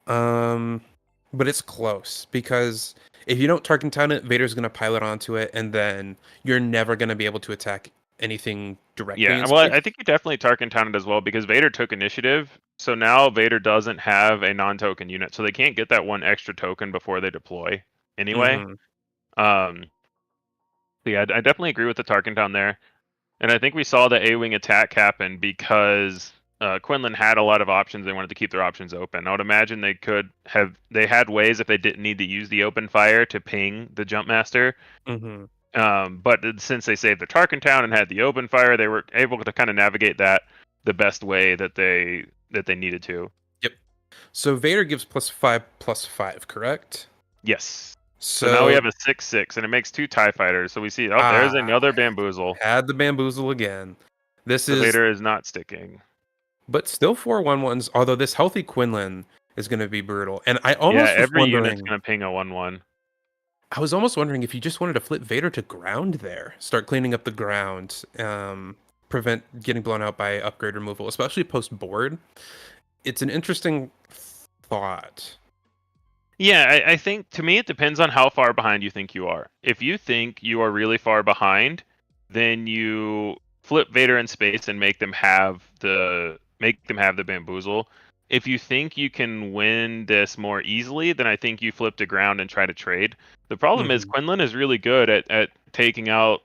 But it's close, because if you don't Tarkin Town it, Vader's going to pilot onto it, and then you're never going to be able to attack anything directly. Yeah, well, I think you definitely Tarkin Town it as well, because Vader took initiative, so now Vader doesn't have a non-token unit, so they can't get that 1 extra token before they deploy anyway. Yeah, I definitely agree with the Tarkin Town there. And I think we saw the A-Wing attack happen because Quinlan had a lot of options. They wanted to keep their options open. I would imagine they had ways if they didn't need to use the open fire to ping the jump master. But since they saved the Tarkin Town and had the open fire, they were able to kind of navigate that the best way that they needed to. Yep. So Vader gives +5/+5, correct? Yes. So now we have a 6/6, and it makes 2 TIE fighters. So we see, there's another bamboozle. Had the bamboozle again. Vader is not sticking. But still 4/1/1s, although this healthy Quinlan is going to be brutal. And I almost every unit's going to ping a 1/1. I was almost wondering if you just wanted to flip Vader to ground there. Start cleaning up the ground. Prevent getting blown out by upgrade removal, especially post-board. It's an interesting thought. Yeah, I think, to me, it depends on how far behind you think you are. If you think you are really far behind, then you flip Vader in space and make them have the bamboozle. If you think you can win this more easily, then I think you flip to ground and try to trade. The problem is Quinlan is really good at taking out,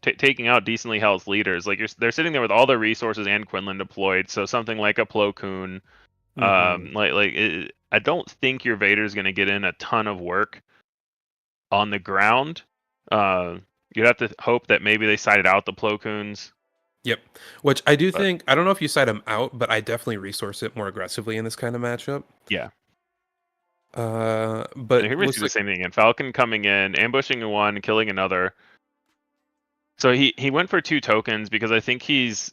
taking out decently health leaders. Like they're sitting there with all their resources and Quinlan deployed. So something like a Plo Koon, I don't think your Vader's going to get in a ton of work on the ground. You'd have to hope that maybe they sided out the Plo Koons. Yep. Which I do think, I don't know if you side them out, but I definitely resource it more aggressively in this kind of matchup. Yeah. But here we see the same thing again. Falcon coming in, ambushing one, killing another. So he went for 2 tokens because I think he's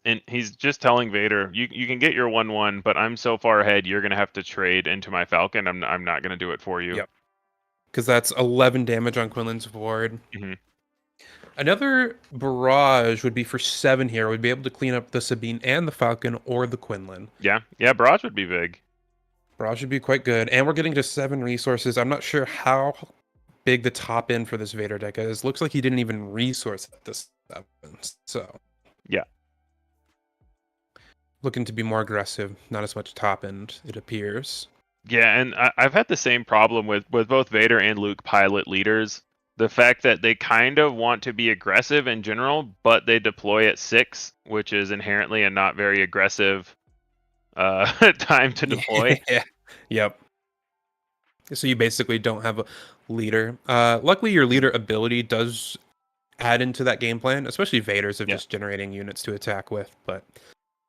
just telling Vader, you can get your 1/1, but I'm so far ahead, you're gonna have to trade into my Falcon. I'm not gonna do it for you. Yep. Because that's 11 damage on Quinlan's board. Another barrage would be for 7 here. We'd be able to clean up the Sabine and the Falcon or the Quinlan. Yeah, barrage would be big. Barrage would be quite good, and we're getting just 7 resources. I'm not sure how big the top end for this Vader deck is. Looks like he didn't even resource this 7, so yeah, looking to be more aggressive, not as much top end, it appears. Yeah, and I've had the same problem with both Vader and Luke pilot leaders. The fact that they kind of want to be aggressive in general, but they deploy at 6, which is inherently a not very aggressive time to deploy. Yep. So you basically don't have a leader. Luckily, your leader ability does add into that game plan, especially Vader's of just generating units to attack with, but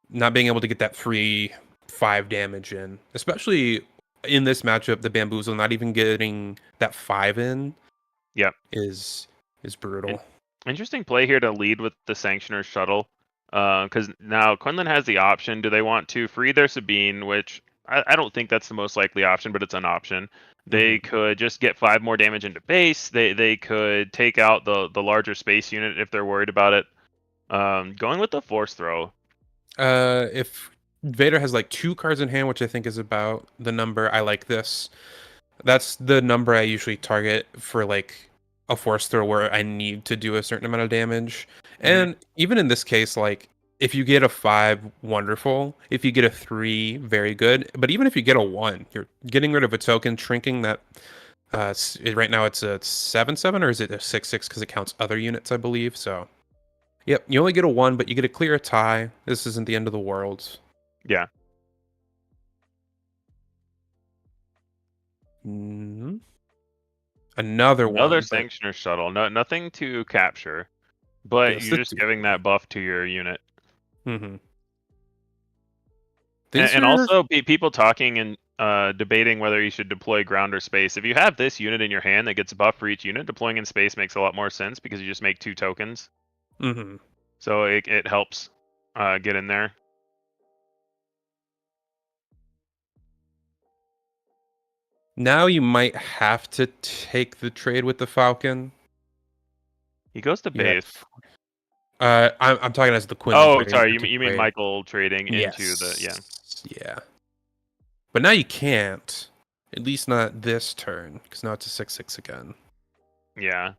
not being able to get that free 5 damage in, especially in this matchup, the bamboozle, not even getting that 5 in. Yep, is brutal. Interesting play here to lead with the Sanctioner's shuttle. Because now Quinlan has the option. Do they want to free their Sabine, which I don't think that's the most likely option, but it's an option. They could just get 5 more damage into base. They could take out the larger space unit if they're worried about it. Going with the force throw. If Vader has like 2 cards in hand, which I think is about the number I like this. That's the number I usually target for like a force throw where I need to do a certain amount of damage. And even in this case, like if you get a 5, wonderful. If you get a 3, very good. But even if you get a 1, you're getting rid of a token, shrinking that. Right now it's a 7/7, or is it a 6/6 because it counts other units, I believe. So, yep, you only get a 1, but you get to clear a tie. This isn't the end of the world. Yeah. Another Sanctioner shuttle. No, nothing to capture, but you're just giving that buff to your unit. Mm-hmm. And also people talking and debating whether you should deploy ground or space. If you have this unit in your hand that gets a buff for each unit, deploying in space makes a lot more sense because you just make 2 tokens. Mm-hmm. So it helps get in there. Now you might have to take the trade with the Falcon. He goes to base. I'm talking as the Quinlan. Oh, sorry. You mean Michael trading into the Yeah. But now you can't. At least not this turn, because now it's a 6/6 again. Yeah.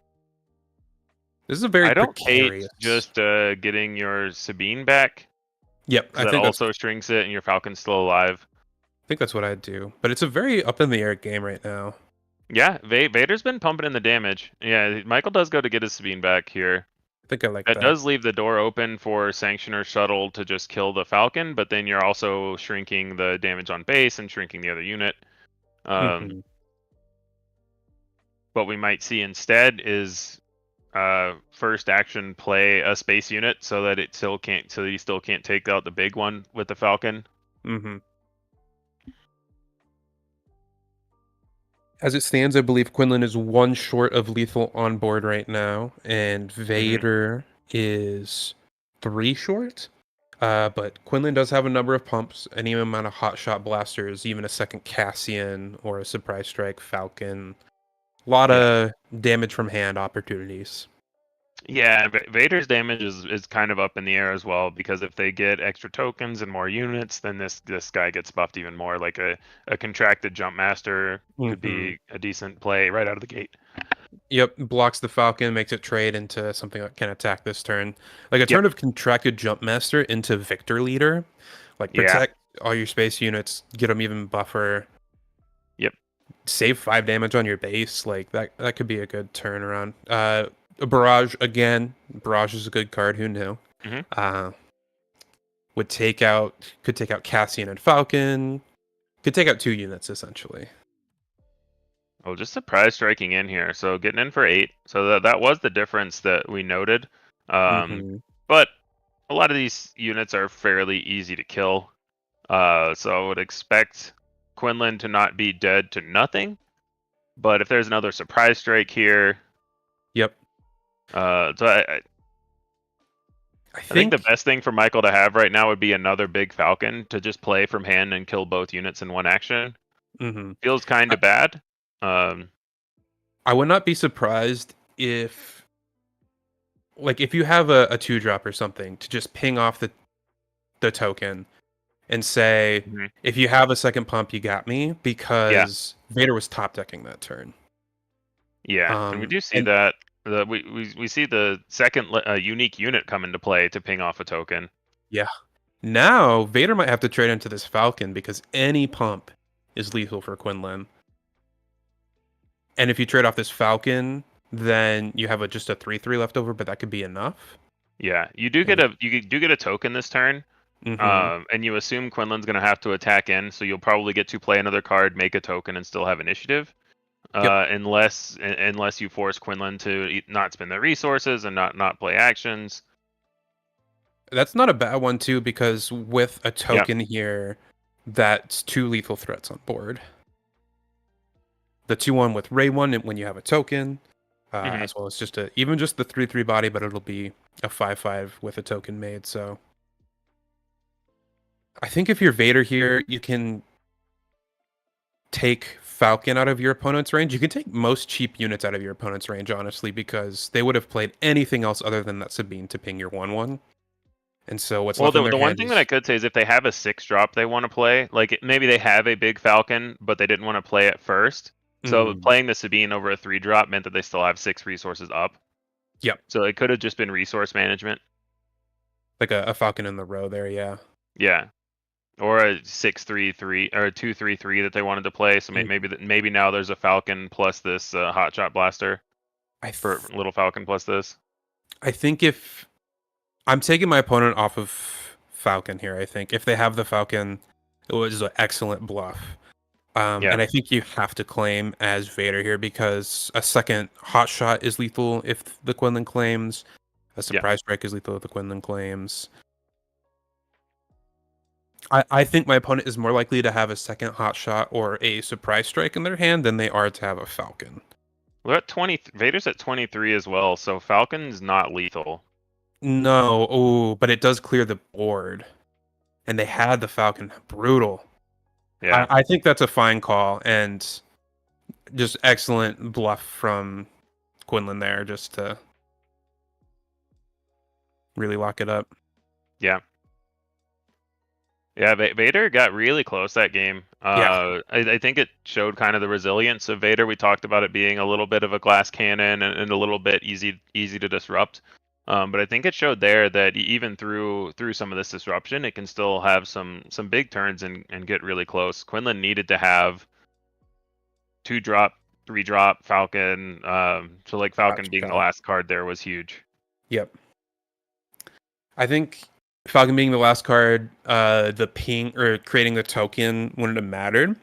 This is a very I don't precarious. hate just getting your Sabine back. Yep, I think that also shrinks it, and your Falcon's still alive. I think that's what I'd do. But it's a very up in the air game right now. Yeah, Vader's been pumping in the damage. Yeah, Michael does go to get his Sabine back here. I think I like that. That does leave the door open for Sanctioner Shuttle to just kill the Falcon, but then you're also shrinking the damage on base and shrinking the other unit. What we might see instead is first action play a space unit so that you still can't take out the big one with the Falcon. Mm-hmm. As it stands, I believe Quinlan is 1 short of lethal on board right now, and Vader is 3 short. But Quinlan does have a number of pumps, any amount of hotshot blasters, even a second Cassian or a surprise strike Falcon. A lot of damage from hand opportunities. Yeah, Vader's damage is kind of up in the air as well, because if they get extra tokens and more units, then this guy gets buffed even more. Like a contracted Jump Master could be a decent play right out of the gate. Yep, blocks the Falcon, makes it trade into something that can attack this turn. Like a turn of contracted Jump Master into Viktor Leader. Like protect all your space units, get them even buffer. Yep. Save 5 damage on your base. Like that could be a good turnaround. A Barrage again. Barrage is a good card. Who knew? Could take out Cassian and Falcon. Could take out 2 units essentially. Oh, just surprise striking in here. So getting in for 8. So that was the difference that we noted. But a lot of these units are fairly easy to kill. So I would expect Quinlan to not be dead to nothing. But if there's another surprise strike here. Yep. So I think the best thing for Michael to have right now would be another big Falcon to just play from hand and kill both units in one action. Feels kind of bad. I would not be surprised if you have a 2-drop or something to just ping off the token and say, if you have a second pump, you got me, because Vader was top decking that turn. Yeah, and we do see that. We see the second unique unit come into play to ping off a token. Yeah. Now, Vader might have to trade into this Falcon because any pump is lethal for Quinlan. And if you trade off this Falcon, then you have just a 3/3 left over, but that could be enough. Yeah, you do get a token this turn, and you assume Quinlan's going to have to attack in, so you'll probably get to play another card, make a token, and still have initiative. Unless you force Quinlan to not spend their resources and not play actions. That's not a bad one too, because with a token here, that's 2 lethal threats on board. The 2/1 with Ray 1 when you have a token, as well as just the 3/3 body, but it'll be a 5/5 with a token made. So I think if you're Vader here, you can take Falcon out of your opponent's range. You can take most cheap units out of your opponent's range, honestly, because they would have played anything else other than that Sabine to ping your 1/1. And so what's left in their the one hand thing is... that I could say is if they have a 6-drop they want to play, like maybe they have a big Falcon, but they didn't want to play it first. So playing the Sabine over a 3-drop meant that they still have 6 resources up. Yep. So it could have just been resource management. Like a Falcon in the row there, yeah. Yeah. Or a 6-3-3 or a 2-3-3 that they wanted to play. So maybe now there's a Falcon plus this Hotshot Blaster. For Little Falcon plus this. I think if I'm taking my opponent off of Falcon here, I think if they have the Falcon, it was an excellent bluff. And I think you have to claim as Vader here because a second Hotshot is lethal if the Quinlan claims. A Surprise Strike is lethal if the Quinlan claims. I think my opponent is more likely to have a second Hotshot or a Surprise Strike in their hand than they are to have a Falcon. We're at 20. Vader's at 23 as well, so Falcon's not lethal. No, but it does clear the board. And they had the Falcon. Brutal. Yeah. I think that's a fine call, and just excellent bluff from Quinlan there just to really lock it up. Yeah. Yeah, Vader got really close that game. I think it showed kind of the resilience of Vader. We talked about it being a little bit of a glass cannon and a little bit easy to disrupt. But I think it showed there that even through some of this disruption, it can still have some big turns and get really close. Quinlan needed to have 2-drop, 3-drop Falcon. So like Falcon being the last card there was huge. Yep. I think Falcon being the last card, the ping or creating the token wouldn't have mattered.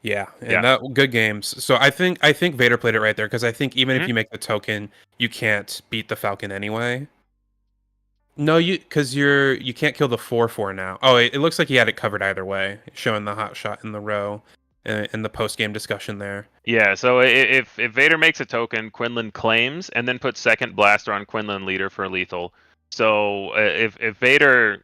Yeah, and that good games. So I think Vader played it right there because I think even if you make the token, you can't beat the Falcon anyway. No, you can't kill the 4/4 now. Oh, it looks like he had it covered either way, showing the hot shot in the row in the post game discussion there. Yeah, so if Vader makes a token, Quinlan claims and then puts second blaster on Quinlan leader for lethal. So if Vader,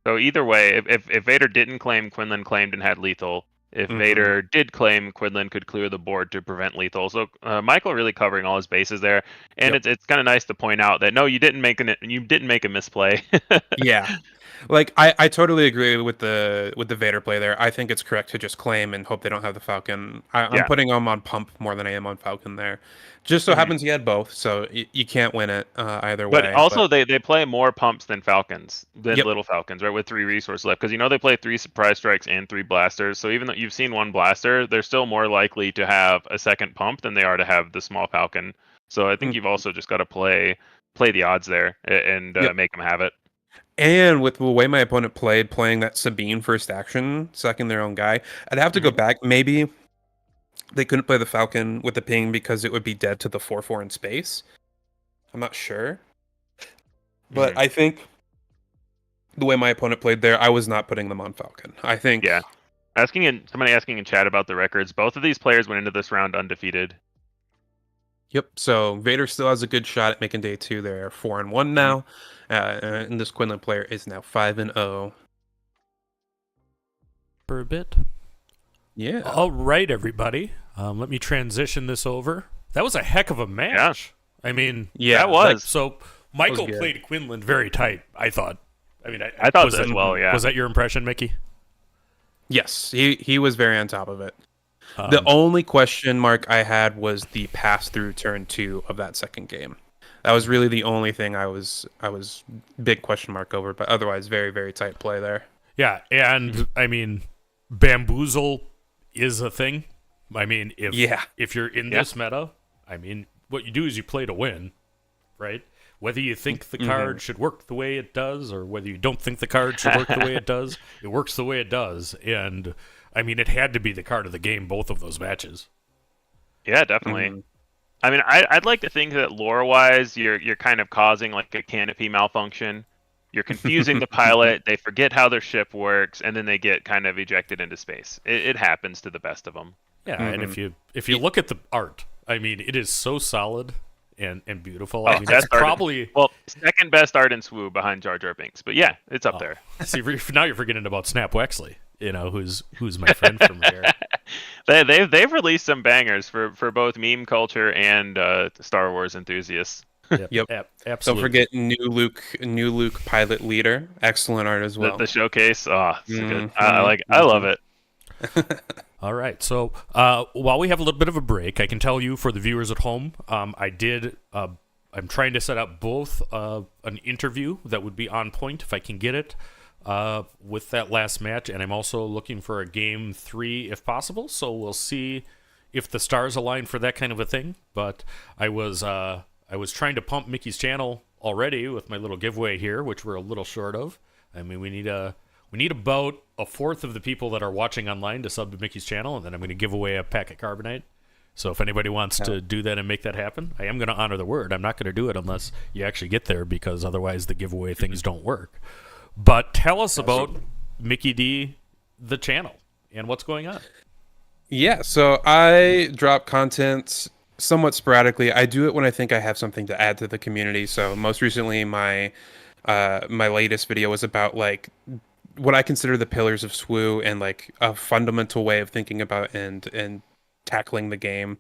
so either way, if Vader didn't claim, Quinlan claimed and had lethal. If Vader did claim, Quinlan could clear the board to prevent lethal. So Michael really covering all his bases there, and it's kind of nice to point out that no, you didn't make a misplay. Yeah, like I totally agree with the Vader play there. I think it's correct to just claim and hope they don't have the Falcon. I'm putting them on pump more than I am on Falcon there. Just so happens he had both, so you can't win it either way. But also they play more pumps than Falcons, Little Falcons, right? With 3 resources left, because they play 3 surprise strikes and 3 blasters. So even though you've seen 1 blaster, they're still more likely to have a second pump than they are to have the small Falcon. So I think you've also just got to play the odds there and make them have it. And with the way my opponent playing that Sabine first action, sucking their own guy, I'd have to go back. Maybe they couldn't play the Falcon with the ping because it would be dead to the 4/4 in space. I'm not sure. But I think the way my opponent played there, I was not putting them on Falcon. I think... Yeah. Somebody asking in chat about the records, both of these players went into this round undefeated. Yep, so Vader still has a good shot at making day 2. They're 4-1 now. And this Quinlan player is now 5-0. For a bit. Yeah. All right, everybody. Let me transition this over. That was a heck of a match. I mean, that was. So Michael played Quinlan very tight, I thought. I mean, I thought as well, yeah. Was that your impression, Mickey? Yes, he was very on top of it. The only question mark I had was the pass through turn 2 of that second game. That was really the only thing I was big question mark over, but otherwise very, very tight play there. Yeah, and I mean, bamboozle is a thing. I mean, if you're in this meta, I mean, what you do is you play to win, right? Whether you think the card should work the way it does, or whether you don't think the card should work the way it does, it works the way it does. And I mean, it had to be the card of the game, both of those matches. Yeah, definitely. I mean, I'd like to think that lore-wise, you're kind of causing like a canopy malfunction. You're confusing the pilot. They forget how their ship works, and then they get kind of ejected into space. It happens to the best of them. Yeah, and if you look at the art, I mean, it is so solid, and beautiful. Oh, I mean, that's best art probably second best art in SWU behind Jar Jar Binks. But yeah, it's up there. See, now you're forgetting about Snap Wexley. Who's my friend from here. They've released some bangers for both meme culture and Star Wars enthusiasts. Yep. Absolutely. Don't forget new Luke pilot leader. Excellent art as well. The showcase. It's good. I love it. All right. So while we have a little bit of a break, I can tell you for the viewers at home, I'm trying to set up both an interview that would be on point if I can get it with that last match, and I'm also looking for a game 3 if possible. So we'll see if the stars align for that kind of a thing. But I was trying to pump Mickey's channel already with my little giveaway here, which we're a little short of. I mean, we need about a fourth of the people that are watching online to sub to Mickey's channel, and then I'm going to give away a pack of Carbonite. So if anybody wants to do that and make that happen, I am going to honor the word. I'm not going to do it unless you actually get there, because otherwise the giveaway things don't work. But tell us about Mickey D, the channel, and what's going on. Yeah, so I drop content somewhat sporadically. I do it when I think I have something to add to the community. So most recently, my latest video was about like what I consider the pillars of SWU and like a fundamental way of thinking about and tackling the game.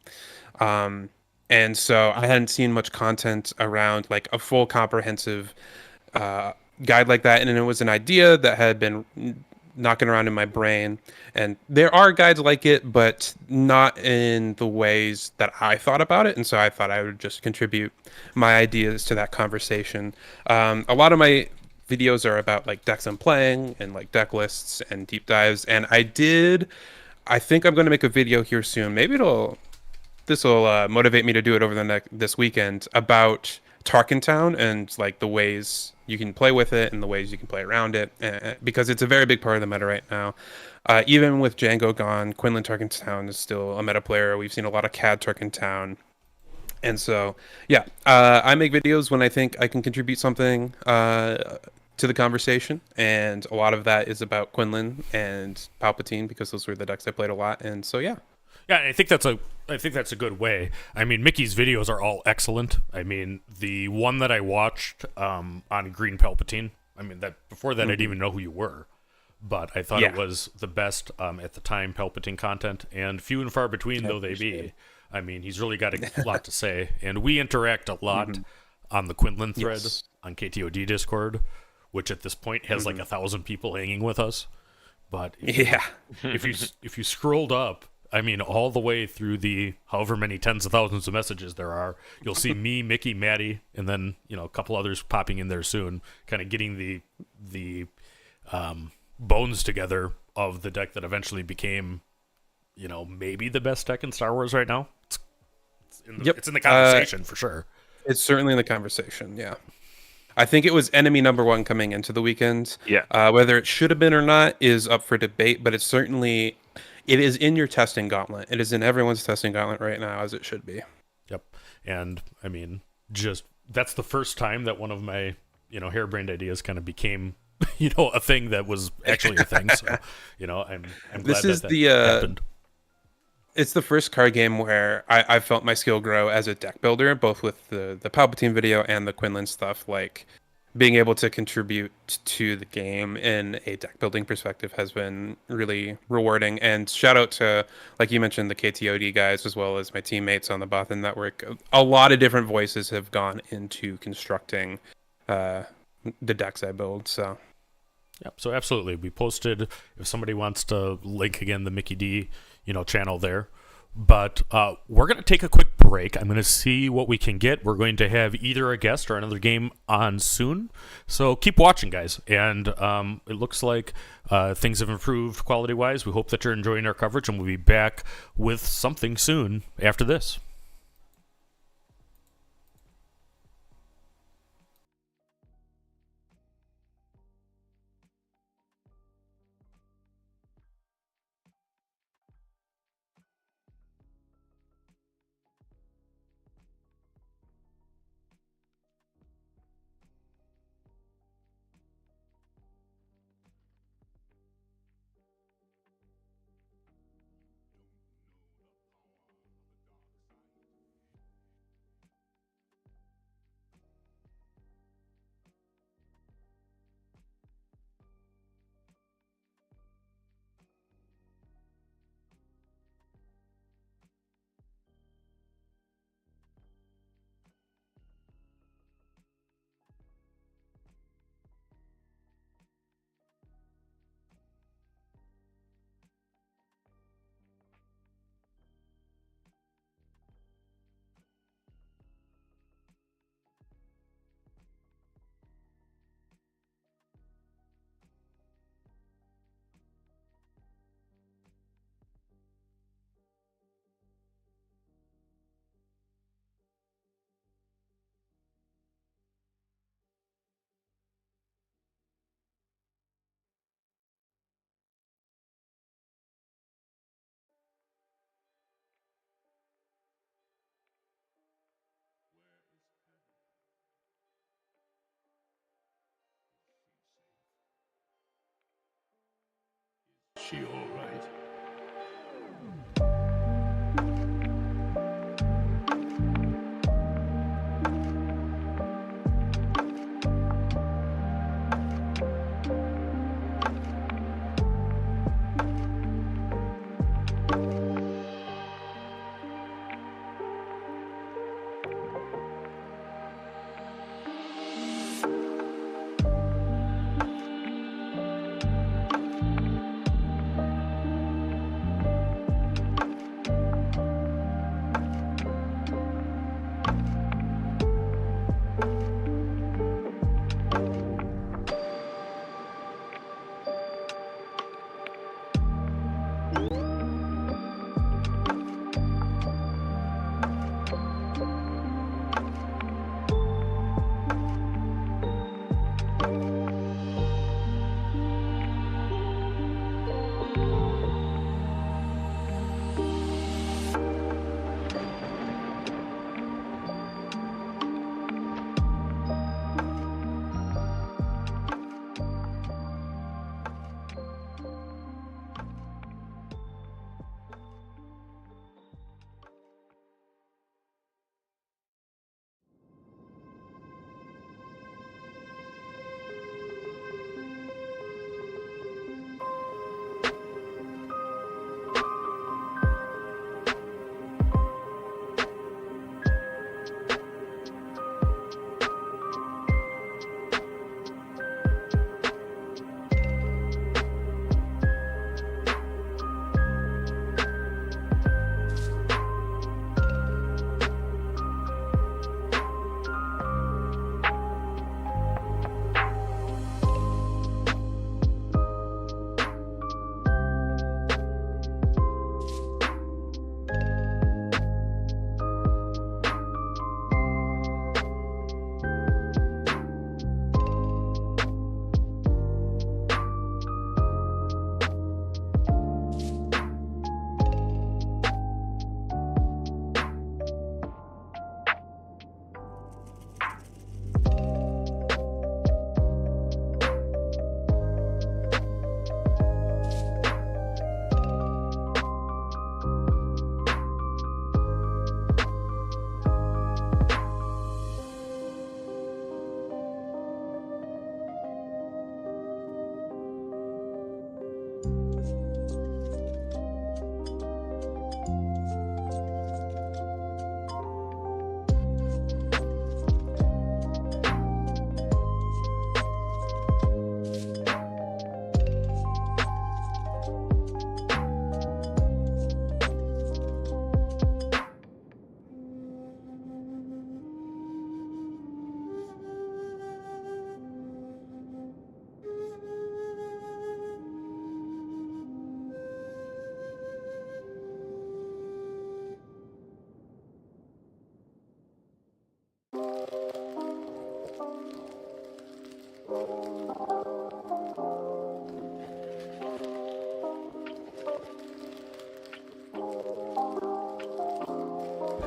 And so I hadn't seen much content around like a full comprehensive guide like that, and it was an idea that had been knocking around in my brain, and there are guides like it, but not in the ways that I thought about it, and so I thought I would just contribute my ideas to that conversation. A lot of my videos are about like decks I'm playing and like deck lists and deep dives, and I think I'm going to make a video here soon. Maybe this will motivate me to do it over this weekend about Tarkentown and like the ways you can play with it and the ways you can play around it, because it's a very big part of the meta right now. Even with Django gone, Quinlan Tarkentown is still a meta player. We've seen a lot of CAD Tarkentown. And so, yeah, I make videos when I think I can contribute something to the conversation, and a lot of that is about Quinlan and Palpatine, because those were the decks I played a lot. And so, yeah. Yeah, I think that's a good way. I mean, Mickey's videos are all excellent. I mean, the one that I watched on Green Palpatine, I mean, that before that I didn't even know who you were, but I thought it was the best at the time Palpatine content, and few and far between though they be. I mean, he's really got a lot to say, and we interact a lot on the Quinlan thread on KTOD Discord, which at this point has like 1,000 people hanging with us. But if you scrolled up, I mean, all the way through the however many tens of thousands of messages there are, you'll see me, Mickey, Maddie, and then a couple others popping in there soon, kind of getting the bones together of the deck that eventually became, maybe the best deck in Star Wars right now. It's in the conversation for sure. It's certainly in the conversation. Yeah, I think it was enemy number 1 coming into the weekend. Yeah, whether it should have been or not is up for debate, but it's certainly. It is in your testing gauntlet. It is in everyone's testing gauntlet right now, as it should be. Yep. And I mean, that's the first time that one of my, harebrained ideas kind of became, a thing that was actually a thing. So, I'm glad that happened. It's the first card game where I felt my skill grow as a deck builder, both with the Palpatine video and the Quinlan stuff. Like, being able to contribute to the game in a deck building perspective has been really rewarding. And shout out to, like you mentioned, the KTOD guys, as well as my teammates on the Bothan Network. A lot of different voices have gone into constructing the decks I build. So, yep. So absolutely, we posted, if somebody wants to link again the Mickey D, channel there. But we're going to take a quick break. I'm going to see what we can get. We're going to have either a guest or another game on soon. So keep watching, guys. And it looks like things have improved quality-wise. We hope that you're enjoying our coverage, and we'll be back with something soon after this. she all right?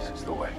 This is the way.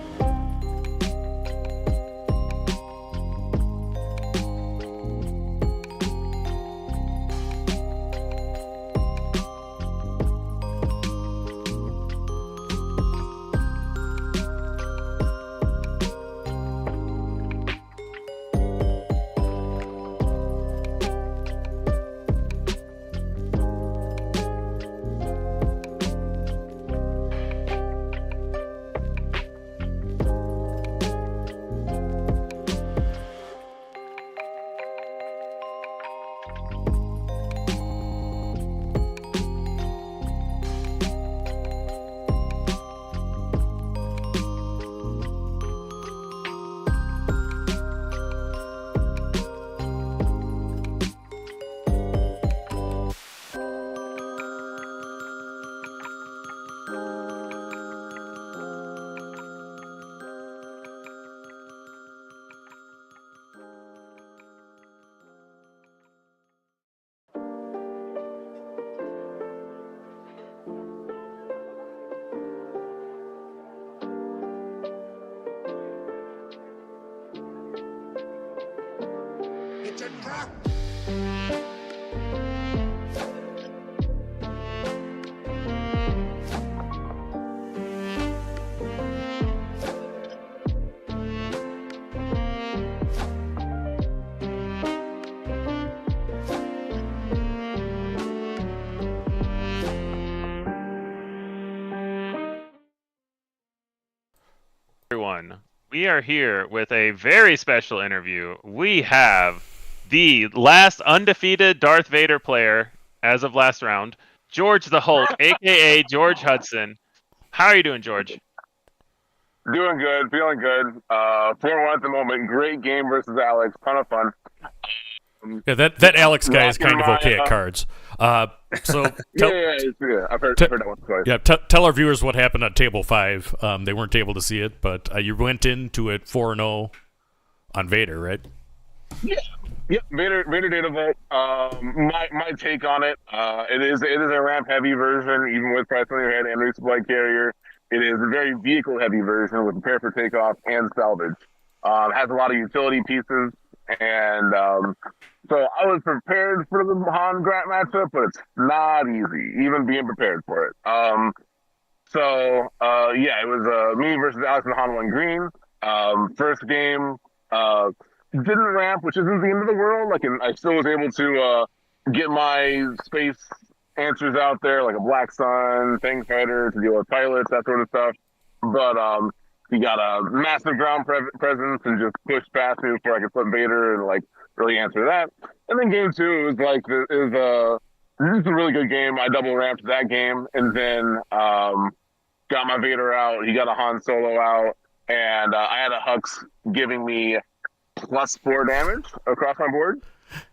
one, we are here with a very special interview. We have the last undefeated Darth Vader player as of last round, George the Hulk, aka George Hudson. How are you doing, George? Doing good, feeling good. 4-1 at the moment. Great game versus Alex. Ton of fun. Yeah, that Alex guy is kind of okay at cards. So yeah, I've heard that one twice. Yeah, tell our viewers what happened on table 5. They weren't able to see it, but you went into it 4-0 on Vader, right? Yeah. Yep, Vader Data Vault. My take on it, it is a ramp heavy version, even with Price on your head and resupply carrier. It is a very vehicle heavy version with prepare for takeoff and salvage. Has a lot of utility pieces, and so I was prepared for the Han Grant matchup, but it's not easy, even being prepared for it. It was me versus Alex and Han 1 green. First game, didn't ramp, which isn't the end of the world. I still was able to get my space answers out there, like a Black Sun, Tank Fighter to deal with pilots, that sort of stuff. But he got a massive ground presence and just pushed past me before I could flip Vader and really answer that. And then game 2 was this is a really good game. I double ramped that game and then got my Vader out. He got a Han Solo out, and I had a Hux giving me +4 damage across my board.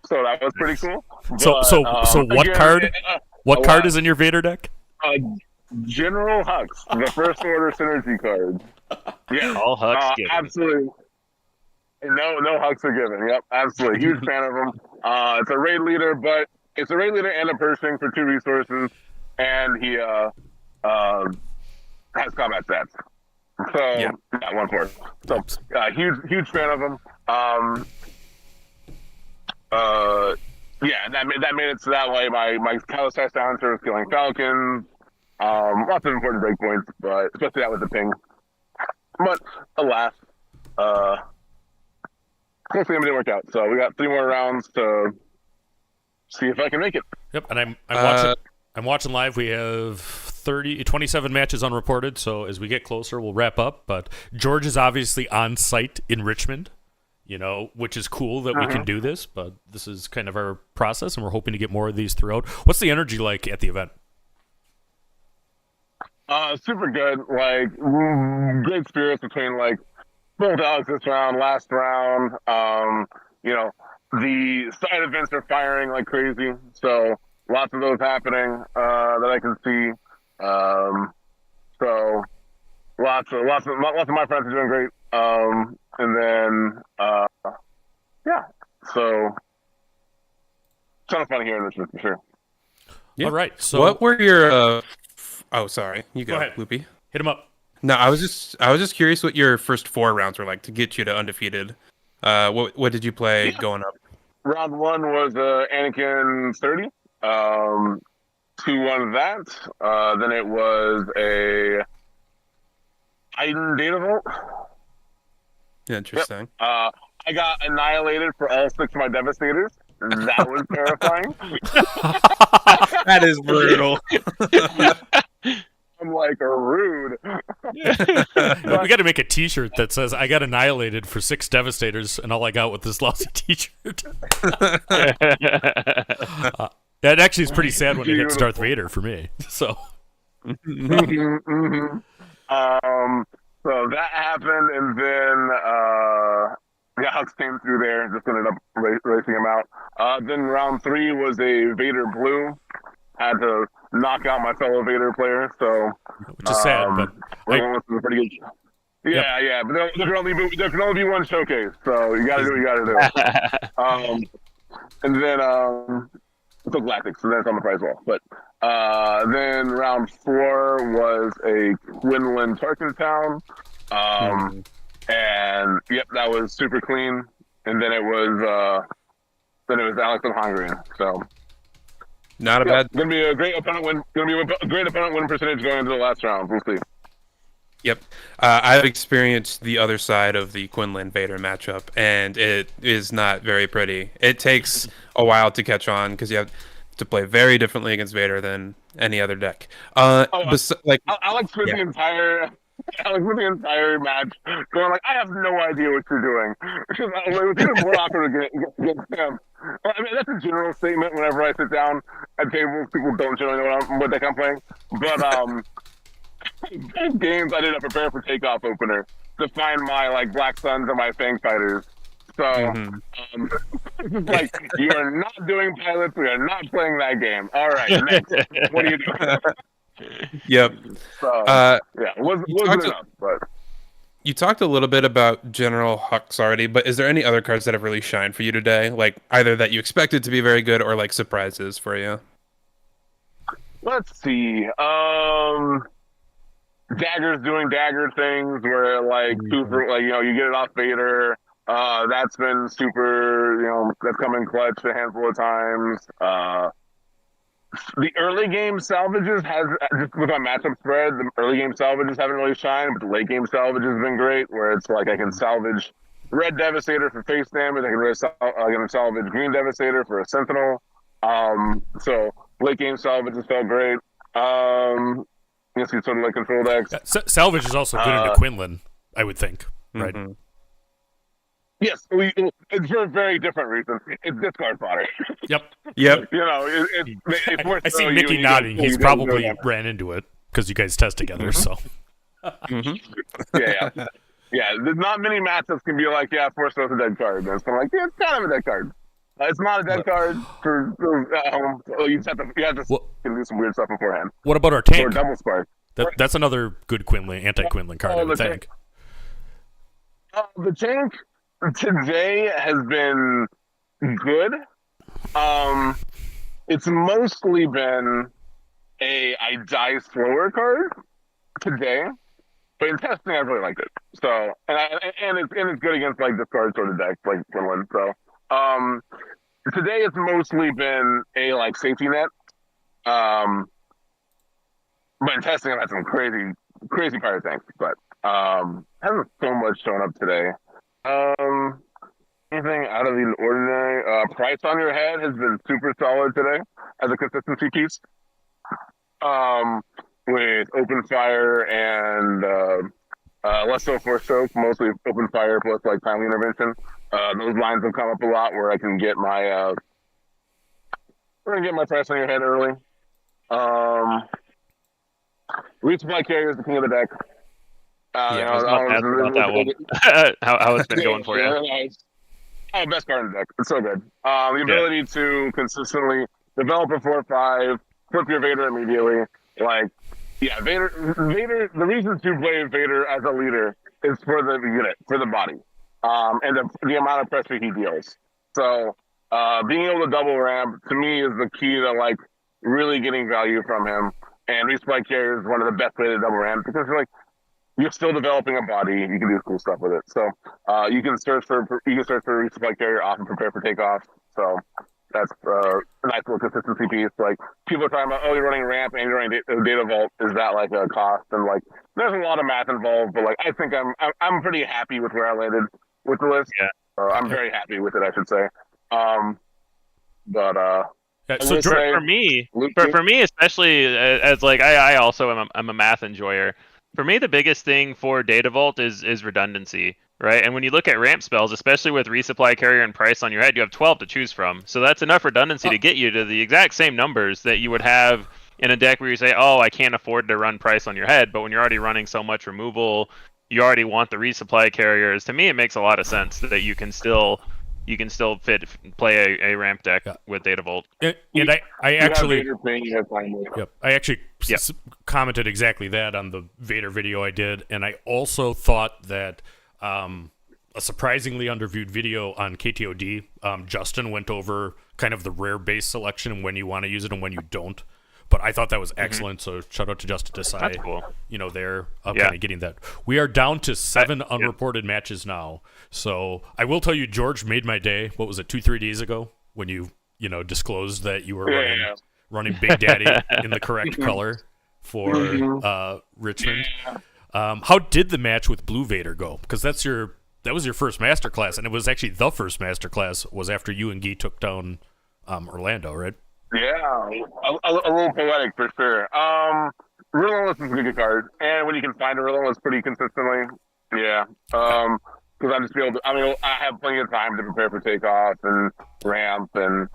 So that was pretty cool. So what again, card? What card is in your Vader deck? General Hux, the First Order synergy card. Yeah, all Hux given. Absolutely. No Hux are given. Yep, absolutely. Huge fan of them. It's a raid leader, but it's a raid leader and a Pershing for 2 resources, and he has combat stats. So yeah, 1/4. So huge fan of him. That made it so that way my Kalastar silencer was killing Falcons. Lots of important breakpoints, but especially that with the ping. But alas, hopefully it didn't work out. So we got 3 more rounds to see if I can make it. Yep, and I'm watching live. We have 27 matches unreported. So as we get closer, we'll wrap up. But George is obviously on site in Richmond. Which is cool that we can do this, but this is kind of our process, and we're hoping to get more of these throughout. What's the energy like at the event? Super good. Great spirits between both Alex this round, last round. The side events are firing like crazy, so lots of those happening that I can see. So lots of my friends are doing great. And then, so ton of fun here in Richmond for sure. Yeah. All right. So what were your? Oh, sorry. You go ahead, Loopy. Hit him up. No, I was just curious what your first 4 rounds were like to get you to undefeated. What did you play going up? Round 1 was Anakin 30. 2-1 that. Then it was a Titan Data Vault. Interesting. Yep. I got annihilated for all 6 of my Devastators. That was terrifying. That is brutal. I'm rude. We got to make a T-shirt that says "I got annihilated for 6 Devastators, and all I got with this lousy T-shirt." That actually is pretty sad when it hits Darth Vader for me. So. So that happened, and then Hux came through there, just ended up racing him out. Then round 3 was a Vader blue. Had to knock out my fellow Vader player, so which is sad, but was pretty good. Yeah, but there can only be one showcase, so you gotta do what you gotta do. And then so Galactics, and then it's on the prize wall. But then round 4 was a Quinlan Tarkin Town. And yep, that was super clean. And then it was Alex and Hungary. So not a bad. Gonna be a great opponent win. Gonna be a great opponent win percentage going into the last round. We'll see. Yep, I've experienced the other side of the Quinlan Vader matchup, and it is not very pretty. It takes a while to catch on because you have to play very differently against Vader than any other deck. Alex spent the entire Like with the entire match, going like, I have no idea what you're doing. It was even more awkward against him. I mean, that's a general statement. Whenever I sit down at tables, people don't generally know what deck I'm playing. But both games, I did a prepare for takeoff opener to find my like Black Suns and my Fang Fighters. So, like, you are not doing pilots. We are not playing that game. All right, next. What are you doing? Yep. So, yeah, wasn't enough, but. You talked a little bit about General Hux already, but is there any other cards that have really shined for you today? Like either that you expected to be very good or like surprises for you? Let's see. Dagger's doing Dagger things where like super, like, you know, you get it off Vader. That's been super, you know, that's come in clutch a handful of times. The early game salvages has, just with my matchup spread, the early game salvages haven't really shined, but the late game salvage has been great, where it's like I can salvage Red Devastator for face damage, I can salvage Green Devastator for a Sentinel. So late game salvages felt great. I guess you sort of like control decks. Salvage is also good into Quinlan, I would think, right? Mm-hmm. Yes, it's for a very different reason. It's discard fodder. Yep. You know, I see Mickey nodding. He's probably ran into it because you guys test together. So. Yeah. There's not many matchups can be like, yeah, Force Throw is a dead card. And so I'm like, yeah, it's kind of a dead card. It's not a dead card for at home. You have to do some weird stuff beforehand. What about our tank? Or double spark. That's another good Quinlan, anti-Quinlan card, I would think. The tank today has been good. It's mostly been I die slower card today, but in testing I really liked it. So and it's good against like discard sort of decks like Quinlan. So today it's mostly been a like safety net. But in testing I've had some crazy pirate tanks, but hasn't so much shown up today. Anything out of the ordinary? Price on Your Head has been super solid today as a consistency piece. With Open Fire and less so Force Choke, mostly Open Fire plus like Timely Intervention. Those lines have come up a lot where I can get my Price on Your Head early. Resupply Carrier is the king of the deck. I was about to ask about that one. how it's been going for you? Best card in the deck. It's so good. The ability to consistently develop a 4/5, flip your Vader immediately. Vader. The reason to play Vader as a leader is for the unit, for the body, and the amount of pressure he deals. So, being able to double ramp to me is the key to like really getting value from him. And Resupply Carrier is one of the best ways to double ramp because you're still developing a body. You can do cool stuff with it. So you can search for Resupply Carrier off and prepare for takeoff. So that's a nice little consistency piece. Like people are talking about, you're running ramp and you're running data vault. Is that like a cost? And like there's a lot of math involved, but like I think I'm pretty happy with where I landed with the list. Yeah, I'm very happy with it, I should say. So for me, especially as like I also am a math enjoyer. For me, the biggest thing for Data Vault is redundancy, right? And when you look at ramp spells, especially with Resupply Carrier and Price on Your Head, you have 12 to choose from. So that's enough redundancy to get you to the exact same numbers that you would have in a deck where you say, I can't afford to run Price on Your Head. But when you're already running so much removal, you already want the Resupply Carriers. To me, it makes a lot of sense that you can still play a ramp deck with Data Vault. And I actually commented exactly that on the Vader video I did, and I also thought that a surprisingly underviewed video on KTOD, Justin went over kind of the rare base selection and when you want to use it and when you don't. But I thought that was excellent, so shout out to Justin Desai. That's cool. They're kind of getting that. We are down to 7 unreported matches now. So I will tell you, George made my day. What was it, 2-3 days ago when you disclosed that you were running Big Daddy in the correct color for Richmond. How did the match with Blue Vader go? Because that was your first masterclass, and it was actually the first masterclass was after you and Guy took down Orlando, right? Yeah, a little poetic for sure. Relentless is a good card, and when you can find a Relentless pretty consistently, yeah. Because I just feel, I have plenty of time to prepare for takeoff and ramp, and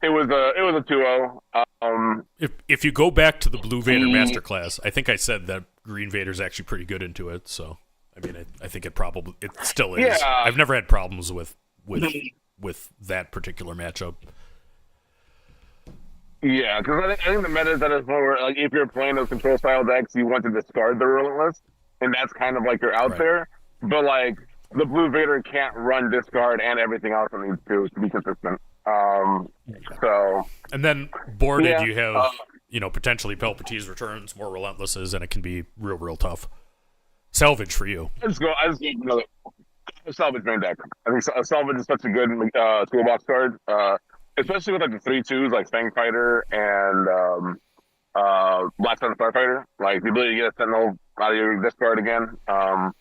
it was a 2-0. If you go back to the Blue Vader Masterclass, I think I said that Green Vader's actually pretty good into it. So I mean, I think it still is. Yeah. I've never had problems with that particular matchup. Yeah, because I think the meta is that it's more like if you're playing those control style decks, you want to discard the Relentless, and that's kind of like you're out there. But like the Blue Vader can't run discard and everything else it needs to be consistent. So and then boarded, you have potentially Palpatine's returns, more Relentlesses, and it can be real tough. Salvage for you. I just go another Salvage main deck. I think Salvage is such a good toolbox card. Especially with like the 3/2s like Fang Fighter and Black Sun Starfighter, like the ability to get a Sentinel out of your discard again. One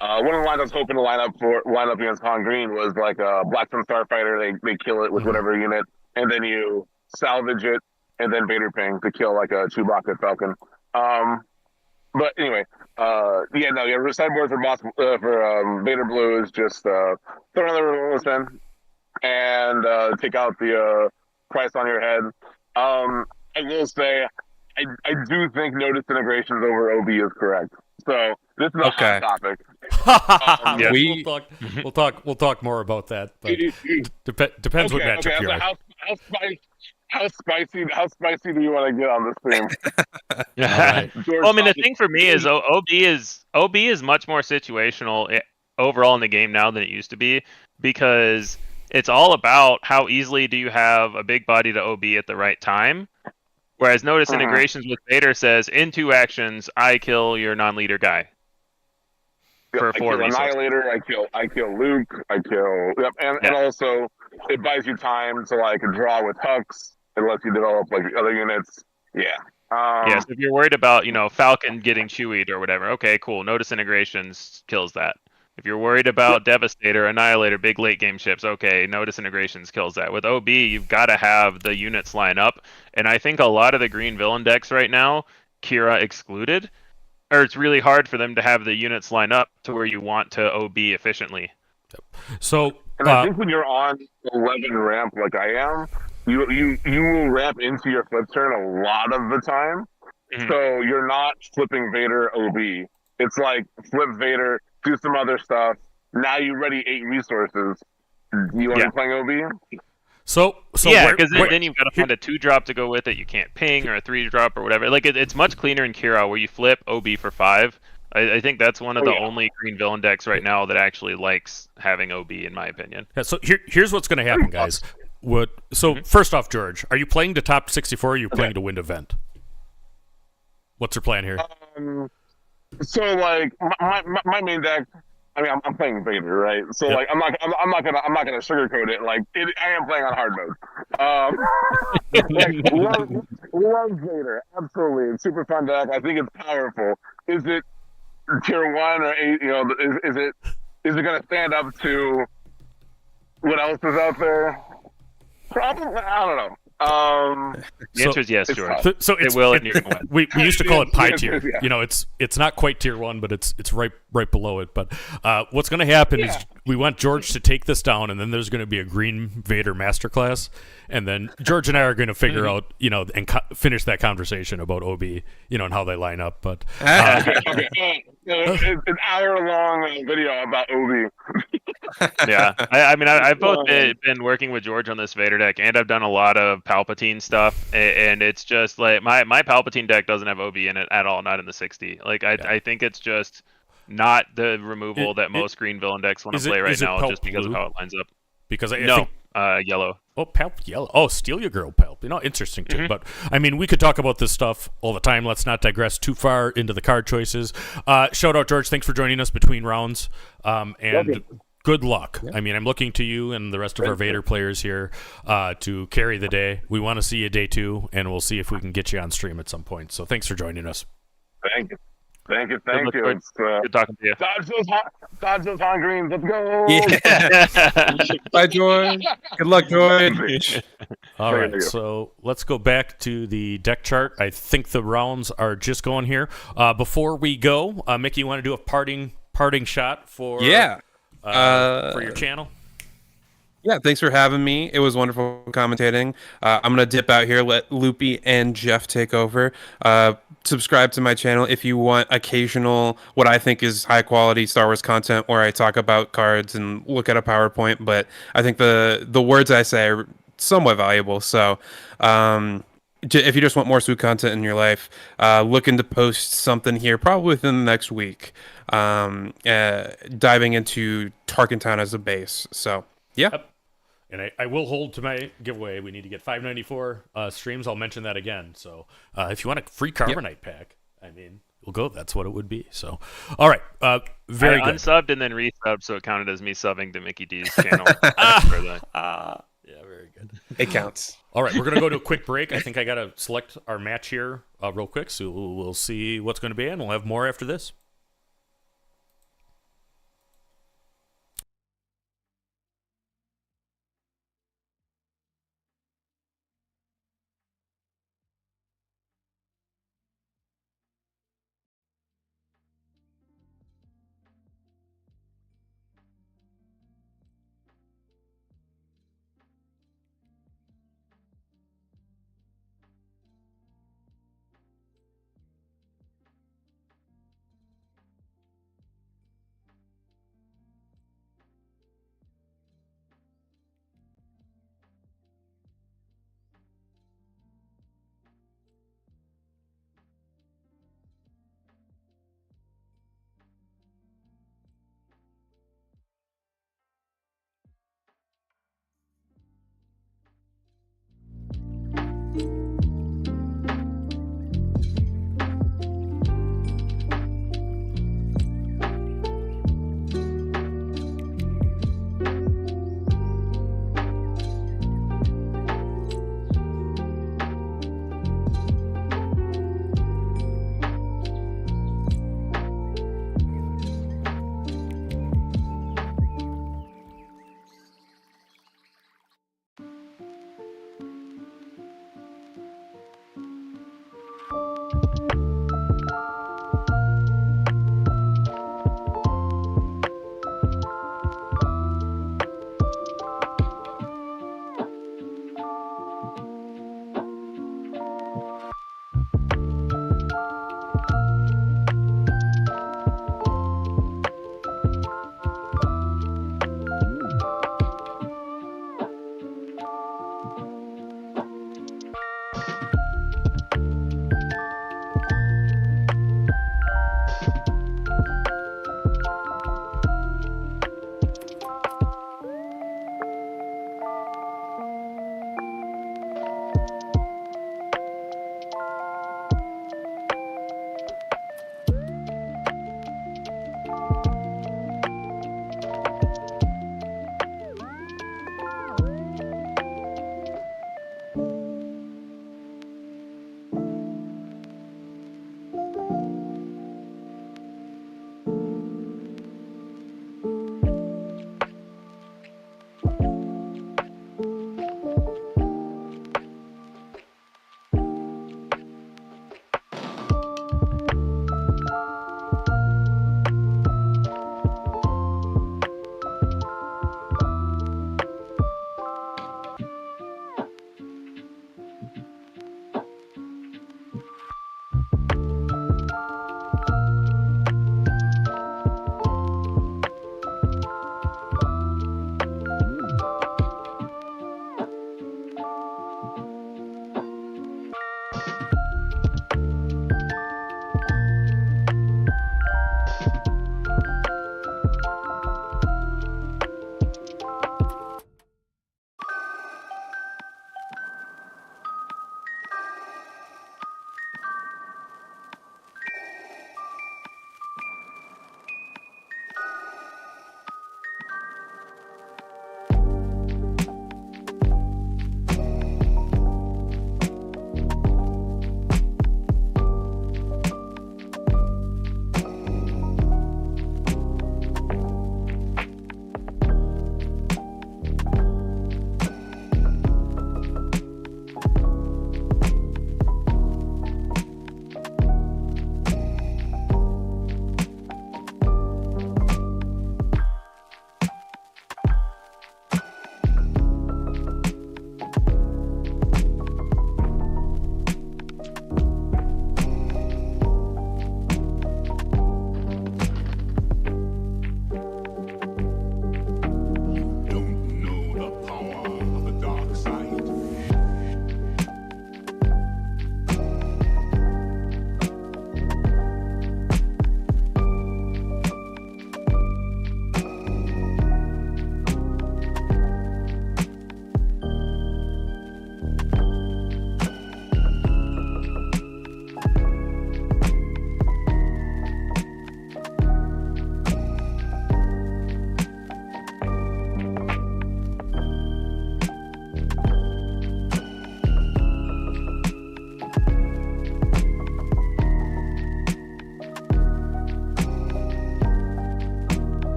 of the lines I was hoping to line up against Han Green was like a Black Sun Starfighter. They kill it with whatever unit, and then you salvage it, and then Vader Ping to kill like a Chewbacca Falcon. But anyway, your sideboard for Vader Blue is just throw another Relentless in and take out the price on your head. I will say, I do think no disintegrations over OB is correct. So this is a hot topic. We'll talk more about that. But depends what matchup you're at. How spicy do you want to get on this stream? Right. Well, I mean, the thing for me is OB is much more situational overall in the game now than it used to be, because it's all about how easily do you have a big body to OB at the right time. Whereas notice integrations with Vader says, in 2 actions, I kill your non-leader guy. For 4 resources. Annihilator, I kill Luke, and also it buys you time to like draw with Hux. It lets you develop like other units. Yeah. So if you're worried about, Falcon getting Chewied or whatever, okay, cool. No disintegrations kills that. If you're worried about Devastator, Annihilator, big late game ships, okay, no disintegrations kills that. With OB, you've got to have the units line up, and I think a lot of the green villain decks right now, Kira excluded, or it's really hard for them to have the units line up to where you want to OB efficiently. So, and I think when you're on 11 ramp like I am, you will ramp into your flip turn a lot of the time, so you're not flipping Vader OB. It's like flip Vader, do some other stuff. Now you ready 8 resources. You want to be playing OB? So because then you've got to find a 2-drop to go with it. You can't ping, or a 3-drop or whatever. Like it's much cleaner in Kira where you flip OB for 5. I think that's one of the only green villain decks right now that actually likes having OB, in my opinion. Yeah, so here's what's going to happen, guys. First off, George, are you playing to top 64 or are you playing to win event? What's your plan here? So like my main deck, I mean I'm playing Vader, right? So like I'm not gonna sugarcoat it. Like I am playing on hard mode. Love Vader, absolutely. It's super fun deck. I think it's powerful. Is it tier 1 or 8? Is it gonna stand up to what else is out there? Probably. I don't know. The answer is yes, George. So it will. We used to call it pie tier. It's not quite tier 1, but it's right below it. But what's going to happen is we want George to take this down, and then there's going to be a Green Vader masterclass, and then George and I are going to figure out, and finish that conversation about OB, and how they line up. But an hour-long video about OB. Yeah, I mean, I've both been working with George on this Vader deck, and I've done a lot of Palpatine stuff, and it's just like my Palpatine deck doesn't have OB in it at all, not in the 60. Like I think it's just not the removal that most green villain decks want to play right now, just because of how it lines up. Because yellow. Oh, Palp yellow. Oh, steal your girl, Palp. Interesting too. But I mean, we could talk about this stuff all the time. Let's not digress too far into the card choices. Shout out, George. Thanks for joining us between rounds. And good luck. Yeah. I mean, I'm looking to you and the rest of our Vader players here to carry the day. We want to see you day 2, and we'll see if we can get you on stream at some point. So thanks for joining us. Thank you. Thank you. It's good talking to you. Dodge those Han greens. Let's go. Yeah. Bye, Joy. Good luck, Joy. All right, so let's go back to the deck chart. I think the rounds are just going here. Before we go, Mickey, you want to do a parting shot for for your channel? Yeah, thanks for having me. It was wonderful commentating. I'm going to dip out here, let Loopy and Jeff take over. Subscribe to my channel if you want occasional, what I think is high-quality Star Wars content where I talk about cards and look at a PowerPoint, but I think the words I say are somewhat valuable. So if you just want more sweet content in your life, looking to post something here probably within the next week, diving into Tarkentown as a base. So, yeah. Yep. And I will hold to my giveaway. We need to get 594 streams. I'll mention that again. So if you want a free Carbonite pack, I mean, we'll go. That's what it would be. So, all right. Very good. Unsubbed and then resubbed, so it counted as me subbing to Mickey D's channel. Yeah, very good. It counts. All right, we're going to go to a quick break. I think I got to select our match here real quick, so we'll see what's going to be, and we'll have more after this.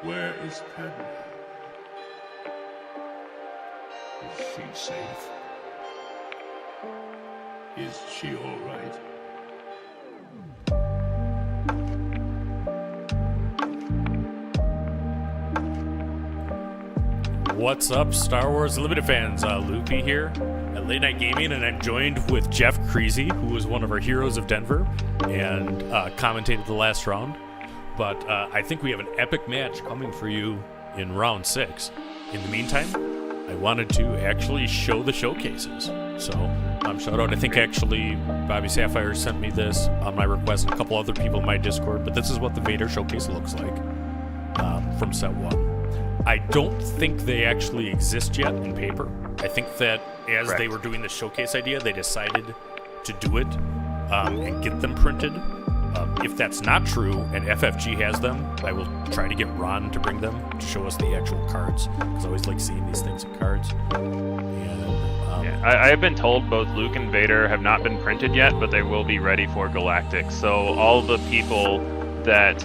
Where is Padme? Is she safe? Is she all right? What's up, Star Wars Unlimited fans? Loopy here at Late Night Gaming, and I'm joined with Jeff Creasy, who was one of our heroes of Denver and commentated the last round. But I think we have an epic match coming for you in round 6. In the meantime, I wanted to actually show the showcases. So, shout out, I think actually Bobbysapphire sent me this on my request, and a couple other people in my Discord, but this is what the Vader showcase looks like from set 1. I don't think they actually exist yet in paper. I think that as they were doing the showcase idea, they decided to do it and get them printed. If that's not true and FFG has them, I will try to get Ron to bring them to show us the actual cards, because I always like seeing these things in cards. And, I have been told both Luke and Vader have not been printed yet, but they will be ready for Galactic. So all the people that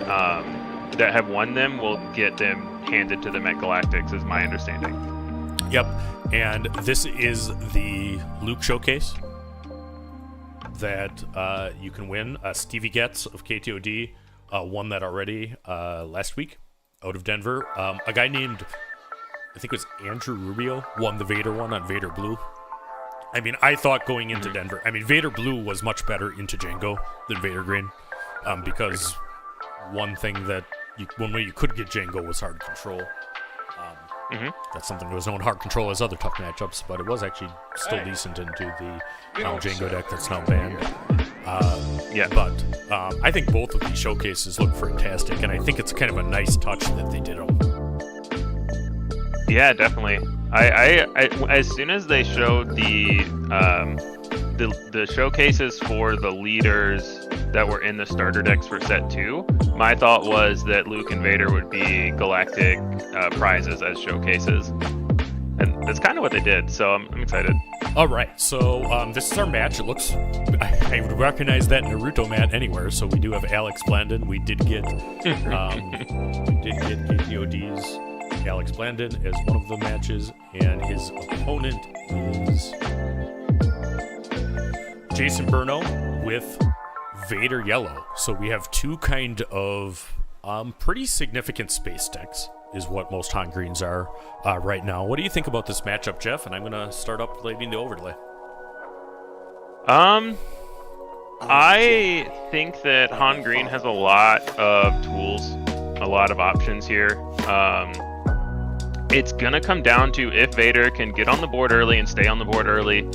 have won them will get them handed to them at Galactics, is my understanding. Yep, and this is the Luke showcase that you can win. Stevie Getz of KTOD won that already last week out of Denver. A guy named, I think it was Andrew Rubio, won the Vader one on Vader Blue. I mean, I thought going into Denver, Vader Blue was much better into Django than Vader Green, because one thing that one way you could get Django was hard control. That's something that was known hard control as other tough matchups, but it was actually still decent into the Django deck that's now banned. But I think both of these showcases look fantastic, and I think it's kind of a nice touch that they did them. Yeah, definitely. I as soon as they showed the showcases for the leaders that were in the starter decks for set 2, my thought was that Luke and Vader would be Galactic prizes as showcases, and that's kind of what they did. So I'm excited. All right, so this is our match. It looks, I would recognize that Naruto mat anywhere. So we do have Alex Blandon. We did get KTOD's Alex Blandon as one of the matches, and his opponent is Jason Burno with Vader Yellow. So we have two kind of pretty significant space decks is what most Han Greens are right now. What do you think about this matchup, Jeff? And I'm going to start up leading the overlay. I think that Han Green has a lot of tools, a lot of options here. It's going to come down to if Vader can get on the board early and stay on the board early.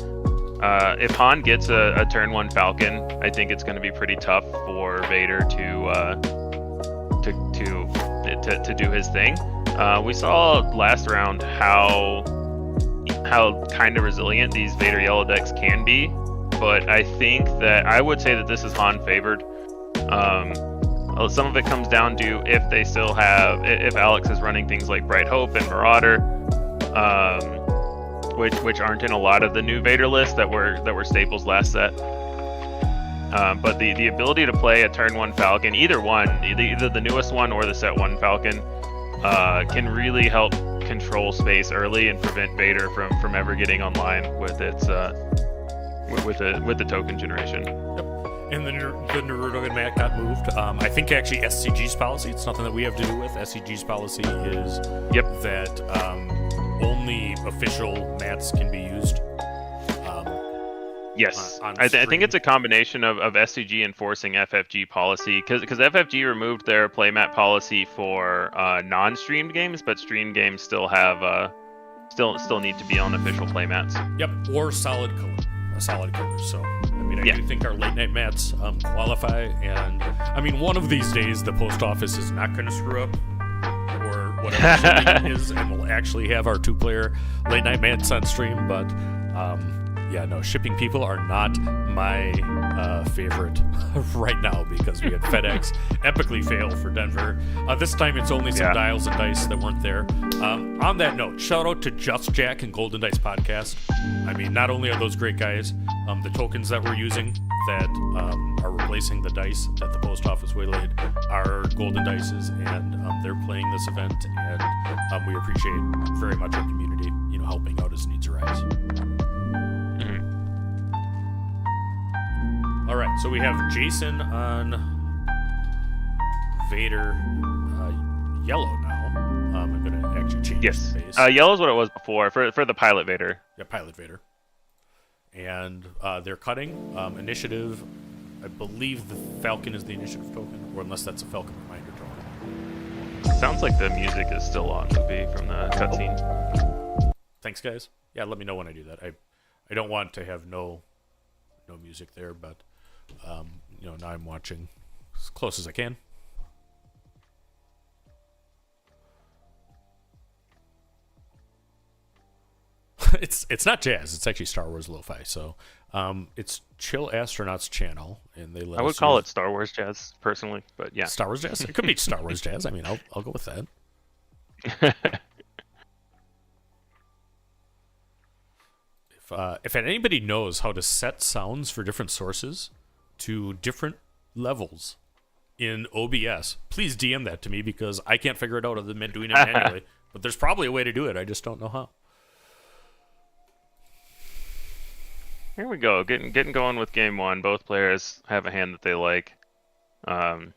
If Han gets a turn 1 Falcon, I think it's going to be pretty tough for Vader to do his thing. We saw last round how kind of resilient these Vader Yellow decks can be, but I think that I would say that this is Han favored. Some of it comes down to if they still have, if Alex is running things like Bright Hope and Marauder, which aren't in a lot of the new Vader lists that were staples last set. But the ability to play a turn 1 Falcon, either the newest one or the set 1 Falcon, can really help control space early and prevent Vader from ever getting online with its with the token generation. Yep. And the Naruto and Matt got moved. I think actually SCG's policy, it's nothing that we have to do with. SCG's policy is that only official mats can be used. Yes, I think it's a combination of SCG enforcing FFG policy, because FFG removed their playmat policy for non-streamed games, but streamed games still have still need to be on official playmats. Yep, or solid color. So I do think our late night mats qualify, and one of these days the post office is not going to screw up, or whatever it is, and we'll actually have our 2-player late night mats on stream. But shipping people are not my favorite right now, because we had FedEx epically fail for Denver. This time it's only some dials and dice that weren't there. On that note, shout out to Just Jack and Golden Dice Podcast. Not only are those great guys, the tokens that we're using that are replacing the dice that the post office waylaid are Golden Dices, and they're playing this event, and we appreciate very much our community, helping out as needs arise. All right, so we have Jason on Vader yellow now. I'm going to actually change the base. Yellow is what it was before for the Pilot Vader. Yeah, Pilot Vader. And they're cutting initiative. I believe the Falcon is the initiative token, or unless that's a Falcon reminder drawing. Sounds like the music is still on, Loopy, from the cutscene. Thanks, guys. Yeah, let me know when I do that. I don't want to have no music there, but now I'm watching as close as I can. It's not jazz. It's actually Star Wars lo-fi. So it's Chill Astronauts channel, and they let I would us call use it Star Wars jazz personally, but yeah, Star Wars jazz. It could be Star Wars jazz. I mean, I'll go with that. If anybody knows how to set sounds for different sources to different levels in OBS, please DM that to me, because I can't figure it out other than doing it manually. But there's probably a way to do it. I just don't know how. Here we go, getting going with game one. Both players have a hand that they like. I'm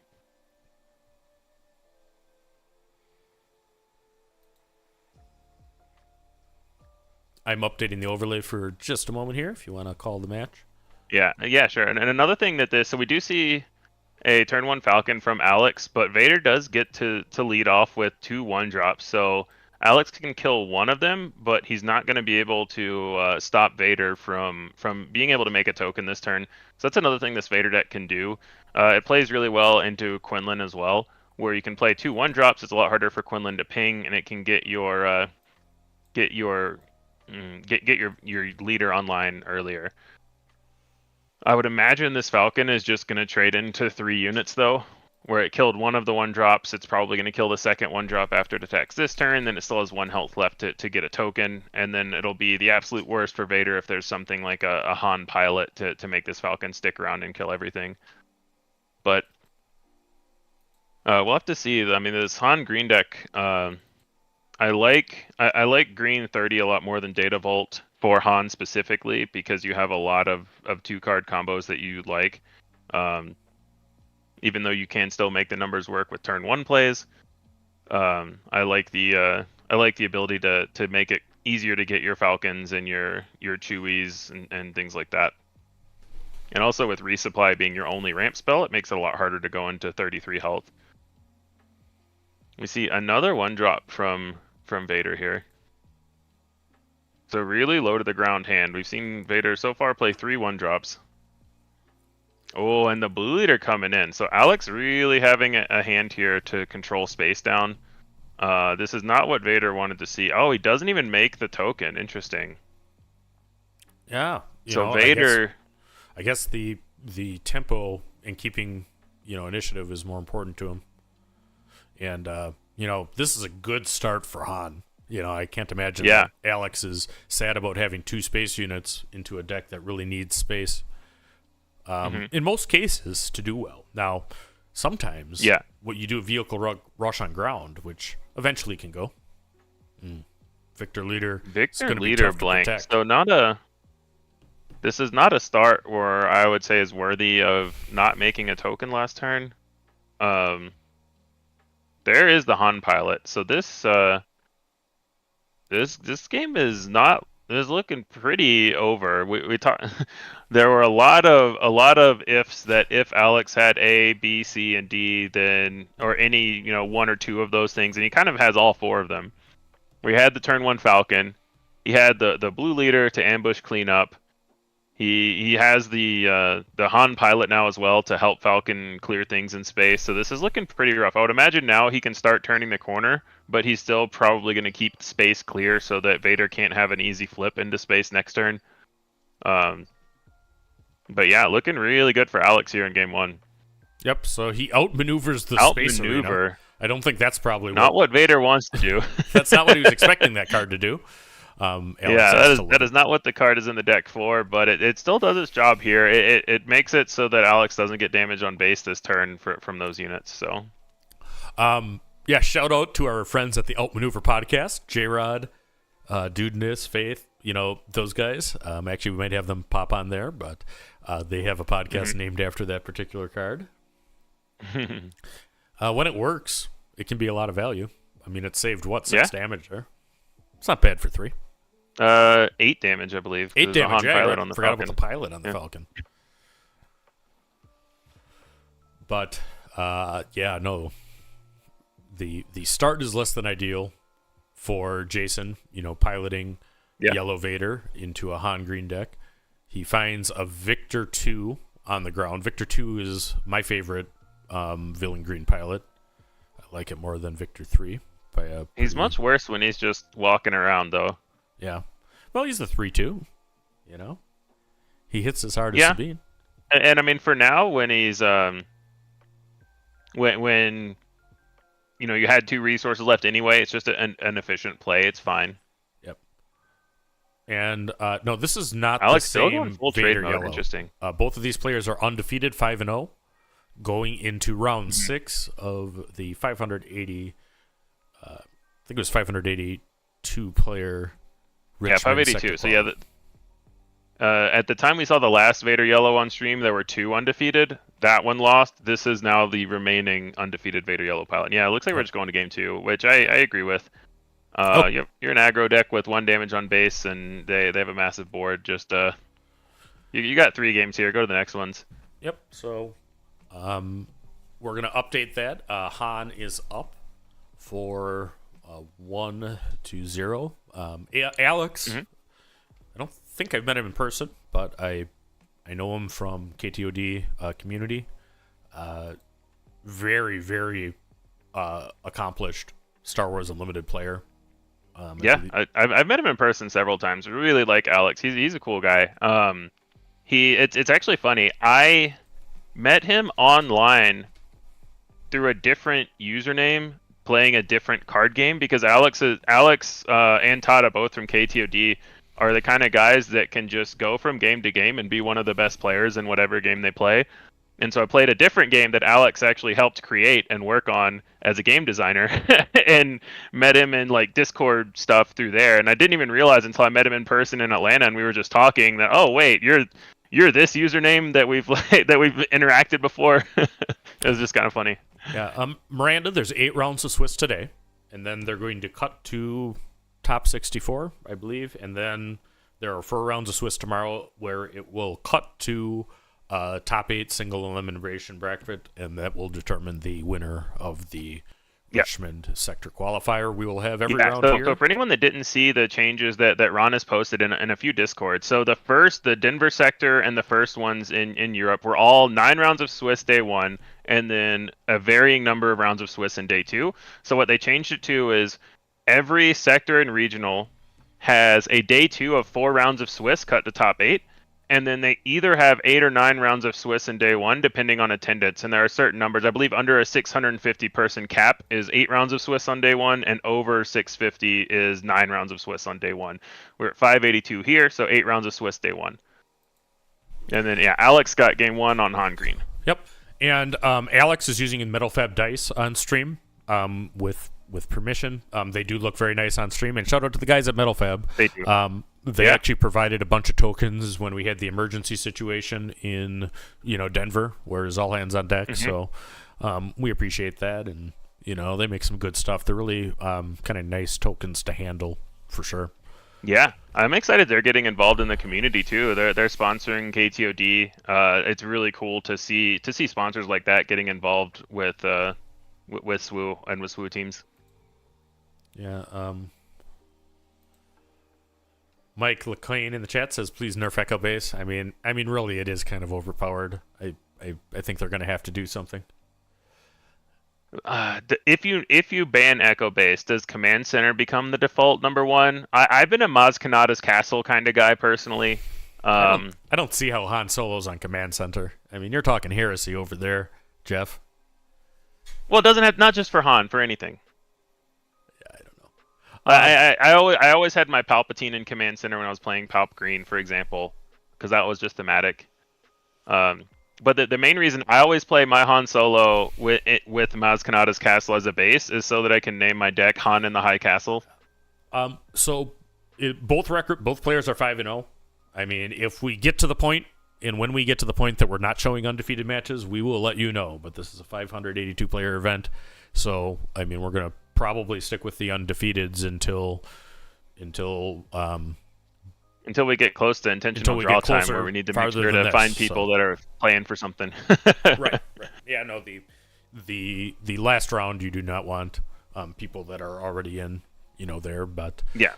updating the overlay for just a moment here, if you want to call the match. Yeah, sure. And another thing so we do see a turn 1 Falcon from Alex, but Vader does get to lead off with 2 1-drops. So Alex can kill one of them, but he's not going to be able to stop Vader from being able to make a token this turn. So that's another thing this Vader deck can do. It plays really well into Quinlan as well, where you can play 2 1-drops. It's a lot harder for Quinlan to ping, and it can get your leader online earlier. I would imagine this Falcon is just going to trade into 3 units, though, where it killed one of the 1-drops. It's probably going to kill the second 1-drop after it attacks this turn. Then it still has 1 health left to get a token. And then it'll be the absolute worst for Vader if there's something like a Han pilot to make this Falcon stick around and kill everything. But we'll have to see. I mean, this Han green deck, I like green 30 a lot more than Data Vault for Han specifically, because you have a lot of 2-card combos that you like. Even though you can still make the numbers work with turn 1 plays, I like the ability to make it easier to get your Falcons and your Chewies and things like that. And also with Resupply being your only ramp spell, it makes it a lot harder to go into 33 health. We see another 1-drop from Vader here. So really low to the ground hand. We've seen Vader so far play 3 1-drops. Oh, and the blue leader coming in. So Alex really having a hand here to control space down. This is not what Vader wanted to see. Oh, he doesn't even make the token. Interesting. Yeah. Vader... I guess the tempo and keeping, initiative is more important to him. And, this is a good start for Han. I can't imagine that Alex is sad about having 2 space units into a deck that really needs space. In most cases, to do well. Now, sometimes what you do a vehicle rush on ground, which eventually can go. Viktor leader blank. So this is not a start where I would say is worthy of not making a token last turn. There is the Han pilot. So this game is looking pretty over. We talked. There were a lot of ifs that if Alex had A, B, C, and D, then or any 1 or 2 of those things, and he kind of has all 4 of them. We had the turn 1 Falcon. He had the blue leader to ambush clean up. He has the Han pilot now as well to help Falcon clear things in space. So this is looking pretty rough. I would imagine now he can start turning the corner, but he's still probably going to keep space clear so that Vader can't have an easy flip into space next turn. But yeah, looking really good for Alex here in game 1. Yep. So he outmaneuvers the space arena. I don't think that's probably not what Vader wants to do. That's not what he was expecting that card to do. That is not what the card is in the deck for, but it still does its job here. It makes it so that Alex doesn't get damage on base this turn from those units. So Yeah, shout out to our friends at the Outmaneuver podcast, J-Rod, Dudeness, Faith, those guys. Actually, we might have them pop on there, but they have a podcast named after that particular card. When it works, it can be a lot of value. I mean, it saved, 6 damage there? It's not bad for 3. 8 damage, I believe. 8 damage, yeah. Pilot on the forgot Falcon. about the pilot on the Falcon. But, no. The start is less than ideal for Jason, piloting Yellow Vader into a Han Green deck. He finds a Viktor 2 on the ground. Viktor 2 is my favorite villain green pilot. I like it more than Viktor 3. He's much worse when he's just walking around, though. Yeah. Well, he's the 3-2, He hits as hard as Sabine. And I mean, for now, when he's when you had 2 resources left anyway, it's just an efficient play. It's fine. Yep. And no, this is not Alex the same going full Vader trade mode. Yellow. Interesting. Both of these players are undefeated, 5-0, going into round 6 of the 580. I think it was 582 player. Richmond 582. So yeah, at the time we saw the last Vader Yellow on stream, there were 2 undefeated. That one lost. This is now the remaining undefeated Vader Yellow pilot. Yeah, it looks like we're just going to game 2, which I agree with. You're an aggro deck with 1 damage on base, and they have a massive board. Just you got 3 games here. Go to the next ones. Yep. So we're gonna update that. Han is up for 1-0. Alex, I don't think I've met him in person, but I know him from KTOD community. Very, very accomplished Star Wars Unlimited player. I've met him in person several times. I really like Alex. He's a cool guy. It's actually funny. I met him online through a different username, playing a different card game, because Alex and Tada, both from KTOD, are the kind of guys that can just go from game to game and be one of the best players in whatever game they play. And so I played a different game that Alex actually helped create and work on as a game designer and met him in Discord stuff through there. And I didn't even realize until I met him in person in Atlanta and we were just talking that, oh wait, you're this username that we've interacted before. It was just kind of funny. Yeah. Miranda, there's 8 rounds of Swiss today, and then they're going to cut to top 64, I believe, and then there are 4 rounds of Swiss tomorrow where it will cut to top 8 single elimination bracket, and that will determine the winner of the Richmond Sector Qualifier. We will have every round here. So for anyone that didn't see the changes that Ron has posted in a few Discords, so the Denver sector and the first ones in Europe were all 9 rounds of Swiss day 1, and then a varying number of rounds of Swiss in day 2. So what they changed it to is every sector and regional has a day 2 of 4 rounds of Swiss cut to top 8. And then they either have 8 or 9 rounds of Swiss in day 1, depending on attendance. And there are certain numbers. I believe under a 650 person cap is 8 rounds of Swiss on day 1, and over 650 is 9 rounds of Swiss on day 1. We're at 582 here, so 8 rounds of Swiss day 1. And then Alex got game 1 on Han Green. Yep. And Alex is using Metal Fab dice on stream with permission. They do look very nice on stream. And shout out to the guys at Metal Fab. They do. They actually provided a bunch of tokens when we had the emergency situation in Denver, where it's all hands on deck. So we appreciate that, and they make some good stuff. They're really kind of nice tokens to handle for sure. Yeah, I'm excited they're getting involved in the community too. They're sponsoring KTOD. It's really cool to see sponsors like that getting involved with SWU and with SWU teams. Yeah. Mike LeClain in the chat says, "Please nerf Echo Base." I mean, really, it is kind of overpowered. I think they're going to have to do something. If you ban Echo Base, does Command Center become the default number 1? I've been a Maz Kanata's Castle kind of guy personally. I don't see how Han Solo's on Command Center. I mean, you're talking heresy over there, Jeff. Well, it doesn't have, not just for Han, for anything. I always had my Palpatine in Command Center when I was playing Palp Green, for example, because that was just thematic. But the main reason I always play my Han Solo with Maz Kanata's castle as a base is so that I can name my deck Han in the High Castle. So both players are 5-0. I mean, if we get to the point, and when we get to the point that we're not showing undefeated matches, we will let you know. But this is a 582 player event, so I mean, we're gonna probably stick with the undefeateds until we get close to intentional draw time, where we need to make sure to find people that are playing for something. Right. Yeah, no, the last round you do not want people that are already in, there. But yeah,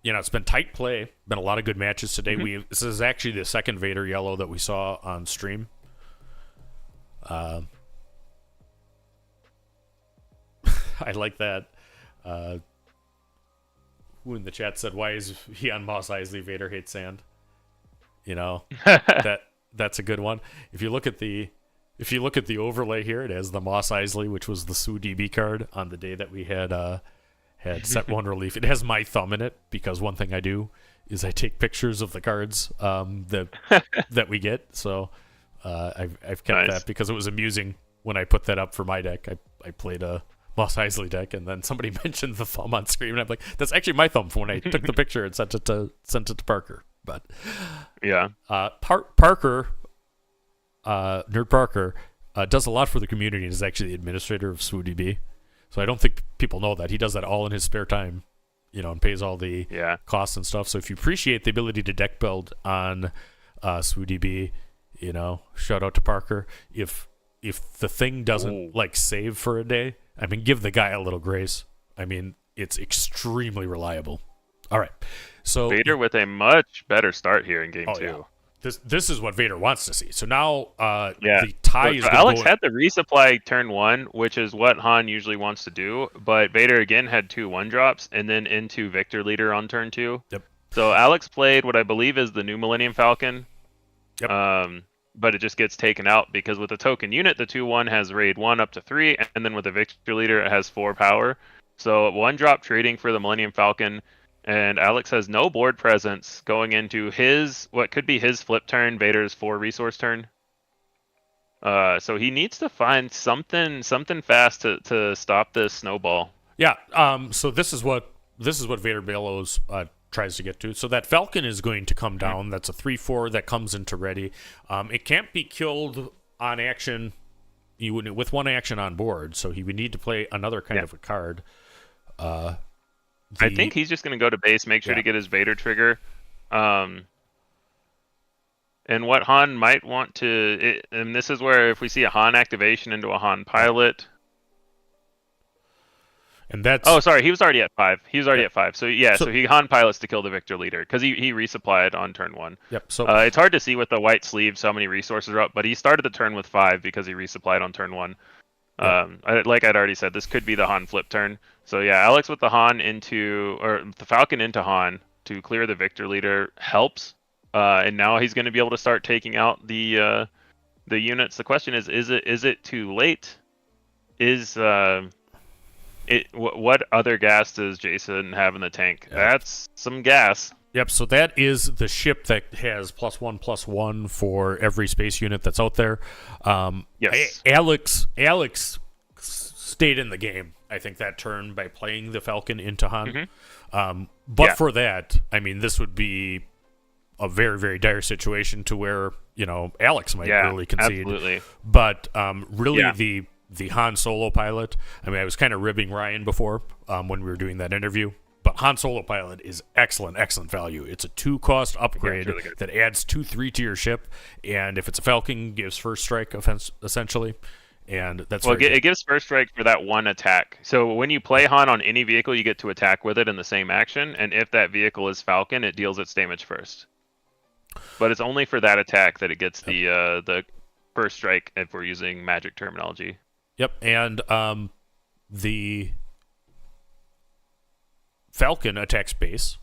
it's been tight play. Been a lot of good matches today. This is actually the second Vader yellow that we saw on stream. I like that. Who in the chat said, "Why is he on Mos Eisley? Vader hates sand." That's a good one. If you look at the overlay here, it has the Mos Eisley, which was the SWDB card on the day that we had set one relief. It has my thumb in it because one thing I do is I take pictures of the cards that we get. So I've kept that because it was amusing when I put that up for my deck. I played a Mos Eisley deck, and then somebody mentioned the thumb on screen, and I'm like, that's actually my thumb from when I took the picture and sent it to Parker. But yeah, Parker, Nerd Parker, does a lot for the community and is actually the administrator of SWDB. So I don't think people know that he does that all in his spare time, and pays all the costs and stuff. So if you appreciate the ability to deck build on SWDB, shout out to Parker. If the thing doesn't save for a day, I mean, give the guy a little grace. I mean, it's extremely reliable. All right, so Vader with a much better start here in game 2. Yeah. This is what Vader wants to see. So now, the tie is. Alex had the resupply turn 1, which is what Han usually wants to do. But Vader again had 2 1-drops and then into Viktor leader on turn 2. Yep. So Alex played what I believe is the new Millennium Falcon. Yep. But it just gets taken out because with the token unit, the 2/1 has raid 1 up to 3, and then with the Viktor leader, it has 4 power. So 1-drop trading for the Millennium Falcon. And Alex has no board presence going into what could be his flip turn, Vader's 4 resource turn. So he needs to find something fast to stop this snowball. Yeah. So this is what Vader Belos tries to get to. So that Falcon is going to come down. That's a 3/4 that comes into ready. It can't be killed on action. With 1 action on board. So he would need to play another kind of a card. I think he's just going to go to base, make sure to get his Vader trigger. And what Han might want to... and this is where if we see a Han activation into a Han pilot... And that's... Oh, sorry, he was already at 5. He was already at 5. So so he Han pilots to kill the Viktor leader, because he resupplied on turn 1. Yep. So it's hard to see with the white sleeves how many resources are up, but he started the turn with 5 because he resupplied on turn 1. Like I'd already said, this could be the Han flip turn. So yeah, Alex with the the Falcon into Han to clear the Viktor leader helps. And now he's going to be able to start taking out the units. The question is it too late? What other gas does Jason have in the tank? That's some gas. Yep, so that is the ship that has +1/+1 for every space unit that's out there. Yes. Alex stayed in the game, I think, that turn by playing the Falcon into Han. But for that, I mean, this would be a very, very dire situation to where, Alex might really concede. Absolutely. But really the Han Solo pilot, I mean, I was kind of ribbing Ryan before when we were doing that interview. But Han Solo pilot is excellent value. It's a 2-cost upgrade really that adds 2/3 to your ship, and if it's a Falcon, gives first strike essentially, and that's it gives first strike for that 1 attack. So when you play Han on any vehicle, you get to attack with it in the same action, and if that vehicle is Falcon, it deals its damage first. But it's only for that attack that it gets the first strike if we're using Magic terminology. Yep, and the Falcon attacks base,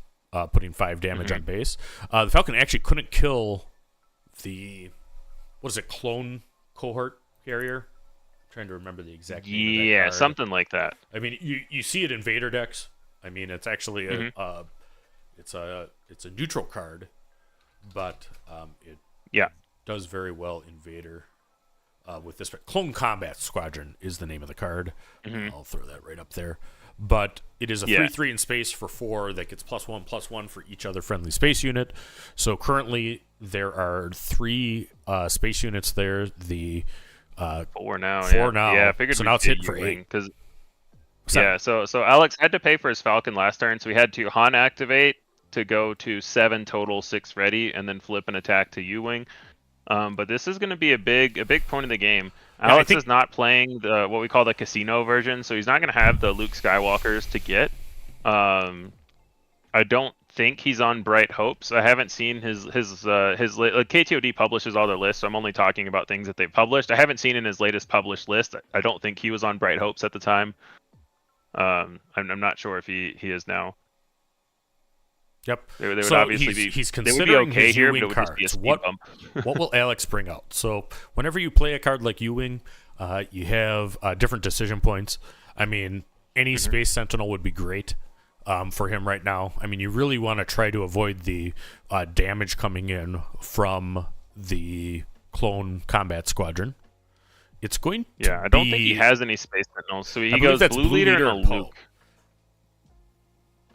putting 5 damage on base. The Falcon actually couldn't kill the clone cohort carrier. I'm trying to remember the exact name of that card. Something like that. I mean, you see it in Vader decks. I mean, it's actually it's a neutral card, but it does very well in Vader. With this Clone Combat Squadron is the name of the card. I'll throw that right up there. But it is a 3/3 in space for 4 that gets +1/+1 for each other friendly space unit. So currently there are 3 space units there. The 4 now. 4 now. Yeah, I figured so we'd now it's get hit for 8. Because so Alex had to pay for his Falcon last turn, so we had to Han activate to go to 7 total, 6 ready, and then flip an attack to U-Wing. But this is going to be a big point in the game. Yeah, Alex is not playing what we call the casino version, so he's not going to have the Luke Skywalkers to get. I don't think he's on Bright Hopes. I haven't seen his KTOD publishes all their lists, so I'm only talking about things that they've published. I haven't seen in his latest published list. I don't think he was on Bright Hopes at the time. I'm not sure if he is now. Yep. They would so obviously he's they would considering be okay his here, U-Wing but it would just be a cards. speed bump. What will Alex bring out? So whenever you play a card like U-Wing, you have different decision points. I mean, any Space Sentinel would be great for him right now. I mean, you really want to try to avoid the damage coming in from the Clone Combat Squadron. It's going to I don't think he has any Space Sentinels, so he goes Blue Leader and a Luke.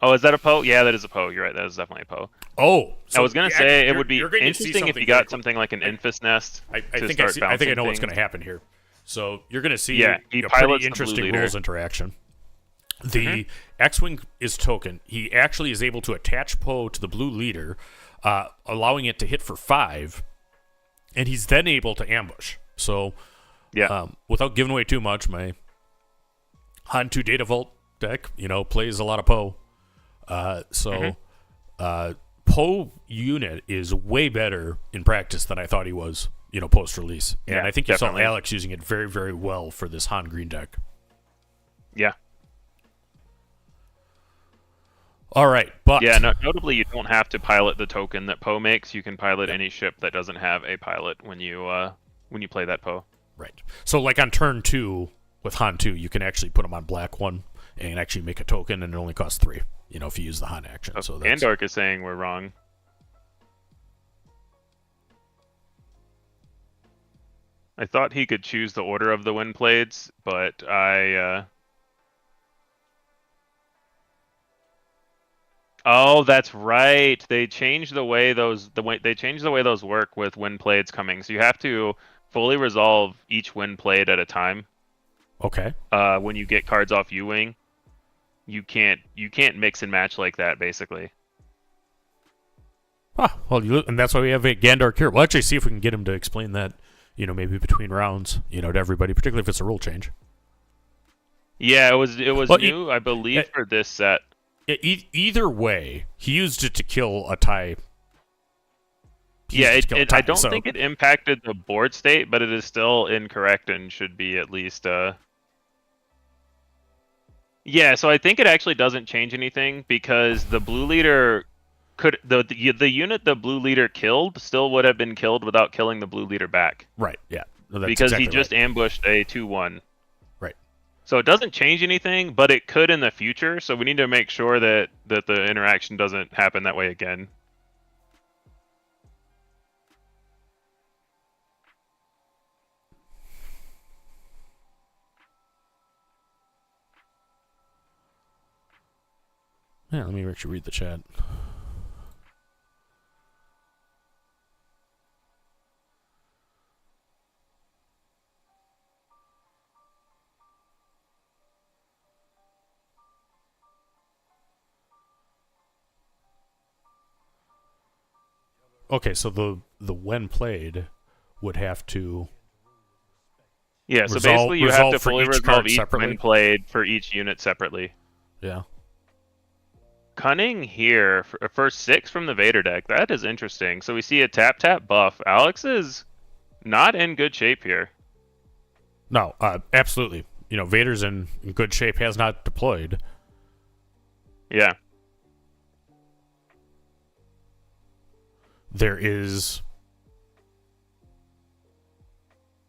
Oh, is that a Poe? Yeah, that is a Poe. You're right. That is definitely a Poe. Oh, so I was going to say it would be you're gonna interesting if you got something like an Infus Nest. I think I know what's going to happen here. So you're going to see he a pilots pretty interesting rules interaction. The X-Wing is token. He actually is able to attach Poe to the Blue Leader, allowing it to hit for 5, and he's then able to ambush. So without giving away too much, my Han 2 Data Vault deck, plays a lot of Poe. Poe unit is way better in practice than I thought he was, post-release. And I think you saw Alex using it very, very well for this Han Green deck. Yeah. All right, but... Yeah, notably, you don't have to pilot the token that Poe makes. You can pilot any ship that doesn't have a pilot when you play that Poe. Right. So, like on turn 2 with Han 2, you can actually put him on black 1 and actually make a token, and it only costs 3. If you use the Han action. So that's... GandorK is saying we're wrong. I thought he could choose the order of the wind blades, but Oh, that's right. They changed the way those work with wind blades coming. So you have to fully resolve each wind blade at a time. Okay. When you get cards off U-Wing. You can't mix and match like that, basically. Well, and that's why we have a GandorK here. We'll actually see if we can get him to explain that, maybe between rounds, to everybody, particularly if it's a rule change. Yeah, it was new, I believe, for this set. Either way, he used it to kill a TIE. I don't think it impacted the board state, but it is still incorrect and should be at least... Yeah, so I think it actually doesn't change anything because the Blue Leader the unit the Blue Leader killed still would have been killed without killing the Blue Leader back. Right, yeah. No, because exactly he just ambushed a 2/1. Right. So it doesn't change anything, but it could in the future, so we need to make sure that the interaction doesn't happen that way again. Yeah, let me actually read the chat. Okay, so the when played would have to... Yeah, so basically you have to fully resolve each when played for each unit separately. Yeah. Cunning here for 6 from the Vader deck. That is interesting. So we see a tap buff. Alex is not in good shape here. No, absolutely. Vader's in good shape, has not deployed. Yeah. There is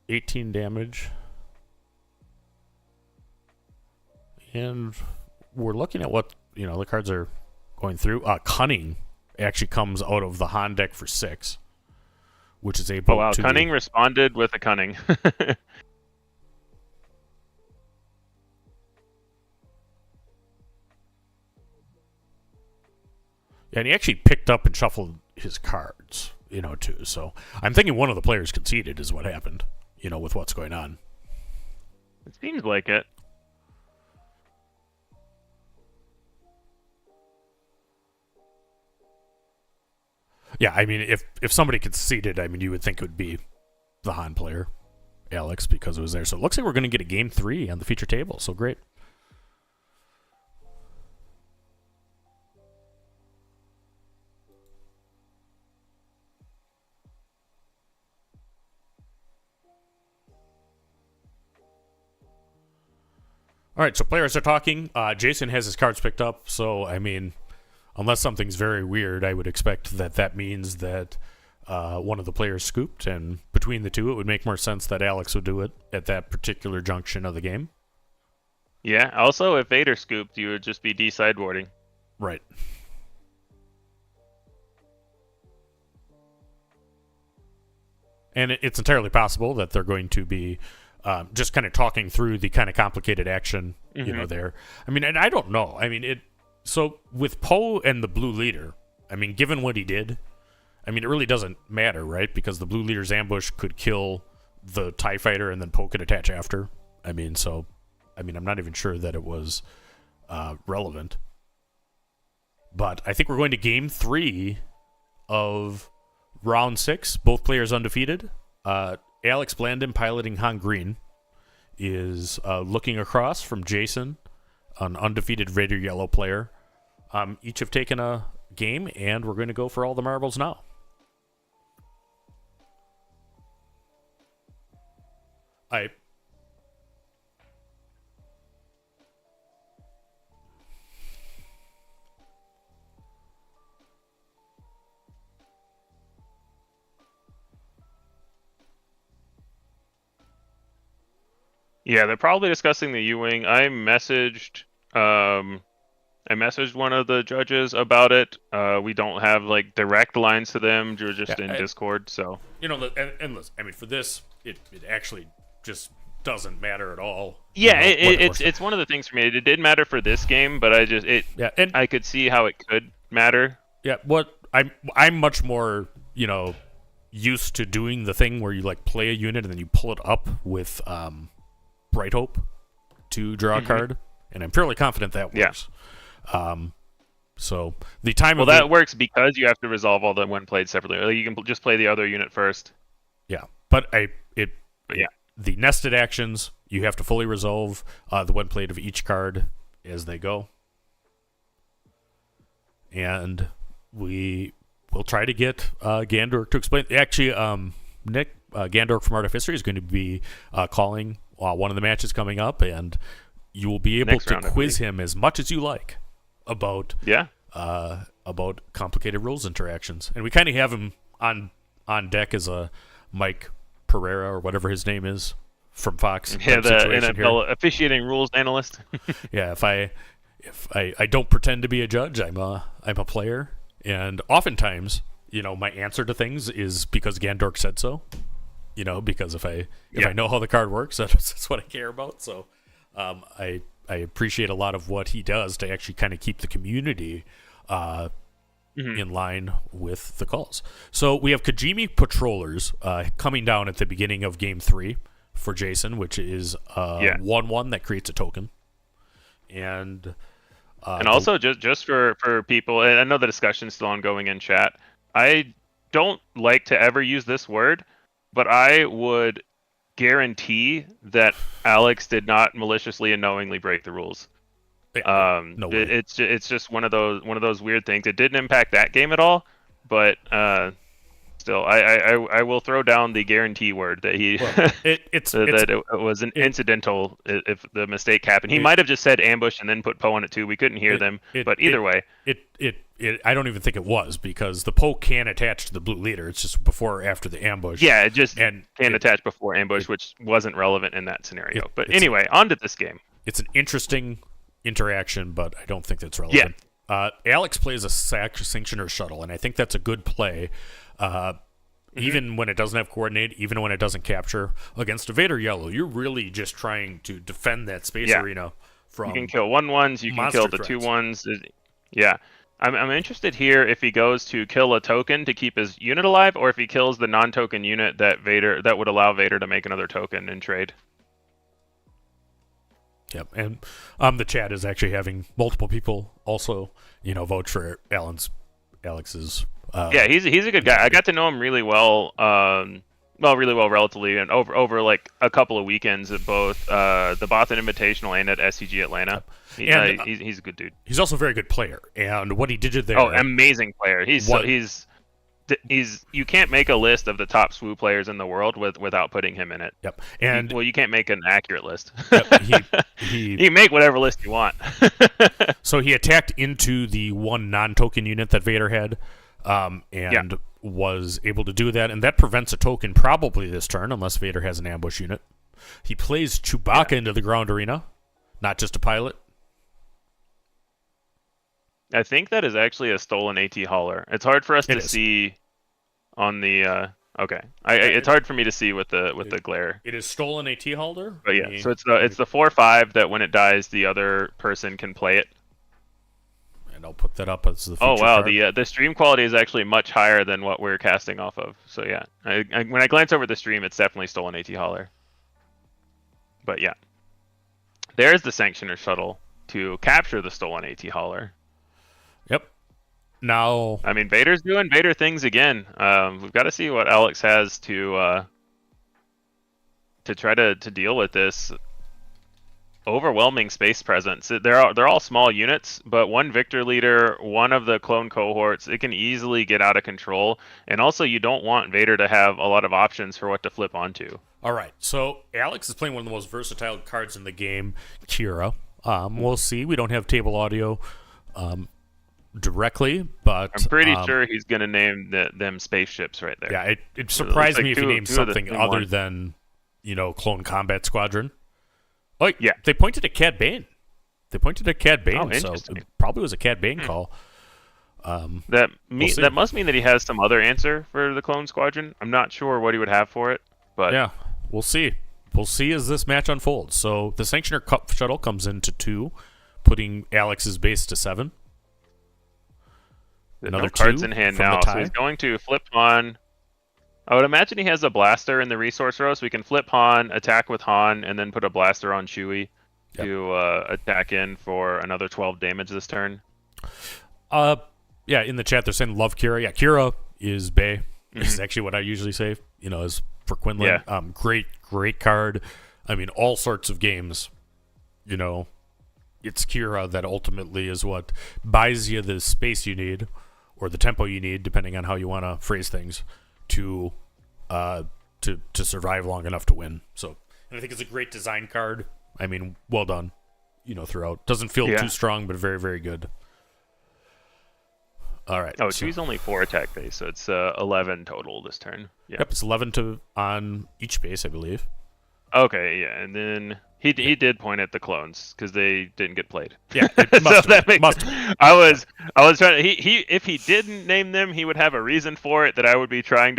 18 damage. And we're looking at what, the cards are going through. Cunning actually comes out of the Han deck for 6, which is able Oh wow, to... Cunning responded with a cunning. And he actually picked up and shuffled his cards, too. So I'm thinking one of the players conceded is what happened, with what's going on. It seems like it. Yeah, I mean, if somebody conceded, I mean, you would think it would be the Han player, Alex, because it was there. So it looks like we're going to get a game 3 on the feature table. So great. All right, so players are talking. Jason has his cards picked up, so, I mean, unless something's very weird, I would expect that means that one of the players scooped, and between the two, it would make more sense that Alex would do it at that particular junction of the game. Yeah, also, if Vader scooped, you would just be de-sideboarding. Right. And it's entirely possible that they're going to be just kind of talking through the kind of complicated action, there. I mean, and I don't know. I mean, so with Poe and the blue leader, I mean, given what he did, I mean, it really doesn't matter, right? Because the blue leader's ambush could kill the TIE fighter and then Poe could attach after. I mean, I'm not even sure that it was relevant. But I think we're going to game 3 of round 6. Both players undefeated. Alex Blandon, piloting Han Green, is looking across from Jason, an undefeated Raider Yellow player. Each have taken a game, and we're going to go for all the marbles now. Yeah, they're probably discussing the U-Wing. I messaged one of the judges about it. We don't have like direct lines to them. We're just in Discord, so and listen, I mean, for this, it actually just doesn't matter at all. Yeah, it's one of the things for me. It did matter for this game, but I could see how it could matter. Yeah, I'm much more used to doing the thing where you like play a unit and then you pull it up with Bright Hope to draw a card, and I'm fairly confident that works. Yeah. So the time that works because you have to resolve all the when played separately. Like, you can just play the other unit first. Yeah, but the nested actions, you have to fully resolve the when played of each card as they go, and we will try to get Gandork to explain. Actually, Nick Gandork from Artifcery is going to be calling one of the matches coming up, and you will be able to quiz him as much as you like about complicated rules interactions. And we kind of have him on deck as a Mike Pereira or whatever his name is from Fox. Yeah, the NFL officiating rules analyst. Yeah, if I don't pretend to be a judge, I'm a player, and oftentimes, my answer to things is because Gandork said so. Because if I know how the card works, that's what I care about. So I appreciate a lot of what he does to actually kind of keep the community in line with the calls. So we have Kajimi Patrollers coming down at the beginning of game 3 for Jason, which is 1/1 that creates a token. And also just for people, and I know the discussion's still ongoing in chat, I don't like to ever use this word, but I would guarantee that Alex did not maliciously and knowingly break the rules. No way. It's just one of those weird things. It didn't impact that game at all, but still, I will throw down the guarantee word that he it was an incidental if the mistake happened. He might have just said ambush and then put Poe on it too. We couldn't hear them, but either way, I don't even think it was, because the Poe can attach to the blue leader. It's just before or after the ambush. Yeah, it just can attach before ambush, which wasn't relevant in that scenario. But anyway, on to this game. It's an interesting interaction, but I don't think that's relevant. Yeah. Alex plays a Sanctioner Shuttle, and I think that's a good play. even when it doesn't have coordinate, even when it doesn't capture against a Vader yellow, you're really just trying to defend that space arena from. You can kill 1/1s, you can kill the 2/1s. Yeah. I'm interested here if he goes to kill a token to keep his unit alive, or if he kills the non-token unit that would allow Vader to make another token in trade. Yep, and the chat is actually having multiple people also, vote for Alex's. Yeah, he's a good guy. I got to know him really well. Really well relatively, and over like a couple of weekends at both the Bothan Invitational and at SCG Atlanta. He's a good dude. He's also a very good player, and what he did there. Oh, amazing player! He's you can't make a list of the top SWU players in the world without putting him in it. Yep, and you can't make an accurate list. Yep, you can make whatever list you want. So he attacked into the one non-token unit that Vader had, and was able to do that, and that prevents a token probably this turn unless Vader has an ambush unit. He plays Chewbacca into the ground arena, not just a pilot. I think that is actually a stolen AT hauler. It's hard for us to see on the. Okay, it's hard for me to see with the glare. It is stolen AT hauler. But yeah, so it's the 4/5 that when it dies, the other person can play it. And I'll put that up as the. Oh wow, card. The stream quality is actually much higher than what we're casting off of. So yeah, when I glance over the stream, it's definitely stolen AT hauler. But yeah, there's the Sanctioner shuttle to capture the stolen AT hauler. Yep. Now, I mean, Vader's doing Vader things again. We've got to see what Alex has to try to deal with this overwhelming space presence. They're all small units, but one Viktor leader, one of the clone cohorts, it can easily get out of control. And also, you don't want Vader to have a lot of options for what to flip onto. All right, so Alex is playing one of the most versatile cards in the game, Kira. We'll see. We don't have table audio. Directly, but I'm pretty sure he's going to name them spaceships right there. Yeah, it surprised me if he named something other than, Clone Combat Squadron. Oh, yeah. They pointed at Cad Bane. So it probably was a Cad Bane call. That must mean that he has some other answer for the Clone Squadron. I'm not sure what he would have for it, but yeah, we'll see. We'll see as this match unfolds. So the Sanctioner Cup shuttle comes into 2, putting Alex's base to 7. Another cards in hand now, so he's going to flip Han. I would imagine he has a blaster in the resource row, so we can flip Han, attack with Han, and then put a blaster on Chewie to attack in for another 12 damage this turn. Yeah, in the chat they're saying love Kira. Yeah, Kira is Bay. This is actually what I usually say, is for Quinlan. Yeah. Great card. I mean, all sorts of games, it's Kira that ultimately is what buys you the space you need, or the tempo you need, depending on how you want to phrase things, to survive long enough to win. So, and I think it's a great design card. I mean, well done, throughout. Doesn't feel too strong, but very, very good. All right. Oh, Chewie's only 4 attack base, so it's 11 total this turn. Yeah. Yep, it's 11 on each base, I believe. Okay, yeah, and then he did point at the clones because they didn't get played. Yeah, so that makes. I was trying to. He if he didn't name them, he would have a reason for it that I was trying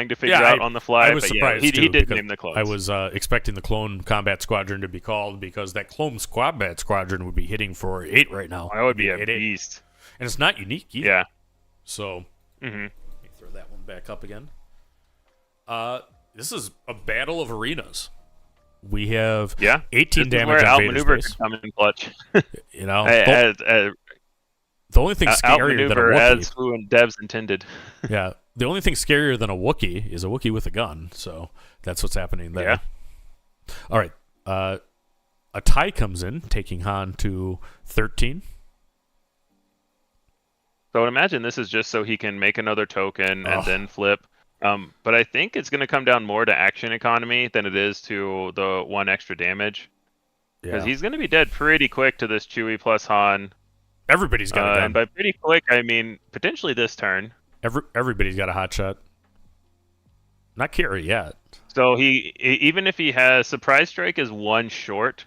to figure out on the fly. I was surprised he did too, name the clones. I was expecting the Clone Combat Squadron to be called because that Clone Combat Squadron would be hitting for 8 right now. That would be a beast, and it's not unique either. Yeah. So let me throw that one back up again. This is a battle of arenas. We have 18 damage on Vader's base. Could come in clutch. The only thing scarier than a Wookiee, as Fu and Devs intended. Yeah, the only thing scarier than a Wookiee is a Wookiee with a gun. So that's what's happening there. Yeah. All right. A tie comes in, taking Han to 13. So I would imagine this is just so he can make another token and then flip. But I think it's going to come down more to action economy than it is to the 1 extra damage. Because he's going to be dead pretty quick to this Chewie plus Han. Everybody's got a gun. And by pretty quick, I mean potentially this turn. Everybody's got a hot shot. Not Kira yet. So even if he has Surprise Strike is 1 short,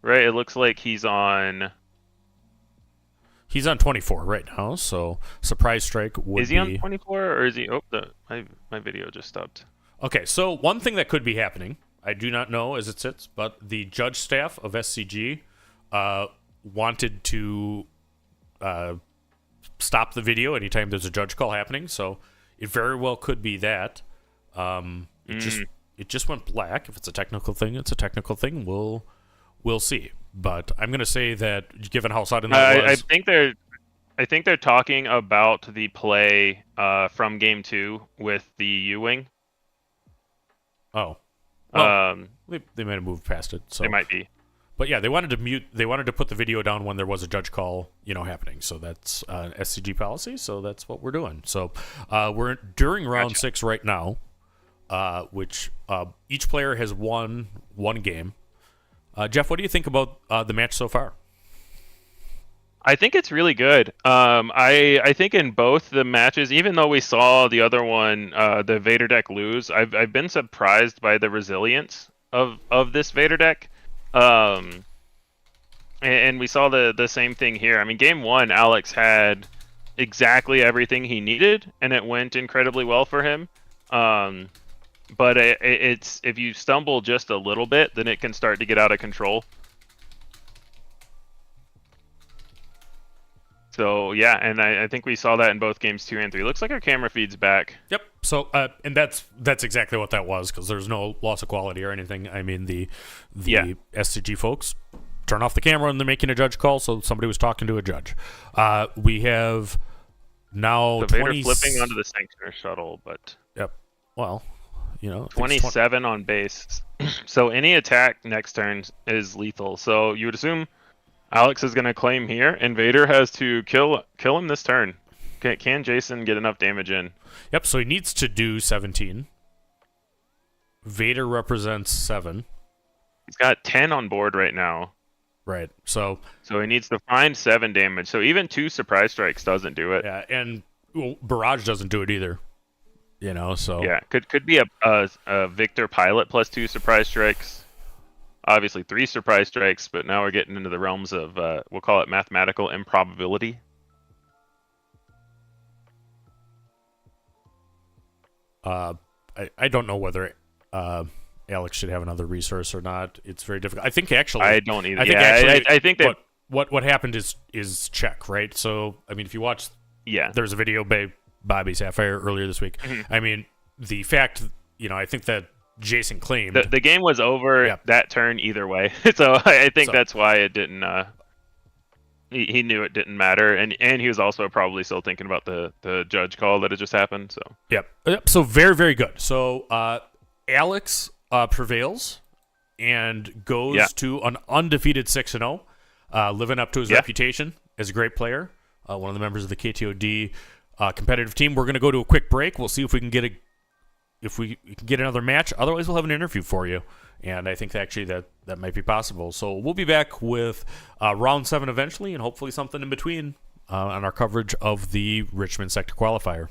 right? It looks like he's on He's on 24 right now, so Surprise Strike would be... Is he on 24, or is he... Oh, my video just stopped. Okay, so one thing that could be happening, I do not know as it sits, but the judge staff of SCG wanted to stop the video anytime there's a judge call happening, so it very well could be that. It just went black. If it's a technical thing, it's a technical thing. We'll see. But I'm going to say that given how sudden that was... I think they're talking about the play from game 2 with the U-wing. Oh. Well, they might have moved past it. So. They might be. But yeah, they wanted to put the video down when there was a judge call, happening. So that's SCG policy. So that's what we're doing. So we're during round 6 right now, which each player has won one game. Jeff, what do you think about the match so far? I think it's really good. I think in both the matches, even though we saw the other one, the Vader deck lose, I've been surprised by the resilience of this Vader deck. And we saw the same thing here. I mean, game 1, Alex had exactly everything he needed, and it went incredibly well for him. But it's if you stumble just a little bit, then it can start to get out of control. So yeah, and I think we saw that in both games 2 and 3. Looks like our camera feed's back. Yep. So and that's exactly what that was, because there's no loss of quality or anything. I mean the SCG folks turn off the camera and they're making a judge call, so somebody was talking to a judge. We have now the Vader flipping onto the Sanctuary shuttle, but yep. Well, 27 on base. So any attack next turn is lethal. So you would assume Alex is going to claim here, and Vader has to kill him this turn. Can Jason get enough damage in? Yep, so he needs to do 17. Vader represents 7. He's got 10 on board right now. Right, so he needs to find 7 damage. So even 2 surprise strikes doesn't do it. Yeah, and Barrage doesn't do it either. So... Yeah, could be a Viktor pilot plus 2 surprise strikes. Obviously 3 surprise strikes, but now we're getting into the realms of, we'll call it mathematical improbability. I don't know whether Alex should have another resource or not. It's very difficult. I think actually... I don't either. I think that... What happened is check, right? So, I mean, if you watch... Yeah. There's a video by Bobbysapphire earlier this week. Mm-hmm. I mean, the fact, I think that Jason claimed... The game was over that turn either way. So I think that's why it didn't... He knew it didn't matter, and he was also probably still thinking about the judge call that had just happened. So Yep. So very, very good. So Alex prevails and goes to an undefeated 6-0, living up to his reputation as a great player. One of the members of the KTOD competitive team. We're going to go to a quick break. We'll see if we can get another match. Otherwise, we'll have an interview for you. And I think actually that might be possible. So we'll be back with round 7 eventually, and hopefully something in between on our coverage of the Richmond Sector Qualifier.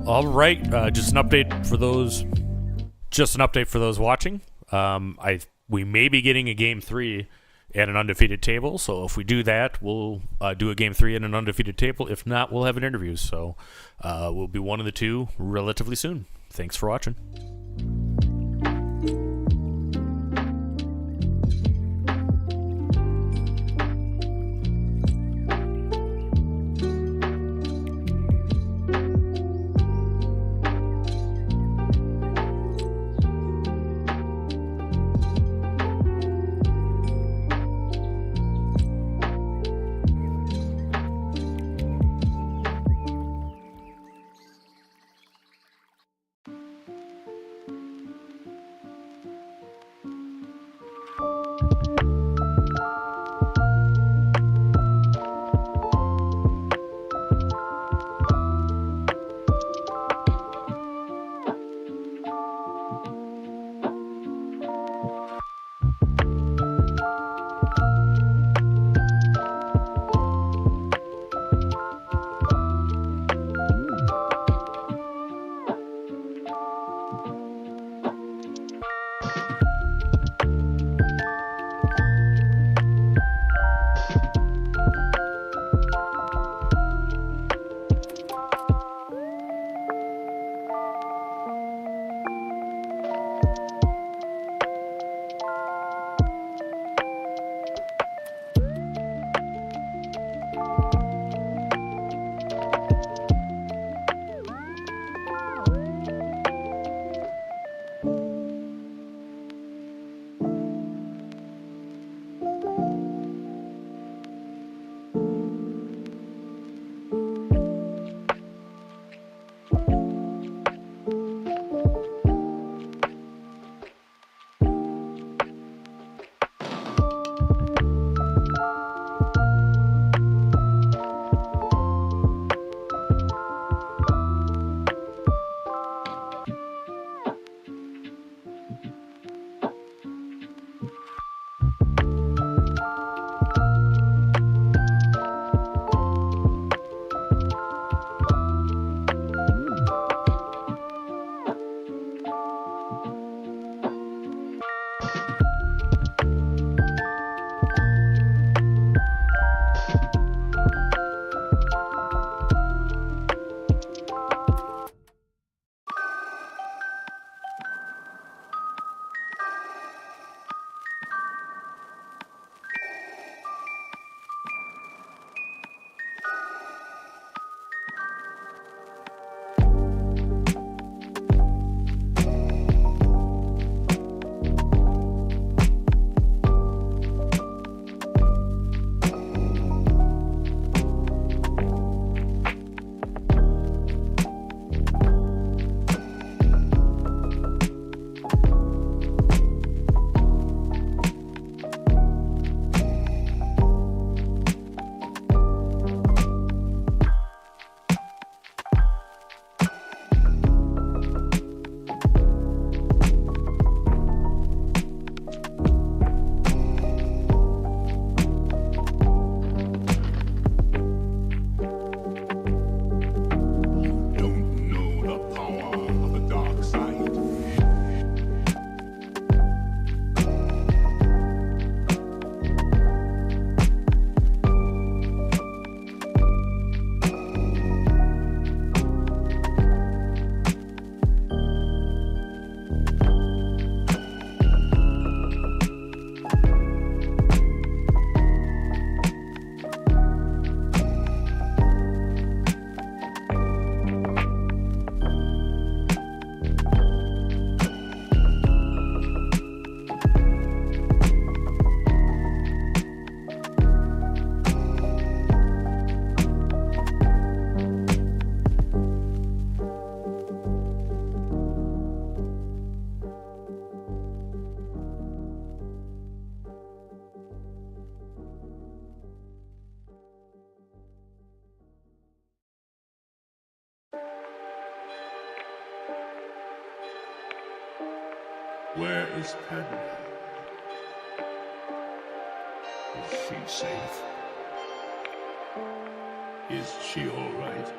All right, just an update for those. Just an update for those watching. We may be getting a game 3 at an undefeated table. So if we do that, we'll do a game 3 at an undefeated table. If not, we'll have an interview. So we'll be one of the two relatively soon. Thanks for watching. Where is Padme? Is she safe? Is she all right?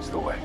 is the way.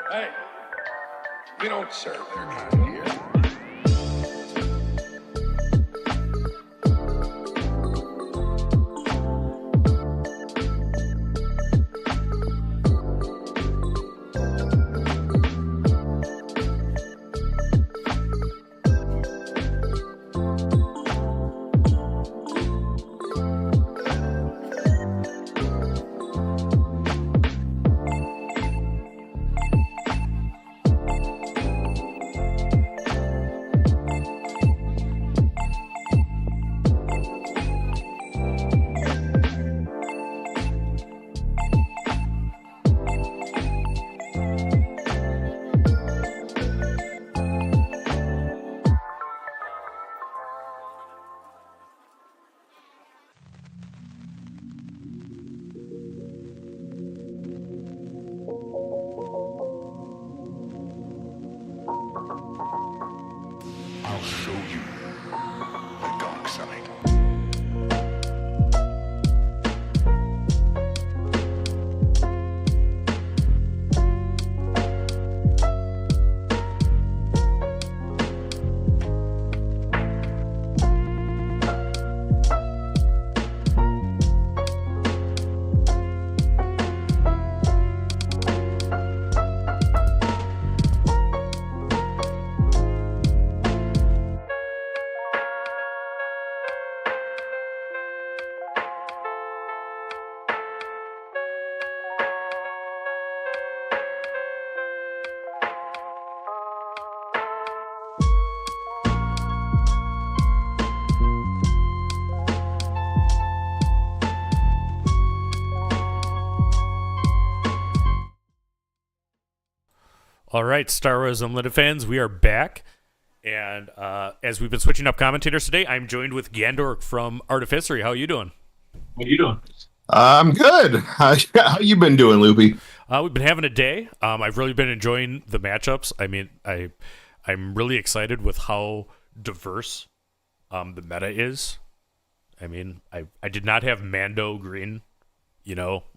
Hey, we don't serve their kind here. I'll show you the dark side. All right, Star Wars Unlimited fans, we are back. And as we've been switching up commentators today, I'm joined with Gandork from Artifcery. How are you doing? What are you doing? I'm good. How you been doing, Loopy? We've been having a day. I've really been enjoying the matchups. I mean, I'm really excited with how diverse the meta is. I mean, I did not have Mando Green,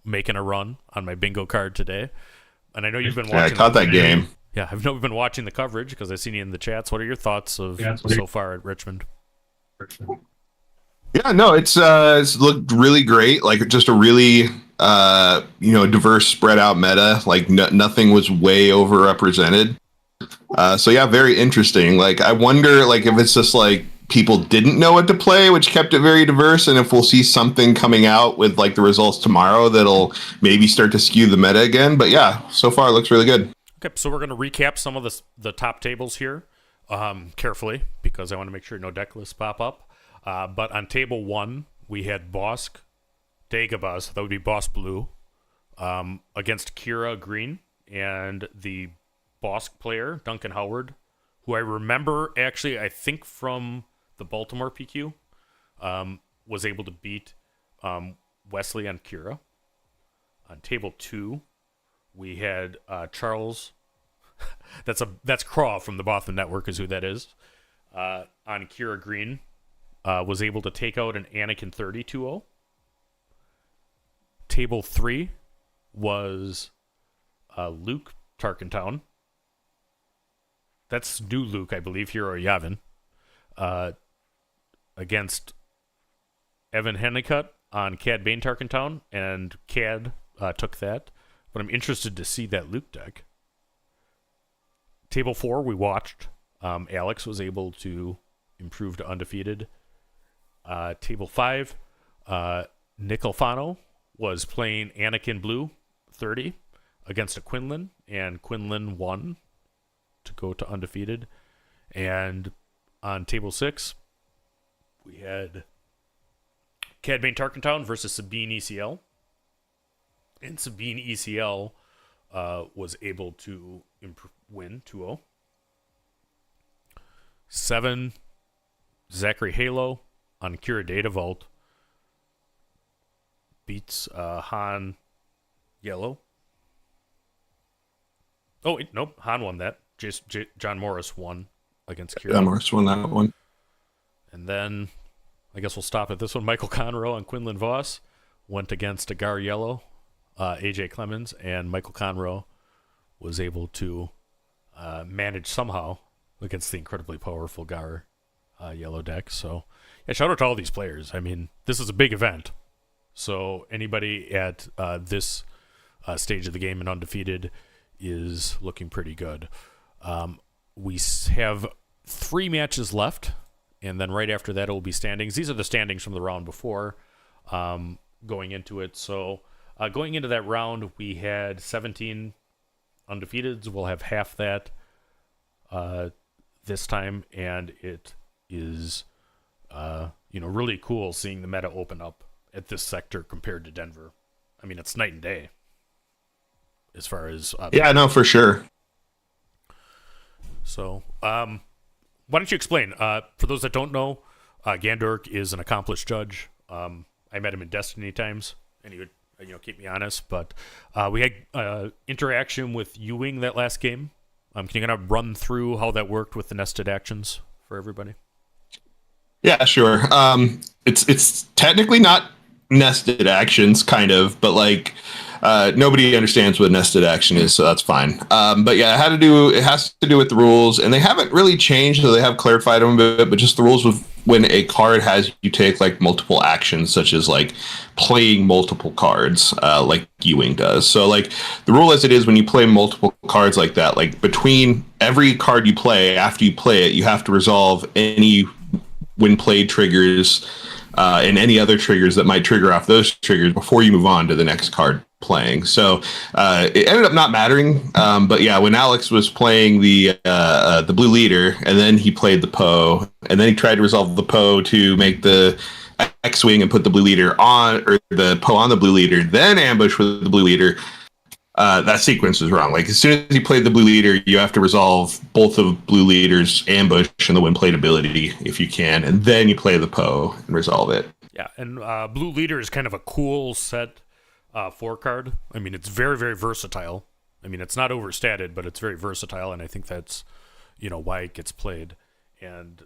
making a run on my bingo card today. And I know you've been watching. Yeah, I caught that game. Yeah, I've been watching the coverage because I've seen you in the chats. What are your thoughts of so far at Richmond? Yeah, no, it's looked really great. Like just a really diverse, spread out meta. Like nothing was way overrepresented. So yeah, very interesting. Like I wonder, like if it's just like people didn't know what to play, which kept it very diverse, and if we'll see something coming out with like the results tomorrow that'll maybe start to skew the meta again. But yeah, so far it looks really good. Okay, so we're going to recap some of the top tables here carefully because I want to make sure no deck lists pop up. But on table 1, we had Bosk, Dagobah, that would be Boss Blue, against Kira Green, and the Bosk player, Duncan Howard, who I remember actually, I think from the Baltimore PQ, was able to beat Wesley and Kira. On table 2, we had Charles. That's Craw from the Bothan Network is who that is. On Kira Green, was able to take out an Anakin 30 2-0. Table 3 was Luke Tarkentown. That's new Luke, I believe, Hero Yavin. Against Evan Hennicutt on Cad Bane Tarkentown, and Cad took that. But I'm interested to see that Luke deck. Table 4, we watched. Alex was able to improve to undefeated. Table 5, Nick Alfano was playing Anakin Blue 30 against a Quinlan, and Quinlan won to go to undefeated. And on table 6, we had Cad Bane Tarkentown versus Sabine ECL. And Sabine ECL was able to win 2-0. 7, Zachary Halo on Kira Data Vault beats Han Yellow. Oh, wait, nope. Han won that. John Morris won against Kira. John Morris won that one. And then I guess we'll stop at this one. Michael Conroe and Quinlan Voss went against Agar Yellow, AJ Clemens, and Michael Conroe was able to manage somehow against the incredibly powerful Gar Yellow deck. So, yeah, shout out to all these players. I mean, this is a big event. So anybody at this stage of the game and undefeated is looking pretty good. We have 3 matches left, and then right after that it will be standings. These are the standings from the round before going into it. So going into that round, we had 17 undefeateds. We'll have half that this time, and it is really cool seeing the meta open up at this sector compared to Denver. I mean, it's night and day as far as yeah, no, for sure. So why don't you explain for those that don't know, Gandork is an accomplished judge. I met him in Destiny times and he would keep me honest, but we had interaction with Ewing that last game. Can you kind of run through how that worked with the nested actions for everybody? Yeah, sure. It's technically not nested actions, kind of, but like nobody understands what nested action is, so that's fine. But yeah, it has to do with the rules, and they haven't really changed, so they have clarified them a bit, but just the rules with when a card has you take like multiple actions, such as like playing multiple cards, like Ewing does. So like the rule as it is, when you play multiple cards like that, like between every card you play, after you play it, you have to resolve any when played triggers and any other triggers that might trigger off those triggers before you move on to the next card playing. So it ended up not mattering, but yeah, when Alex was playing the blue leader, and then he played the Poe, and then he tried to resolve the Poe to make the X-wing and put the blue leader on, or the Poe on the blue leader, then ambush with the blue leader. that sequence was wrong. Like as soon as you played the blue leader, you have to resolve both of blue leader's ambush and the win plate ability if you can, and then you play the Poe and resolve it. Yeah, and blue leader is kind of a cool set 4 card. I mean, it's very, very versatile. I mean, it's not overstated, but it's very versatile, and I think that's, why it gets played. And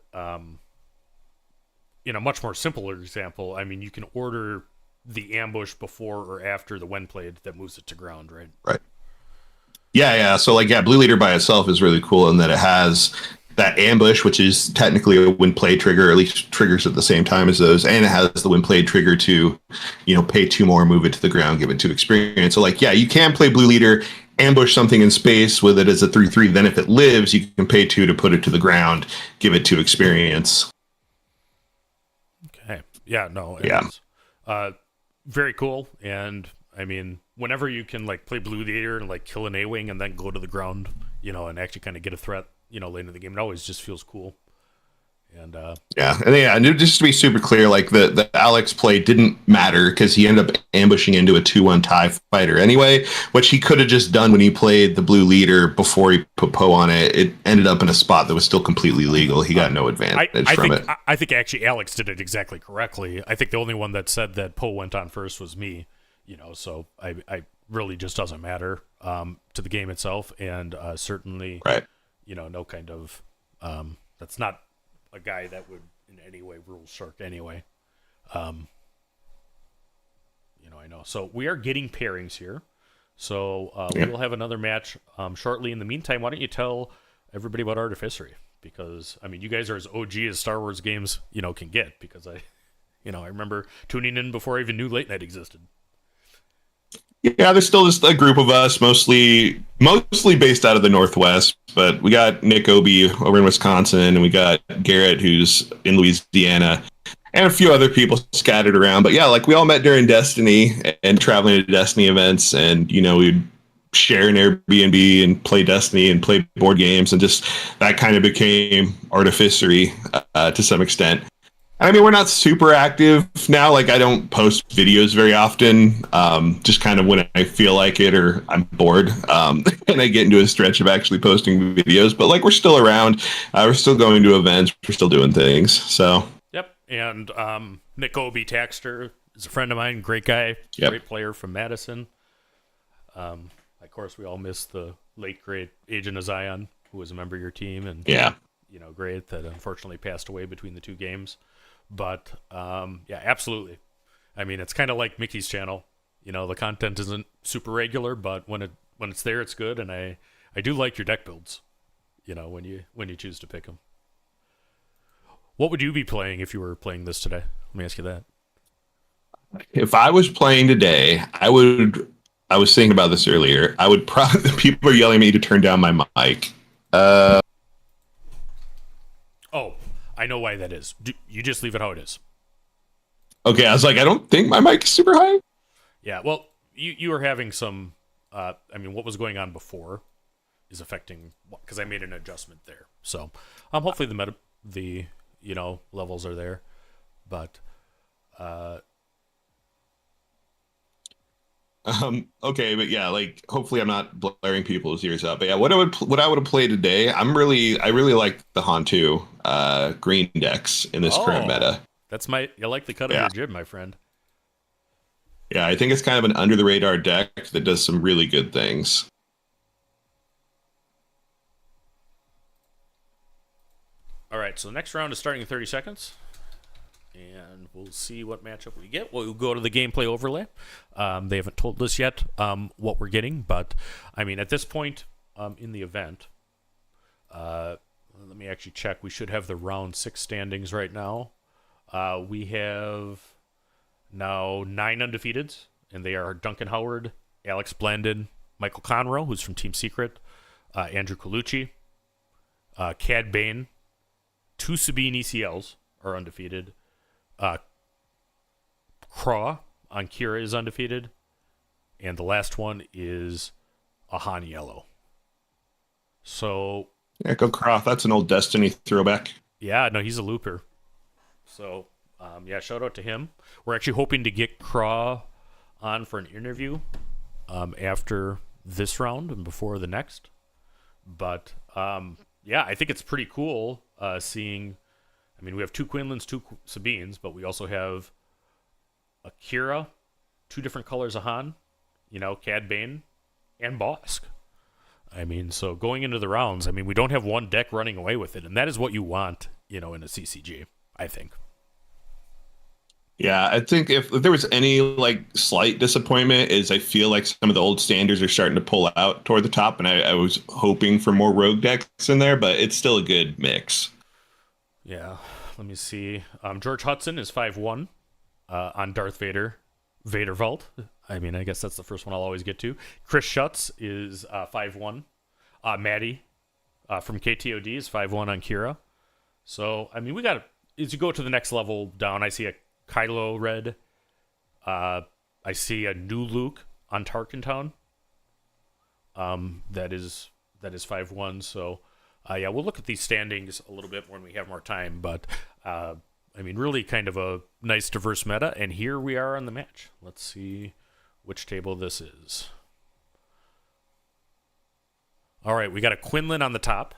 in a much more simpler example, I mean, you can order the ambush before or after the when played that moves it to ground, right? Right. Yeah. So blue leader by itself is really cool in that it has that ambush, which is technically a win play trigger, or at least triggers at the same time as those, and it has the win play trigger to, pay 2 more, move it to the ground, give it 2 experience. So you can play blue leader, ambush something in space with it as a 3/3. Then if it lives, you can pay 2 to put it to the ground, give it 2 experience. Okay. Yeah. No. Yeah. Very cool. And I mean, whenever you can play blue leader and kill an A-wing and then go to the ground, and actually kind of get a threat, late in the game, it always just feels cool. And and just to be super clear, the Alex play didn't matter because he ended up ambushing into a 2-1 TIE fighter anyway, which he could have just done when he played the blue leader before he put Poe on it. It ended up in a spot that was still completely legal. He got no advantage from it. I think actually Alex did it exactly correctly. I think the only one that said that Poe went on first was me, so I really just doesn't matter to the game itself, and certainly, right. No kind of that's not a guy that would in any way rule Shark anyway. I know. So we are getting pairings here. So we will have another match shortly. In the meantime, why don't you tell everybody about Artifcery? Because, I mean, you guys are as OG as Star Wars games, can get. Because I remember tuning in before I even knew Late Night existed. Yeah, there's still just a group of us, mostly based out of the Northwest. But we got Nick Obi over in Wisconsin, and we got Garrett, who's in Louisiana, and a few other people scattered around. But yeah, we all met during Destiny and traveling to Destiny events, and we'd share an Airbnb and play Destiny and play board games, and just that kind of became Artifcery to some extent. I mean, we're not super active now. I don't post videos very often, just kind of when I feel like it or I'm bored, and I get into a stretch of actually posting videos. But we're still around. We're still going to events. We're still doing things. So. Yep. And Nick Obi Taxter is a friend of mine. Great guy. Yep. Great player from Madison. Of course, we all miss the late great Agent of Zion, who was a member of your team, and great that unfortunately passed away between the 2 games. But yeah, absolutely. I mean, it's kind of like Mickey's channel. The content isn't super regular, but when it's there, it's good. And I do like your deck builds. When you choose to pick them. What would you be playing if you were playing this today? Let me ask you that. If I was playing today, I was thinking about this earlier. I would probably. People are yelling at me to turn down my mic. Oh, I know why that is. You just leave it how it is. Okay, I was I don't think my mic is super high. Yeah, well, you were having some. I mean, what was going on before is affecting because I made an adjustment there. So, hopefully the levels are there, but. Okay, but yeah, hopefully I'm not blaring people's ears out. But yeah, what I would have played today, I really like the Hantu green decks in this current meta. You like the cut of your jib, my friend. Yeah, I think it's kind of an under the radar deck that does some really good things. All right, so the next round is starting in 30 seconds. And we'll see what matchup we get. We'll go to the gameplay overlay. They haven't told us yet what we're getting, but I mean, at this point in the event, let me actually check. We should have the round 6 standings right now. We have now 9 undefeateds, and they are Duncan Howard, Alex Blendon, Michael Conroe, who's from Team Secret, Andrew Colucci, Cad Bane, 2 Sabine ECLs are undefeated. Craw on Kira is undefeated, and the last one is a Han Yellow. So yeah, go Craw. That's an old Destiny throwback. Yeah, no, he's a looper. So yeah, shout out to him. We're actually hoping to get Craw on for an interview after this round and before the next. But yeah, I think it's pretty cool seeing. I mean, we have 2 Quinlins, 2 Sabines, but we also have a Kira, 2 different colors of Han, Cad Bane, and Bosk. I mean, so going into the rounds, I mean, we don't have one deck running away with it, and that is what you want, in a CCG, I think. Yeah, I think if there was any slight disappointment is I feel like some of the old standards are starting to pull out toward the top, and I was hoping for more rogue decks in there, but it's still a good mix. Yeah, let me see. George Hudson is 5-1 on Darth Vader Vault. I mean, I guess that's the first one I'll always get to. Chris Schutz is 5-1. Maddie from KTOD is 5-1 on Kira. So, I mean, we got, as you go to the next level down, I see a Kylo Red. I see a new Luke on Tarkentown. That is 5-1. So, yeah, we'll look at these standings a little bit when we have more time. But, I mean, really kind of a nice diverse meta. And here we are on the match. Let's see which table this is. All right, we got a Quinlan on the top.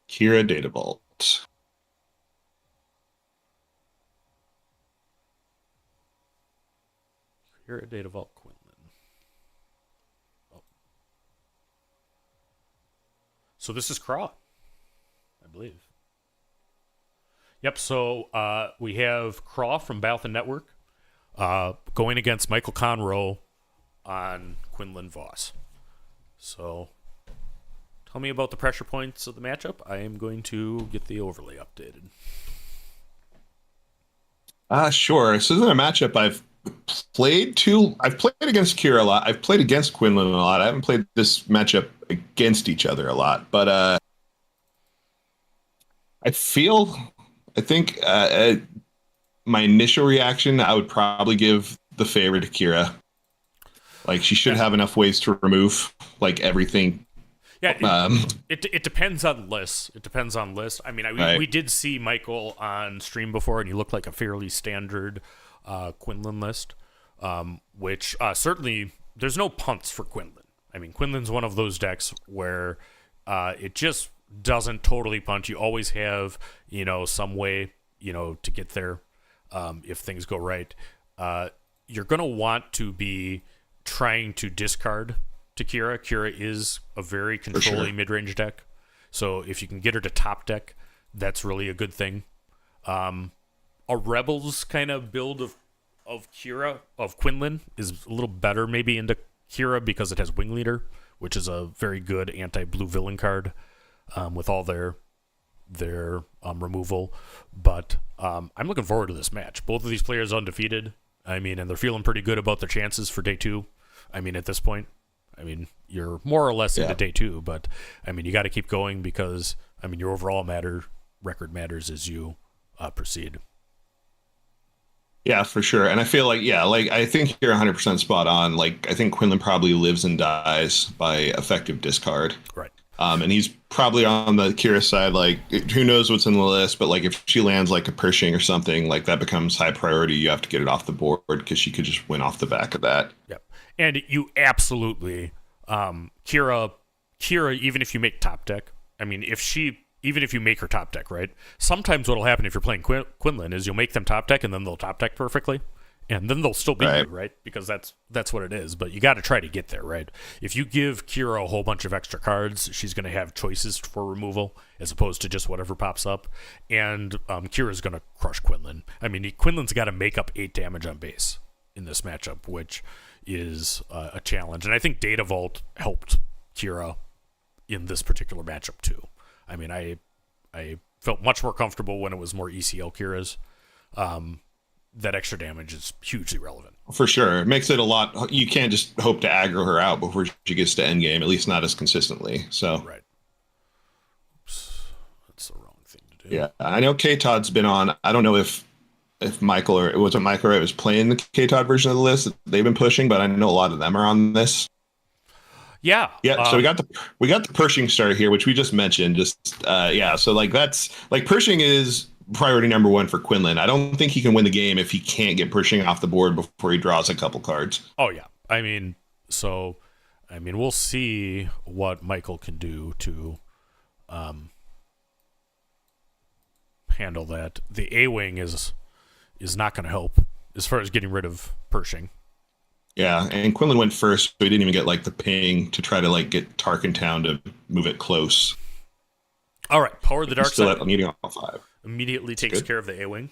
Kira Data Vault. Kira Data Vault Quinlan. Oh. So this is Craw, I believe. Yep, so we have Craw from Bothan Network going against Michael Conroe on Quinlan Voss. So tell me about the pressure points of the matchup. I am going to get the overlay updated. Sure. So this is a matchup I've played against Kira a lot. I've played against Quinlan a lot. I haven't played this matchup against each other a lot, but I think my initial reaction, I would probably give the favor to Kira. Like, she should have enough ways to remove everything. Yeah, it depends on lists. It depends on lists. I mean, we did see Michael on stream before, and he looked like a fairly standard Quinlan list, which certainly there's no punts for Quinlan. I mean, Quinlan's one of those decks where it just doesn't totally punt. You always have, some way, to get there if things go right. You're going to want to be trying to discard to Kira. Kira is a very controlling mid-range deck. So if you can get her to top deck, that's really a good thing. A Rebels kind of build of Quinlan is a little better maybe into Kira because it has Wing Leader, which is a very good anti-blue villain card with all their removal. But I'm looking forward to this match. Both of these players undefeated. I mean, and they're feeling pretty good about their chances for day 2. I mean, at this point, I mean, you're more or less into day 2, but I mean, you got to keep going because I mean, your overall record matters as you proceed. Yeah, for sure. And I feel I think you're 100% spot on. I think Quinlan probably lives and dies by effective discard. Right. And he's probably on the Kira side. Who knows what's in the list, but if she lands a Pershing or something, that becomes high priority. You have to get it off the board because she could just win off the back of that. Yep. And you absolutely, Kira, even if you make top deck, I mean, even if you make her top deck, right? Sometimes what'll happen if you're playing Quinlan is you'll make them top deck and then they'll top deck perfectly. And then they'll still beat you, right? Because that's what it is. But you got to try to get there, right? If you give Kira a whole bunch of extra cards, she's going to have choices for removal as opposed to just whatever pops up. And Kira's going to crush Quinlan. I mean, Quinlan's got to make up 8 damage on base in this matchup, which is a challenge. And I think Data Vault helped Kira in this particular matchup too. I mean, I felt much more comfortable when it was more ECL Kira's. That extra damage is hugely relevant. For sure. It makes it a lot. You can't just hope to aggro her out before she gets to endgame, at least not as consistently. So, right. Oops. That's the wrong thing to do. Yeah. I know KTOD's been on. I don't know if Michael or it wasn't Michael, it was playing the KTOD version of the list that they've been pushing, but I know a lot of them are on this. Yeah. Yeah, so we got the Pershing start here, which we just mentioned. So like that's like Pershing is priority number one for Quinlan. I don't think he can win the game if he can't get Pershing off the board before he draws a couple cards. Oh yeah. We'll see what Michael can do to handle that. The A-wing is not going to help as far as getting rid of Pershing. Yeah, and Quinlan went first, so he didn't even get like the ping to try to like get Tarkentown to move it close. All right, Power of the Dark Side. Needing all 5. Immediately takes care of the A-wing.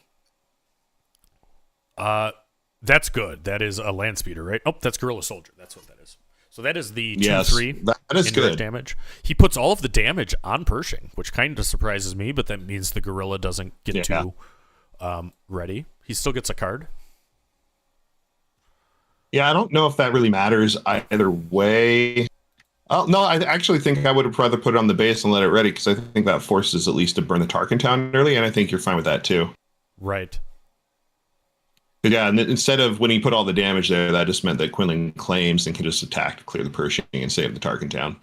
That's good. That is a land speeder, right? Oh, that's Guerrilla Soldier. That's what that is. So that is the 2/3 that is good damage. He puts all of the damage on Pershing, which kind of surprises me, but that means the Guerrilla doesn't get too ready. He still gets a card. Yeah, I don't know if that really matters either way. Oh, no, I actually think I would have rather put it on the base and let it ready because I think that forces at least to burn the Tarkentown early, and I think you're fine with that too. Right. But yeah, and instead of when he put all the damage there, that just meant that Quinlan claims and can just attack to clear the Pershing and save the Tarkentown.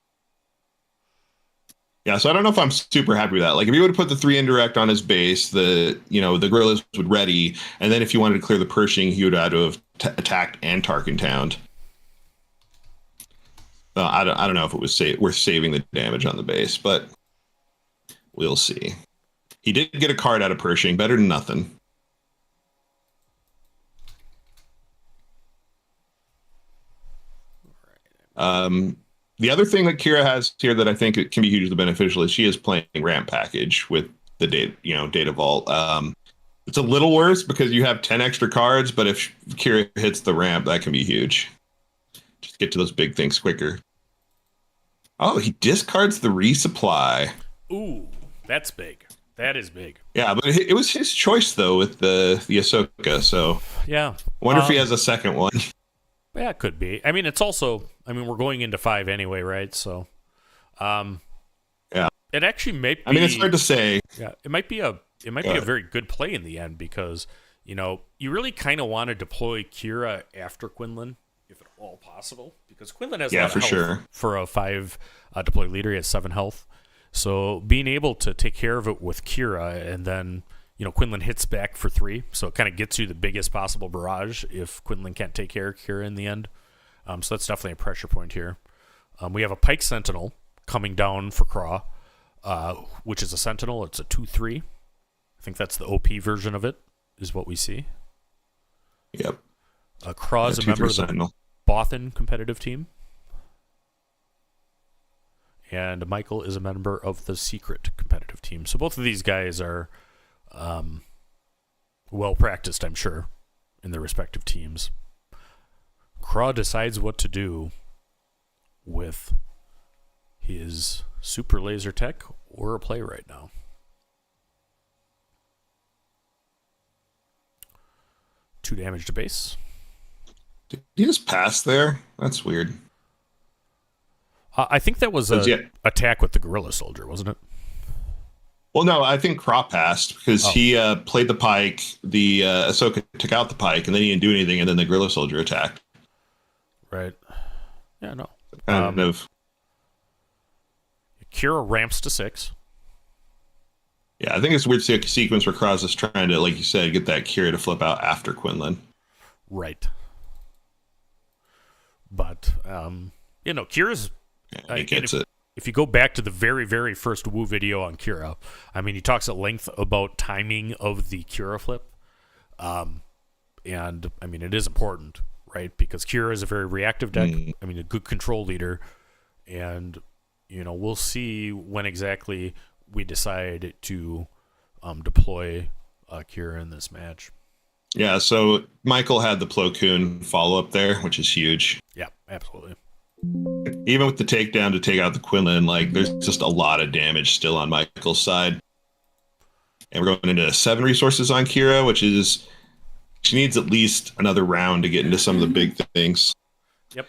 Yeah, so I don't know if I'm super happy with that. Like, if you would have put the 3 indirect on his base, the Guerrillas would ready, and then if you wanted to clear the Pershing, he would have had to have attacked and Tarkentown. Well, I don't know if it was worth saving the damage on the base, but we'll see. He did get a card out of Pershing, better than nothing. The other thing that Kira has here that I think it can be hugely beneficial is she is playing ramp package with the data vault. It's a little worse because you have 10 extra cards, but if Kira hits the ramp, that can be huge. Just get to those big things quicker. Oh, he discards the resupply. Ooh, that's big. That is big. Yeah, but it was his choice though with the Ahsoka. So yeah, I wonder if he has a second one. Yeah, it could be. I mean, it's also. I mean, we're going into 5 anyway, right? So, yeah, it actually may be. I mean, it's hard to say. Yeah, it might be a very good play in the end because you really kind of want to deploy Kira after Quinlan, if at all possible, because Quinlan has a lot of health for a 5 deploy leader. He has 7 health, so being able to take care of it with Kira and then. Quinlan hits back for 3, so it kind of gets you the biggest possible barrage if Quinlan can't take care of Kira in the end. So that's definitely a pressure point here. We have a Pike Sentinel coming down for Craw, which is a Sentinel. It's a 2/3. I think that's the OP version of it, is what we see. Yep. Craw is a member of the Bothan competitive team. And Michael is a member of the Secret competitive team. So both of these guys are... well practiced, I'm sure, in their respective teams. Craw decides what to do with his super laser tech or a play right now. Two damage to base. Did he just pass there? That's weird. I think that was an attack with the Guerrilla Soldier, wasn't it? Well, no, I think Craw passed because he played the Pike. The Ahsoka took out the Pike, and then he didn't do anything, and then the Guerrilla Soldier attacked. Right. Yeah, no. Kind of. Kira ramps to 6. Yeah, I think it's a weird sequence where Craw's is trying to, like you said, get that Kira to flip out after Quinlan. Right. But, Kira's... he gets it. If you go back to the very, very first Woo video on Kira, I mean, he talks at length about timing of the Kira flip. And, I mean, it is important, right? Because Kira is a very reactive deck. I mean, a good control leader. And, we'll see when exactly we decide to deploy Kira in this match. Yeah, so Michael had the Plo Koon follow-up there, which is huge. Yeah, absolutely. Even with the takedown to take out the Quinlan, there's just a lot of damage still on Michael's side. And we're going into 7 resources on Kira, which is... She needs at least another round to get into some of the big things. Yep.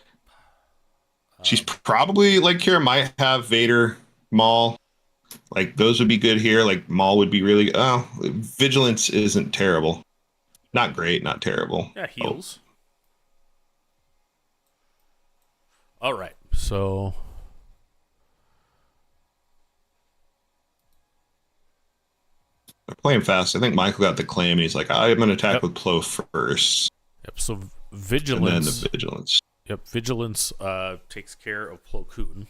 She's probably, Kira might have Vader, Maul. Those would be good here. Maul would be really... Oh, Vigilance isn't terrible. Not great, not terrible. Yeah, heals. All right, so So they're playing fast. I think Michael got the claim, and he's like, I'm going to attack with Plo first. Yep, so Vigilance. And then the Vigilance. Yep, Vigilance takes care of Plo Koon.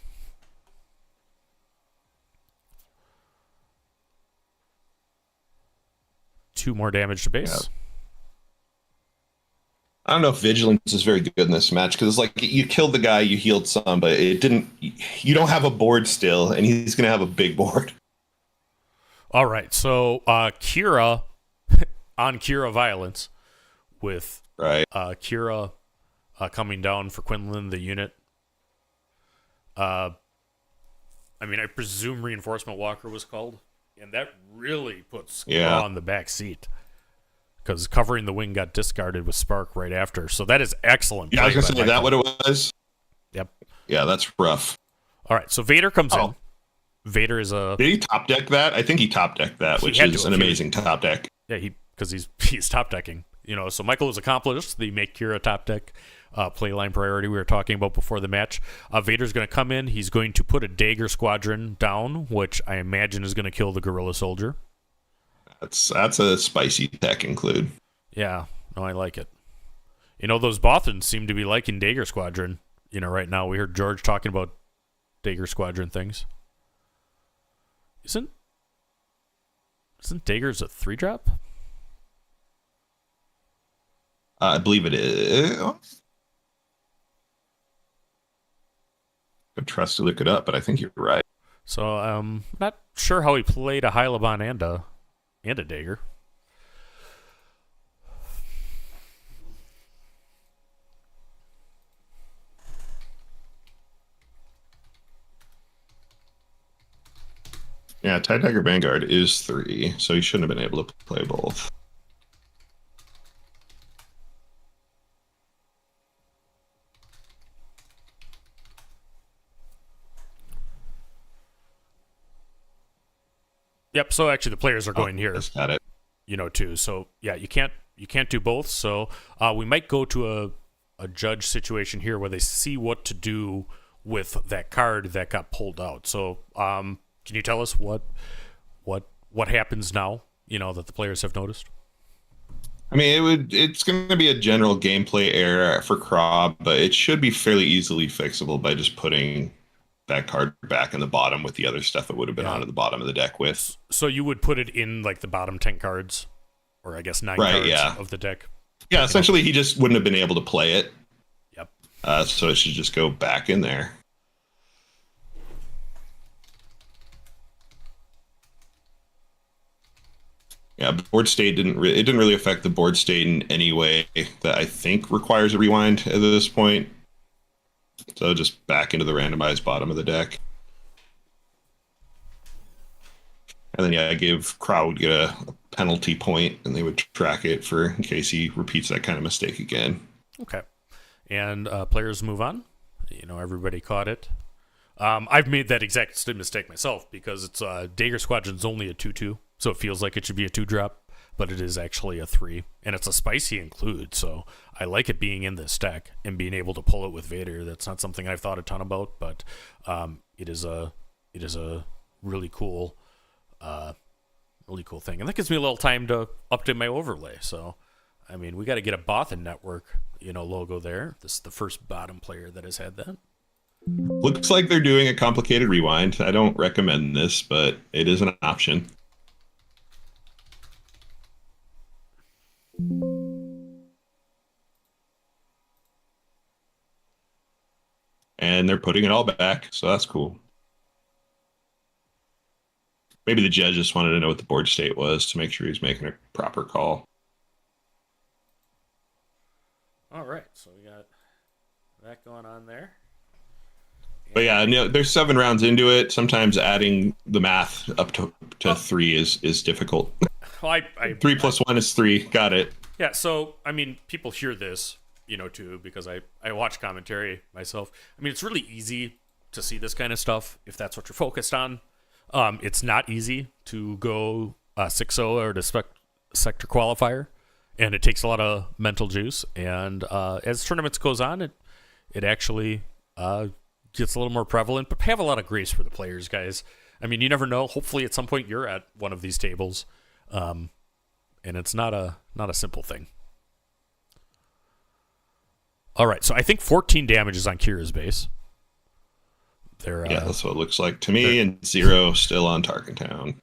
Two more damage to base. Yeah. I don't know if Vigilance is very good in this match, because it's like you killed the guy, you healed some, but it didn't. You don't have a board still, and he's going to have a big board. All right, so Kira on Kira Violence with Kira coming down for Quinlan, the unit. I mean, I presume Reinforcement Walker was called, and that really puts Kira on the back seat. Because covering the wing got discarded with Spark right after. So that is excellent. Yeah, I was going to say, is that what it was? Yep. Yeah, that's rough. All right, so Vader comes in. Vader is a... Did he top deck that? I think he top decked that, which is an amazing top deck. Yeah, because he's top decking. You know, so Michael has accomplished the make Kira top deck playline priority we were talking about before the match. Vader's going to come in. He's going to put a Dagger Squadron down, which I imagine is going to kill the Guerrilla Soldier. That's a spicy tech include. Yeah, no, I like it. You know, those Bothans seem to be liking Dagger Squadron. You know, right now we heard George talking about Dagger Squadron things. Isn't Dagger's a 3-drop? I believe it is. I trust to look it up, but I think you're right. So not sure how he played a Hylaban and a Dagger. Yeah, TIE Dagger Vanguard is 3, so he shouldn't have been able to play both. Yep. So actually, the players are going here. Got it. You know, too. So yeah, you can't do both. So we might go to a judge situation here where they see what to do with that card that got pulled out. So can you tell us what happens now? You know, that the players have noticed. I mean, it's going to be a general gameplay error for Krob, but it should be fairly easily fixable by just putting that card back in the bottom with the other stuff it would have been onto the bottom of the deck with. So you would put it in like the bottom 10 cards, or I guess 9 cards of the deck. Yeah, essentially he just wouldn't have been able to play it. Yep. So it should just go back in there. Yeah, board state didn't really affect the board state in any way that I think requires a rewind at this point. So just back into the randomized bottom of the deck. And then I gave Crowd get a penalty point, and they would track it in case he repeats that kind of mistake again. Okay. And players move on. You know, everybody caught it. I've made that exact mistake myself because it's Dagger Squadron's only a 2/2, so it feels like it should be a 2-drop, but it is actually a 3, and it's a spicy include, so I like it being in this deck and being able to pull it with Vader. That's not something I've thought a ton about, but it is a really cool thing, and that gives me a little time to update my overlay. So, I mean, we got to get a Bothan Network, logo there. This is the first bottom player that has had that. Looks like they're doing a complicated rewind. I don't recommend this, but it is an option. And they're putting it all back, so that's cool. Maybe the judge just wanted to know what the board state was to make sure he's making a proper call. All right, so we got that going on there. But yeah, there's 7 rounds into it. Sometimes adding the math up to 3 is difficult. Well, 3 plus 1 is 3. Got it. Yeah, so, I mean, people hear this, too, because I watch commentary myself. I mean, it's really easy to see this kind of stuff if that's what you're focused on. It's not easy to go 6-0 or to Sector Qualifier, and it takes a lot of mental juice. And as tournaments goes on, it actually gets a little more prevalent, but have a lot of grace for the players, guys. I mean, you never know. Hopefully at some point you're at one of these tables. And it's not a simple thing. All right, so I think 14 damage is on Kira's base. Yeah, that's what it looks like to me, and 0 still on Tarkentown.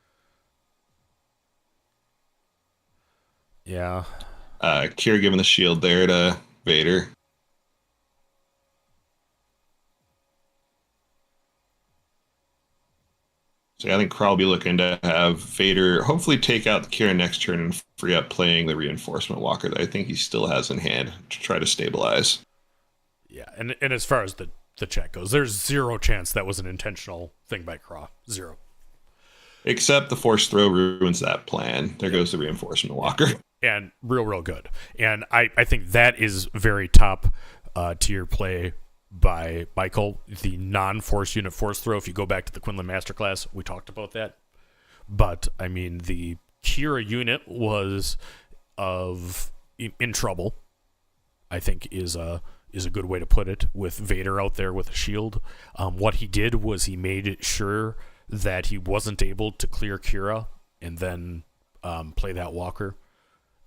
Yeah. Kira giving the shield there to Vader. So yeah, I think Kra will be looking to have Vader hopefully take out the Kira next turn and free up playing the Reinforcement Walker that I think he still has in hand to try to stabilize. Yeah, and as far as the chat goes, there's 0 chance that was an intentional thing by Kra. 0. Except the Force Throw ruins that plan. There goes the Reinforcement Walker. And real good. And I think that is very top tier play by Michael. The non-force unit Force Throw, if you go back to the Quinlan Masterclass, we talked about that. But, I mean, the Kira unit was in trouble, I think is a good way to put it, with Vader out there with a shield. What he did was he made sure that he wasn't able to clear Kira and then play that walker.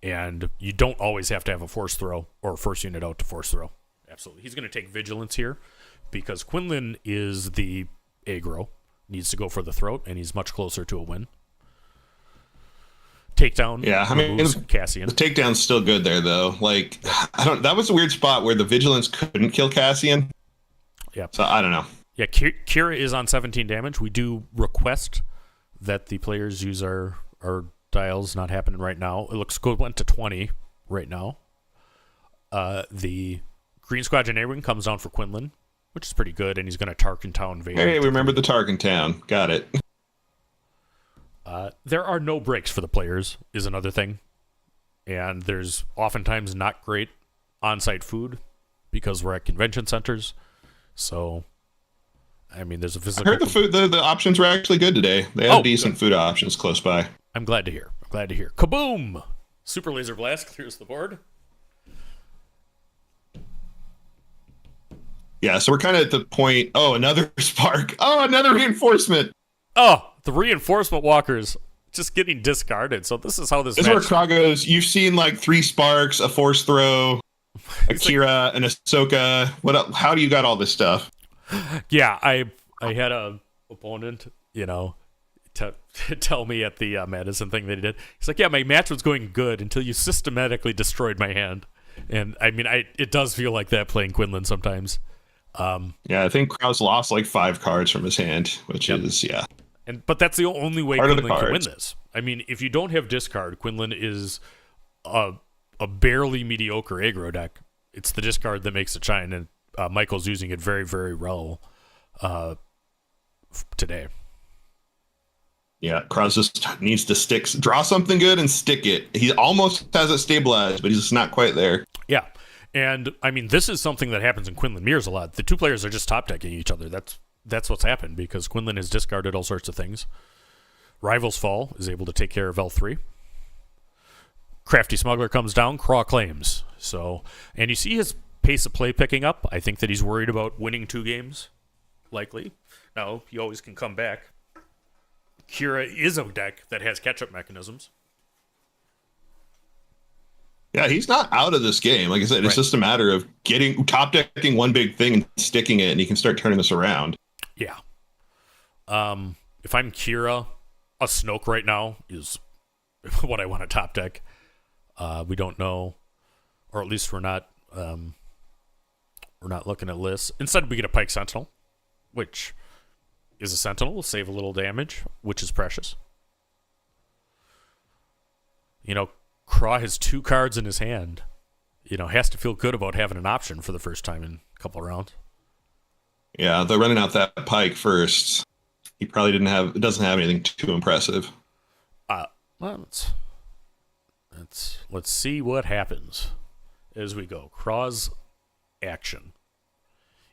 And you don't always have to have a force throw or a first unit out to force throw. Absolutely. He's going to take vigilance here because Quinlan is the aggro, needs to go for the throat, and he's much closer to a win. Takedown. Yeah, I mean, Cassian. The takedown's still good there, though. Like, that was a weird spot where the vigilance couldn't kill Cassian. Yeah. So I don't know. Yeah, Kira is on 17 damage. We do request that the players use our dials. Not happening right now. It looks good. Went to 20 right now. The Green Squadron A-Wing comes down for Quinlan, which is pretty good, and he's going to Tarkentown Vader. Hey, remember the Tarkentown. Got it. There are no breaks for the players, is another thing. And there's oftentimes not great on-site food because we're at convention centers. So, I mean, there's a physical... I heard the options were actually good today. They have decent food options close by. I'm glad to hear. Kaboom! Super Laser Blast clears the board. Yeah, so we're kind of at the point... Oh, another spark. Oh, another reinforcement. Oh, the reinforcement walkers just getting discarded. So this is how this is where Kra goes. You've seen like 3 sparks, a force throw, a Kira, and Ahsoka. How do you got all this stuff? Yeah, I had a opponent, tell me at the Madison thing that he did. He's like, yeah, my match was going good until you systematically destroyed my hand. And I mean, it does feel like that playing Quinlan sometimes. Yeah, I think Kraus lost like 5 cards from his hand, which is But that's the only way Quinlan can win this. I mean, if you don't have discard, Quinlan is a barely mediocre aggro deck. It's the discard that makes it shine, and Michael's using it very, very well today. Yeah, Kraus just needs to draw something good and stick it. He almost has it stabilized, but he's just not quite there. Yeah, and I mean, this is something that happens in Quinlan Mirrors a lot. The 2 players are just top decking each other. That's what's happened because Quinlan has discarded all sorts of things. Rival's Fall is able to take care of L3. Crafty Smuggler comes down, Kra claims. So, and you see his pace of play picking up. I think that he's worried about winning 2 games, likely. Now, he always can come back. Kira is a deck that has catch-up mechanisms. Yeah, he's not out of this game. Like I said, it's just a matter of top decking one big thing and sticking it, and he can start turning this around. Yeah. If I'm Kira, a Snoke right now is what I want to top deck. We don't know, or at least we're not looking at lists. Instead, we get a Pike Sentinel, which is a Sentinel, will save a little damage, which is precious. Kra has 2 cards in his hand. Has to feel good about having an option for the first time in a couple of rounds. Yeah, they're running out that Pike first. He probably doesn't have anything too impressive. Well, let's see what happens as we go. Kra's action.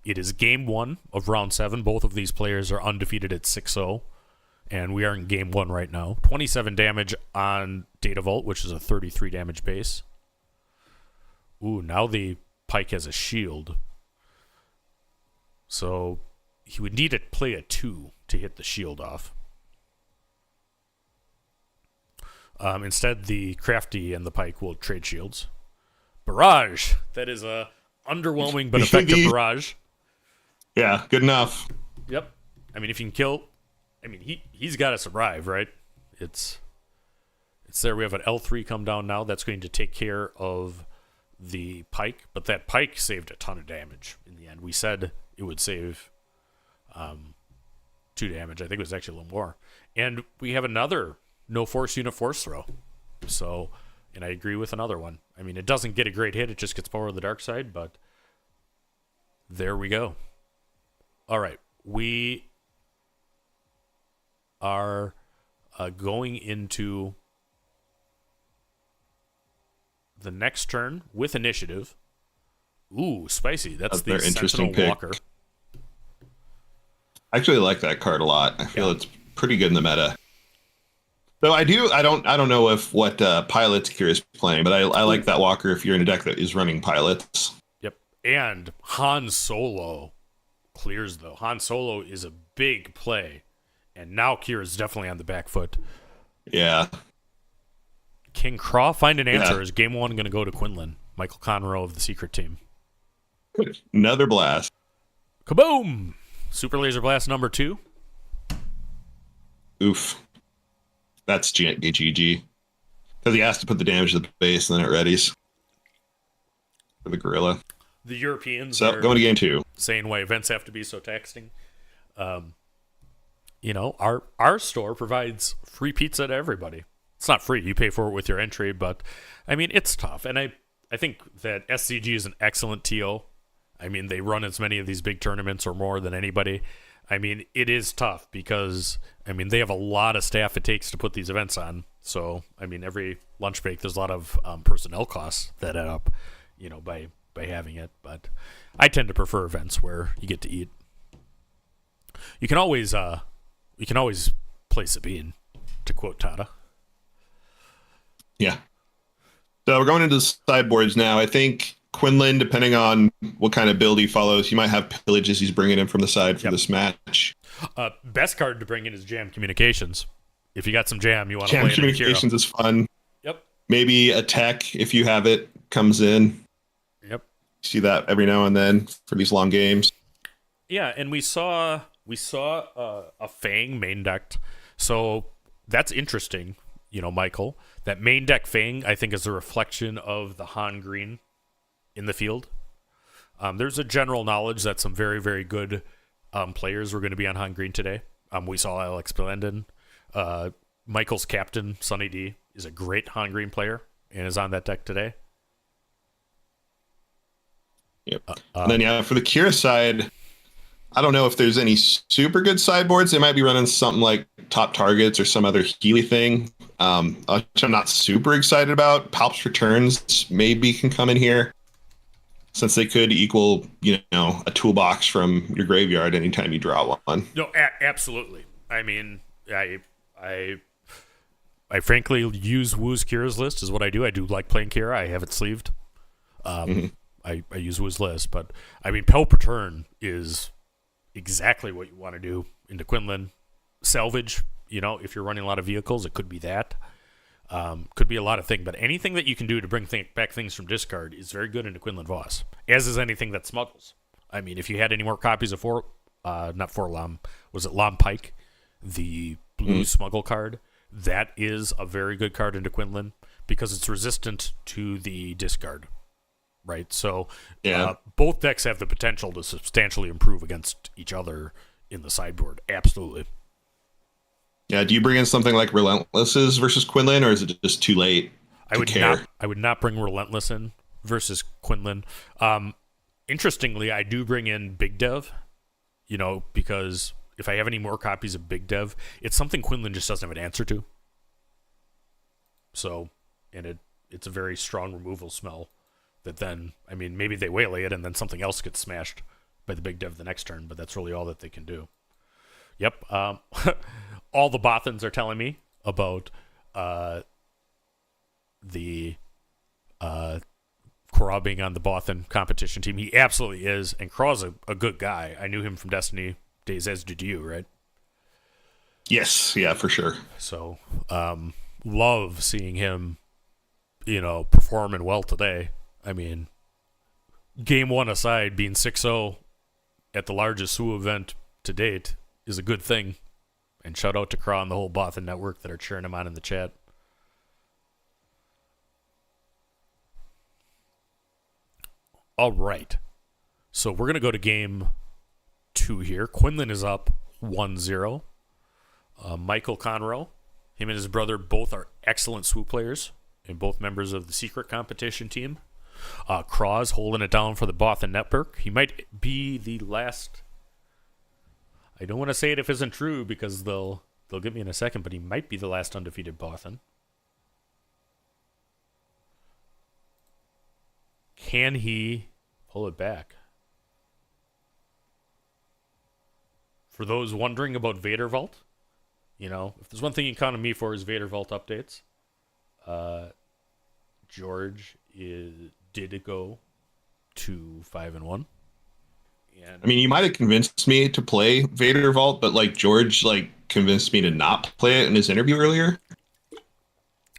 It is game 1 of round 7. Both of these players are undefeated at 6-0. And we are in game 1 right now. 27 damage on Data Vault, which is a 33 damage base. Ooh, now the Pike has a shield. So he would need to play a 2 to hit the shield off. Instead, the Crafty and the Pike will trade shields. Barrage. That is a underwhelming but effective barrage. Yeah, good enough. Yep. I mean, if you can kill, I mean, he's got to survive, right? It's there. We have an L3 come down now. That's going to take care of the Pike, but that Pike saved a ton of damage in the end. We said it would save 2 damage. I think it was actually a little more. And we have another no force unit force throw. So, and I agree with another one. I mean, it doesn't get a great hit. It just gets power of the dark side, but there we go. All right. We are going into the next turn with initiative. Ooh, spicy. That's the Sentinel Walker. I actually like that card a lot. I feel it's pretty good in the meta. So I don't know if what Pilot's Curious playing, but I like that Walker if you're in a deck that is running pilots. Yep. And Han Solo clears though. Han Solo is a big play. And now Kira's definitely on the back foot. Yeah. King Craw, find an answer. Is game 1 going to go to Quinlan? Michael Conroe of the Secret Team. Another blast. Kaboom! Super Laser Blast number 2. Oof. That's GG. Because he has to put the damage to the base and then it readies. For the gorilla. The Europeans so, are going to game 2. Saying why events have to be so taxing. You know, our store provides free pizza to everybody. It's not free. You pay for it with your entry, but I mean, it's tough. And I think that SCG is an excellent TO. I mean, they run as many of these big tournaments or more than anybody. I mean, it is tough because, I mean, they have a lot of staff it takes to put these events on. So, I mean, every lunch break, there's a lot of personnel costs that add up, you know, by having it. But I tend to prefer events where you get to eat. You can always play Sabine, to quote Tada. Yeah. So we're going into the sideboards now. I think Quinlan, depending on what kind of build he follows, he might have pillages he's bringing in from the side for this match. Best card to bring in is Jam Communications. If you got some Jam, you want to play Jam it. Communications is fun. Yep. Maybe a tech, if you have it, comes in. Yep. See that every now and then for these long games. Yeah, and we saw a Fang main decked. So that's interesting, you know, Michael. That main deck Fang, I think, is a reflection of the Han Green in the field. There's a general knowledge that some very, very good players were going to be on Han Green today. We saw Alex Blendon. Michael's captain, Sonny D, is a great Han Green player and is on that deck today. Yep. And then, for the Kira side, I don't know if there's any super good sideboards. They might be running something like Top Targets or some other Healy thing, which I'm not super excited about. Palp's Returns maybe can come in here, since they could equal, a toolbox from your graveyard anytime you draw one. No, absolutely. I mean, I frankly use Woo's Kira's list is what I do. I do like playing Kira. I have it sleeved. I use Woo's list, but I mean, Palp Return is exactly what you want to do into Quinlan. Salvage, if you're running a lot of vehicles, it could be that. Could be a lot of things, but anything that you can do to bring back things from discard is very good into Quinlan Voss, as is anything that smuggles. I mean, if you had any more copies of Lam Pike, the blue smuggle card, that is a very good card into Quinlan because it's resistant to the discard, right? So both decks have the potential to substantially improve against each other in the sideboard. Absolutely. Yeah, do you bring in something like Relentlesses versus Quinlan, or is it just too late to care? I would not bring Relentless in versus Quinlan. Interestingly, I do bring in Big Dev, because if I have any more copies of Big Dev, it's something Quinlan just doesn't have an answer to. So, and it's a very strong removal smell that then, I mean, maybe they waylay it and then something else gets smashed by the Big Dev the next turn, but that's really all that they can do. Yep. All the Bothans are telling me about the Craw being on the Bothan competition team. He absolutely is, and Craw's a good guy. I knew him from Destiny days, as did you, right? Yes, yeah, for sure. So, love seeing him, performing well today. I mean, game one aside, being 6-0 at the largest SWU event to date is a good thing. And shout out to Craw and the whole Bothan Network that are cheering him on in the chat. All right. So we're going to go to game 2 here. Quinlan is up 1-0. Michael Conroe, him and his brother both are excellent SWU players and both members of the secret competition team. Craw's holding it down for the Bothan Network. He might be the last. I don't want to say it if it isn't true because they'll get me in a second, but he might be the last undefeated Bothan. Can he pull it back? For those wondering about Vader Vault, if there's one thing you can count on me for is Vader Vault updates. George did go to 5-1. I mean, you might have convinced me to play Vader Vault, but George convinced me to not play it in his interview earlier.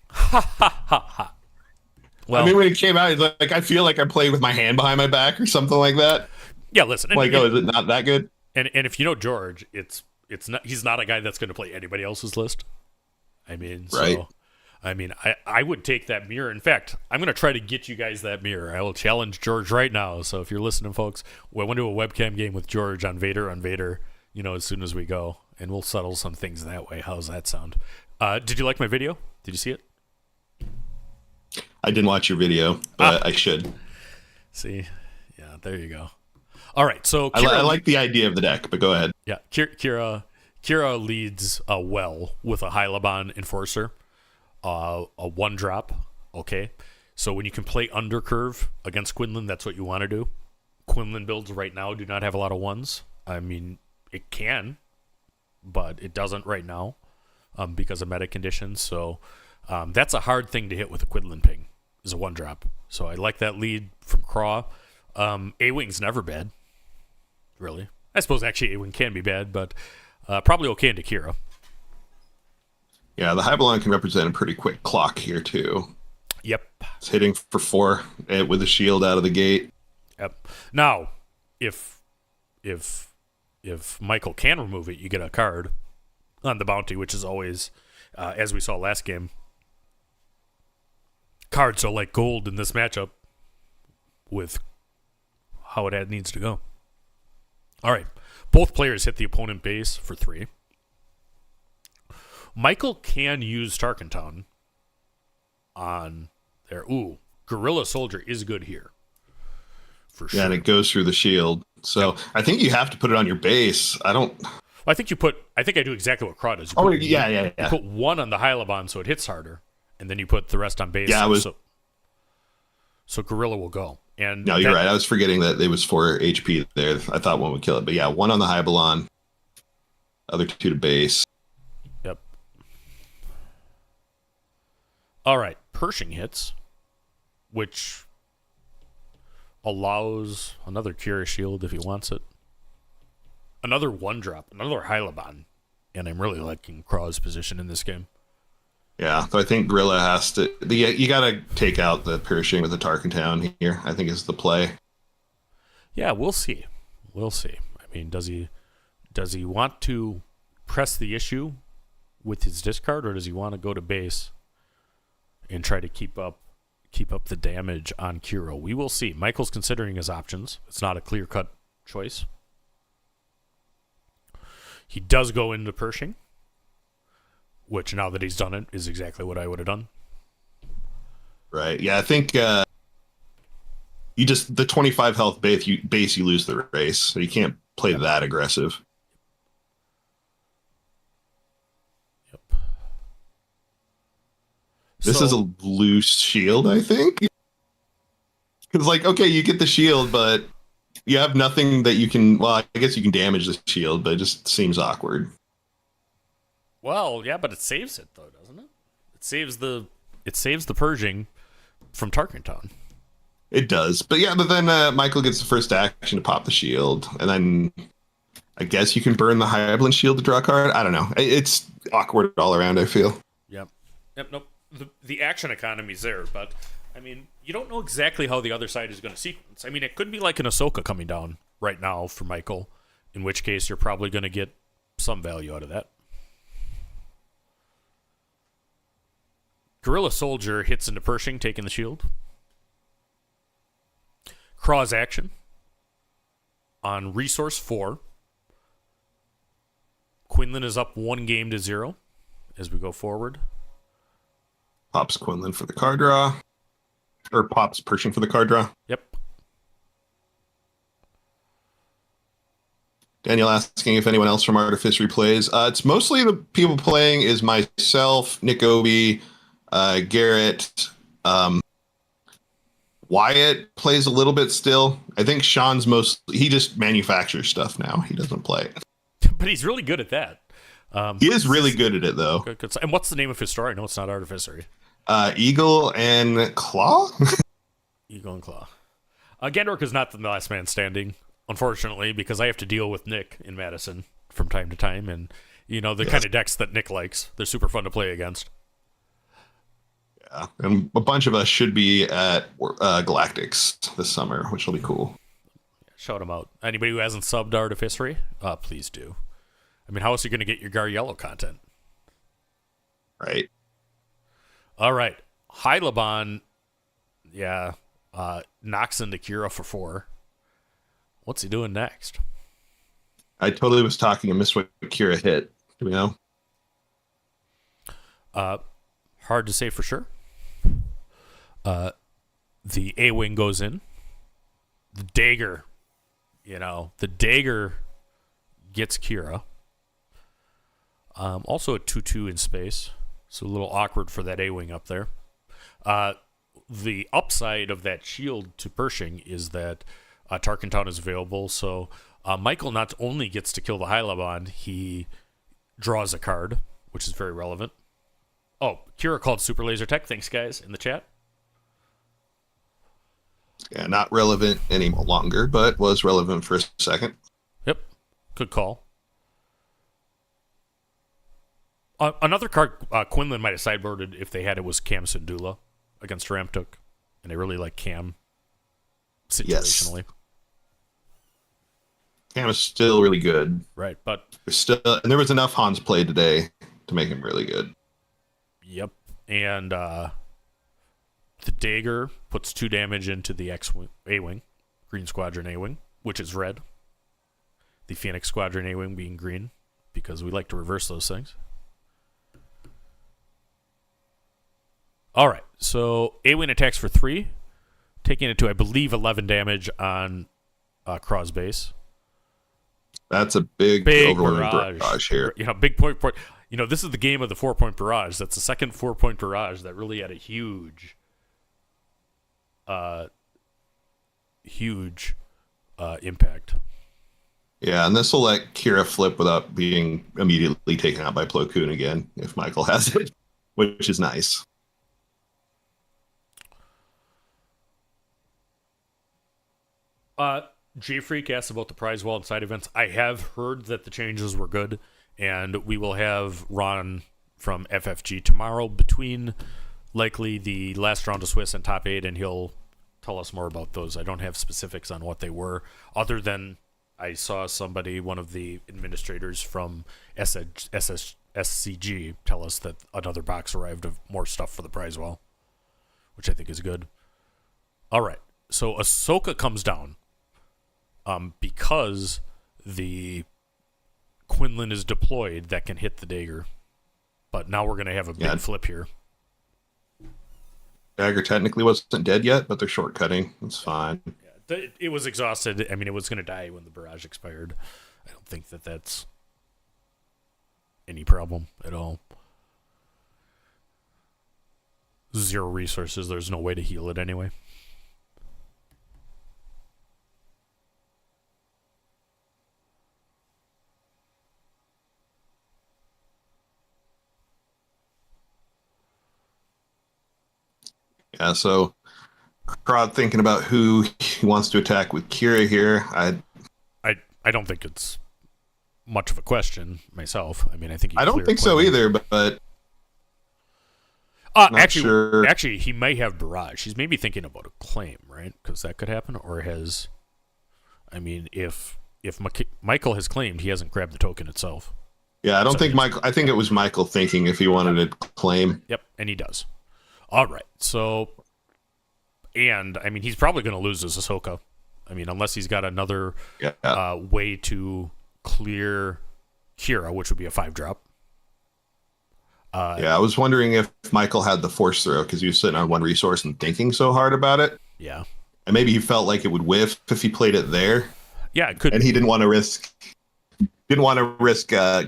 Ha ha ha ha. Well, I mean, when it came out, he's like, I feel like I'm playing with my hand behind my back or something like that. Yeah, listen. Is it not that good? And if you know George, it's not. He's not a guy that's going to play anybody else's list. I mean, right. So, I would take that mirror. In fact, I'm going to try to get you guys that mirror. I will challenge George right now. So if you're listening, folks, we want to do a webcam game with George on Vader, as soon as we go, and we'll settle some things that way. How's that sound? Did you like my video? Did you see it? I didn't watch your video, but I should. See? Yeah, there you go. All right, so Kira, I like the idea of the deck, but go ahead. Yeah, Kira leads well with a Hylaban Enforcer, a 1-drop. Okay, so when you can play undercurve against Quinlan, that's what you want to do. Quinlan builds right now do not have a lot of 1s. I mean, it can, but it doesn't right now because of meta conditions. So that's a hard thing to hit with a Quinlan ping, is a 1-drop. So I like that lead from Craw. A-Wing's never bad, really. I suppose actually A-Wing can be bad, but probably okay into Kira. Yeah, the Hybalon can represent a pretty quick clock here, too. Yep. It's hitting for 4 with a shield out of the gate. Yep. Now, if Michael can remove it, you get a card on the bounty, which is always, as we saw last game, cards are like gold in this matchup with how it needs to go. All right. Both players hit the opponent base for 3. Michael can use Tarkentown on there. Ooh, Gorilla Soldier is good here. For sure. Yeah, and it goes through the shield. So I think you have to put it on your base. I think I do exactly what Craw does. You put 1 on the Hylaban so it hits harder, and then you put the rest on base. Yeah, so Gorilla will go. And no, you're right. I was forgetting that it was 4 HP there. I thought 1 would kill it. But yeah, 1 on the Hybalon, other 2 to base. Yep. All right. Pershing hits, which allows another Kira shield if he wants it. Another 1-drop, another Hylaban. And I'm really liking Craw's position in this game. Yeah, so I think Gorilla has to. You got to take out the Pershing with the Tarkentown here. I think is the play. Yeah, we'll see. We'll see. I mean, does he want to press the issue with his discard, or does he want to go to base and try to keep up the damage on Kiro? We will see. Michael's considering his options. It's not a clear-cut choice. He does go into Pershing, which now that he's done it is exactly what I would have done. Right. Yeah, I think the 25 health base you lose the race, so you can't play that aggressive. Yep. This is a loose shield, I think. Because okay, you get the shield, but you have nothing that you can. Well, I guess you can damage the shield, but it just seems awkward. Well, yeah, but it saves it though, doesn't it? It saves the Pershing from Tarkentown. It does, but then Michael gets the first action to pop the shield, and then I guess you can burn the Hyblin Shield to draw a card. I don't know. It's awkward all around, I feel. Yep. Nope. The action economy's there, but I mean, you don't know exactly how the other side is going to sequence. I mean, it could be like an Ahsoka coming down right now for Michael, in which case you're probably going to get some value out of that. Guerrilla Soldier hits into Pershing, taking the shield. Craw's action on Resource 4. Quinlan is up 1-0 as we go forward. Pops Quinlan for the card draw. Or pops Pershing for the card draw. Yep. Daniel asking if anyone else from Artifcery plays. It's mostly the people playing is myself, Nick Obi, Garrett. Wyatt plays a little bit still. I think Sean's he just manufactures stuff now. He doesn't play it. But he's really good at that. He is really good at it, though. Good. And what's the name of his store? I know it's not Artifcery. Eagle and Claw? Eagle and Claw. GandorK is not the last man standing, unfortunately, because I have to deal with Nick in Madison from time to time. And, the kind of decks that Nick likes. They're super fun to play against. Yeah, and a bunch of us should be at Galactics this summer, which will be cool. Shout them out. Anybody who hasn't subbed Artifcery, please do. I mean, how else are you going to get your Gar Yellow content? Right. All right. Hylaban, knocks into Kira for 4. What's he doing next? I totally was talking and missed what Kira hit. Do we know? Hard to say for sure. The A-Wing goes in. The Dagger. The Dagger gets Kira. Also a 2/2 in space. So a little awkward for that A-Wing up there. The upside of that shield to Pershing is that Tarkin Town is available. So Michael not only gets to kill the Hylaban, he draws a card, which is very relevant. Oh, Kira called Super Laser Tech. Thanks, guys, in the chat. Yeah, not relevant any longer, but was relevant for a second. Yep, good call. Another card Quinlan might have sideboarded if they had it was Cam Syndulla against Ramtuk, and I really like Cam situationally. Yes. Cam is still really good. Right, but there was enough Hans play today to make him really good. Yep, and the Dagger puts 2 damage into the A-Wing, Green Squadron A-Wing, which is red. The Phoenix Squadron A-Wing being green, because we like to reverse those things. All right, so A-Wing attacks for 3, taking it to, I believe, 11 damage on Craw's base. That's a big overwhelming barrage here. Big point. This is the game of the 4-point barrage. That's the second 4-point barrage that really had a huge impact. Yeah, and this will let Kira flip without being immediately taken out by Plo Koon again if Michael has it, which is nice. J-Freak asked about the prize wall and side events. I have heard that the changes were good, and we will have Ron from FFG tomorrow between likely the last round of Swiss and top 8, and he'll tell us more about those. I don't have specifics on what they were, other than I saw one of the administrators from SCG, tell us that another box arrived of more stuff for the prize wall, which I think is good. All right, so Ahsoka comes down because the Quinlan is deployed that can hit the Dagger. But now we're going to have a big flip here. Dagger technically wasn't dead yet, but they're shortcutting. It's fine. Yeah, it was exhausted. I mean, it was going to die when the barrage expired. I don't think that that's any problem at all. 0 resources. There's no way to heal it anyway. Yeah, so Crowd thinking about who he wants to attack with Kira here. I don't think it's much of a question myself. I mean, I think I don't think so either, but actually, he may have barrage. He's maybe thinking about a claim, right? Because that could happen. Or has, I mean, if Michael has claimed, he hasn't grabbed the token itself. Yeah, I don't think Michael. I think it was Michael thinking if he wanted to claim. Yep, and he does. All right, so, and I mean, he's probably going to lose his Ahsoka. I mean, unless he's got another way to clear Kira, which would be a 5-drop. I was wondering if Michael had the force throw because he was sitting on one resource and thinking so hard about it. Yeah, and maybe he felt like it would whiff if he played it there. Yeah, it could. And he didn't want to risk.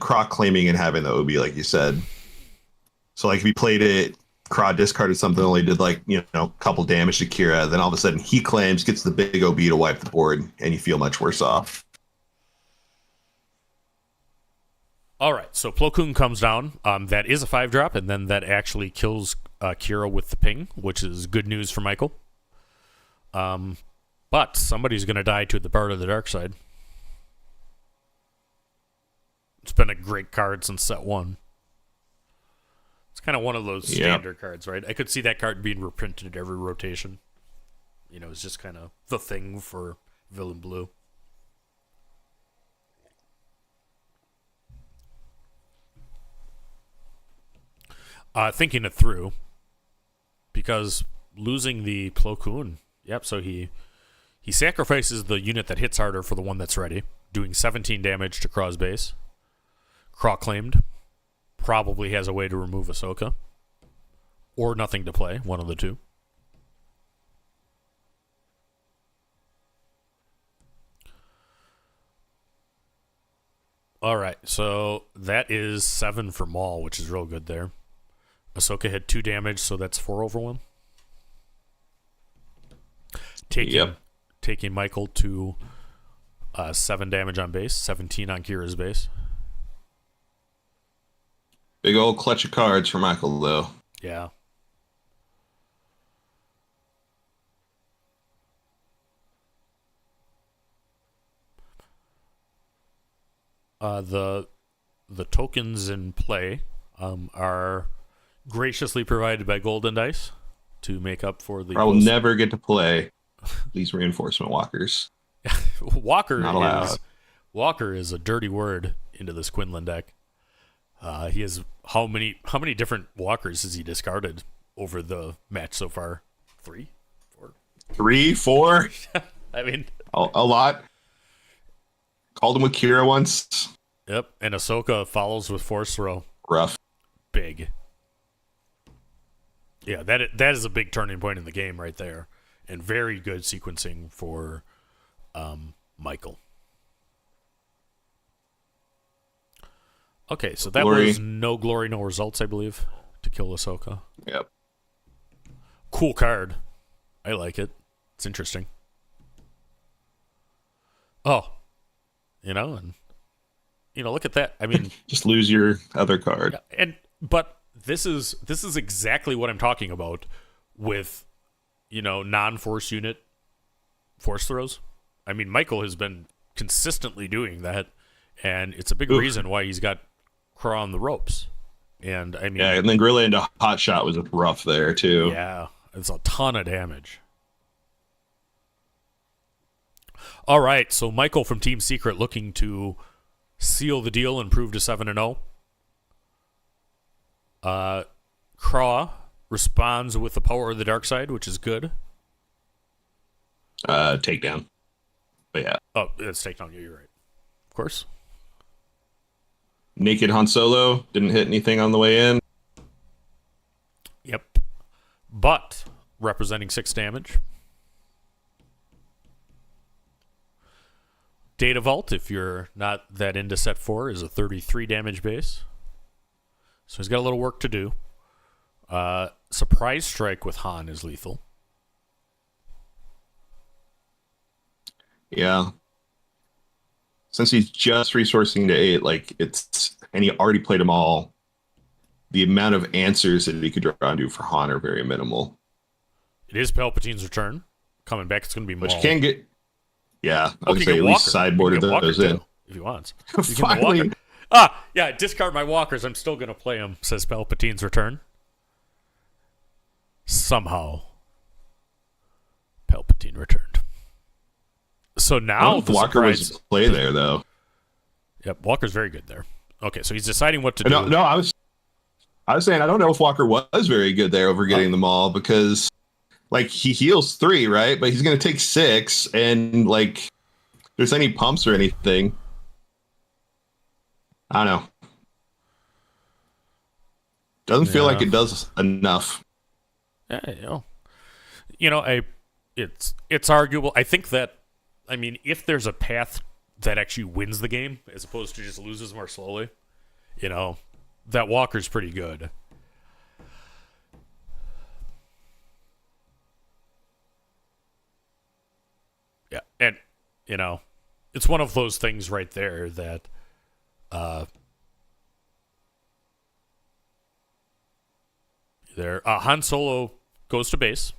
Croc claiming and having the OB, like you said. So, like, if he played it, Croc discarded something, only did a couple damage to Kira. Then all of a sudden he claims, gets the big OB to wipe the board, and you feel much worse off. All right, so Plo Koon comes down. That is a 5-drop, and then that actually kills Kira with the ping, which is good news for Michael. But somebody's going to die to the Bard of the Dark Side. It's been a great card since set 1. It's kind of one of those standard cards, right? I could see that card being reprinted every rotation. It's just kind of the thing for Villain Blue. Thinking it through, because losing the Plo Koon, so he sacrifices the unit that hits harder for the one that's ready, doing 17 damage to Craw's base. Craw claimed, probably has a way to remove Ahsoka, or nothing to play, one of the two. All right, so that is 7 for Maul, which is real good there. Ahsoka had 2 damage, so that's 4 over 1. Taking Michael to 7 damage on base, 17 on Kira's base. Big old clutch of cards for Michael, though. Yeah. The tokens in play are graciously provided by Golden Dice to make up for the... I will never get to play these reinforcement walkers. Walker is a dirty word into this Quinlan deck. He has how many different walkers has he discarded over the match so far? 3, 4. 3, 4. I mean, a lot. Called him with Kira once. Yep, and Ahsoka follows with Force Throw. Rough. Big. Yeah, that is a big turning point in the game right there, and very good sequencing for Michael. Okay, so that was no glory, no results, I believe, to kill Ahsoka. Yep. Cool card. I like it. It's interesting. Oh. Look at that. I mean, just lose your other card. But this is exactly what I'm talking about with, non-force unit force throws. I mean, Michael has been consistently doing that, and it's a big reason why he's got Craw on the ropes. And I mean, and then Gorilla into Hot Shot was rough there too. Yeah, it's a ton of damage. All right, so Michael from Team Secret looking to seal the deal and prove to 7-0. Craw responds with the power of the dark side, which is good. Takedown. But yeah. Oh, it's takedown. You're right. Of course. Naked Han Solo didn't hit anything on the way in. Yep. But representing 6 damage. Data Vault, if you're not that into set 4, is a 33 damage base. So he's got a little work to do. Surprise Strike with Han is lethal. Yeah. Since he's just resourcing to 8, and he already played them all, the amount of answers that he could draw into for Han are very minimal. It is Palpatine's return. Coming back, it's going to be Maul. Which can get... Yeah, I was going to say at least sideboarded those in. if he wants. You can Finally. Yeah, discard my walkers. I'm still going to play him, says Palpatine's Return. Somehow, Palpatine returned. So now the Walker was play there, though. Yep, Walker's very good there. Okay, so he's deciding what to do. No, I was saying I don't know if Walker was very good there over getting them all because, like, he heals 3, right? But he's going to take 6, and like, if there's any pumps or anything, I don't know. Doesn't feel like it does enough. Yeah, it's arguable. I think that, I mean, if there's a path that actually wins the game as opposed to just loses more slowly, that Walker's pretty good. Yeah, and it's one of those things right there that Han Solo goes to base.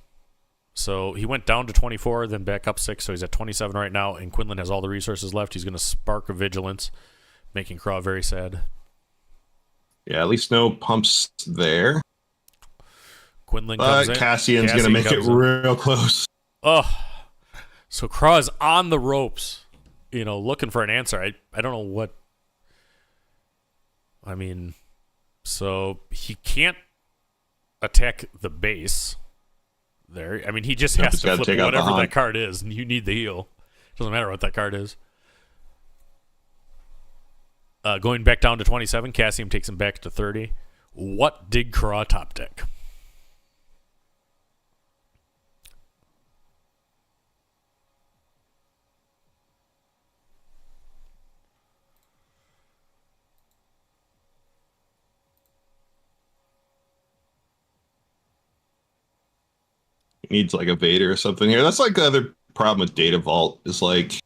So he went down to 24, then back up 6, so he's at 27 right now, and Quinlan has all the resources left. He's going to spark a vigilance, making Craw very sad. Yeah, at least no pumps there. Quinlan comes in. Cassian's going to make it real close. Oh, so Craw is on the ropes, looking for an answer. I don't know what. I mean, so he can't attack the base there. I mean, he just has to flip whatever that card is, and you need the heal. Doesn't matter what that card is. Going back down to 27, Cassian takes him back to 30. What did Craw top deck? Needs like a Vader or something here. That's like the other problem with Data Vault is like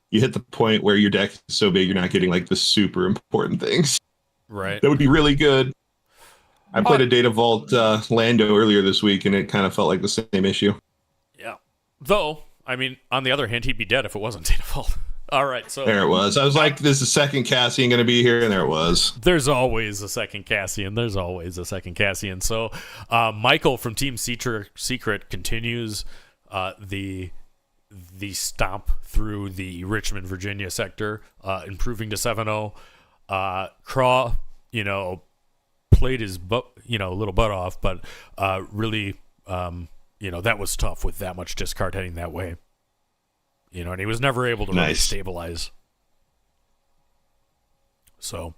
you hit the point where your deck is so big you're not getting like the super important things. Right. That would be really good. I played a Data Vault Lando earlier this week and it kind of felt like the same issue. Yeah. Though, I mean, on the other hand, he'd be dead if it wasn't Data Vault. All right, so there it was. I was like, "This is the second Cassian going to be here," and there it was. There's always a second Cassian. So, Michael from Team Secret continues the stomp through the Richmond, Virginia sector, improving to 7-0. Craw, played his little butt off, but really, that was tough with that much discard heading that way. And he was never able to really stabilize. So,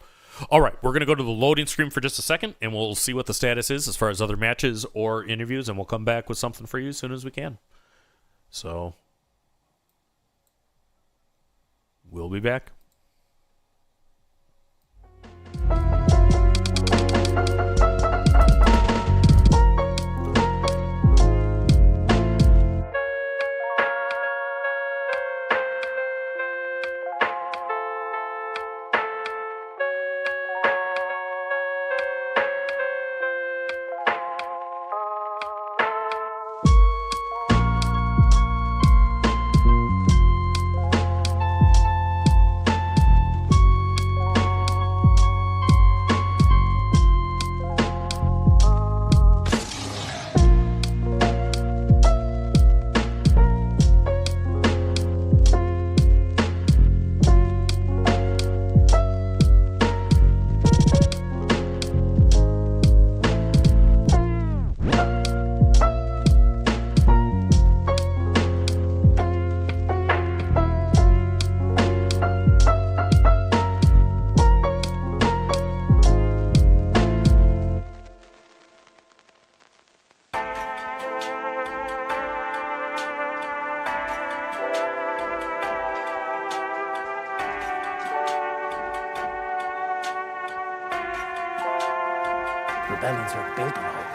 all right, we're going to go to the loading screen for just a second, and we'll see what the status is as far as other matches or interviews, and we'll come back with something for you as soon as we can. So, we'll be back. Rebellions are built on hope.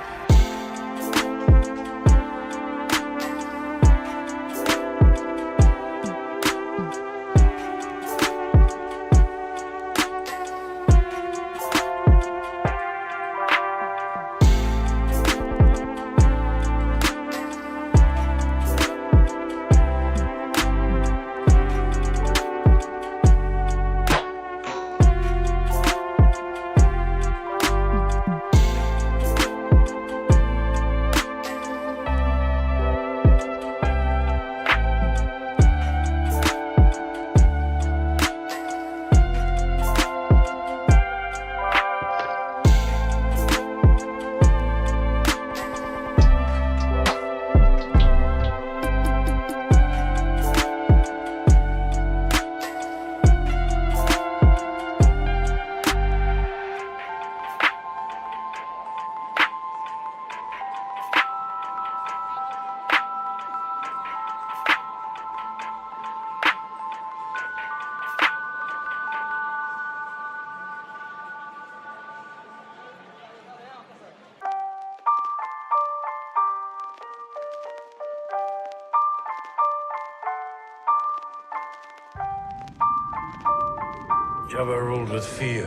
Have I ruled with fear?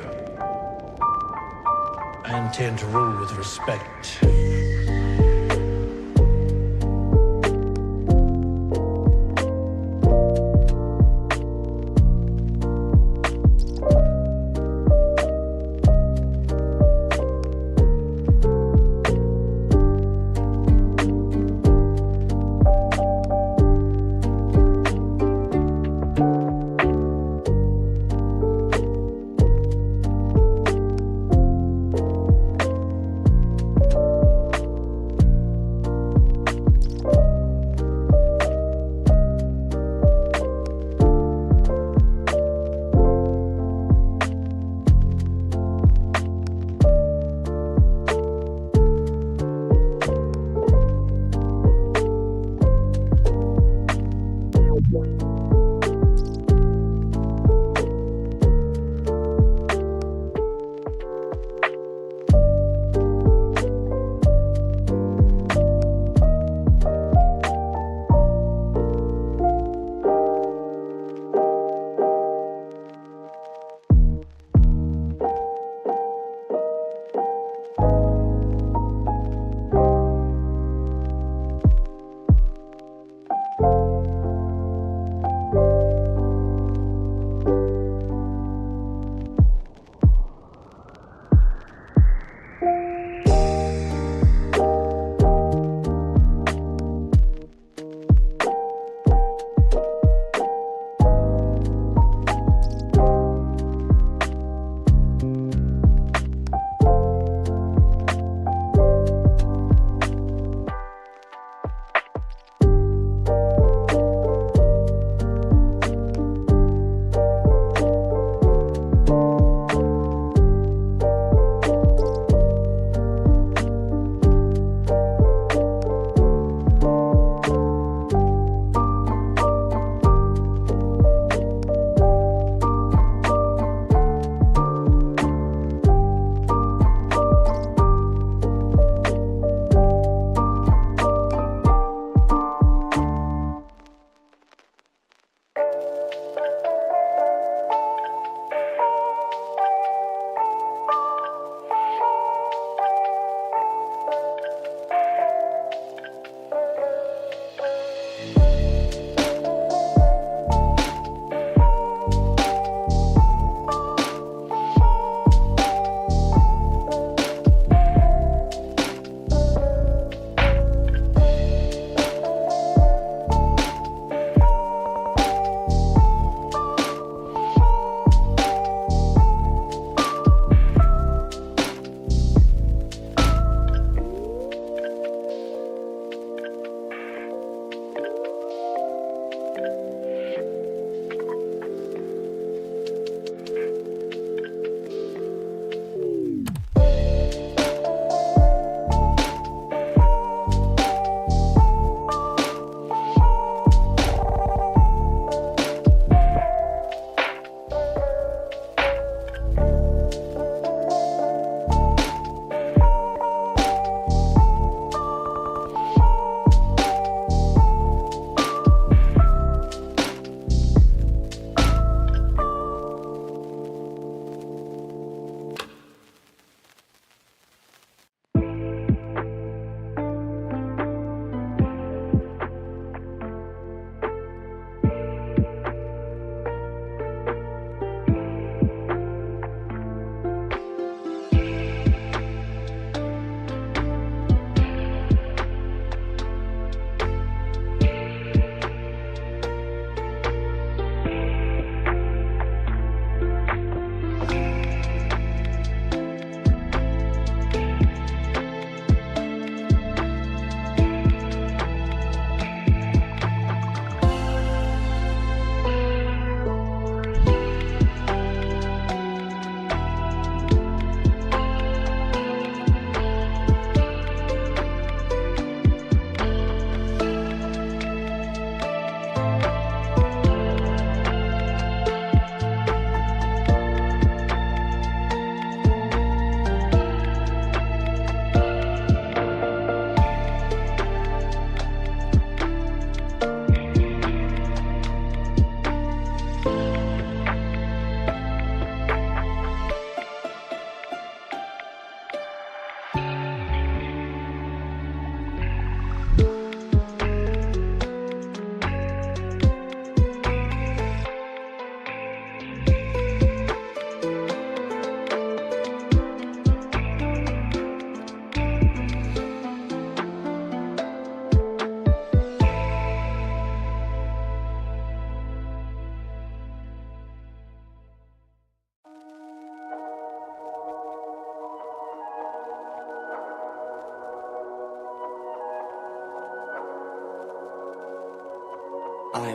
I intend to rule with respect.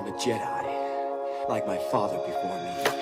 I'm a Jedi, like my father before me.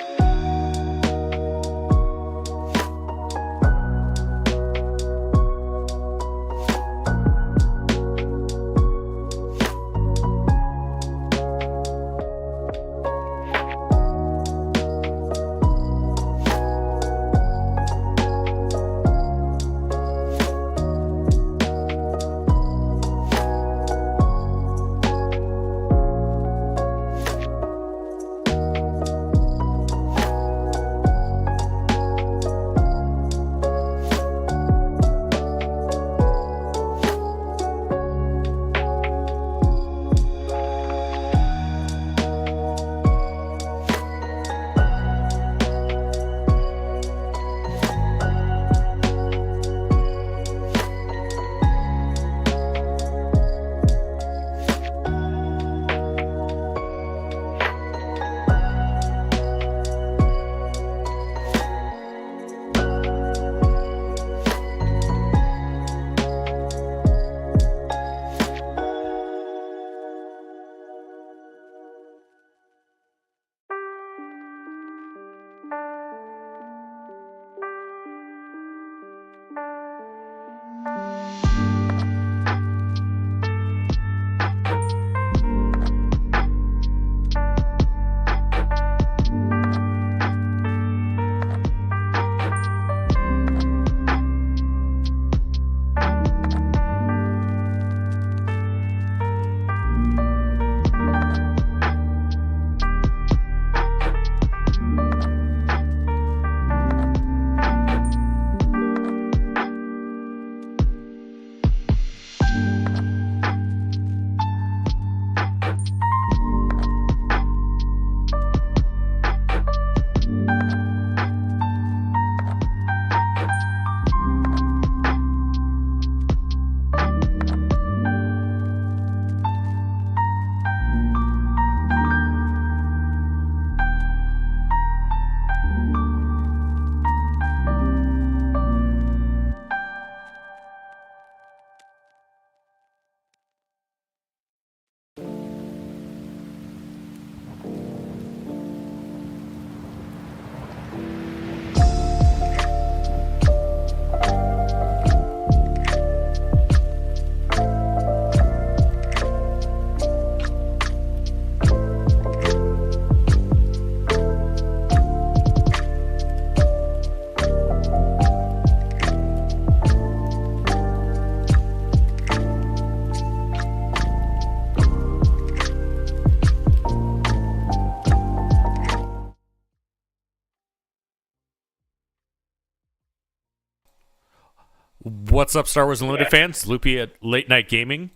What's up, Star Wars Unlimited fans? Loopy at Late Night Gaming,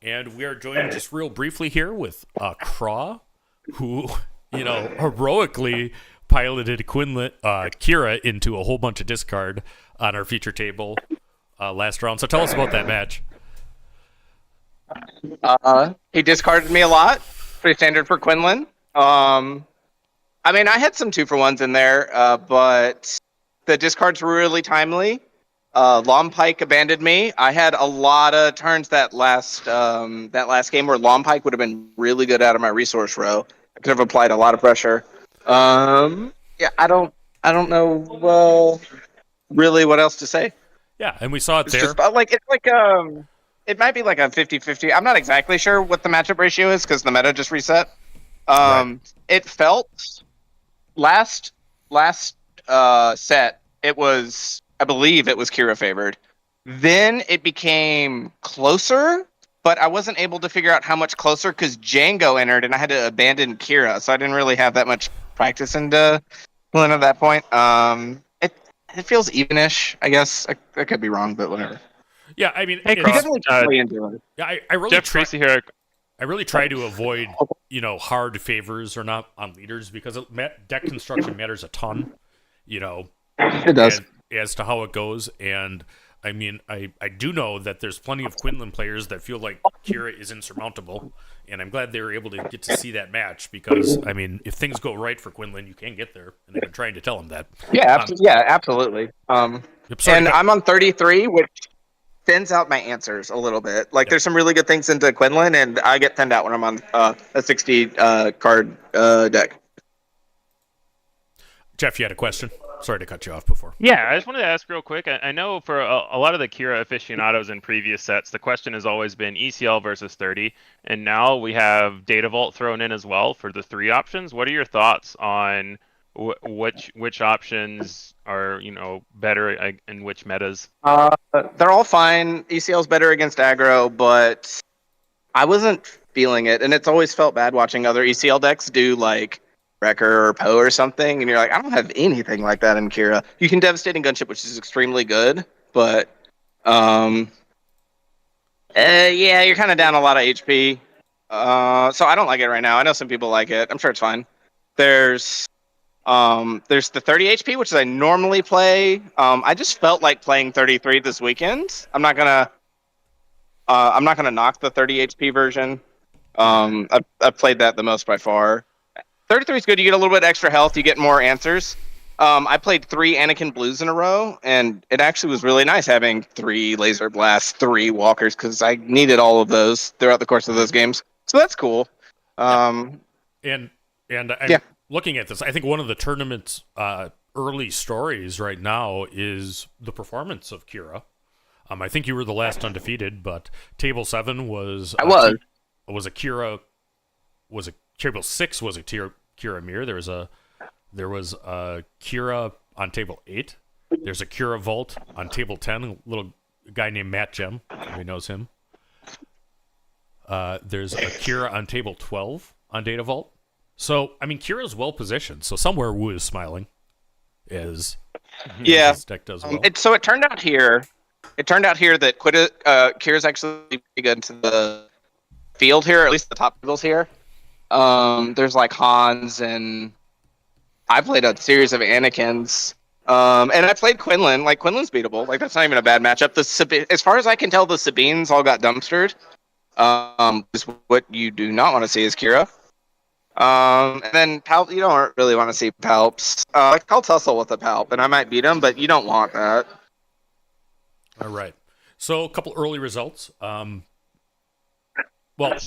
and we are joined just real briefly here with Craw, who, heroically piloted Kira into a whole bunch of discard on our feature table last round. So tell us about that match. He discarded me a lot. Pretty standard for Quinlan. I had some 2-for-1s in there, but the discards were really timely. Lompike abandoned me. I had a lot of turns that last game where Lompike would have been really good out of my resource row. I could have applied a lot of pressure. I don't know really what else to say. Yeah, and we saw it there. It might be like a 50-50. I'm not exactly sure what the matchup ratio is because the meta just reset. Right. It felt last set it was, I believe it was Kira favored. Then it became closer, but I wasn't able to figure out how much closer because Django entered and I had to abandon Kira, so I didn't really have that much practice into Quinlan at that point. It feels evenish, I guess. I could be wrong, but whatever. Yeah, I mean, hey, I really try to avoid, hard favors or not on leaders because deck construction matters a ton, It does. As to how it goes, and I mean, I do know that there's plenty of Quinlan players that feel like Kira is insurmountable, and I'm glad they were able to get to see that match because, I mean, if things go right for Quinlan, you can get there, and I've been trying to tell him that. Yeah, absolutely. And I'm on 33, which thins out my answers a little bit. Like there's some really good things into Quinlan, and I get thinned out when I'm on a 60 card deck. Jeff, you had a question? Sorry to cut you off before. Yeah, I just wanted to ask real quick. I know for a lot of the Kira aficionados in previous sets, the question has always been ECL versus 30, and now we have Data Vault thrown in as well for the 3 options. What are your thoughts on which options are better in which metas? They're all fine. ECL's better against aggro, but I wasn't feeling it, and it's always felt bad watching other ECL decks do like Wrecker or Poe or something, and you're like, I don't have anything like that in Kira. You can Devastating Gunship, which is extremely good, but yeah, you're kind of down a lot of HP. So I don't like it right now. I know some people like it. I'm sure it's fine. There's the 30 HP, which I normally play. I just felt like playing 33 this weekend. I'm not gonna knock the 30 HP version. I've played that the most by far. 33 is good. You get a little bit extra health. You get more answers. I played 3 Anakin Blues in a row, and it actually was really nice having 3 Laser Blasts, 3 Walkers, because I needed all of those throughout the course of those games. So that's cool. And I'm looking at this. I think one of the tournament's early stories right now is the performance of Kira. I think you were the last undefeated, but Table 7 was... was a Kira... Table 6 was a Kira mirror. There was a Kira on table 8. There's a Kira Vault on table 10. A little guy named Matt Gem. Everybody knows him. There's a Kira on table 12 on Data Vault. So I mean, Kira's well positioned. So somewhere Wu is smiling. His deck does well. So it turned out here that Kira's actually pretty good into the field here, or at least the top tables here. There's like Hans, and I played a series of Anakins, and I played Quinlan. Like Quinlan's beatable. Like that's not even a bad matchup. As far as I can tell, the Sabines all got dumpstered. Is what you do not want to see is Kira. And then Palp, you don't really want to see Palps. Like I'll tussle with a Palp, and I might beat him, but you don't want that. All right. So a couple early results. Well,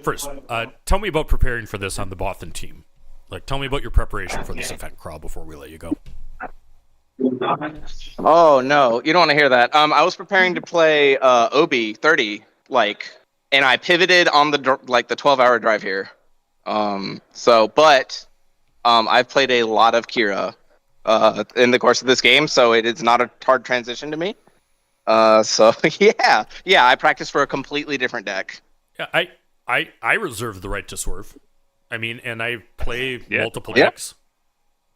first, tell me about preparing for this on the Bothan team. Like, tell me about your preparation for this event, Crawl, before we let you go. Oh no, you don't want to hear that. I was preparing to play Obi 30, and I pivoted on the 12-hour drive here. But I've played a lot of Kira in the course of this game, so it is not a hard transition to me. I practiced for a completely different deck. Yeah, I reserve the right to swerve. I mean, and I play multiple decks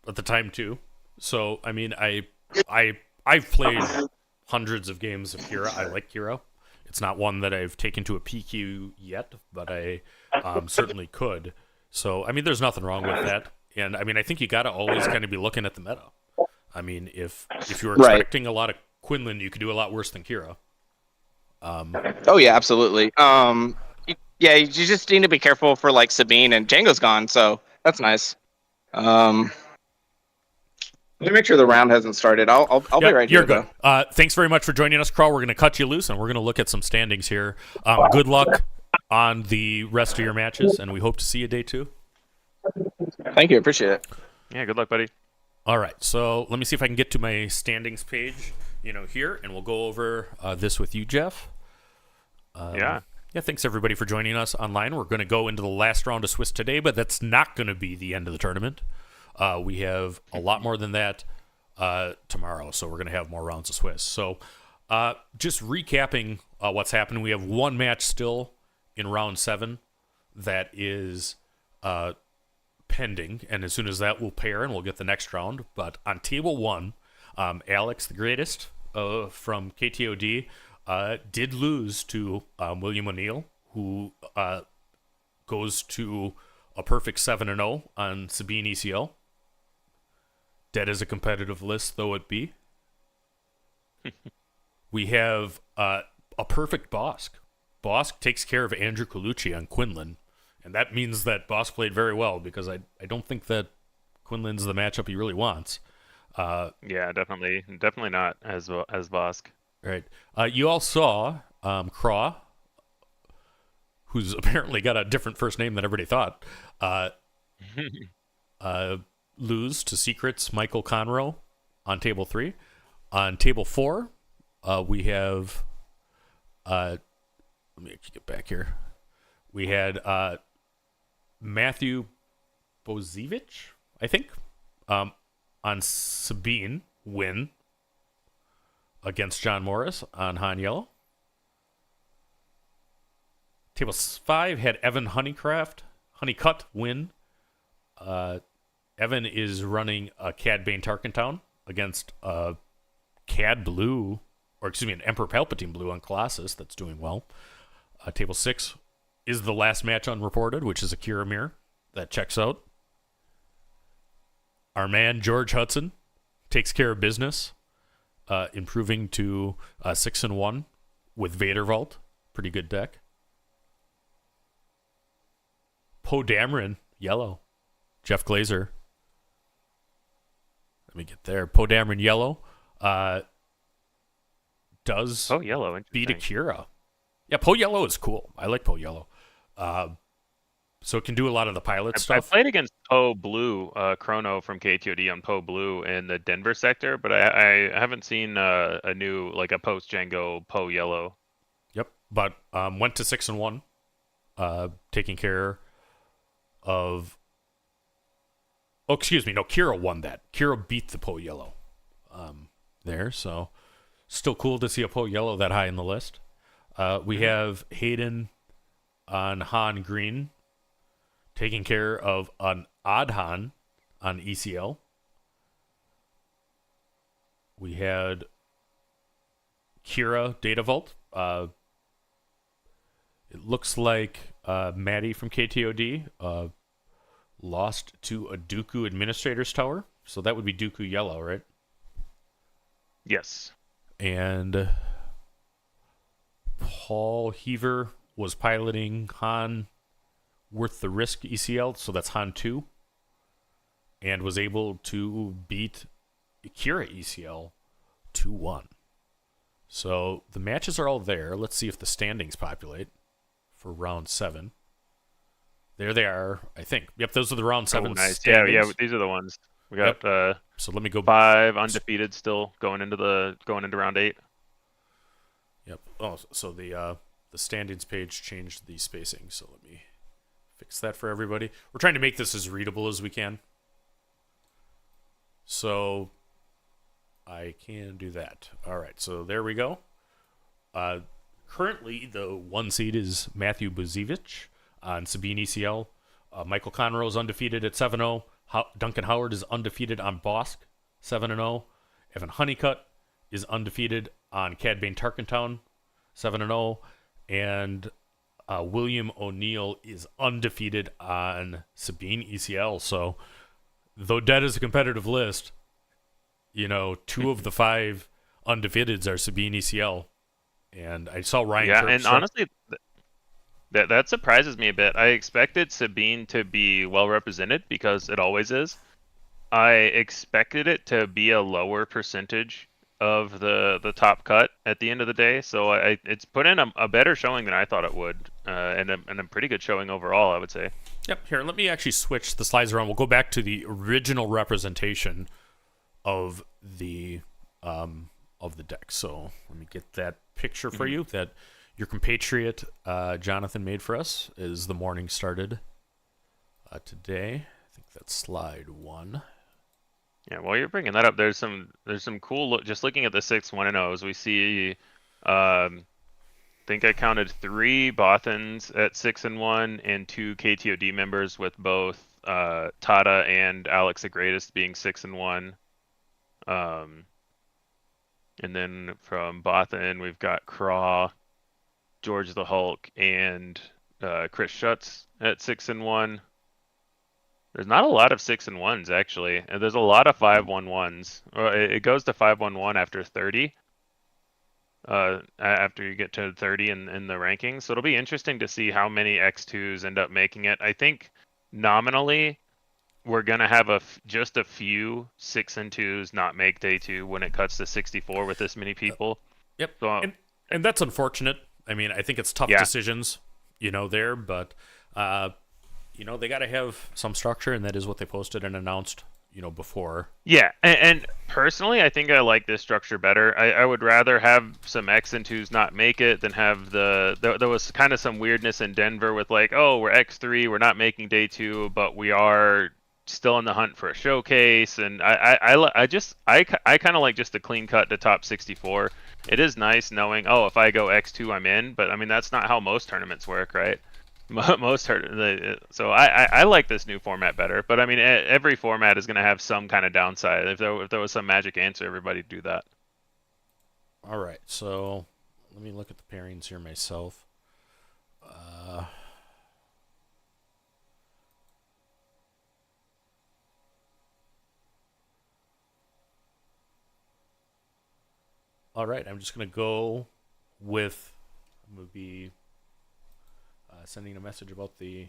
at the time too. So I mean, I've played hundreds of games of Kira. I like Kira. It's not one that I've taken to a PQ yet, but I certainly could. So I mean, there's nothing wrong with that. And I mean, I think you got to always kind of be looking at the meta. I mean, if you're expecting a lot of Quinlan, you could do a lot worse than Kira. Oh yeah, absolutely. Yeah, you just need to be careful for like Sabine, and Django's gone, so that's nice. Let me make sure the round hasn't started. I'll be right here. You're good. Thanks very much for joining us, Carl. We're going to cut you loose, and we're going to look at some standings here. Good luck on the rest of your matches, and we hope to see you day 2. Thank you. Appreciate it. Yeah, good luck, buddy. All right, so let me see if I can get to my standings page, here, and we'll go over this with you, Jeff. Yeah, thanks everybody for joining us online. We're going to go into the last round of Swiss today, but that's not going to be the end of the tournament. We have a lot more than that tomorrow, so we're going to have more rounds of Swiss. So just recapping what's happened, we have one match still in round 7 that is pending, and as soon as that will pair and we'll get the next round. But on table 1, Alex, the greatest from KTOD, did lose to William O'Neill, who goes to a perfect 7-0 on Sabine ECL. Dead as a competitive list, though it be. We have a perfect Bosk. Bosk takes care of Andrew Colucci on Quinlan, and that means that Bosk played very well, because I don't think that Quinlan's the matchup he really wants. Yeah, definitely not as Bosk. Right. You all saw Craw, who's apparently got a different first name than everybody thought, lose to Secret's Michael Conroe on table 3. On table 4, we have let me get back here. We had Matthew Bozevich, I think, on Sabine win against John Morris on Han Yellow. Table 5 had Evan Honeycutt win. Evan is running a Cad Bane Tarkentown against Cad Blue, or excuse me, an Emperor Palpatine Blue on Colossus that's doing well. Table 6 is the last match unreported, which is Akira Mir. That checks out. Our man George Hudson takes care of business, improving to 6-1 with Vader Vault. Pretty good deck. Poe Dameron, yellow. Jeff Glazer. Let me get there. Poe Dameron, yellow. Does yellow beat Akira. Yeah, Poe Yellow is cool. I like Poe Yellow. So it can do a lot of the pilot stuff. I played against Poe Blue, Chrono from KTOD on Poe Blue in the Denver sector, but I haven't seen a new, like a post-Django Poe Yellow. Yep, but went to 6-1, taking care of... Oh, excuse me. No, Kira won that. Kira beat the Poe Yellow there, so still cool to see a Poe Yellow that high in the list. We have Hayden on Han Green, taking care of an odd Han on ECL. We had Kira Data Vault. It looks like Maddie from KTOD lost to a Dooku Administrator's Tower. So that would be Dooku Yellow, right? Yes. And Paul Heaver was piloting Han Worth the Risk ECL, so that's Han 2, and was able to beat Akira ECL 2-1. So the matches are all there. Let's see if the standings populate for round 7. There they are, I think. Yep, those are the round 7 nice. standings. Yeah, these are the ones. We got so let me go 5 undefeated still going into round 8. Yep. Oh, so the standings page changed the spacing, so let me fix that for everybody. We're trying to make this as readable as we can. So I can do that. All right, so there we go. Currently, the 1 seed is Matthew Buzevich on Sabine ECL. Michael Conroe is undefeated at 7-0. Duncan Howard is undefeated on Bosk, 7-0. Evan Honeycutt is undefeated on Cad Bane Tarkentown, 7-0. And William O'Neill is undefeated on Sabine ECL. So, though dead is a competitive list, 2 of the 5 undefeateds are Sabine ECL. And I saw Ryan. Yeah, and honestly, that surprises me a bit. I expected Sabine to be well represented because it always is. I expected it to be a lower percentage of the top cut at the end of the day, so it's put in a better showing than I thought it would, and a pretty good showing overall, I would say. Yep. Here, let me actually switch the slides around. We'll go back to the original representation of the deck. So let me get that picture for you that your compatriot Jonathan made for us as the morning started today. I think that's slide 1. Yeah, while you're bringing that up, there's some cool just looking at the 6-1-0s. We see, think I counted 3 Bothans at 6-1 and 2 KTOD members with both Tata and Alex the Greatest being 6-1. And then from Bothan, we've got Craw, George the Hulk, and Chris Schutz at 6-1. There's not a lot of 6-1s actually, and there's a lot of 5-1-1s. It goes to 5-1-1 after 30. After you get to 30 in the rankings, so it'll be interesting to see how many X2s end up making it. I think nominally we're gonna have just a few 6-2s not make day 2 when it cuts to 64 with this many people. Yep. So, and that's unfortunate. I mean, I think it's tough decisions, there, but they got to have some structure, and that is what they posted and announced, before. Yeah, and personally, I think I like this structure better. I would rather have some X and 2s not make it than have there was kind of some weirdness in Denver with like, oh, we're X3, we're not making day 2, but we are still in the hunt for a showcase, and I kind of like just the clean cut to top 64. It is nice knowing, oh, if I go X2, I'm in, but I mean that's not how most tournaments work, right? So I like this new format better, but I mean every format is going to have some kind of downside. If there was some magic answer, everybody'd do that. All right, so let me look at the pairings here myself. All right, I'm just going to go with, I'm going to be sending a message about the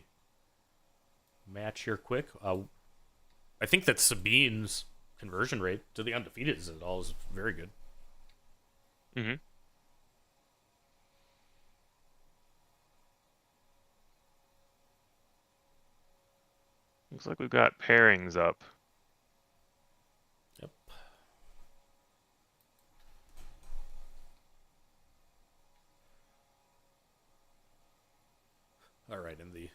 match here quick. I think that Sabine's conversion rate to the undefeated is very good. Mm-hmm. Looks like we've got pairings up. Yep. All right, and the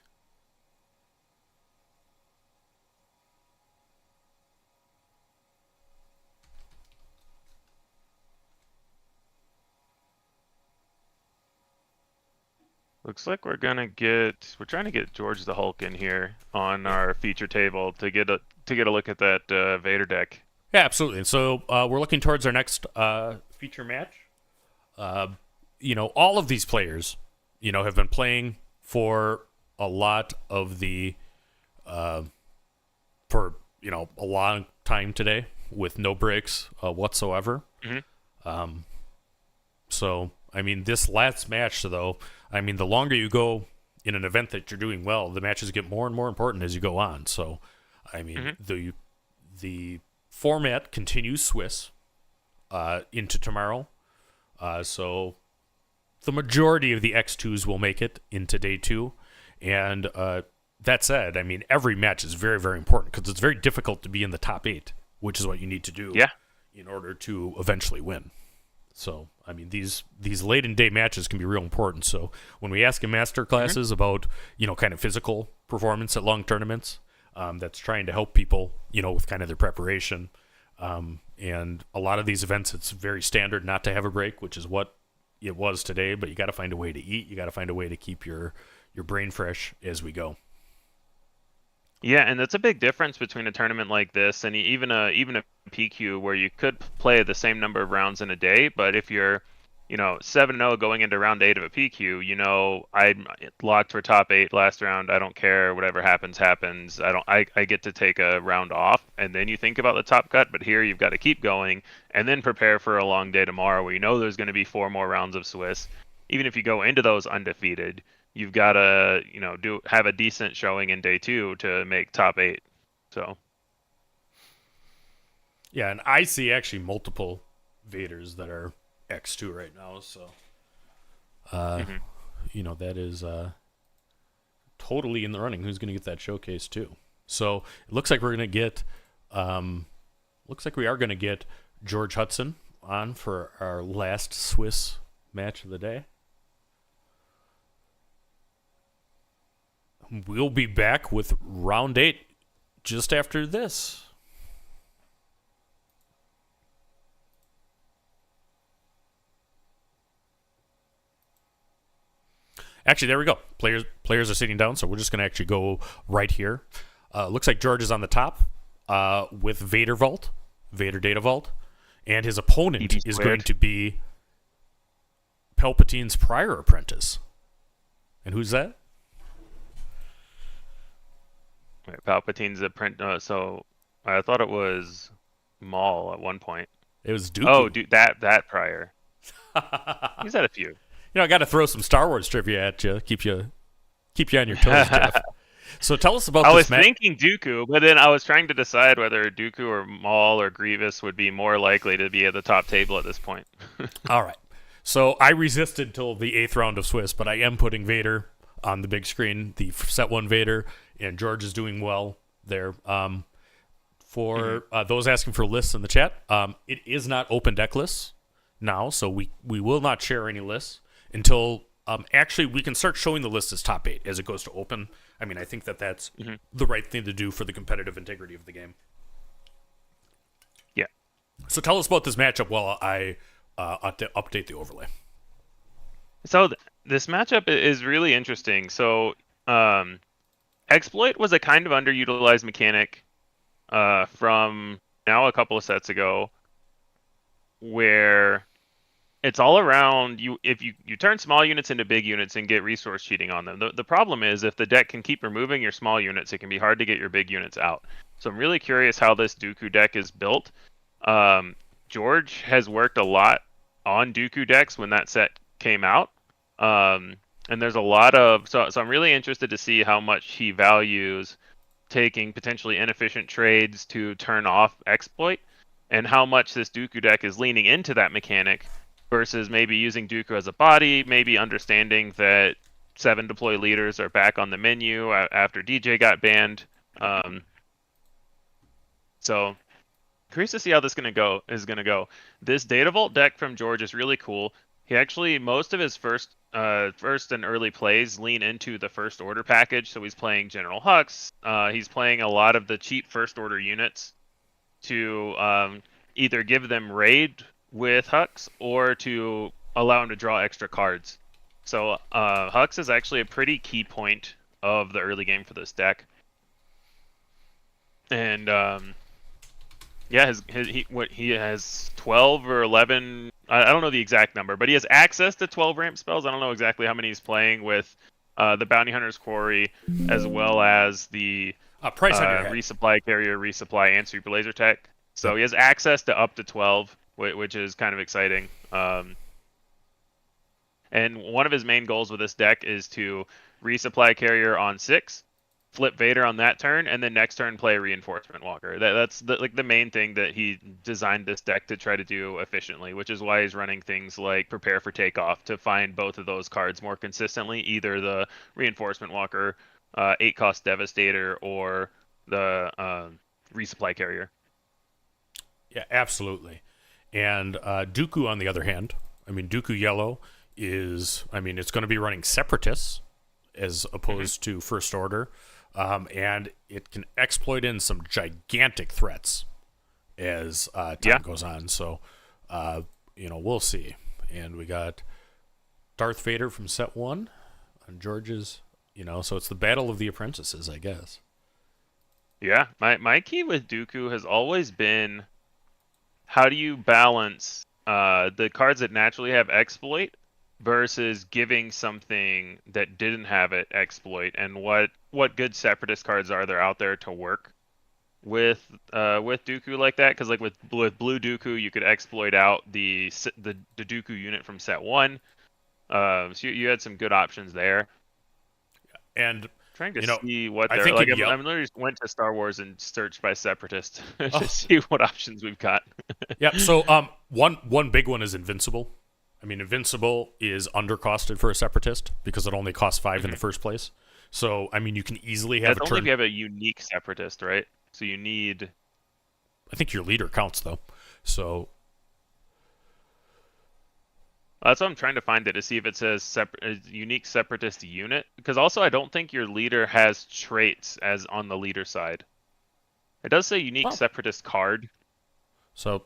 looks like we're trying to get George the Hulk in here on our feature table to get a look at that Vader deck. Yeah, absolutely. And so we're looking towards our next feature match. All of these players, have been playing for a lot of the for a long time today with no breaks whatsoever. Mm-hmm. So I mean, this last match, though, I mean, the longer you go in an event that you're doing well, the matches get more and more important as you go on. So, I mean, the format continues Swiss into tomorrow. So the majority of the X2s will make it into day 2. And that said, I mean, every match is very, very important because it's very difficult to be in the top 8, which is what you need to do in order to eventually win. So, I mean, these late in day matches can be real important. So when we ask in master classes about, kind of physical performance at long tournaments, that's trying to help people, with kind of their preparation. And a lot of these events, it's very standard not to have a break, which is what it was today, but you got to find a way to eat. You got to find a way to keep your brain fresh as we go. Yeah, and that's a big difference between a tournament like this and even a PQ where you could play the same number of rounds in a day, but if you're, 7-0 going into round 8 of a PQ, I'm locked for top 8 last round. I don't care. Whatever happens. I get to take a round off, and then you think about the top cut. But here you've got to keep going and then prepare for a long day tomorrow where there's going to be 4 more rounds of Swiss. Even if you go into those undefeated, you've got to, have a decent showing in day 2 to make top 8. So. Yeah, and I see actually multiple Vaders that are X2 right now. So, that is totally in the running. Who's going to get that showcase too? So it looks like we're going to get, we are going to get George Hudson on for our last Swiss match of the day. We'll be back with round 8 just after this. Actually, there we go. Players are sitting down, so we're just going to actually go right here. Looks like George is on the top with Vader Data Vault, and his opponent is going to be Palpatine's prior apprentice. And who's that? Wait, Palpatine's apprentice. So I thought it was Maul at one point. It was Dooku. Oh, that prior. He's had a few. I got to throw some Star Wars trivia at you. Keep you on your toes, Jeff. So tell us about this match. I was thinking Dooku, but then I was trying to decide whether Dooku or Maul or Grievous would be more likely to be at the top table at this point. All right. So I resisted till the 8th round of Swiss, but I am putting Vader on the big screen, the set 1 Vader, and George is doing well there. For those asking for lists in the chat, it is not open deck lists now, so we will not share any lists until actually we can start showing the list as top 8 as it goes to open. I mean, I think that's the right thing to do for the competitive integrity of the game. Yeah. So tell us about this matchup while I update the overlay. So this matchup is really interesting. So Exploit was a kind of underutilized mechanic from now a couple of sets ago, where it's all around you. If you turn small units into big units and get resource cheating on them. The problem is if the deck can keep removing your small units, it can be hard to get your big units out. So I'm really curious how this Dooku deck is built. George has worked a lot on Dooku decks when that set came out. And there's a lot of... So I'm really interested to see how much he values taking potentially inefficient trades to turn off Exploit, and how much this Dooku deck is leaning into that mechanic versus maybe using Dooku as a body, maybe understanding that 7 deploy leaders are back on the menu after DJ got banned. So curious to see how this is going to go. This Data Vault deck from George is really cool. He actually, most of his first and early plays lean into the First Order package. So he's playing General Hux. He's playing a lot of the cheap First Order units to either give them raid with Hux or to allow him to draw extra cards. So Hux is actually a pretty key point of the early game for this deck. And yeah, he has 12 or 11. I don't know the exact number, but he has access to 12 ramp spells. I don't know exactly how many he's playing with the Bounty Hunter's Quarry, as well as the price on your head. Resupply Carrier, Resupply, and Super Laser Tech. So he has access to up to 12, which is kind of exciting. And one of his main goals with this deck is to Resupply Carrier on 6, flip Vader on that turn, and then next turn play a Reinforcement Walker. That's the main thing that he designed this deck to try to do efficiently, which is why he's running things like Prepare for Takeoff to find both of those cards more consistently, either the Reinforcement Walker, 8-cost Devastator, or the Resupply Carrier. Yeah, absolutely. And Dooku, on the other hand, I mean, Dooku Yellow is, I mean, it's going to be running Separatists as opposed to First Order. And it can exploit in some gigantic threats as time goes on. So, we'll see. And we got Darth Vader from set 1 on George's, so it's the Battle of the Apprentices, I guess. Yeah, my key with Dooku has always been, how do you balance the cards that naturally have exploit versus giving something that didn't have it exploit, and what good Separatist cards are there out there to work with Dooku like that? Because like with Blue Dooku, you could exploit out the Dooku unit from set 1. So you had some good options there. And trying to see what I they're think like. I literally just went to Star Wars and searched by Separatist to see what options we've got. Yep. So one big one is Invincible. I mean, Invincible is undercosted for a Separatist because it only costs 5 in the first place. So, I mean, you can easily have That's only if you have a unique Separatist, right? So you need... I think your leader counts, though. So... That's what I'm trying to find to see if it says unique Separatist unit. Because also, I don't think your leader has traits as on the leader side. It does say unique Separatist card. So,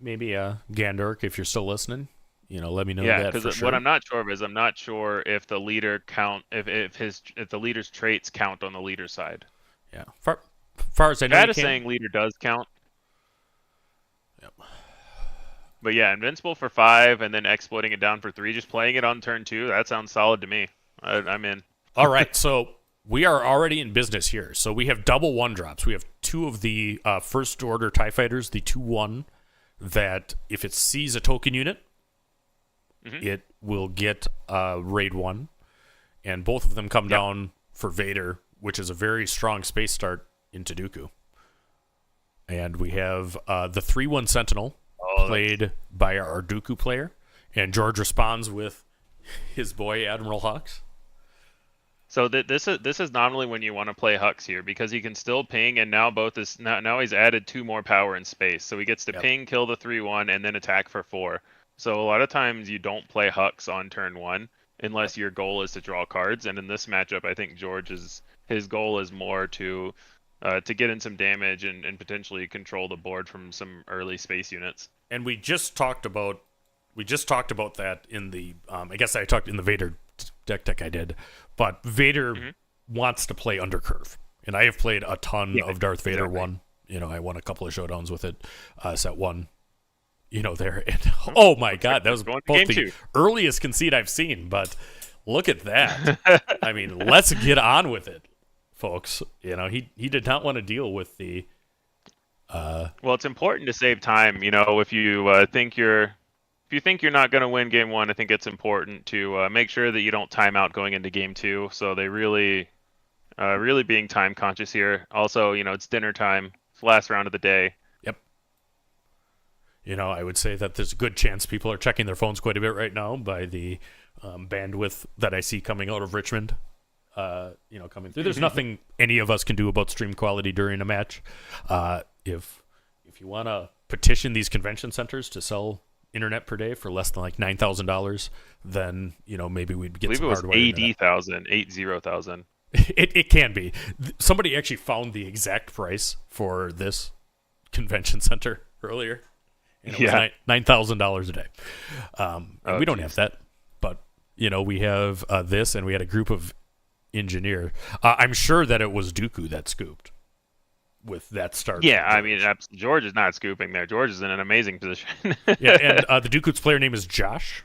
maybe GandorK, if you're still listening, let me know that. Yeah, because what I'm not sure of is I'm not sure if the leader if the leader's traits count on the leader side. Yeah, far as I know, That is saying leader does count. Yep. But yeah, Invincible for 5 and then exploiting it down for 3, just playing it on turn 2. That sounds solid to me. I'm in. All right, so we are already in business here. So we have double 1-drops. We have 2 of the First Order TIE Fighters, the 2/1, that if it sees a token unit, it will get Raid 1. And both of them come down for Vader, which is a very strong space start into Dooku. And we have the 3/1 Sentinel played by our Dooku player. And George responds with his boy Admiral Hux. So this is not only when you want to play Hux here, because he can still ping, and now now he's added 2 more power and space, so he gets to ping, kill the 3/1, and then attack for 4. So a lot of times you don't play Hux on turn 1 unless your goal is to draw cards, and in this matchup, I think his goal is more to get in some damage and potentially control the board from some early space units. And we just talked about that in the I guess I talked in the Vader deck I did, but Vader wants to play undercurve, and I have played a ton of Darth Vader 1. You know, I won a couple of showdowns with it, set 1. You know, there, and oh my God, that was both the earliest concede I've seen. But look at that! I mean, let's get on with it, folks. You know, he did not want to deal with the. Well, it's important to save time. You know, if you think you're not going to win game 1, I think it's important to make sure that you don't time out going into game 2. So they really being time conscious here. Also, you know, it's dinner time. It's the last round of the day. Yep. You know, I would say that there's a good chance people are checking their phones quite a bit right now by the bandwidth that I see coming out of Richmond. You know, coming through. There's nothing any of us can do about stream quality during a match. If you want to petition these convention centers to sell internet per day for less than like $9,000, then you know maybe we'd get some hardware. I believe it was 80,000. It can be. Somebody actually found the exact price for this convention center earlier. And it was $9,000 a day. And we don't have that, but you know we have this, and we had a group of engineers. I'm sure that it was Dooku that scooped with that start. Yeah, I mean, George is not scooping there. George is in an amazing position. Yeah, and the Dooku's player name is Josh.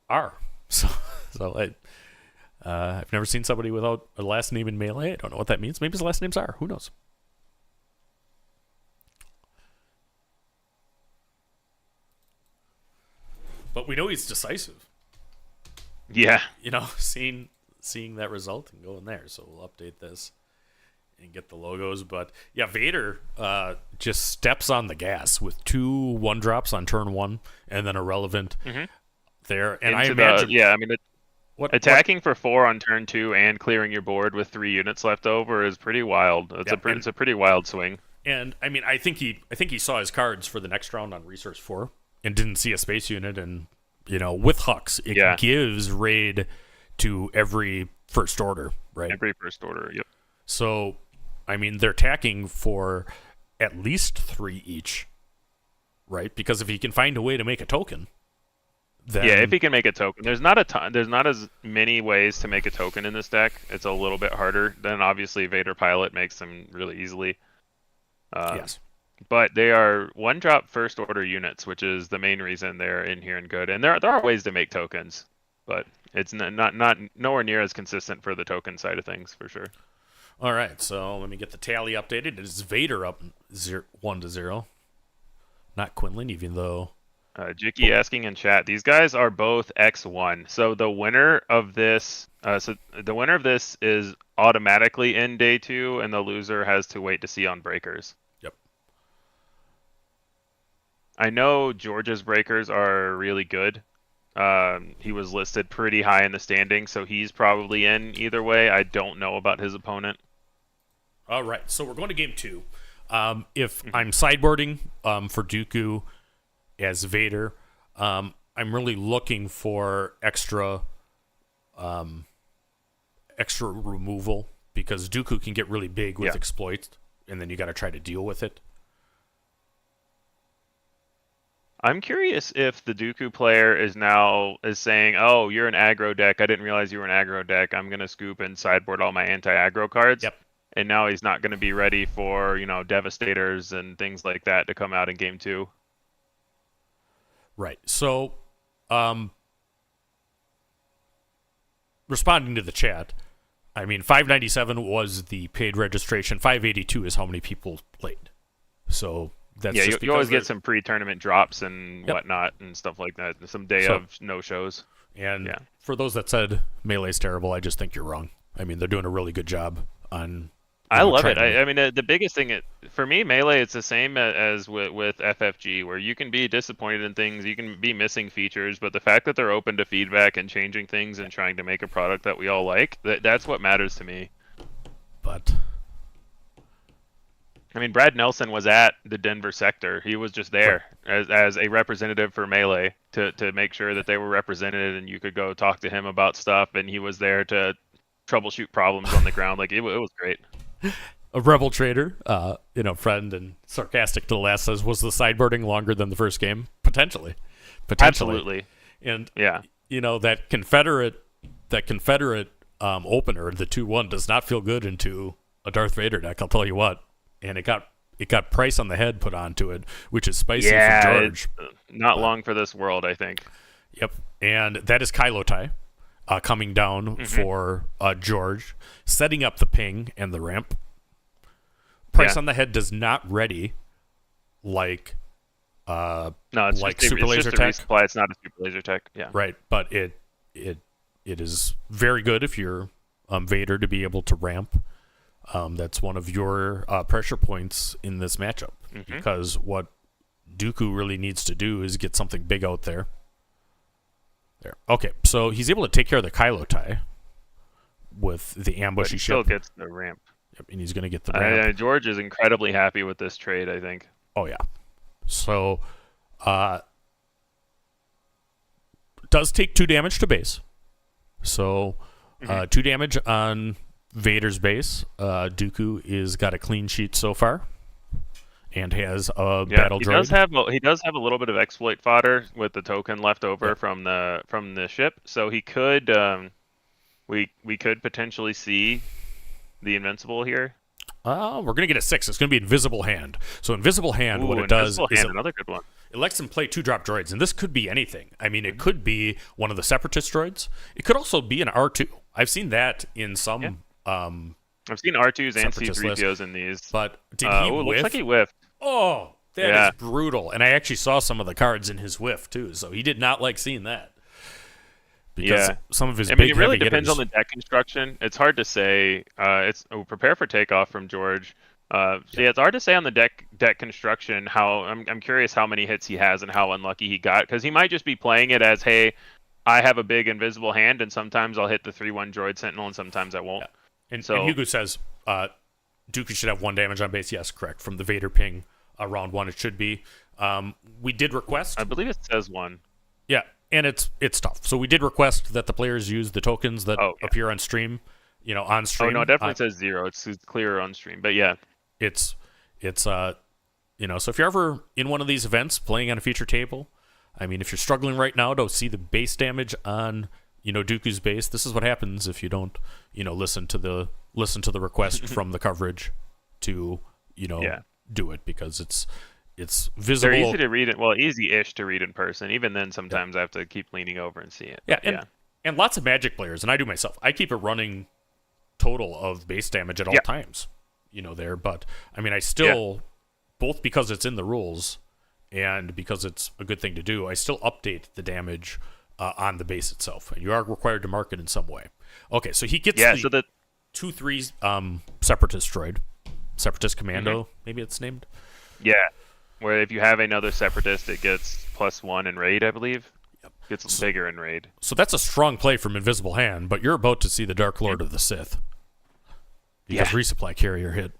R. So I've never seen somebody without a last name in Melee. I don't know what that means. Maybe his last name's R. Who knows? But we know he's decisive. Yeah. You know, seeing that result and going there. So we'll update this and get the logos. But yeah, Vader just steps on the gas with 2 1-drops on turn 1 and then a relevant there. And I imagine attacking for 4 on turn 2 and clearing your board with 3 units left over is pretty wild. It's a pretty wild swing. And I mean, I think he saw his cards for the next round on Resource 4 and didn't see a space unit. And you know, with Hux, it gives raid to every first order, right? Every first order, yep. So, I mean, they're attacking for at least 3 each, right? Because if he can find a way to make a token, then if he can make a token, there's not as many ways to make a token in this deck. It's a little bit harder. Then obviously Vader Pilot makes them really easily. Yes. But they are 1-drop first order units, which is the main reason they're in here and good. And there are ways to make tokens, but it's not nowhere near as consistent for the token side of things, for sure. All right, so let me get the tally updated. It is Vader up 1-0, not Quinlan, even though. Jicky asking in chat, these guys are both X1. So the winner of this, is automatically in day 2, and the loser has to wait to see on breakers. Yep. I know George's breakers are really good. He was listed pretty high in the standings, so he's probably in either way. I don't know about his opponent. All right, so we're going to game 2. If I'm sideboarding for Dooku as Vader, I'm really looking for extra removal because Dooku can get really big with exploits, and then you got to try to deal with it. I'm curious if the Dooku player is saying, "Oh, you're an aggro deck. I didn't realize you were an aggro deck. I'm gonna scoop and sideboard all my anti-aggro cards." Yep. And now he's not going to be ready for Devastators and things like that to come out in game 2. Right. So, responding to the chat, I mean, 597 was the paid registration. 582 is how many people played. So that's just you always get some pre-tournament drops and whatnot and stuff like that. Some day of no-shows. And for those that said Melee's terrible, I just think you're wrong. I mean, they're doing a really good job on I love it. I mean, the biggest thing for me, Melee, it's the same as with FFG, where you can be disappointed in things, you can be missing features, but the fact that they're open to feedback and changing things and trying to make a product that we all like, that's what matters to me. But I mean, Brad Nelson was at the Denver sector. He was just there as a representative for Melee to make sure that they were represented, and you could go talk to him about stuff, and he was there to troubleshoot problems on the ground. Like it was great. A Rebel Trader, friend and sarcastic to the last, says, was the sideboarding longer than the first game? Potentially. Absolutely. And yeah, that Confederate opener, the 2-1, does not feel good into a Darth Vader deck, I'll tell you what. And it got price on the head put onto it, which is spicy for George. Not long for this world, I think. Yep. And that is Kylo Tai. Coming down for George, setting up the ping and the ramp. Price on the head does not ready like no, it's like just super laser just tech. A resupply. It's not a super laser tech. Yeah, right. But it is very good if you're Vader to be able to ramp. That's one of your pressure points in this matchup because what Dooku really needs to do is get something big out there. There. Okay, so he's able to take care of the Kylo Tai with the ambushy ship. Still gets the ramp. Yep, and he's going to get the ramp. George is incredibly happy with this trade, I think. Oh, yeah. So, does take 2 damage to base. So, 2 damage on Vader's base. Dooku is got a clean sheet so far. And has a battle droid. He does have a little bit of exploit fodder with the token left over from the ship, so he could we could potentially see the invincible here. We're gonna get a 6. It's gonna be Invisible Hand. So Invisible Hand, what it does is another good one. It lets him play 2-drop droids, and this could be anything. I mean, it could be one of the Separatist droids. It could also be an R2. I've seen that in some. Yeah. I've seen R2s and C3POs in these. But did he whiff? Looks like he whiffed. Oh, that is brutal. And I actually saw some of the cards in his whiff, too. So he did not like seeing that. Because some of his big it really heavy depends hitters, on the deck construction. It's hard to say. Prepare for takeoff from George. It's hard to say on the deck construction how I'm curious how many hits he has and how unlucky he got, because he might just be playing it as, hey, I have a big invisible hand and sometimes I'll hit the 3/1 droid sentinel and sometimes I won't. And Hugo says Dooku should have 1 damage on base. Yes, correct. From the Vader ping, round 1 it should be. We did request. I believe it says 1. Yeah, and it's tough. So we did request that the players use the tokens that appear on stream. On stream. Oh no, it definitely says 0. It's clear on stream, but yeah, it's so if you're ever in one of these events playing on a feature table, I mean, if you're struggling right now to see the base damage on Dooku's base, this is what happens if you don't listen to the request from the coverage to do it, because it's visible. They're easy to read it. Well, easy-ish to read in person. Even then, sometimes I have to keep leaning over and see it. Yeah, and lots of Magic players, and I do myself. I keep a running total of base damage at all times. There, but I mean, I still, both because it's in the rules and because it's a good thing to do, I still update the damage on the base itself. And you are required to mark it in some way. Okay, so he gets the 2/3 Separatist droid, Separatist Commando, maybe it's named. Yeah, where if you have another Separatist, it gets +1 in raid, I believe. Gets bigger in raid. So that's a strong play from Invisible Hand, but you're about to see the Dark Lord of the Sith. Because resupply carrier hit.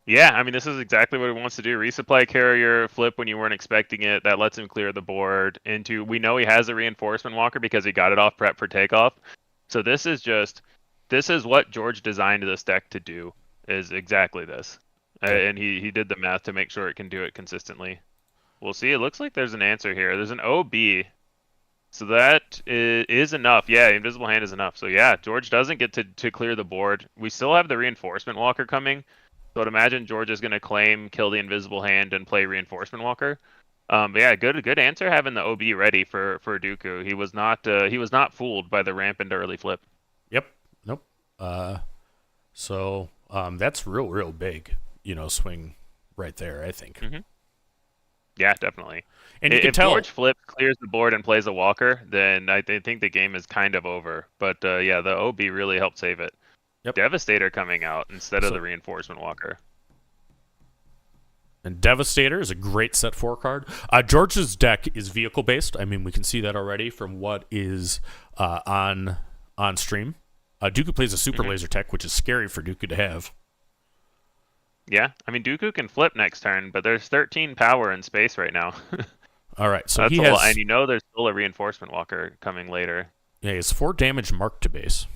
Yeah, I mean, this is exactly what he wants to do. Resupply carrier, flip when you weren't expecting it. That lets him clear the board. We know he has a reinforcement walker because he got it off prep for takeoff. So this is what George designed this deck to do, is exactly this. And he did the math to make sure it can do it consistently. We'll see. It looks like there's an answer here. There's an OB. So that is enough. Yeah, Invisible Hand is enough. So yeah, George doesn't get to clear the board. We still have the Reinforcement Walker coming. So I'd imagine George is going to claim, kill the Invisible Hand, and play Reinforcement Walker. But yeah, good answer having the OB ready for Dooku. He was not fooled by the ramp into early flip. Yep. Nope. So that's real big, swing right there, I think. Mm-hmm. Yeah, definitely. And if George flips, clears the board, and plays a walker, then I think the game is kind of over. But yeah, the OB really helped save it. Devastator coming out instead of the Reinforcement Walker. And Devastator is a great set 4 card. George's deck is vehicle based. I mean, we can see that already from what is on stream. Dooku plays a super laser tech, which is scary for Dooku to have. Yeah, I mean Dooku can flip next turn, but there's 13 power in space right now. All right, so that's he has, and there's still a Reinforcement Walker coming later. Yeah, he has 4 damage marked to base.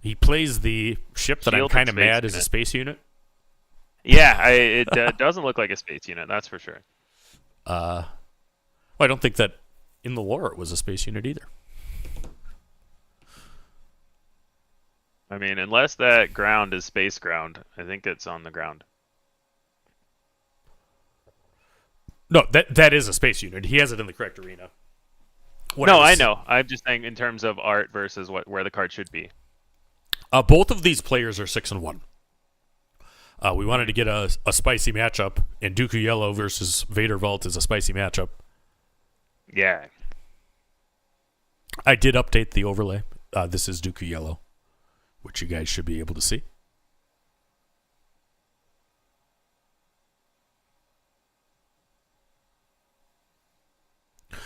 He plays the ship that I'm kind of mad is a space unit. Yeah, it doesn't look like a space unit, that's for sure. Well, I don't think that in the lore it was a space unit either. I mean, unless that ground is space ground, I think it's on the ground. No, that is a space unit. He has it in the correct arena. I know. I'm just saying in terms of art versus where the card should be. Both of these players are 6-1. We wanted to get a spicy matchup, and Dooku Yellow versus Vader Vault is a spicy matchup. Yeah. I did update the overlay. This is Dooku Yellow, which you guys should be able to see.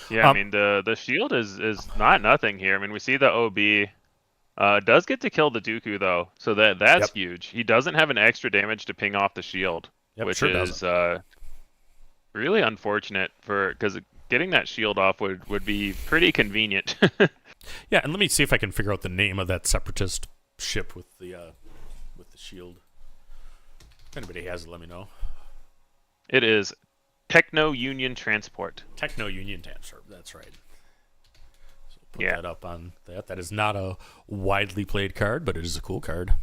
Yeah, I mean, the shield is not nothing here. I mean, we see the OB does get to kill the Dooku, though, so that's huge. He doesn't have an extra damage to ping off the shield, which is really unfortunate because getting that shield off would be pretty convenient. Yeah, and let me see if I can figure out the name of that separatist ship with the shield. If anybody has it, let me know. It is Techno Union Transport. Techno Union Transport, that's right. So put that up on that. That is not a widely played card, but it is a cool card.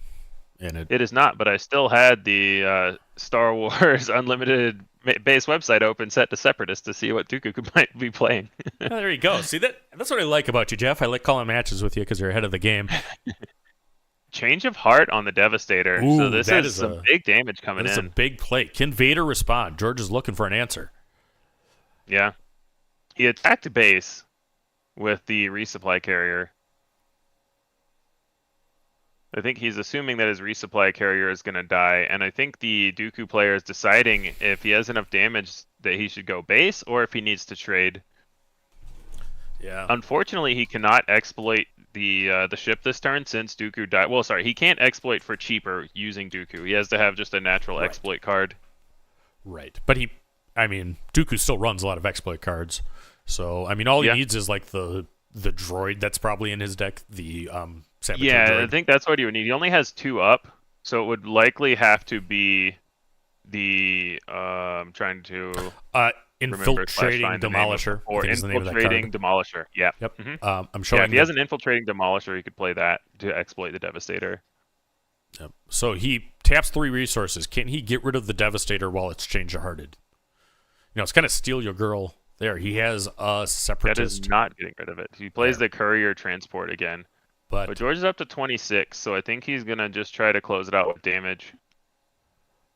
And it is not, but I still had the Star Wars Unlimited base website open set to Separatist to see what Dooku might be playing. Oh, there you go. See, that's what I like about you, Jeff. I like calling matches with you because you're ahead of the game. Change of Heart on the Devastator. Ooh, so this is some big damage coming in. This is a big play. Can Vader respond? George is looking for an answer. Yeah. He attacked base with the resupply carrier. I think he's assuming that his resupply carrier is going to die, and I think the Dooku player is deciding if he has enough damage that he should go base or if he needs to trade. Yeah. Unfortunately, he cannot exploit the ship this turn since Dooku died. Well, sorry, he can't exploit for cheaper using Dooku. He has to have just a natural exploit card. Right, but Dooku still runs a lot of exploit cards, so I mean, all he needs is like the droid that's probably in his deck. The saboteur droid. I think that's what he would need. He only has 2 up, so it would likely have to be the trying to infiltrating demolisher. Or infiltrating demolisher. Yeah. Yep. Mm-hmm. I'm showing. If he has an infiltrating demolisher, he could play that to exploit the Devastator. Yep. So he taps 3 resources. Can he get rid of the Devastator while it's change hearted? It's kind of steal your girl there. He has a Separatist. That is not getting rid of it. He plays the courier transport again. But George is up to 26, so I think he's going to just try to close it out with damage.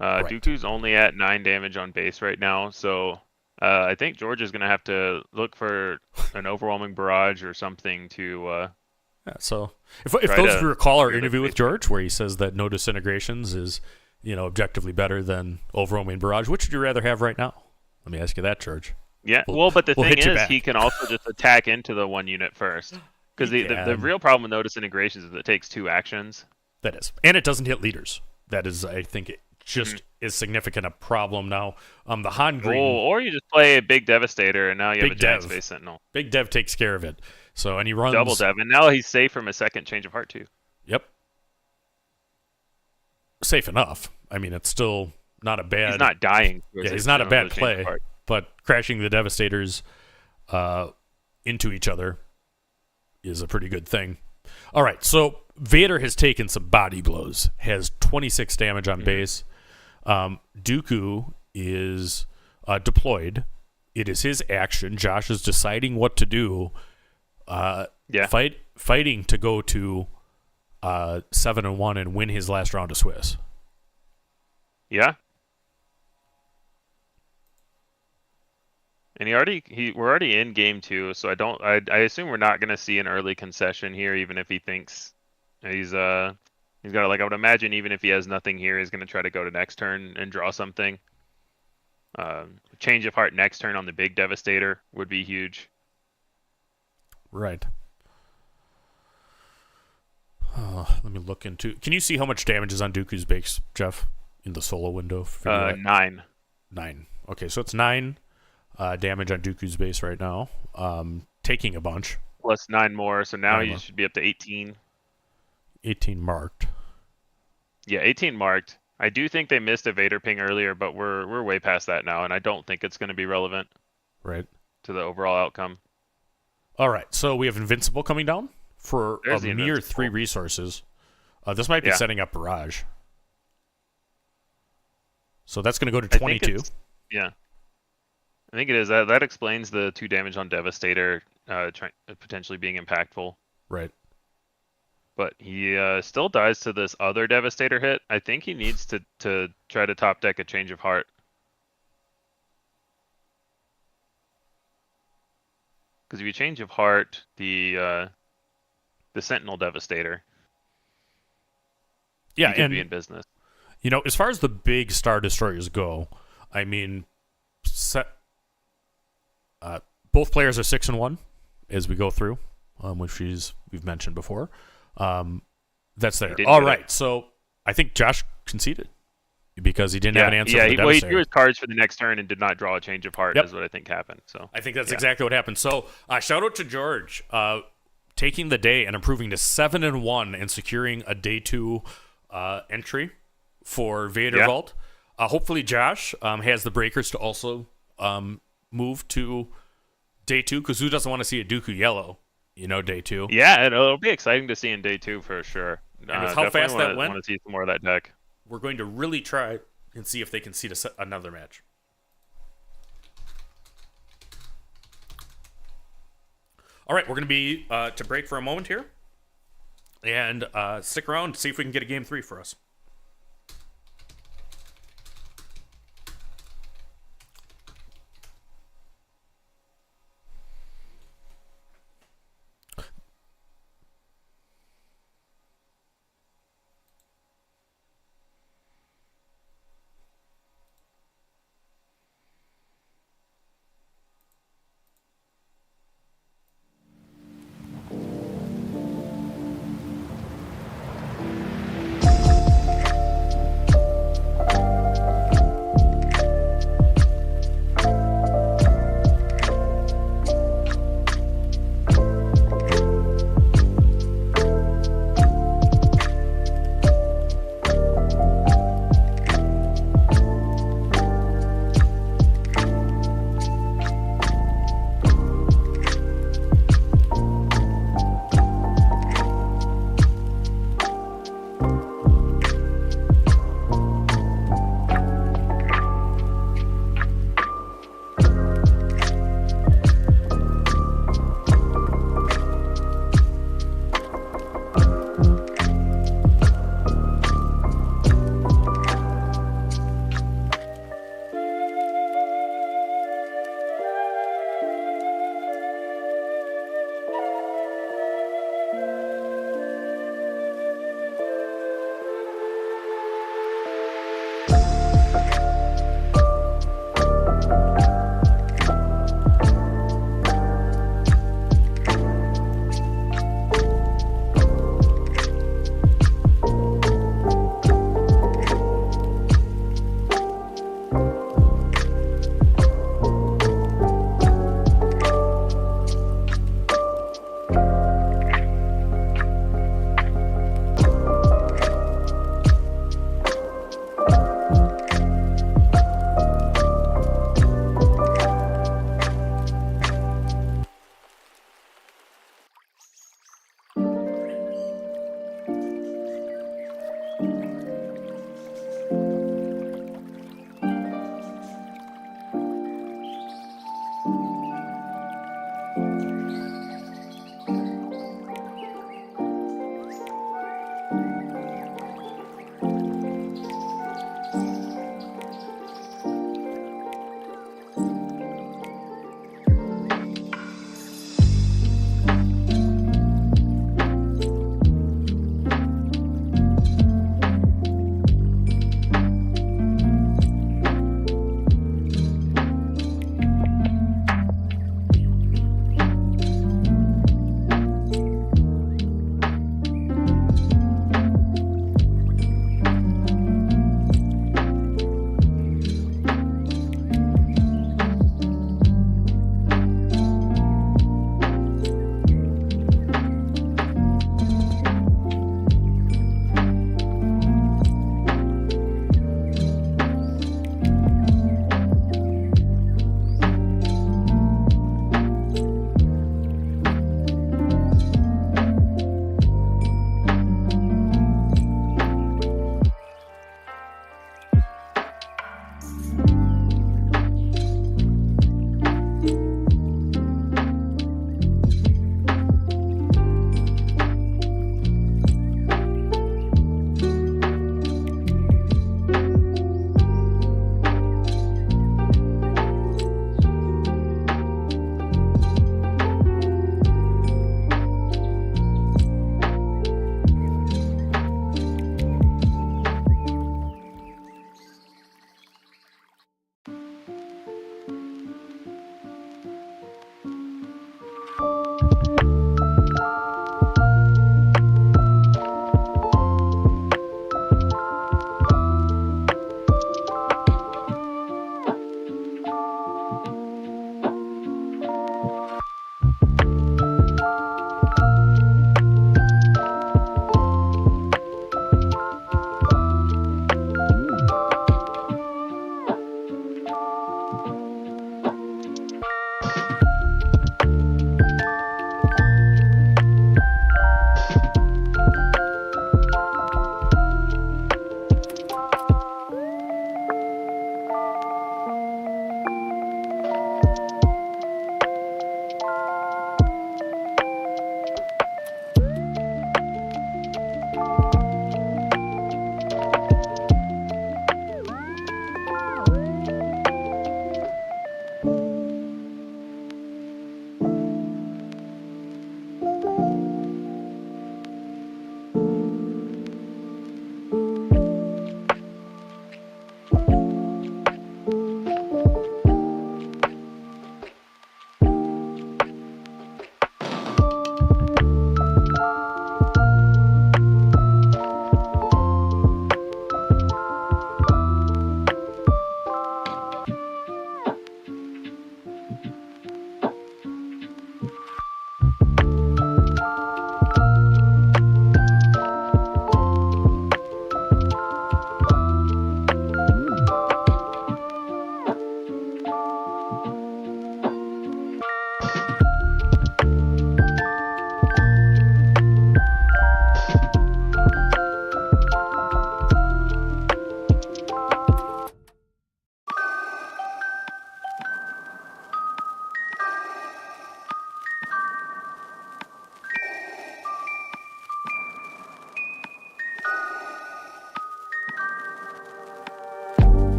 Dooku's only at 9 damage on base right now, so I think George is going to have to look for an overwhelming barrage or something to... so if those of you recall our interview with George, where he says that no disintegrations is, objectively better than overwhelming barrage, which would you rather have right now? Let me ask you that, George. Yeah, but the thing is, he can also just attack into the 1 unit first. Because the real problem with no disintegrations is that it takes 2 actions. That is. And it doesn't hit leaders. That is, I think, it just is significant a problem now. The Han Green... or you just play a big Devastator, and now you have a giant Space Sentinel. Big Dev takes care of it. So, and he runs... Double Dev, and now he's safe from a second Change of Heart, too. Yep. Safe enough. I mean, it's still not a bad... He's not dying. Yeah, he's not a bad play, but crashing the Devastators into each other is a pretty good thing. All right, so Vader has taken some body blows, has 26 damage on base. Dooku is deployed. It is his action. Josh is deciding what to do. Fighting to go to 7-1 and win his last round of Swiss. Yeah. And we're already in game 2, so I assume we're not gonna see an early concession here, even if he thinks he's got like, I would imagine even if he has nothing here, he's gonna try to go to next turn and draw something. Change of heart next turn on the big Devastator would be huge. Right. Let me look into. Can you see how much damage is on Dooku's base, Jeff, in the solo window? 9. 9. Okay, so it's 9 damage on Dooku's base right now. Taking a bunch. Plus 9 more, so now you should be up to 18. 18 marked. Yeah, 18 marked. I do think they missed a Vader ping earlier, but we're way past that now, and I don't think it's going to be relevant. Right. To the overall outcome. All right, so we have Invincible coming down for There's a mere 3 resources. This might be setting up Barrage. So that's going to go to 22. Yeah. I think it is. That explains the 2 damage on Devastator potentially being impactful. Right. But he still dies to this other Devastator hit. I think he needs to try to top deck a Change of Heart. Because if you Change of Heart the Sentinel Devastator, yeah, he could and be in business. You know, as far as the big Star Destroyers go, I mean, both players are 6-1 as we go through, which we've mentioned before. That's there. All right, so I think Josh conceded because he didn't have an answer. Yeah, for the he drew his cards for the next turn and did not draw a Change of Heart. Is what I think happened. So I think that's exactly what happened. So shout out to George taking the day and improving to 7-1 and securing a day 2 entry for Vader Vault. Hopefully Josh has the breakers to also move to day 2, because who doesn't want to see a Dooku yellow? Day 2. Yeah, it'll be exciting to see in day 2 for sure. And with how fast that went, I want to see some more of that deck. We're going to really try and see if they can seed another match. All right, we're going to be to break for a moment here, and stick around to see if we can get a game 3 for us.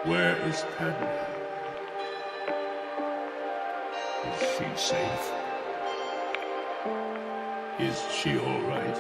Where is Padme? Is she safe? Is she all right?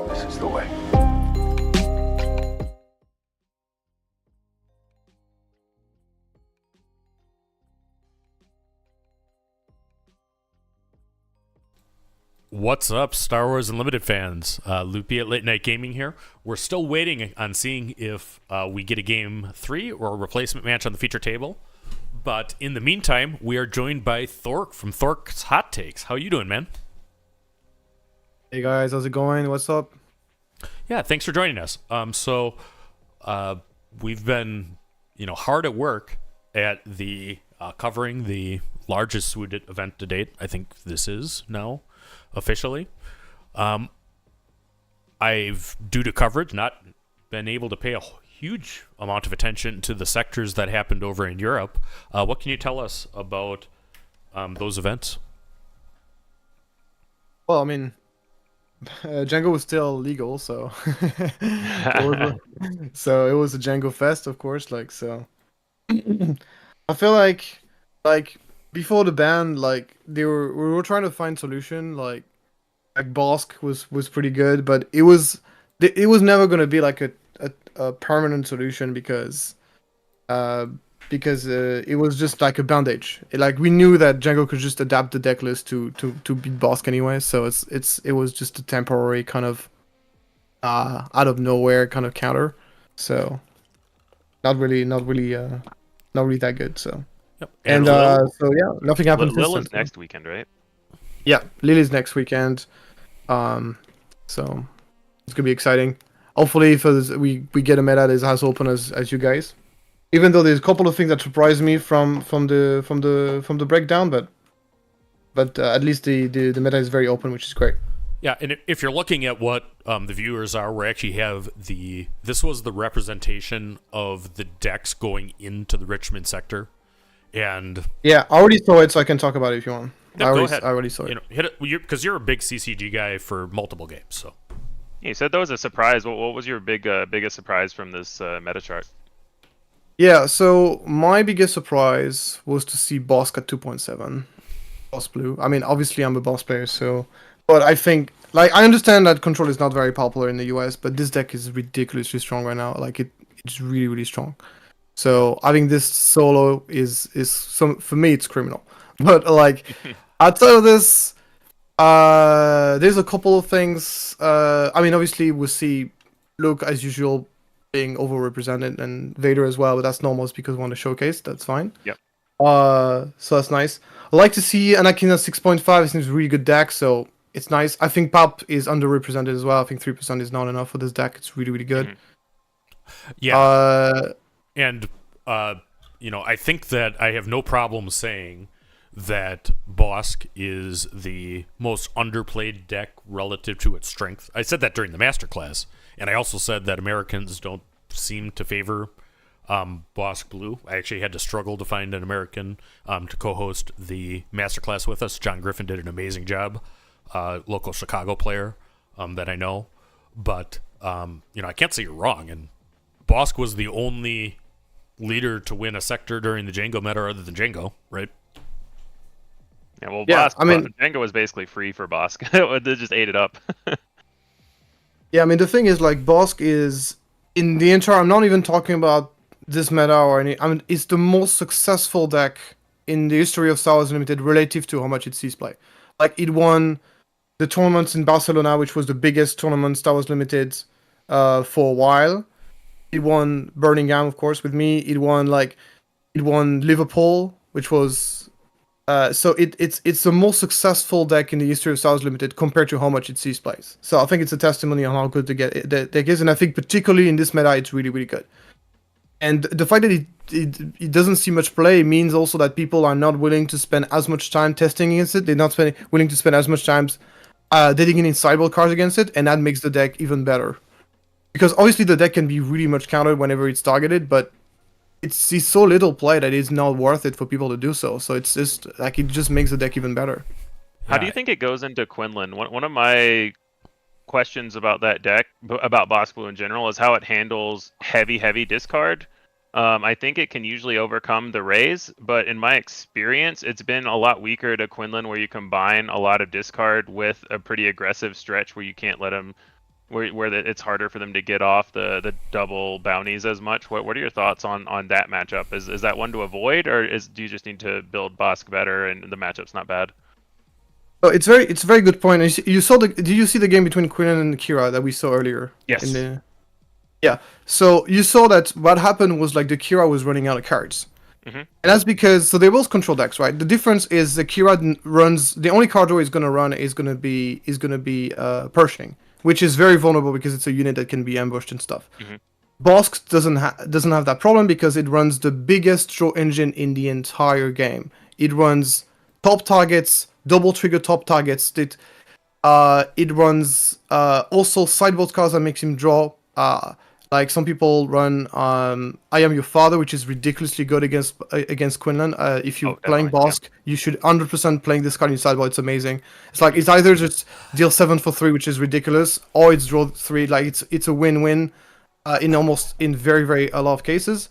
This is the way. What's up, Star Wars Unlimited fans? Loopy at Late Night Gaming here. We're still waiting on seeing if we get a Game 3 or a replacement match on the feature table. But in the meantime, we are joined by Thork from Thork's Hot Takes. How you doing, man? Hey guys, how's it going? What's up? Yeah, thanks for joining us. We've been, hard at work at the covering the largest SWU event to date. I think this is now officially. I've, due to coverage, not been able to pay a huge amount of attention to the sectors that happened over in Europe. What can you tell us about those events? Well, I mean, Django was still legal, so so it was a Django fest, of course. I feel like before the ban, we were trying to find solution. Like Bosk was pretty good, but it was it was never going to be like a permanent solution because it was just like a bandage. Like we knew that Django could just adapt the deck list to beat Bosk anyway, so it was just a temporary kind of out of nowhere kind of counter. So not really that good. So yep. and so yeah, nothing happened. Lil is next weekend, right? Yeah, Lily's next weekend. So it's gonna be exciting. Hopefully, we get a meta that is as open as you guys. Even though there's a couple of things that surprised me from the breakdown, but at least the meta is very open, which is great. Yeah, and if you're looking at what the viewers are, we actually have this was the representation of the decks going into the Richmond sector, and yeah, I already saw it, so I can talk about it if you want. No, go ahead. I already saw it. You know, hit it because you're a big CCG guy for multiple games. So you said that was a surprise. What was your biggest surprise from this meta chart? Yeah, so my biggest surprise was to see Bosk at 2.7. Boss Blue. I mean, obviously I'm a Boss player, so... But I think... Like, I understand that Control is not very popular in the US, but this deck is ridiculously strong right now. Like, it's really, really strong. So, having this solo is for me, it's criminal. But, like, outside of this, there's a couple of things. I mean, obviously, we'll see Luke, as usual, being overrepresented, and Vader as well, but that's normal because we want to showcase. That's fine. Yep. So that's nice. I like to see Anakin at 6.5. It seems a really good deck, so it's nice. I think Pop is underrepresented as well. I think 3% is not enough for this deck. It's really, really good. Yeah. And I think that I have no problem saying that Bosk is the most underplayed deck relative to its strength. I said that during the masterclass. And I also said that Americans don't seem to favor Bosk Blue. I actually had to struggle to find an American to co-host the masterclass with us. John Griffin did an amazing job, local Chicago player that I know. But, I can't say you're wrong. And Bosk was the only leader to win a sector during the Django meta other than Django, right? Yeah, well, Django was basically free for Bosk. They just ate it up. Yeah, I mean, the thing is, like, Bosk is, in the entire, I'm not even talking about this meta or any, I mean, it's the most successful deck in the history of Star Wars Unlimited relative to how much it sees play. Like, it won the tournaments in Barcelona, which was the biggest tournament Star Wars Limited for a while. It won Birmingham, of course, with me. It won Liverpool, which was... so it's the most successful deck in the history of Star Wars Limited compared to how much it sees plays. So I think it's a testimony on how good the deck is, and I think particularly in this meta, it's really, really good. And the fact that it doesn't see much play means also that people are not willing to spend as much time testing against it. They're not willing to spend as much time dedicating sideboard cards against it, and that makes the deck even better. Because obviously the deck can be really much countered whenever it's targeted, but it's so little play that it's not worth it for people to do so. So it's just like it just makes the deck even better. How do you think it goes into Quinlan? One of my questions about that deck, about Bosk Blue in general, is how it handles heavy discard. I think it can usually overcome the raise, but in my experience, it's been a lot weaker to Quinlan, where you combine a lot of discard with a pretty aggressive stretch where you can't let them, where it's harder for them to get off the double bounties as much. What are your thoughts on that matchup? Is that one to avoid, or do you just need to build Bosk better and the matchup's not bad? Oh, it's a very good point. Did you see the game between Quinlan and Kira that we saw earlier? Yes. Yeah. So you saw that what happened was like the Kira was running out of cards. Mm-hmm. And that's because, so they both control decks, right? The difference is the Kira runs, the only card draw is going to run is going to be Pershing, which is very vulnerable because it's a unit that can be ambushed and stuff. Mm-hmm. Bosk doesn't have that problem because it runs the biggest draw engine in the entire game. It runs top targets, double trigger top targets. It runs also sideboard cards that makes him draw. Like some people run I Am Your Father, which is ridiculously good against Quinlan. If you're playing Bosk, you should 100% playing this card in your sideboard. It's amazing. It's like it's either just deal 7 for 3, which is ridiculous, or it's draw 3. Like it's a win-win in very a lot of cases.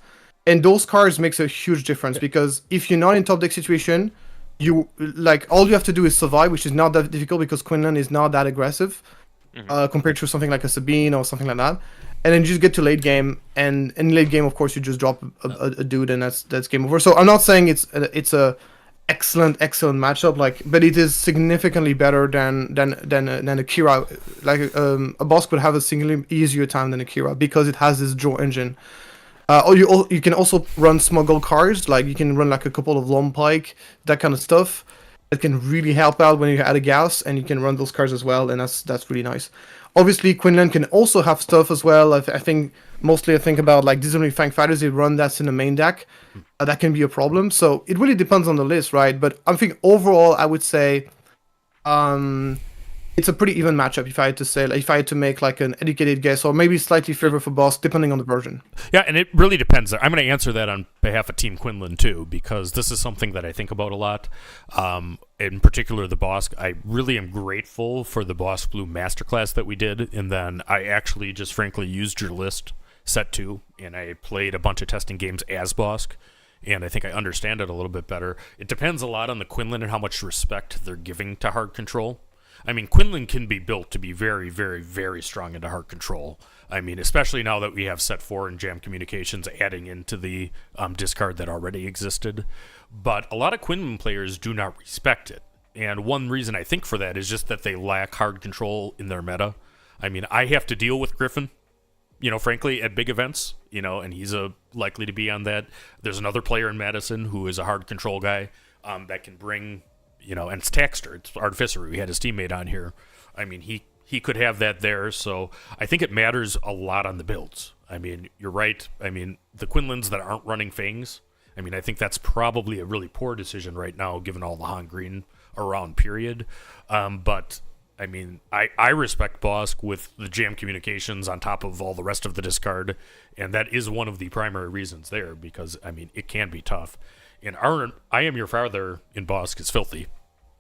And those cards makes a huge difference because if you're not in top deck situation, you like all you have to do is survive, which is not that difficult because Quinlan is not that aggressive. compared to something like a Sabine or something like that. And then you just get to late game, and in late game, of course, you just drop a dude, and that's game over. So I'm not saying it's a excellent matchup, but it is significantly better than a Kira. Like a boss could have a significantly easier time than a Kira because it has this draw engine. Or you can also run smuggle cards, like you can run like a couple of Long Pike, that kind of stuff. That can really help out when you add a gas, and you can run those cards as well, and that's really nice. Obviously, Quinlan can also have stuff as well. I think about like Disney Fang Fighters, they run that in the main deck. That can be a problem. So it really depends on the list, right? But I think overall, I would say it's a pretty even matchup if I had to say, if I had to make like an educated guess, or maybe slightly favor for boss, depending on the version. Yeah, and it really depends. I'm going to answer that on behalf of Team Quinlan too, because this is something that I think about a lot. In particular, the boss. I really am grateful for the Boss Blue Masterclass that we did, and then I actually just frankly used your list, set 2, and I played a bunch of testing games as Bosk, and I think I understand it a little bit better. It depends a lot on the Quinlan and how much respect they're giving to hard control. I mean, Quinlan can be built to be very, very, very strong into hard control. I mean, especially now that we have set 4 and Jam Communications adding into the discard that already existed. But a lot of Quinlan players do not respect it. And one reason I think for that is just that they lack hard control in their meta. I mean, I have to deal with Griffin, frankly, at big events, and he's likely to be on that. There's another player in Madison who is a hard control guy that can bring... and it's Taxter, it's Artifcery. We had his teammate on here. I mean, he could have that there, so I think it matters a lot on the builds. I mean, you're right. I mean, the Quinlans that aren't running Fangs, I mean, I think that's probably a really poor decision right now, given all the Han Green around, period. But, I mean, I respect Bosk with the Jam Communications on top of all the rest of the discard, and that is one of the primary reasons there, because, I mean, it can be tough. And I Am Your Father in Bosk is filthy.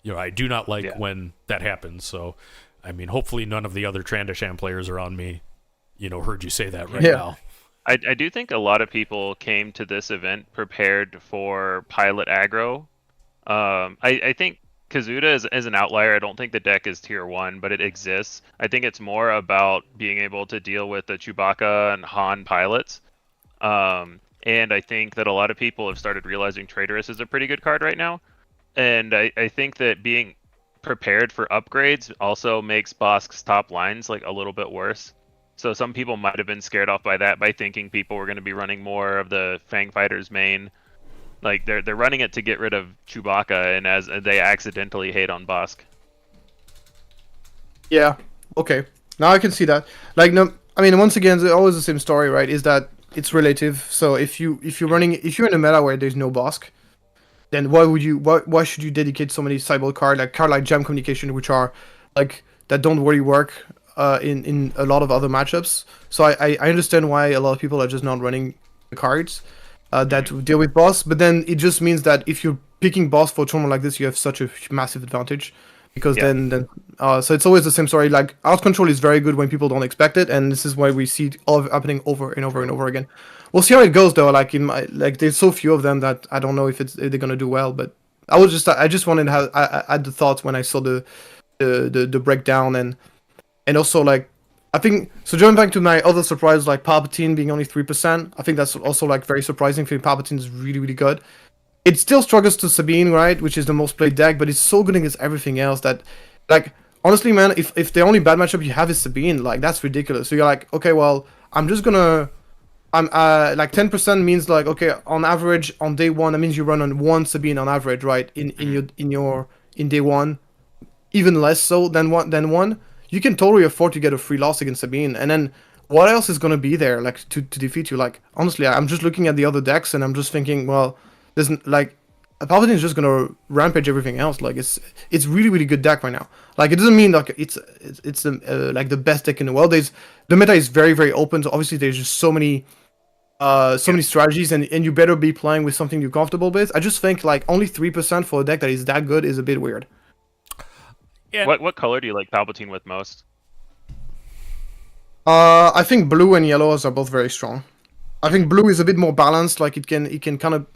I do not like when that happens. So, I mean, hopefully none of the other Trandoshan players around me, heard you say that right now. I do think a lot of people came to this event prepared for pilot aggro. I think Kazuda is an outlier. I don't think the deck is tier 1, but it exists. I think it's more about being able to deal with the Chewbacca and Han pilots. And I think that a lot of people have started realizing Traitorous is a pretty good card right now. And I think that being prepared for upgrades also makes Bosk's top lines like a little bit worse. So some people might have been scared off by that, by thinking people were going to be running more of the Fang Fighters main. Like they're running it to get rid of Chewbacca, and as they accidentally hate on Bosk. Yeah. Okay. Now I can see that. Like, no, I mean, once again, it's always the same story, right? Is that it's relative. So if you're in a meta where there's no Bosk, then why should you dedicate so many sideboard cards like Jam Communication, which are like that don't really work in a lot of other matchups. So I understand why a lot of people are just not running the cards that deal with boss, but then it just means that if you're picking boss for a tournament like this, you have such a massive advantage. Because then so it's always the same story. Like, out control is very good when people don't expect it, and this is why we see it all happening over and over and over again. We'll see how it goes though. Like there's so few of them that I don't know if they're gonna do well. But I just wanted to have I had the thoughts when I saw the breakdown, and also like I think so. Going back to my other surprise, like Palpatine being only 3%, I think that's also like very surprising. I think Palpatine is really, really good. It still struggles to Sabine, right, which is the most played deck, but it's so good against everything else that, like, honestly, man, if the only bad matchup you have is Sabine, like, that's ridiculous. So you're like, okay, well, like 10% means like, okay, on average on day one, that means you run on one Sabine on average, right, in day one, even less so than one. You can totally afford to get a free loss against Sabine, and then what else is gonna be there, like, to defeat you? Like, honestly, I'm just looking at the other decks and I'm just thinking, well, there's like Palpatine is just gonna rampage everything else. Like it's really, really good deck right now. Like, it doesn't mean like it's like the best deck in the world. The meta is very, very open. So obviously there's just so many strategies, and you better be playing with something you're comfortable with. I just think like only 3% for a deck that is that good is a bit weird. Yeah. What color do you like Palpatine with most? I think blue and yellows are both very strong. I think blue is a bit more balanced. Like it can kind of.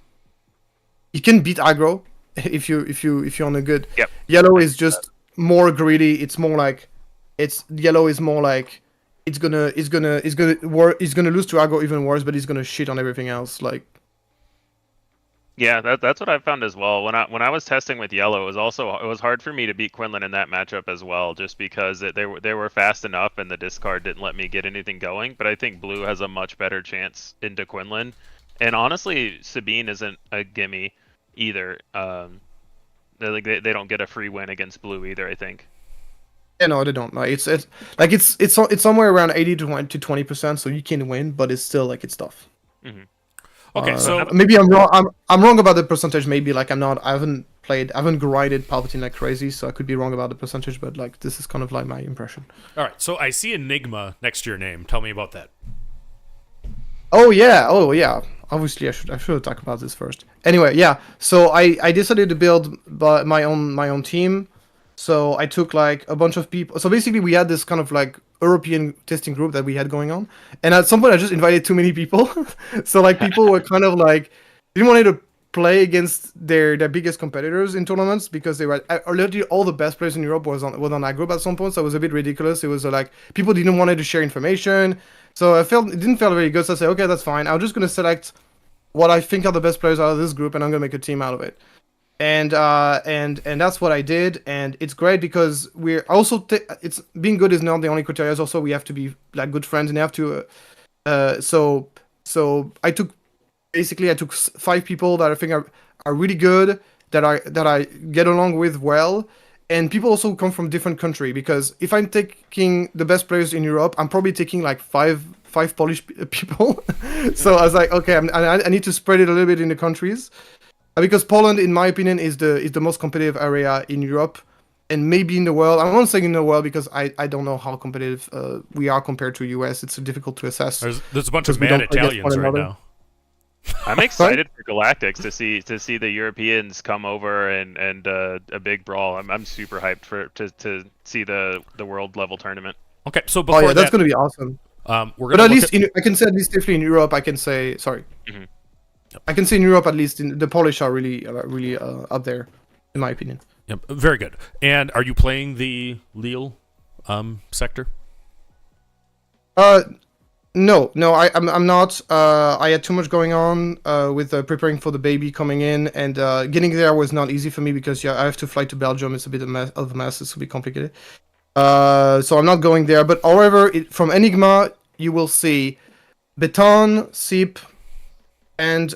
You can beat aggro if you're on a good. Yep. Yellow is just more greedy. It's more like It's yellow is more like it's gonna lose to aggro even worse, but he's gonna shit on everything else. Like, yeah, that's what I found as well. When I was testing with yellow, it was hard for me to beat Quinlan in that matchup as well, just because they were fast enough and the discard didn't let me get anything going. But I think blue has a much better chance into Quinlan, and honestly, Sabine isn't a gimme either. They don't get a free win against blue either, I think. Yeah, no, they don't. Like, it's somewhere around 80 to 20%, so you can win, but it's still like it's tough. Mm-hmm. Okay, so maybe I'm wrong. I'm wrong about the percentage. Maybe like I haven't grinded Palpatine like crazy, so I could be wrong about the percentage. But like this is kind of like my impression. All right, so I see Enigma next to your name. Tell me about that. Oh yeah. Obviously, I should talk about this first. Anyway, yeah. So I decided to build my own team. So I took like a bunch of people. So basically, we had this kind of like European testing group that we had going on, and at some point, I just invited too many people. So like people were kind of like didn't want to play against their biggest competitors in tournaments because they were literally all the best players in Europe was on that group at some point. So it was a bit ridiculous. It was like people didn't want to share information. So it didn't feel very good. So I said, okay, that's fine. I'm just gonna select what I think are the best players out of this group, and I'm gonna make a team out of it. And that's what I did, and it's great because we're also it's being good is not the only criteria. Also, we have to be like good friends, and have to. So I took 5 people that I think are really good, that I get along with well, and people also come from different country, because if I'm taking the best players in Europe, I'm probably taking like five Polish people. So I was like, okay, I need to spread it a little bit in the countries. Because Poland, in my opinion, is the most competitive area in Europe, and maybe in the world. I'm not saying in the world because I don't know how competitive we are compared to US. It's difficult to assess. There's a bunch of mad Italians right now. I'm excited for Galactics to see the Europeans come over and a big brawl. I'm super hyped to see the world level tournament. Okay, so before that's going to be awesome. But at least I can say at least definitely in Europe. I can say sorry. Mm-hmm. I can say in Europe, at least, the Polish are really up there, in my opinion. Yep, very good. And are you playing the Lille sector? No, I'm not. I had too much going on with preparing for the baby coming in, and getting there was not easy for me because I have to fly to Belgium. It's a bit of a mess. It's a bit complicated. So I'm not going there. But however, from Enigma, you will see Bothan, Sip, and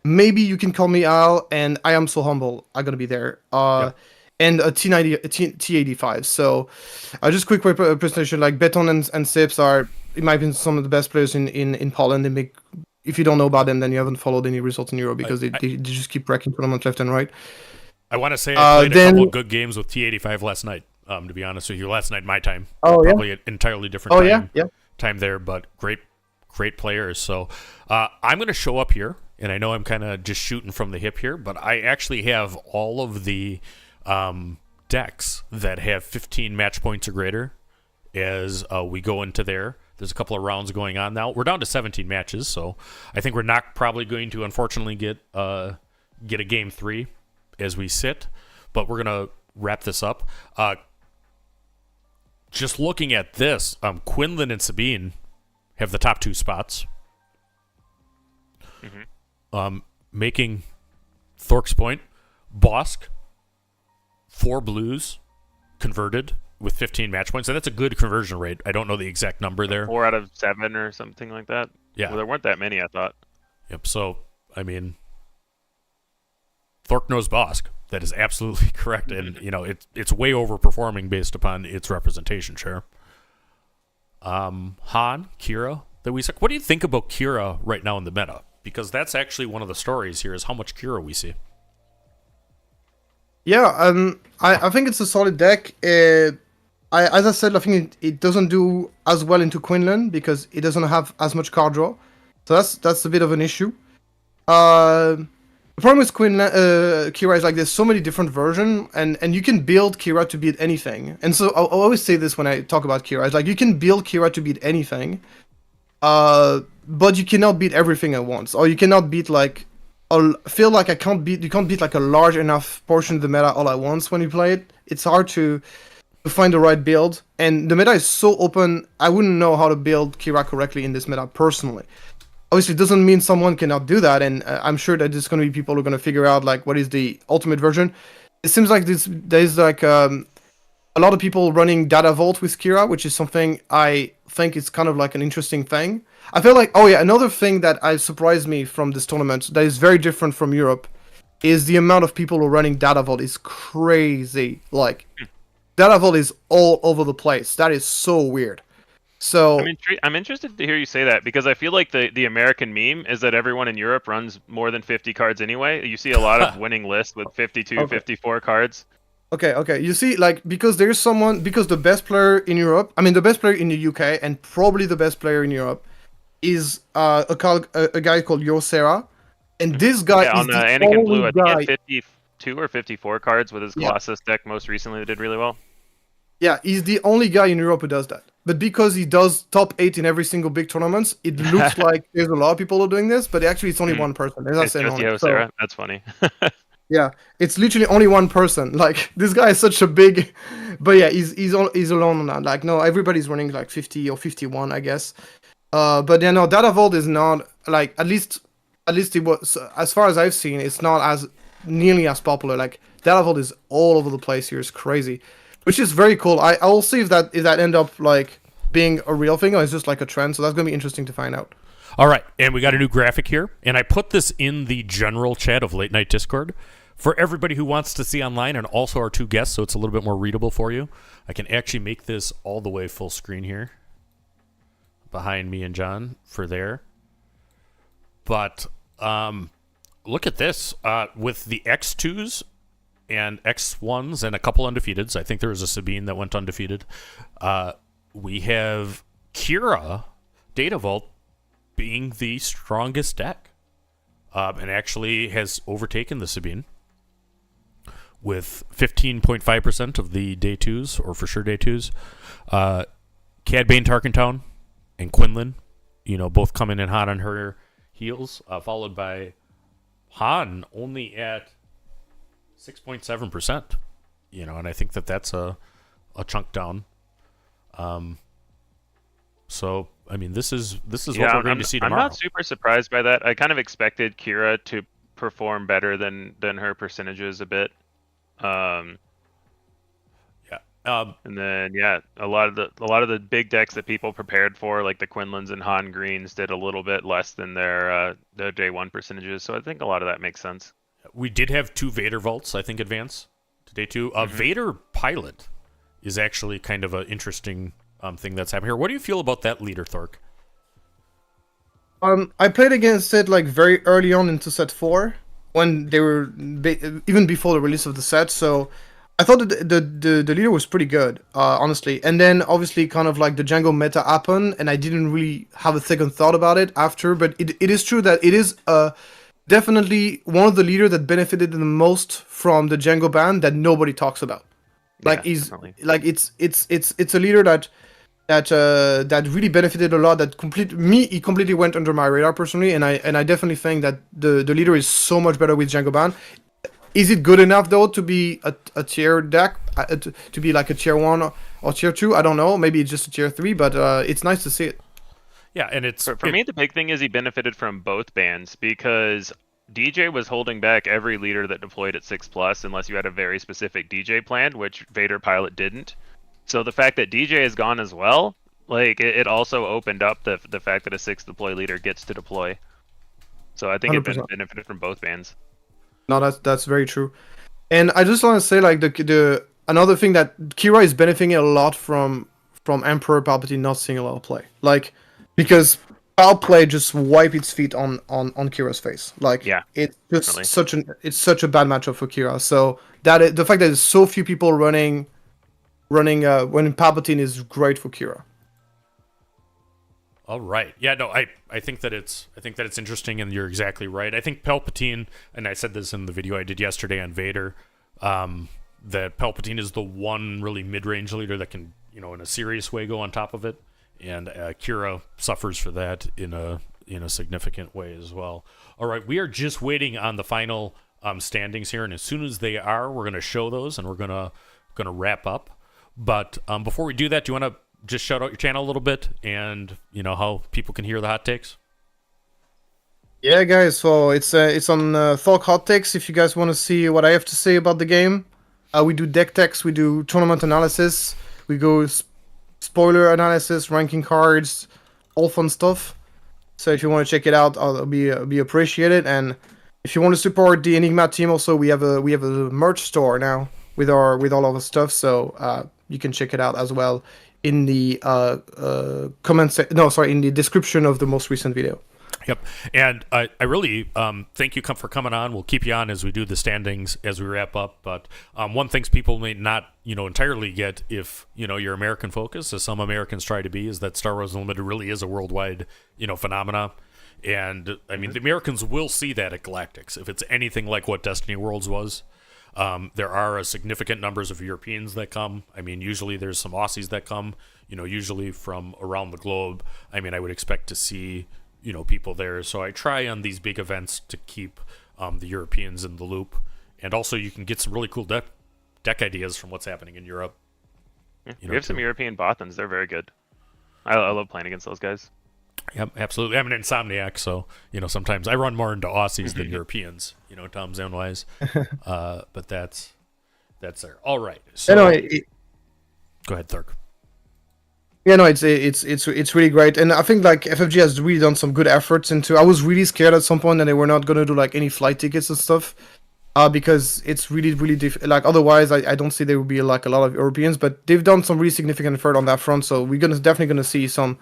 maybe you can call me Al, and I am so humble. I'm gonna be there. And a T85. So, just quick presentation. Like Bothan and Sips are, in my opinion, some of the best players in Poland. They make. If you don't know about them, then you haven't followed any results in Europe because they just keep wrecking tournaments left and right. I want to say I played a couple of good games with T85 last night. To be honest with you, last night my time. Probably an entirely different time. Time there, but great players. So I'm going to show up here, and I know I'm kind of just shooting from the hip here, but I actually have all of the decks that have 15 match points or greater as we go into there. There's a couple of rounds going on now. We're down to 17 matches, so I think we're not probably going to, unfortunately, get a game 3 as we sit, but we're going to wrap this up. Just looking at this, Quinlan and Sabine have the top 2 spots. Mm-hmm. Making Thork's point, Bosk, 4 blues converted with 15 match points, and that's a good conversion rate. I don't know the exact number there. 4 out of 7 or something like that. Yeah. Well, there weren't that many, I thought. Yep, so, I mean, Thork knows Bosk. That is absolutely correct, and, it's way overperforming based upon its representation, sure. Han, Kira, what do you think about Kira right now in the meta? Because that's actually one of the stories here is how much Kira we see. Yeah, I think it's a solid deck. As I said, I think it doesn't do as well into Quinlan because it doesn't have as much card draw. So that's a bit of an issue. The problem with Kira is like there's so many different versions, and you can build Kira to beat anything. And so I'll always say this when I talk about Kira. It's like you can build Kira to beat anything, but you cannot beat everything at once, or you cannot beat like. Feel like you can't beat like a large enough portion of the meta all at once when you play it. It's hard to to find the right build. And the meta is so open. I wouldn't know how to build Kira correctly in this meta personally. Obviously, it doesn't mean someone cannot do that, and I'm sure that there's going to be people who are going to figure out like what is the ultimate version. It seems like there's like a lot of people running Data Vault with Kira, which is something I think is kind of like an interesting thing. I feel like, oh yeah, another thing that surprised me from this tournament that is very different from Europe is the amount of people who are running Data Vault is crazy. Like, Data Vault is all over the place. That is so weird. So I'm interested to hear you say that, because I feel like the American meme is that everyone in Europe runs more than 50 cards anyway. You see a lot of winning lists with 52, 54 cards. Okay. You see, like, because the best player in Europe, I mean, the best player in the UK, and probably the best player in Europe, is a guy called Yosera. And this guy is on the Anakin only Blue, I think he guy. had 52 or 54 cards with his Colossus deck most recently that did really well. Yeah, he's the only guy in Europe who does that. But because he does top 8 in every single big tournaments, it looks like there's a lot of people who are doing this, but actually it's only one person. There's not It's saying just on it. Sarah. That's funny. Yeah, it's literally only one person. Like, this guy is such a big, but yeah, he's alone on that. Like, no, everybody's running like 50 or 51, I guess. But yeah, no, Data Vault is not like, at least it was, as far as I've seen, it's not as nearly as popular. Like, Data Vault is all over the place here. It's crazy, which is very cool. I'll see if that end up like being a real thing or it's just like a trend. So that's gonna be interesting to find out. All right, and we got a new graphic here, and I put this in the general chat of Late Night Discord for everybody who wants to see online, and also our two guests, so it's a little bit more readable for you. I can actually make this all the way full screen here behind me and John for there. But look at this. With the X2s and X1s and a couple undefeateds, I think there was a Sabine that went undefeated. We have Kira Data Vault being the strongest deck, and actually has overtaken the Sabine with 15.5% of the day 2s, or for sure day 2s. Cad Bane Tarkentown and Quinlan, both coming in hot on her heels, followed by Han only at 6.7%, and I think that's a chunk down. So I mean, this is what we're going to see tomorrow. I'm not super surprised by that. I kind of expected Kira to perform better than her percentages a bit. And then a lot of the big decks that people prepared for, like the Quinlans and Han Greens, did a little bit less than their day 1 percentages. So I think a lot of that makes sense. We did have 2 Vader vaults, I think, advance to day 2. Vader Pilot is actually kind of an interesting thing that's happening here. What do you feel about that leader, Thork? I played against it like very early on into set 4 when they were even before the release of the set. So I thought that the leader was pretty good, honestly. And then obviously kind of like the Django meta happened, and I didn't really have a second thought about it after. But it is true that it is definitely one of the leaders that benefited the most from the Django ban that nobody talks about. Like it's a leader that really benefited a lot. That he completely went under my radar personally, and I definitely think that the leader is so much better with Django ban. Is it good enough though to be a tier deck, to be like a tier 1 or tier 2? I don't know. Maybe it's just a tier 3, but it's nice to see it. Yeah, and it's for me, the big thing is he benefited from both bans, because DJ was holding back every leader that deployed at 6+ unless you had a very specific DJ plan, which Vader Pilot didn't. So the fact that DJ is gone as well, like it also opened up the fact that a 6 deploy leader gets to deploy. So I think 100%. it benefited from both bans. No, that's very true. And I just want to say, like, the another thing that Kira is benefiting a lot from Emperor Palpatine not seeing a lot of play, like, because Pal play just wipe its feet on Kira's face. Like, it's just such a bad matchup for Kira. So that the fact that there's so few people running when Palpatine is great for Kira. All right. Yeah, no, I think that it's interesting, and you're exactly right. I think Palpatine, and I said this in the video I did yesterday on Vader, that Palpatine is the one really mid-range leader that can, in a serious way go on top of it, and Kira suffers for that in a significant way as well. All right, we are just waiting on the final standings here, and as soon as they are, we're going to show those, and we're going to wrap up. But before we do that, do you want to just shout out your channel a little bit and how people can hear the hot takes? Yeah, guys. So it's on Thork Hot Takes. If you guys want to see what I have to say about the game, we do deck techs, we do tournament analysis, we go spoiler analysis, ranking cards, all fun stuff. So if you want to check it out, I'll be appreciated. And if you want to support the Enigma team, also we have a merch store now with all of our stuff. So you can check it out as well in the in the description of the most recent video. Yep, and I really thank you for coming on. We'll keep you on as we do the standings as we wrap up. But one thing people may not entirely get if you're American focused, as some Americans try to be, is that Star Wars Unlimited really is a worldwide phenomena. And I mean the Americans will see that at Galactics if it's anything like what Destiny Worlds was. There are a significant numbers of Europeans that come. I mean, usually there's some Aussies that come. Usually from around the globe. I mean, I would expect to see people there. So I try on these big events to keep the Europeans in the loop. And also you can get some really cool deck ideas from what's happening in Europe. We have some European Bothans. They're very good. I love playing against those guys. Yep, absolutely. I'm an Insomniac, so sometimes I run more into Aussies than Europeans, Tom Zone wise. But that's there. All right. So go ahead, Thurk. Yeah, no, it's really great, and I think like FFG has really done some good efforts into. I was really scared at some point that they were not gonna do like any flight tickets and stuff, because it's really like otherwise I don't see there would be like a lot of Europeans, but they've done some really significant effort on that front. So we're definitely gonna see some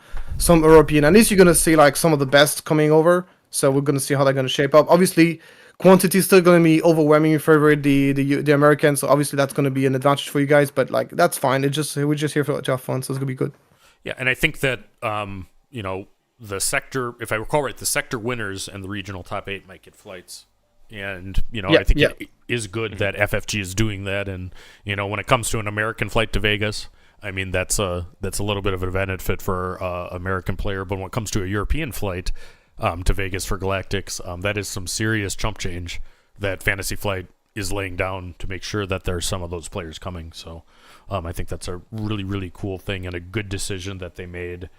European. At least you're gonna see like some of the best coming over. So we're gonna see how they're gonna shape up. Obviously, quantity is still gonna be overwhelming in favor of the Americans. So obviously that's gonna be an advantage for you guys, but like that's fine. We're just here to have fun, so it's gonna be good. Yeah, and I think that the sector, if I recall right, the sector winners and the regional top 8 might get flights, and I think it is good that FFG is doing that. And when it comes to an American flight to Vegas, I mean that's a little bit of an benefit for American player. But when it comes to a European flight to Vegas for Galactics, that is some serious chump change that Fantasy Flight is laying down to make sure that there's some of those players coming. So I think that's a really, really cool thing and a good decision that they made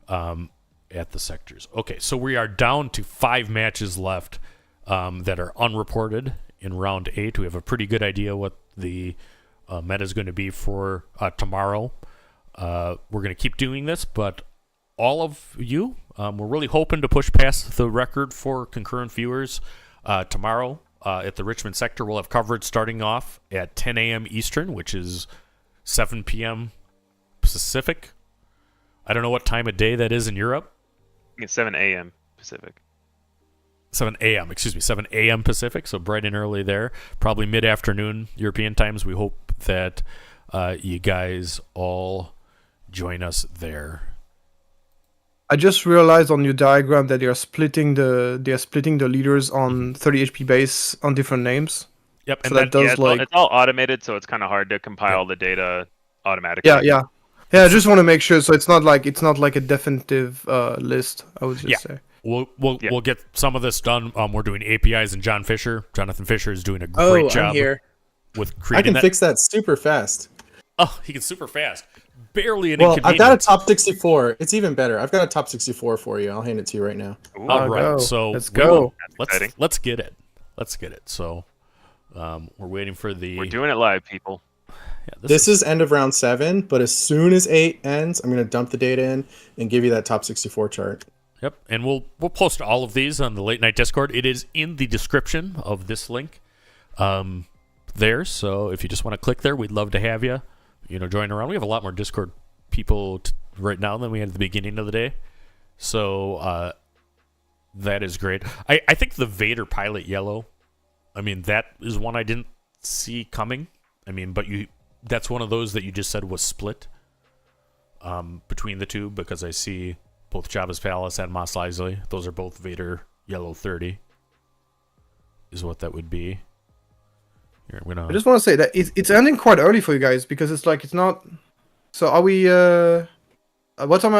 at the sectors. Okay, so we are down to 5 matches left that are unreported in round 8. We have a pretty good idea what the meta is going to be for tomorrow. We're going to keep doing this, but all of you, we're really hoping to push past the record for concurrent viewers tomorrow. At the Richmond sector, we'll have coverage starting off at 10 a.m. Eastern, which is 7 p.m. Pacific. I don't know what time of day that is in Europe. It's 7 a.m. Pacific. 7 a.m. Excuse me, 7 a.m. Pacific, so bright and early there. Probably mid-afternoon European times. We hope that you guys all join us there. I just realized on your diagram that they are splitting the leaders on 30 HP base on different names. Yep, so and it's all automated, so it's kind of hard to compile the data automatically. Yeah. I just want to make sure so it's not like a definitive list. I would just say. We'll get some of this done. We're doing APIs and Jonathan Fisher is doing a great job with creating I can fix that super fast. Oh, he can super fast. Barely an inconvenience. I've got a top 64. It's even better. I've got a top 64 for you. I'll hand it to you right now. All right, so let's go. Let's get it. Let's get it. So we're waiting for the. We're doing it live, people. Yeah, this is end of round 7, but as soon as 8 ends, I'm going to dump the data in and give you that top 64 chart. Yep, and we'll post all of these on the Late Night Discord. It is in the description of this link there. So if you just want to click there, we'd love to have you. Join around. We have a lot more Discord people right now than we had at the beginning of the day. So that is great. I think the Vader pilot yellow, I mean, that is one I didn't see coming. I mean, but that's one of those that you just said was split between the two, because I see both Jabba's Palace and Mos Eisley. Those are both Vader yellow 30 is what that would be. Here, I just want to say that it's ending quite early for you guys, because it's not. So are we? What time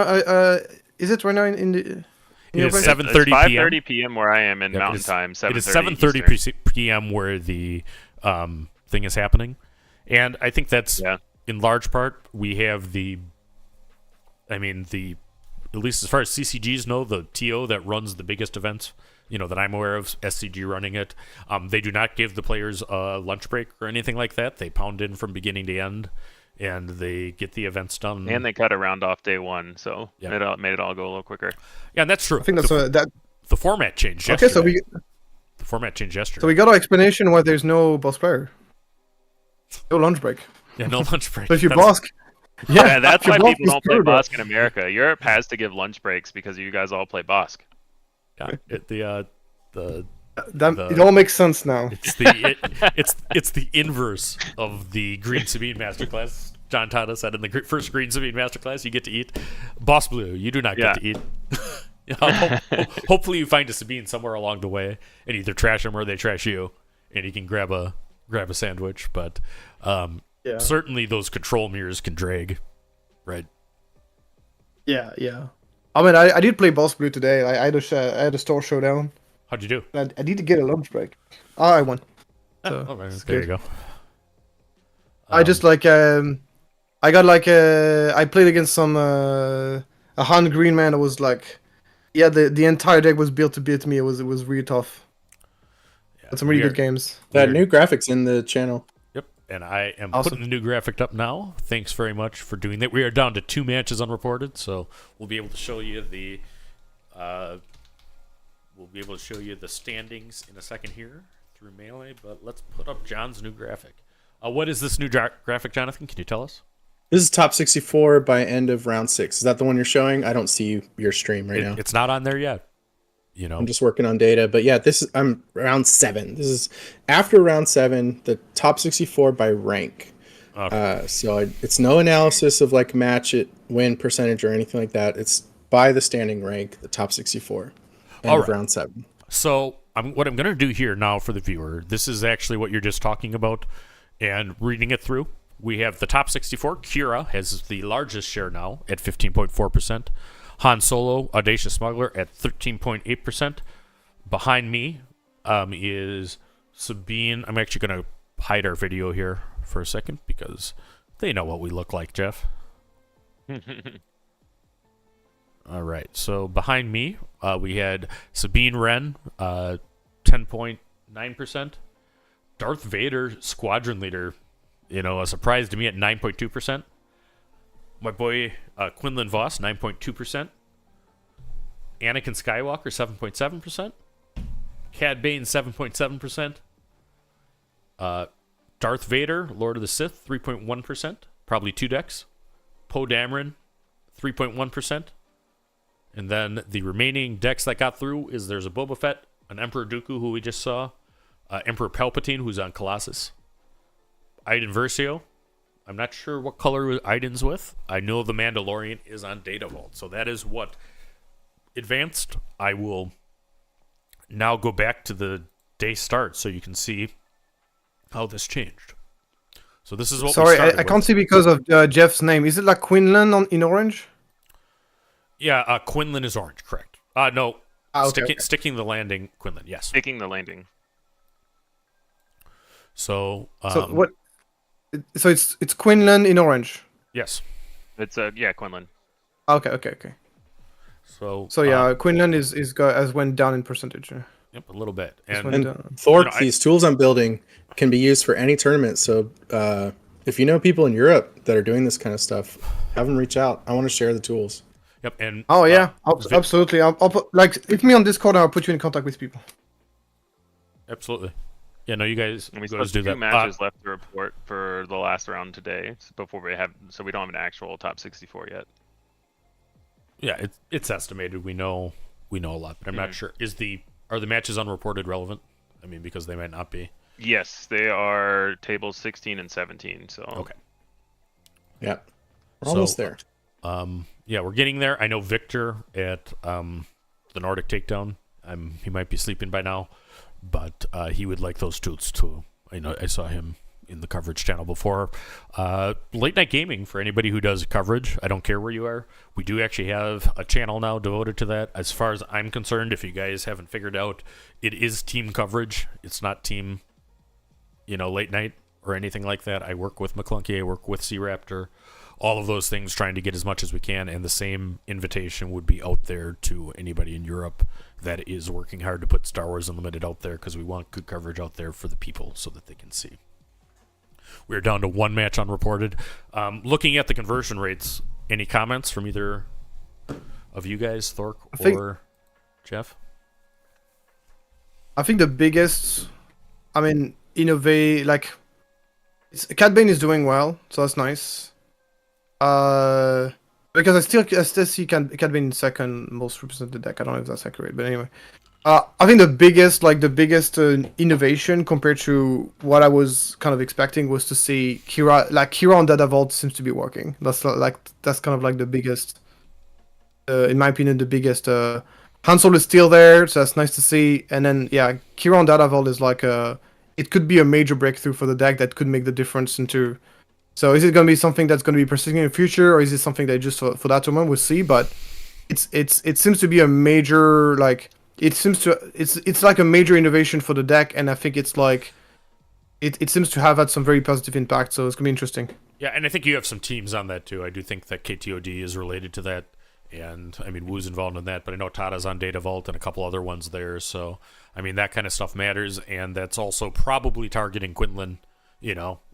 is it right now in the? It is 7:30 p.m. 5:30 p.m. where I am in Mountain Time. 7:30 It is 7:30 p.m. where the thing is happening, and I think that's in large part, we have at least as far as CCGs know, the TO that runs the biggest events, that I'm aware of, SCG running it. They do not give the players a lunch break or anything like that. They pound in from beginning to end, and they get the events done. And they cut a round off day one, so it made it all go a little quicker. Yeah, and that's true. I think that's the format changed Okay, yesterday. The format changed yesterday. So we got our explanation why there's no boss player. No lunch break. Yeah, no lunch break. So if you bosk... Yeah, that's why Bosk people is don't play true, though. Bosk in America. Europe has to give lunch breaks because you guys all play Bosk. Yeah, it all makes sense now. It's the inverse of the Green Sabine Masterclass. John taught us that in the first Green Sabine Masterclass, you get to eat. Boss Blue, you do not get to eat. Hopefully you find a Sabine somewhere along the way and either trash them or they trash you, and you can grab a sandwich. But certainly those control mirrors can drag, right? Yeah. I mean, I did play Boss Blue today. I had a store showdown. How'd you do? I need to get a lunch break. I won. So there you go. I just I played against some a Han Green man that was the entire deck was built to beat me. It was really tough. But some really good games. That new graphics in the channel. Yep, and I am putting the new graphic up now. Thanks very much for doing that. We are down to 2 matches unreported, so we'll be able to show you the standings in a second here through Melee. But let's put up John's new graphic. What is this new graphic, Jonathan? Can you tell us? This is top 64 by end of round 6. Is that the one you're showing? I don't see your stream right now. It's not on there yet. I'm just working on data, but yeah, I'm round 7. This is after round 7, the top 64 by rank. Okay. So it's no analysis of match it win percentage or anything like that. It's by the standing rank, the top 64. End of round 7. So what I'm going to do here now for the viewer, this is actually what you're just talking about, and reading it through. We have the top 64. Kira has the largest share now at 15.4%. Han Solo, Audacious Smuggler at 13.8%. Behind me is Sabine. I'm actually going to hide our video here for a second because they know what we look like, Jeff. All right. So behind me, we had Sabine Wren, 10.9%. Darth Vader, Squadron Leader, a surprise to me at 9.2%. My boy Quinlan Voss, 9.2%. Anakin Skywalker, 7.7%. Cad Bane, 7.7%. Darth Vader, Lord of the Sith, 3.1%. Probably 2 decks. Poe Dameron, 3.1%. And then the remaining decks that got through is there's a Boba Fett, an Emperor Dooku, who we just saw, Emperor Palpatine, who's on Colossus, Iden Versio. I'm not sure what color Iden's with. I know the Mandalorian is on Data Vault, so that is what advanced. I will now go back to the day start so you can see how this changed. So this is what. Sorry, I can't see because of Jeff's name. Is it Quinlan in orange? Yeah, Quinlan is orange, correct. No, okay. Sticking the landing, Quinlan, yes. Sticking the landing. So what? So it's Quinlan in orange. Yes. It's Quinlan. Okay. So yeah, Quinlan has went down in percentage. Yep, a little bit. And Thork, these tools I'm building can be used for any tournament. So if you know people in Europe that are doing this kind of stuff, have them reach out. I want to share the tools. Yep, and absolutely. I'll put hit me on Discord and I'll put you in contact with people. Absolutely. Yeah, no, you guys we go do still that. 2 matches left to report for the last round today before we don't have an actual top 64 yet. Yeah, it's estimated. We know a lot, but I'm not sure. Are the matches unreported relevant? I mean, because they might not be. Yes, they are tables 16 and 17. So okay. Yeah, we're almost there. Yeah, we're getting there. I know Viktor at the Nordic Takedown. He might be sleeping by now, but he would like those tools too. I saw him in the coverage channel before. Late night gaming for anybody who does coverage. I don't care where you are. We do actually have a channel now devoted to that. As far as I'm concerned, if you guys haven't figured out, it is team coverage. It's not team, late night or anything like that. I work with McClunky, I work with Sea Raptor, all of those things, trying to get as much as we can, and the same invitation would be out there to anybody in Europe that is working hard to put Star Wars Unlimited out there, because we want good coverage out there for the people so that they can see. We're down to one match unreported. Looking at the conversion rates, any comments from either of you guys, Thork or Jeff? I think the biggest, innovate, like, Cat Bane is doing well, so that's nice. Because I still see Cat Bane second most represented deck. I don't know if that's accurate, but anyway. I think the biggest innovation compared to what I was kind of expecting was to see Kira on Data Vault seems to be working. That's kind of like the biggest, in my opinion, the biggest. Han Solo is still there, so that's nice to see. And then Kira on Data Vault is like it could be a major breakthrough for the deck that could make the difference into. So is it going to be something that's going to be persisting in the future, or is it something that just for that tournament we'll see? But it seems to be a major it's like a major innovation for the deck, and I think it's like it seems to have had some very positive impact. So it's gonna be interesting. Yeah, and I think you have some teams on that too. I do think that KTOD is related to that, and I mean Woo's involved in that, but I know Tada's on Data Vault and a couple other ones there. So I mean that kind of stuff matters, and that's also probably targeting Quinlan,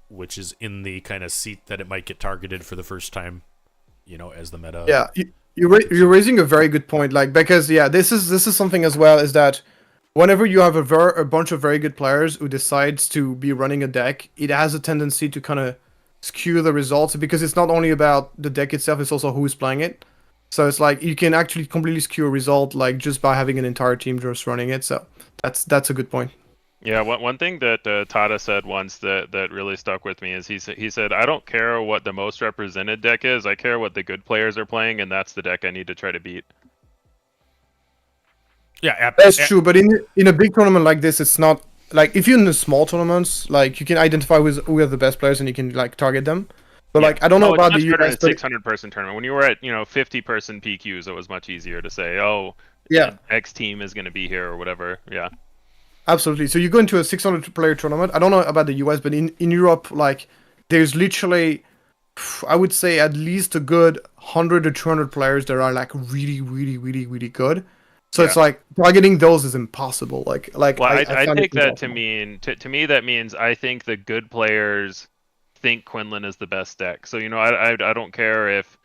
which is in the kind of seat that it might get targeted for the first time, as the meta. Yeah. You're raising a very good point, because this is something as well, is that whenever you have a bunch of very good players who decides to be running a deck, it has a tendency to kind of skew the results, because it's not only about the deck itself, it's also who's playing it. So it's like you can actually completely skew a result just by having an entire team just running it. So that's a good point. Yeah, one thing that Tada said once that really stuck with me is he said, I don't care what the most represented deck is, I care what the good players are playing, and that's the deck I need to try to beat. Yeah, that's true. But in a big tournament like this, it's not like if you're in the small tournaments, you can identify who are the best players and you can target them. But I don't know about the US. 600-person tournament. When you were at 50-person PQs, it was much easier to say, X team is going to be here or whatever. Yeah. Absolutely. So you go into a 600-player tournament. I don't know about the US, but in Europe, there's literally, I would say, at least a good 100 to 200 players that are really, really, really, really good. So it's targeting those is impossible. I take that to mean to me that means I think the good players think Quinlan is the best deck. So I don't care if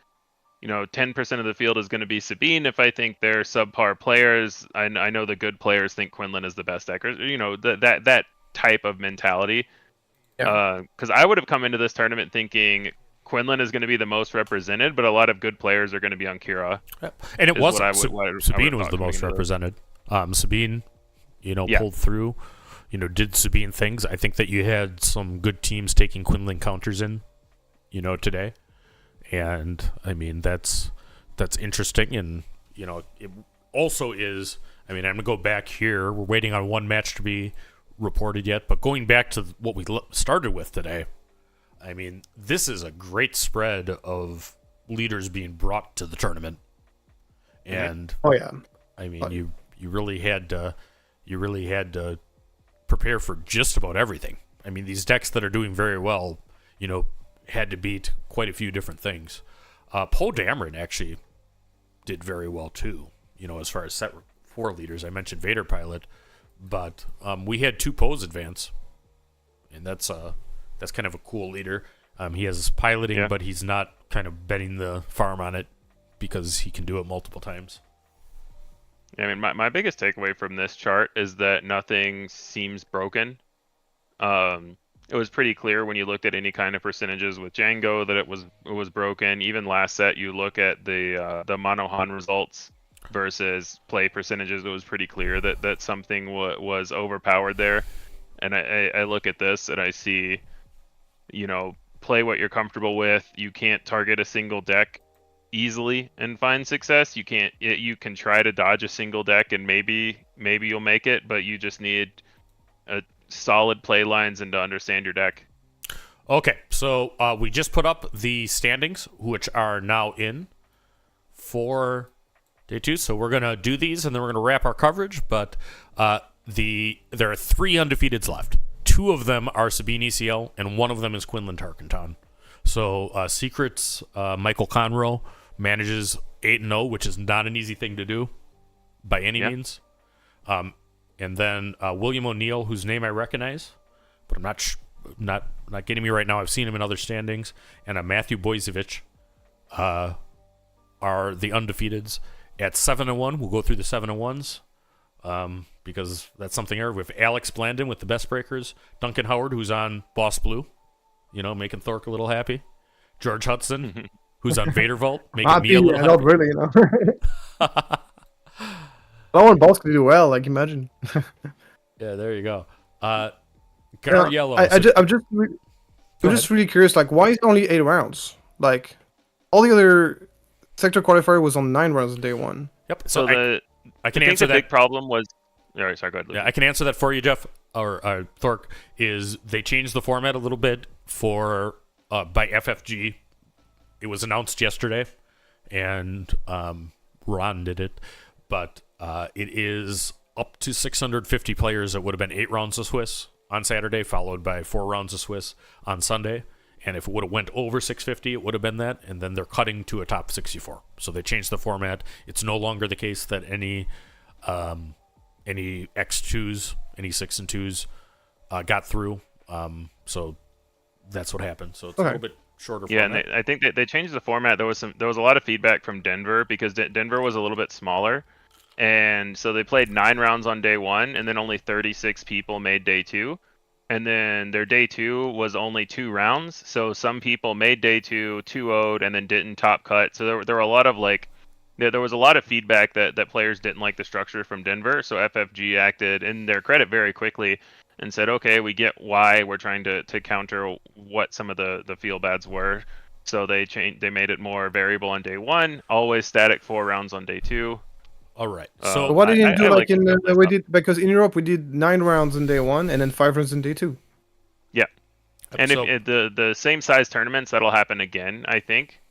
10% of the field is going to be Sabine. If I think they're subpar players, I know the good players think Quinlan is the best deck. Or, that type of mentality. Because I would have come into this tournament thinking Quinlan is going to be the most represented, but a lot of good players are going to be on Kira. Yep. And it wasn't. Sabine was the most represented. Sabine, pulled through. Did Sabine things. I think that you had some good teams taking Quinlan counters in, today. And I mean that's interesting, and it also is. I mean, I'm gonna go back here. We're waiting on one match to be reported yet, but going back to what we started with today, I mean, this is a great spread of leaders being brought to the tournament, and I mean, you really had to prepare for just about everything. I mean, these decks that are doing very well, had to beat quite a few different things. Poe Dameron actually did very well too, as far as set 4 leaders. I mentioned Vader Pilot, but we had 2 Poes advance, and that's kind of a cool leader. He has piloting, but he's not kind of betting the farm on it because he can do it multiple times. Yeah, I mean, my biggest takeaway from this chart is that nothing seems broken. It was pretty clear when you looked at any kind of percentages with Django that it was broken. Even last set, you look at the Monohan results versus play percentages. It was pretty clear that something was overpowered there. And I look at this and I see, play what you're comfortable with. You can't target a single deck easily and find success. You can try to dodge a single deck and maybe you'll make it, but you just need a solid play lines and to understand your deck. Okay, so we just put up the standings, which are now in for day 2. So we're gonna do these, and then we're gonna wrap our coverage. But there are 3 undefeateds left. 2 2 of them are Sabine ECL, and 1 of them is Quinlan Tarkenton. So Secrets, Michael Conroe manages 8-0, which is not an easy thing to do by any means. And then William O'Neill, whose name I recognize, but I'm not getting me right now. I've seen him in other standings, and Matthew Boyzevich are the undefeateds at 7-1. We'll go through the 7-1s because that's something here. We have Alex Blandon with the Best Breakers, Duncan Howard, who's on Boss Blue, making Thork a little happy, George Hudson, who's on Vader Vault, making me a little happy. Not really, I want Boss to do well, like imagine. Yeah, there you go. Gar Yellow. I'm just really curious, like why is it only 8 rounds? Like all the other sector qualifier was on 9 rounds on day 1. Yep. So I can answer the that. big problem was. All right, sorry, go ahead. Yeah, I can answer that for you, Jeff or Thork. Is they changed the format a little bit for by FFG. It was announced yesterday, and Ron did it, but it is up to 650 players. It would have been 8 rounds of Swiss on Saturday, followed by 4 rounds of Swiss on Sunday. And if it would have went over 650, it would have been that. And then they're cutting to a top 64. So they changed the format. It's no longer the case that any X2s, any 6 and 2s got through. So that's what happened. So it's a little bit shorter format. And I think that they changed the format. There was a lot of feedback from Denver because Denver was a little bit smaller. And so they played 9 rounds on day 1, and then only 36 people made day 2. And then their day 2 was only 2 rounds. So some people made day 2, 2-0'd, and then didn't top cut. So there were a lot of there was a lot of feedback that players didn't like the structure from Denver. So FFG acted in their credit very quickly and said, okay, we get why we're trying to counter what some of the feel bads were. So they made it more variable on day 1, always static 4 rounds on day 2. All right. So what did you do? We did because in Europe we did 9 rounds in day 1 and then 5 rounds in day 2. Yeah, and if the same size tournaments, that'll happen again. I think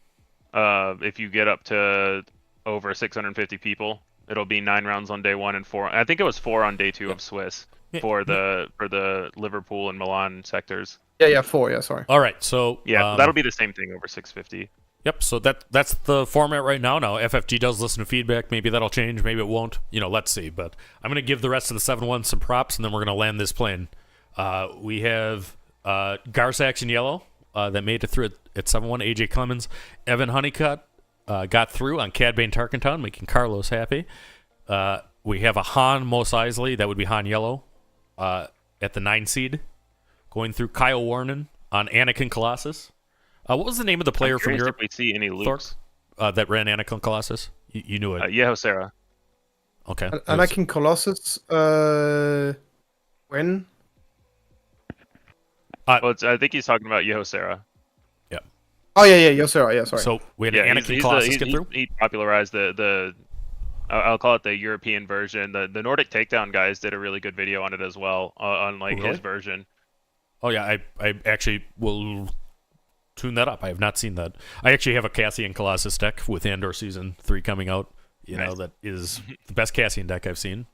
if you get up to over 650 people, it'll be 9 rounds on day 1 and 4. I think it was 4 on day 2 of Swiss for the Liverpool and Milan sectors. Yeah, 4. Yeah, sorry. All right. So that'll be the same thing over 650. Yep, so that's the format right now. Now, FFG does listen to feedback. Maybe that'll change. Maybe it won't. Let's see. But I'm going to give the rest of the 7-1 some props, and then we're going to land this plane. We have Garsax in yellow that made it through at 7-1. AJ Clemens. Evan Honeycutt got through on Cad Bane Tarkenton, making Carlos happy. We have a Han Mos Eisley. That would be Han Yellow at the 9 seed. Going through Kyle Warren on Anakin Colossus. What was the name of the player from Europe? If we see any Lukes that ran Anakin Colossus? You knew it. Yehosera. Okay. Anakin Colossus. When? I think he's talking about Yehosera. Yeah. Oh yeah, Yehosera. Yeah, sorry. So we had Anakin Colossus get through. He popularized the I'll call it the European version. The Nordic Takedown guys did a really good video on it as well, on his version. Oh yeah, I actually will tune that up. I have not seen that. I actually have a Cassian Colossus deck with Andor Season 3 coming out. That is the best Cassian deck I've seen.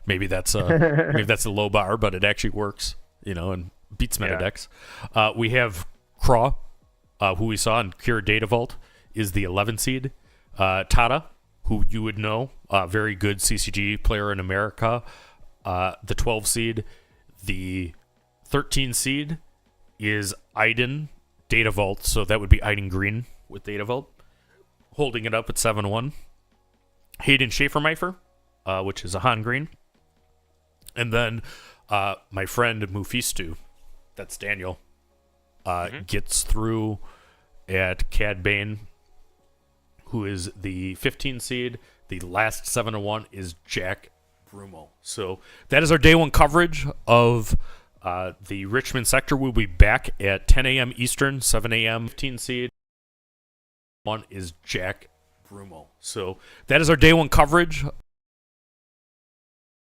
Maybe that's a low bar, but it actually works. And beats meta decks. We have Craw, who we saw in Cure Data Vault, is the 11 seed. Tata, who you would know, very good CCG player in America. The 12 seed. The 13 seed is Aiden Data Vault, so that would be Aiden Green with Data Vault, holding it up at 7-1. Hayden Schaefer-Meifer, which is a Han Green. And then my friend Mufistu, that's Daniel, gets through at Cad Bane, who is the 15 seed. The last 7-1 is Jack Brumo. So that is our day 1 coverage of the Richmond sector. Will be back at 10 a.m. Eastern, 7 a.m. 15 seed. 1 is Jack Brumo. So that is our day 1 coverage.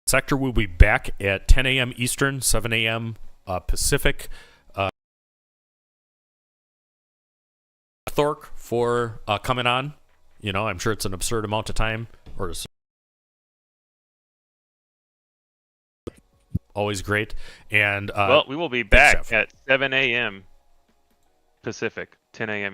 Sector will be back at 10 a.m. Eastern, 7 a.m. Pacific. Thork for coming on. I'm sure it's an absurd amount of time, or always great. And well, we will be back at 7 a.m. Pacific, 10 a.m.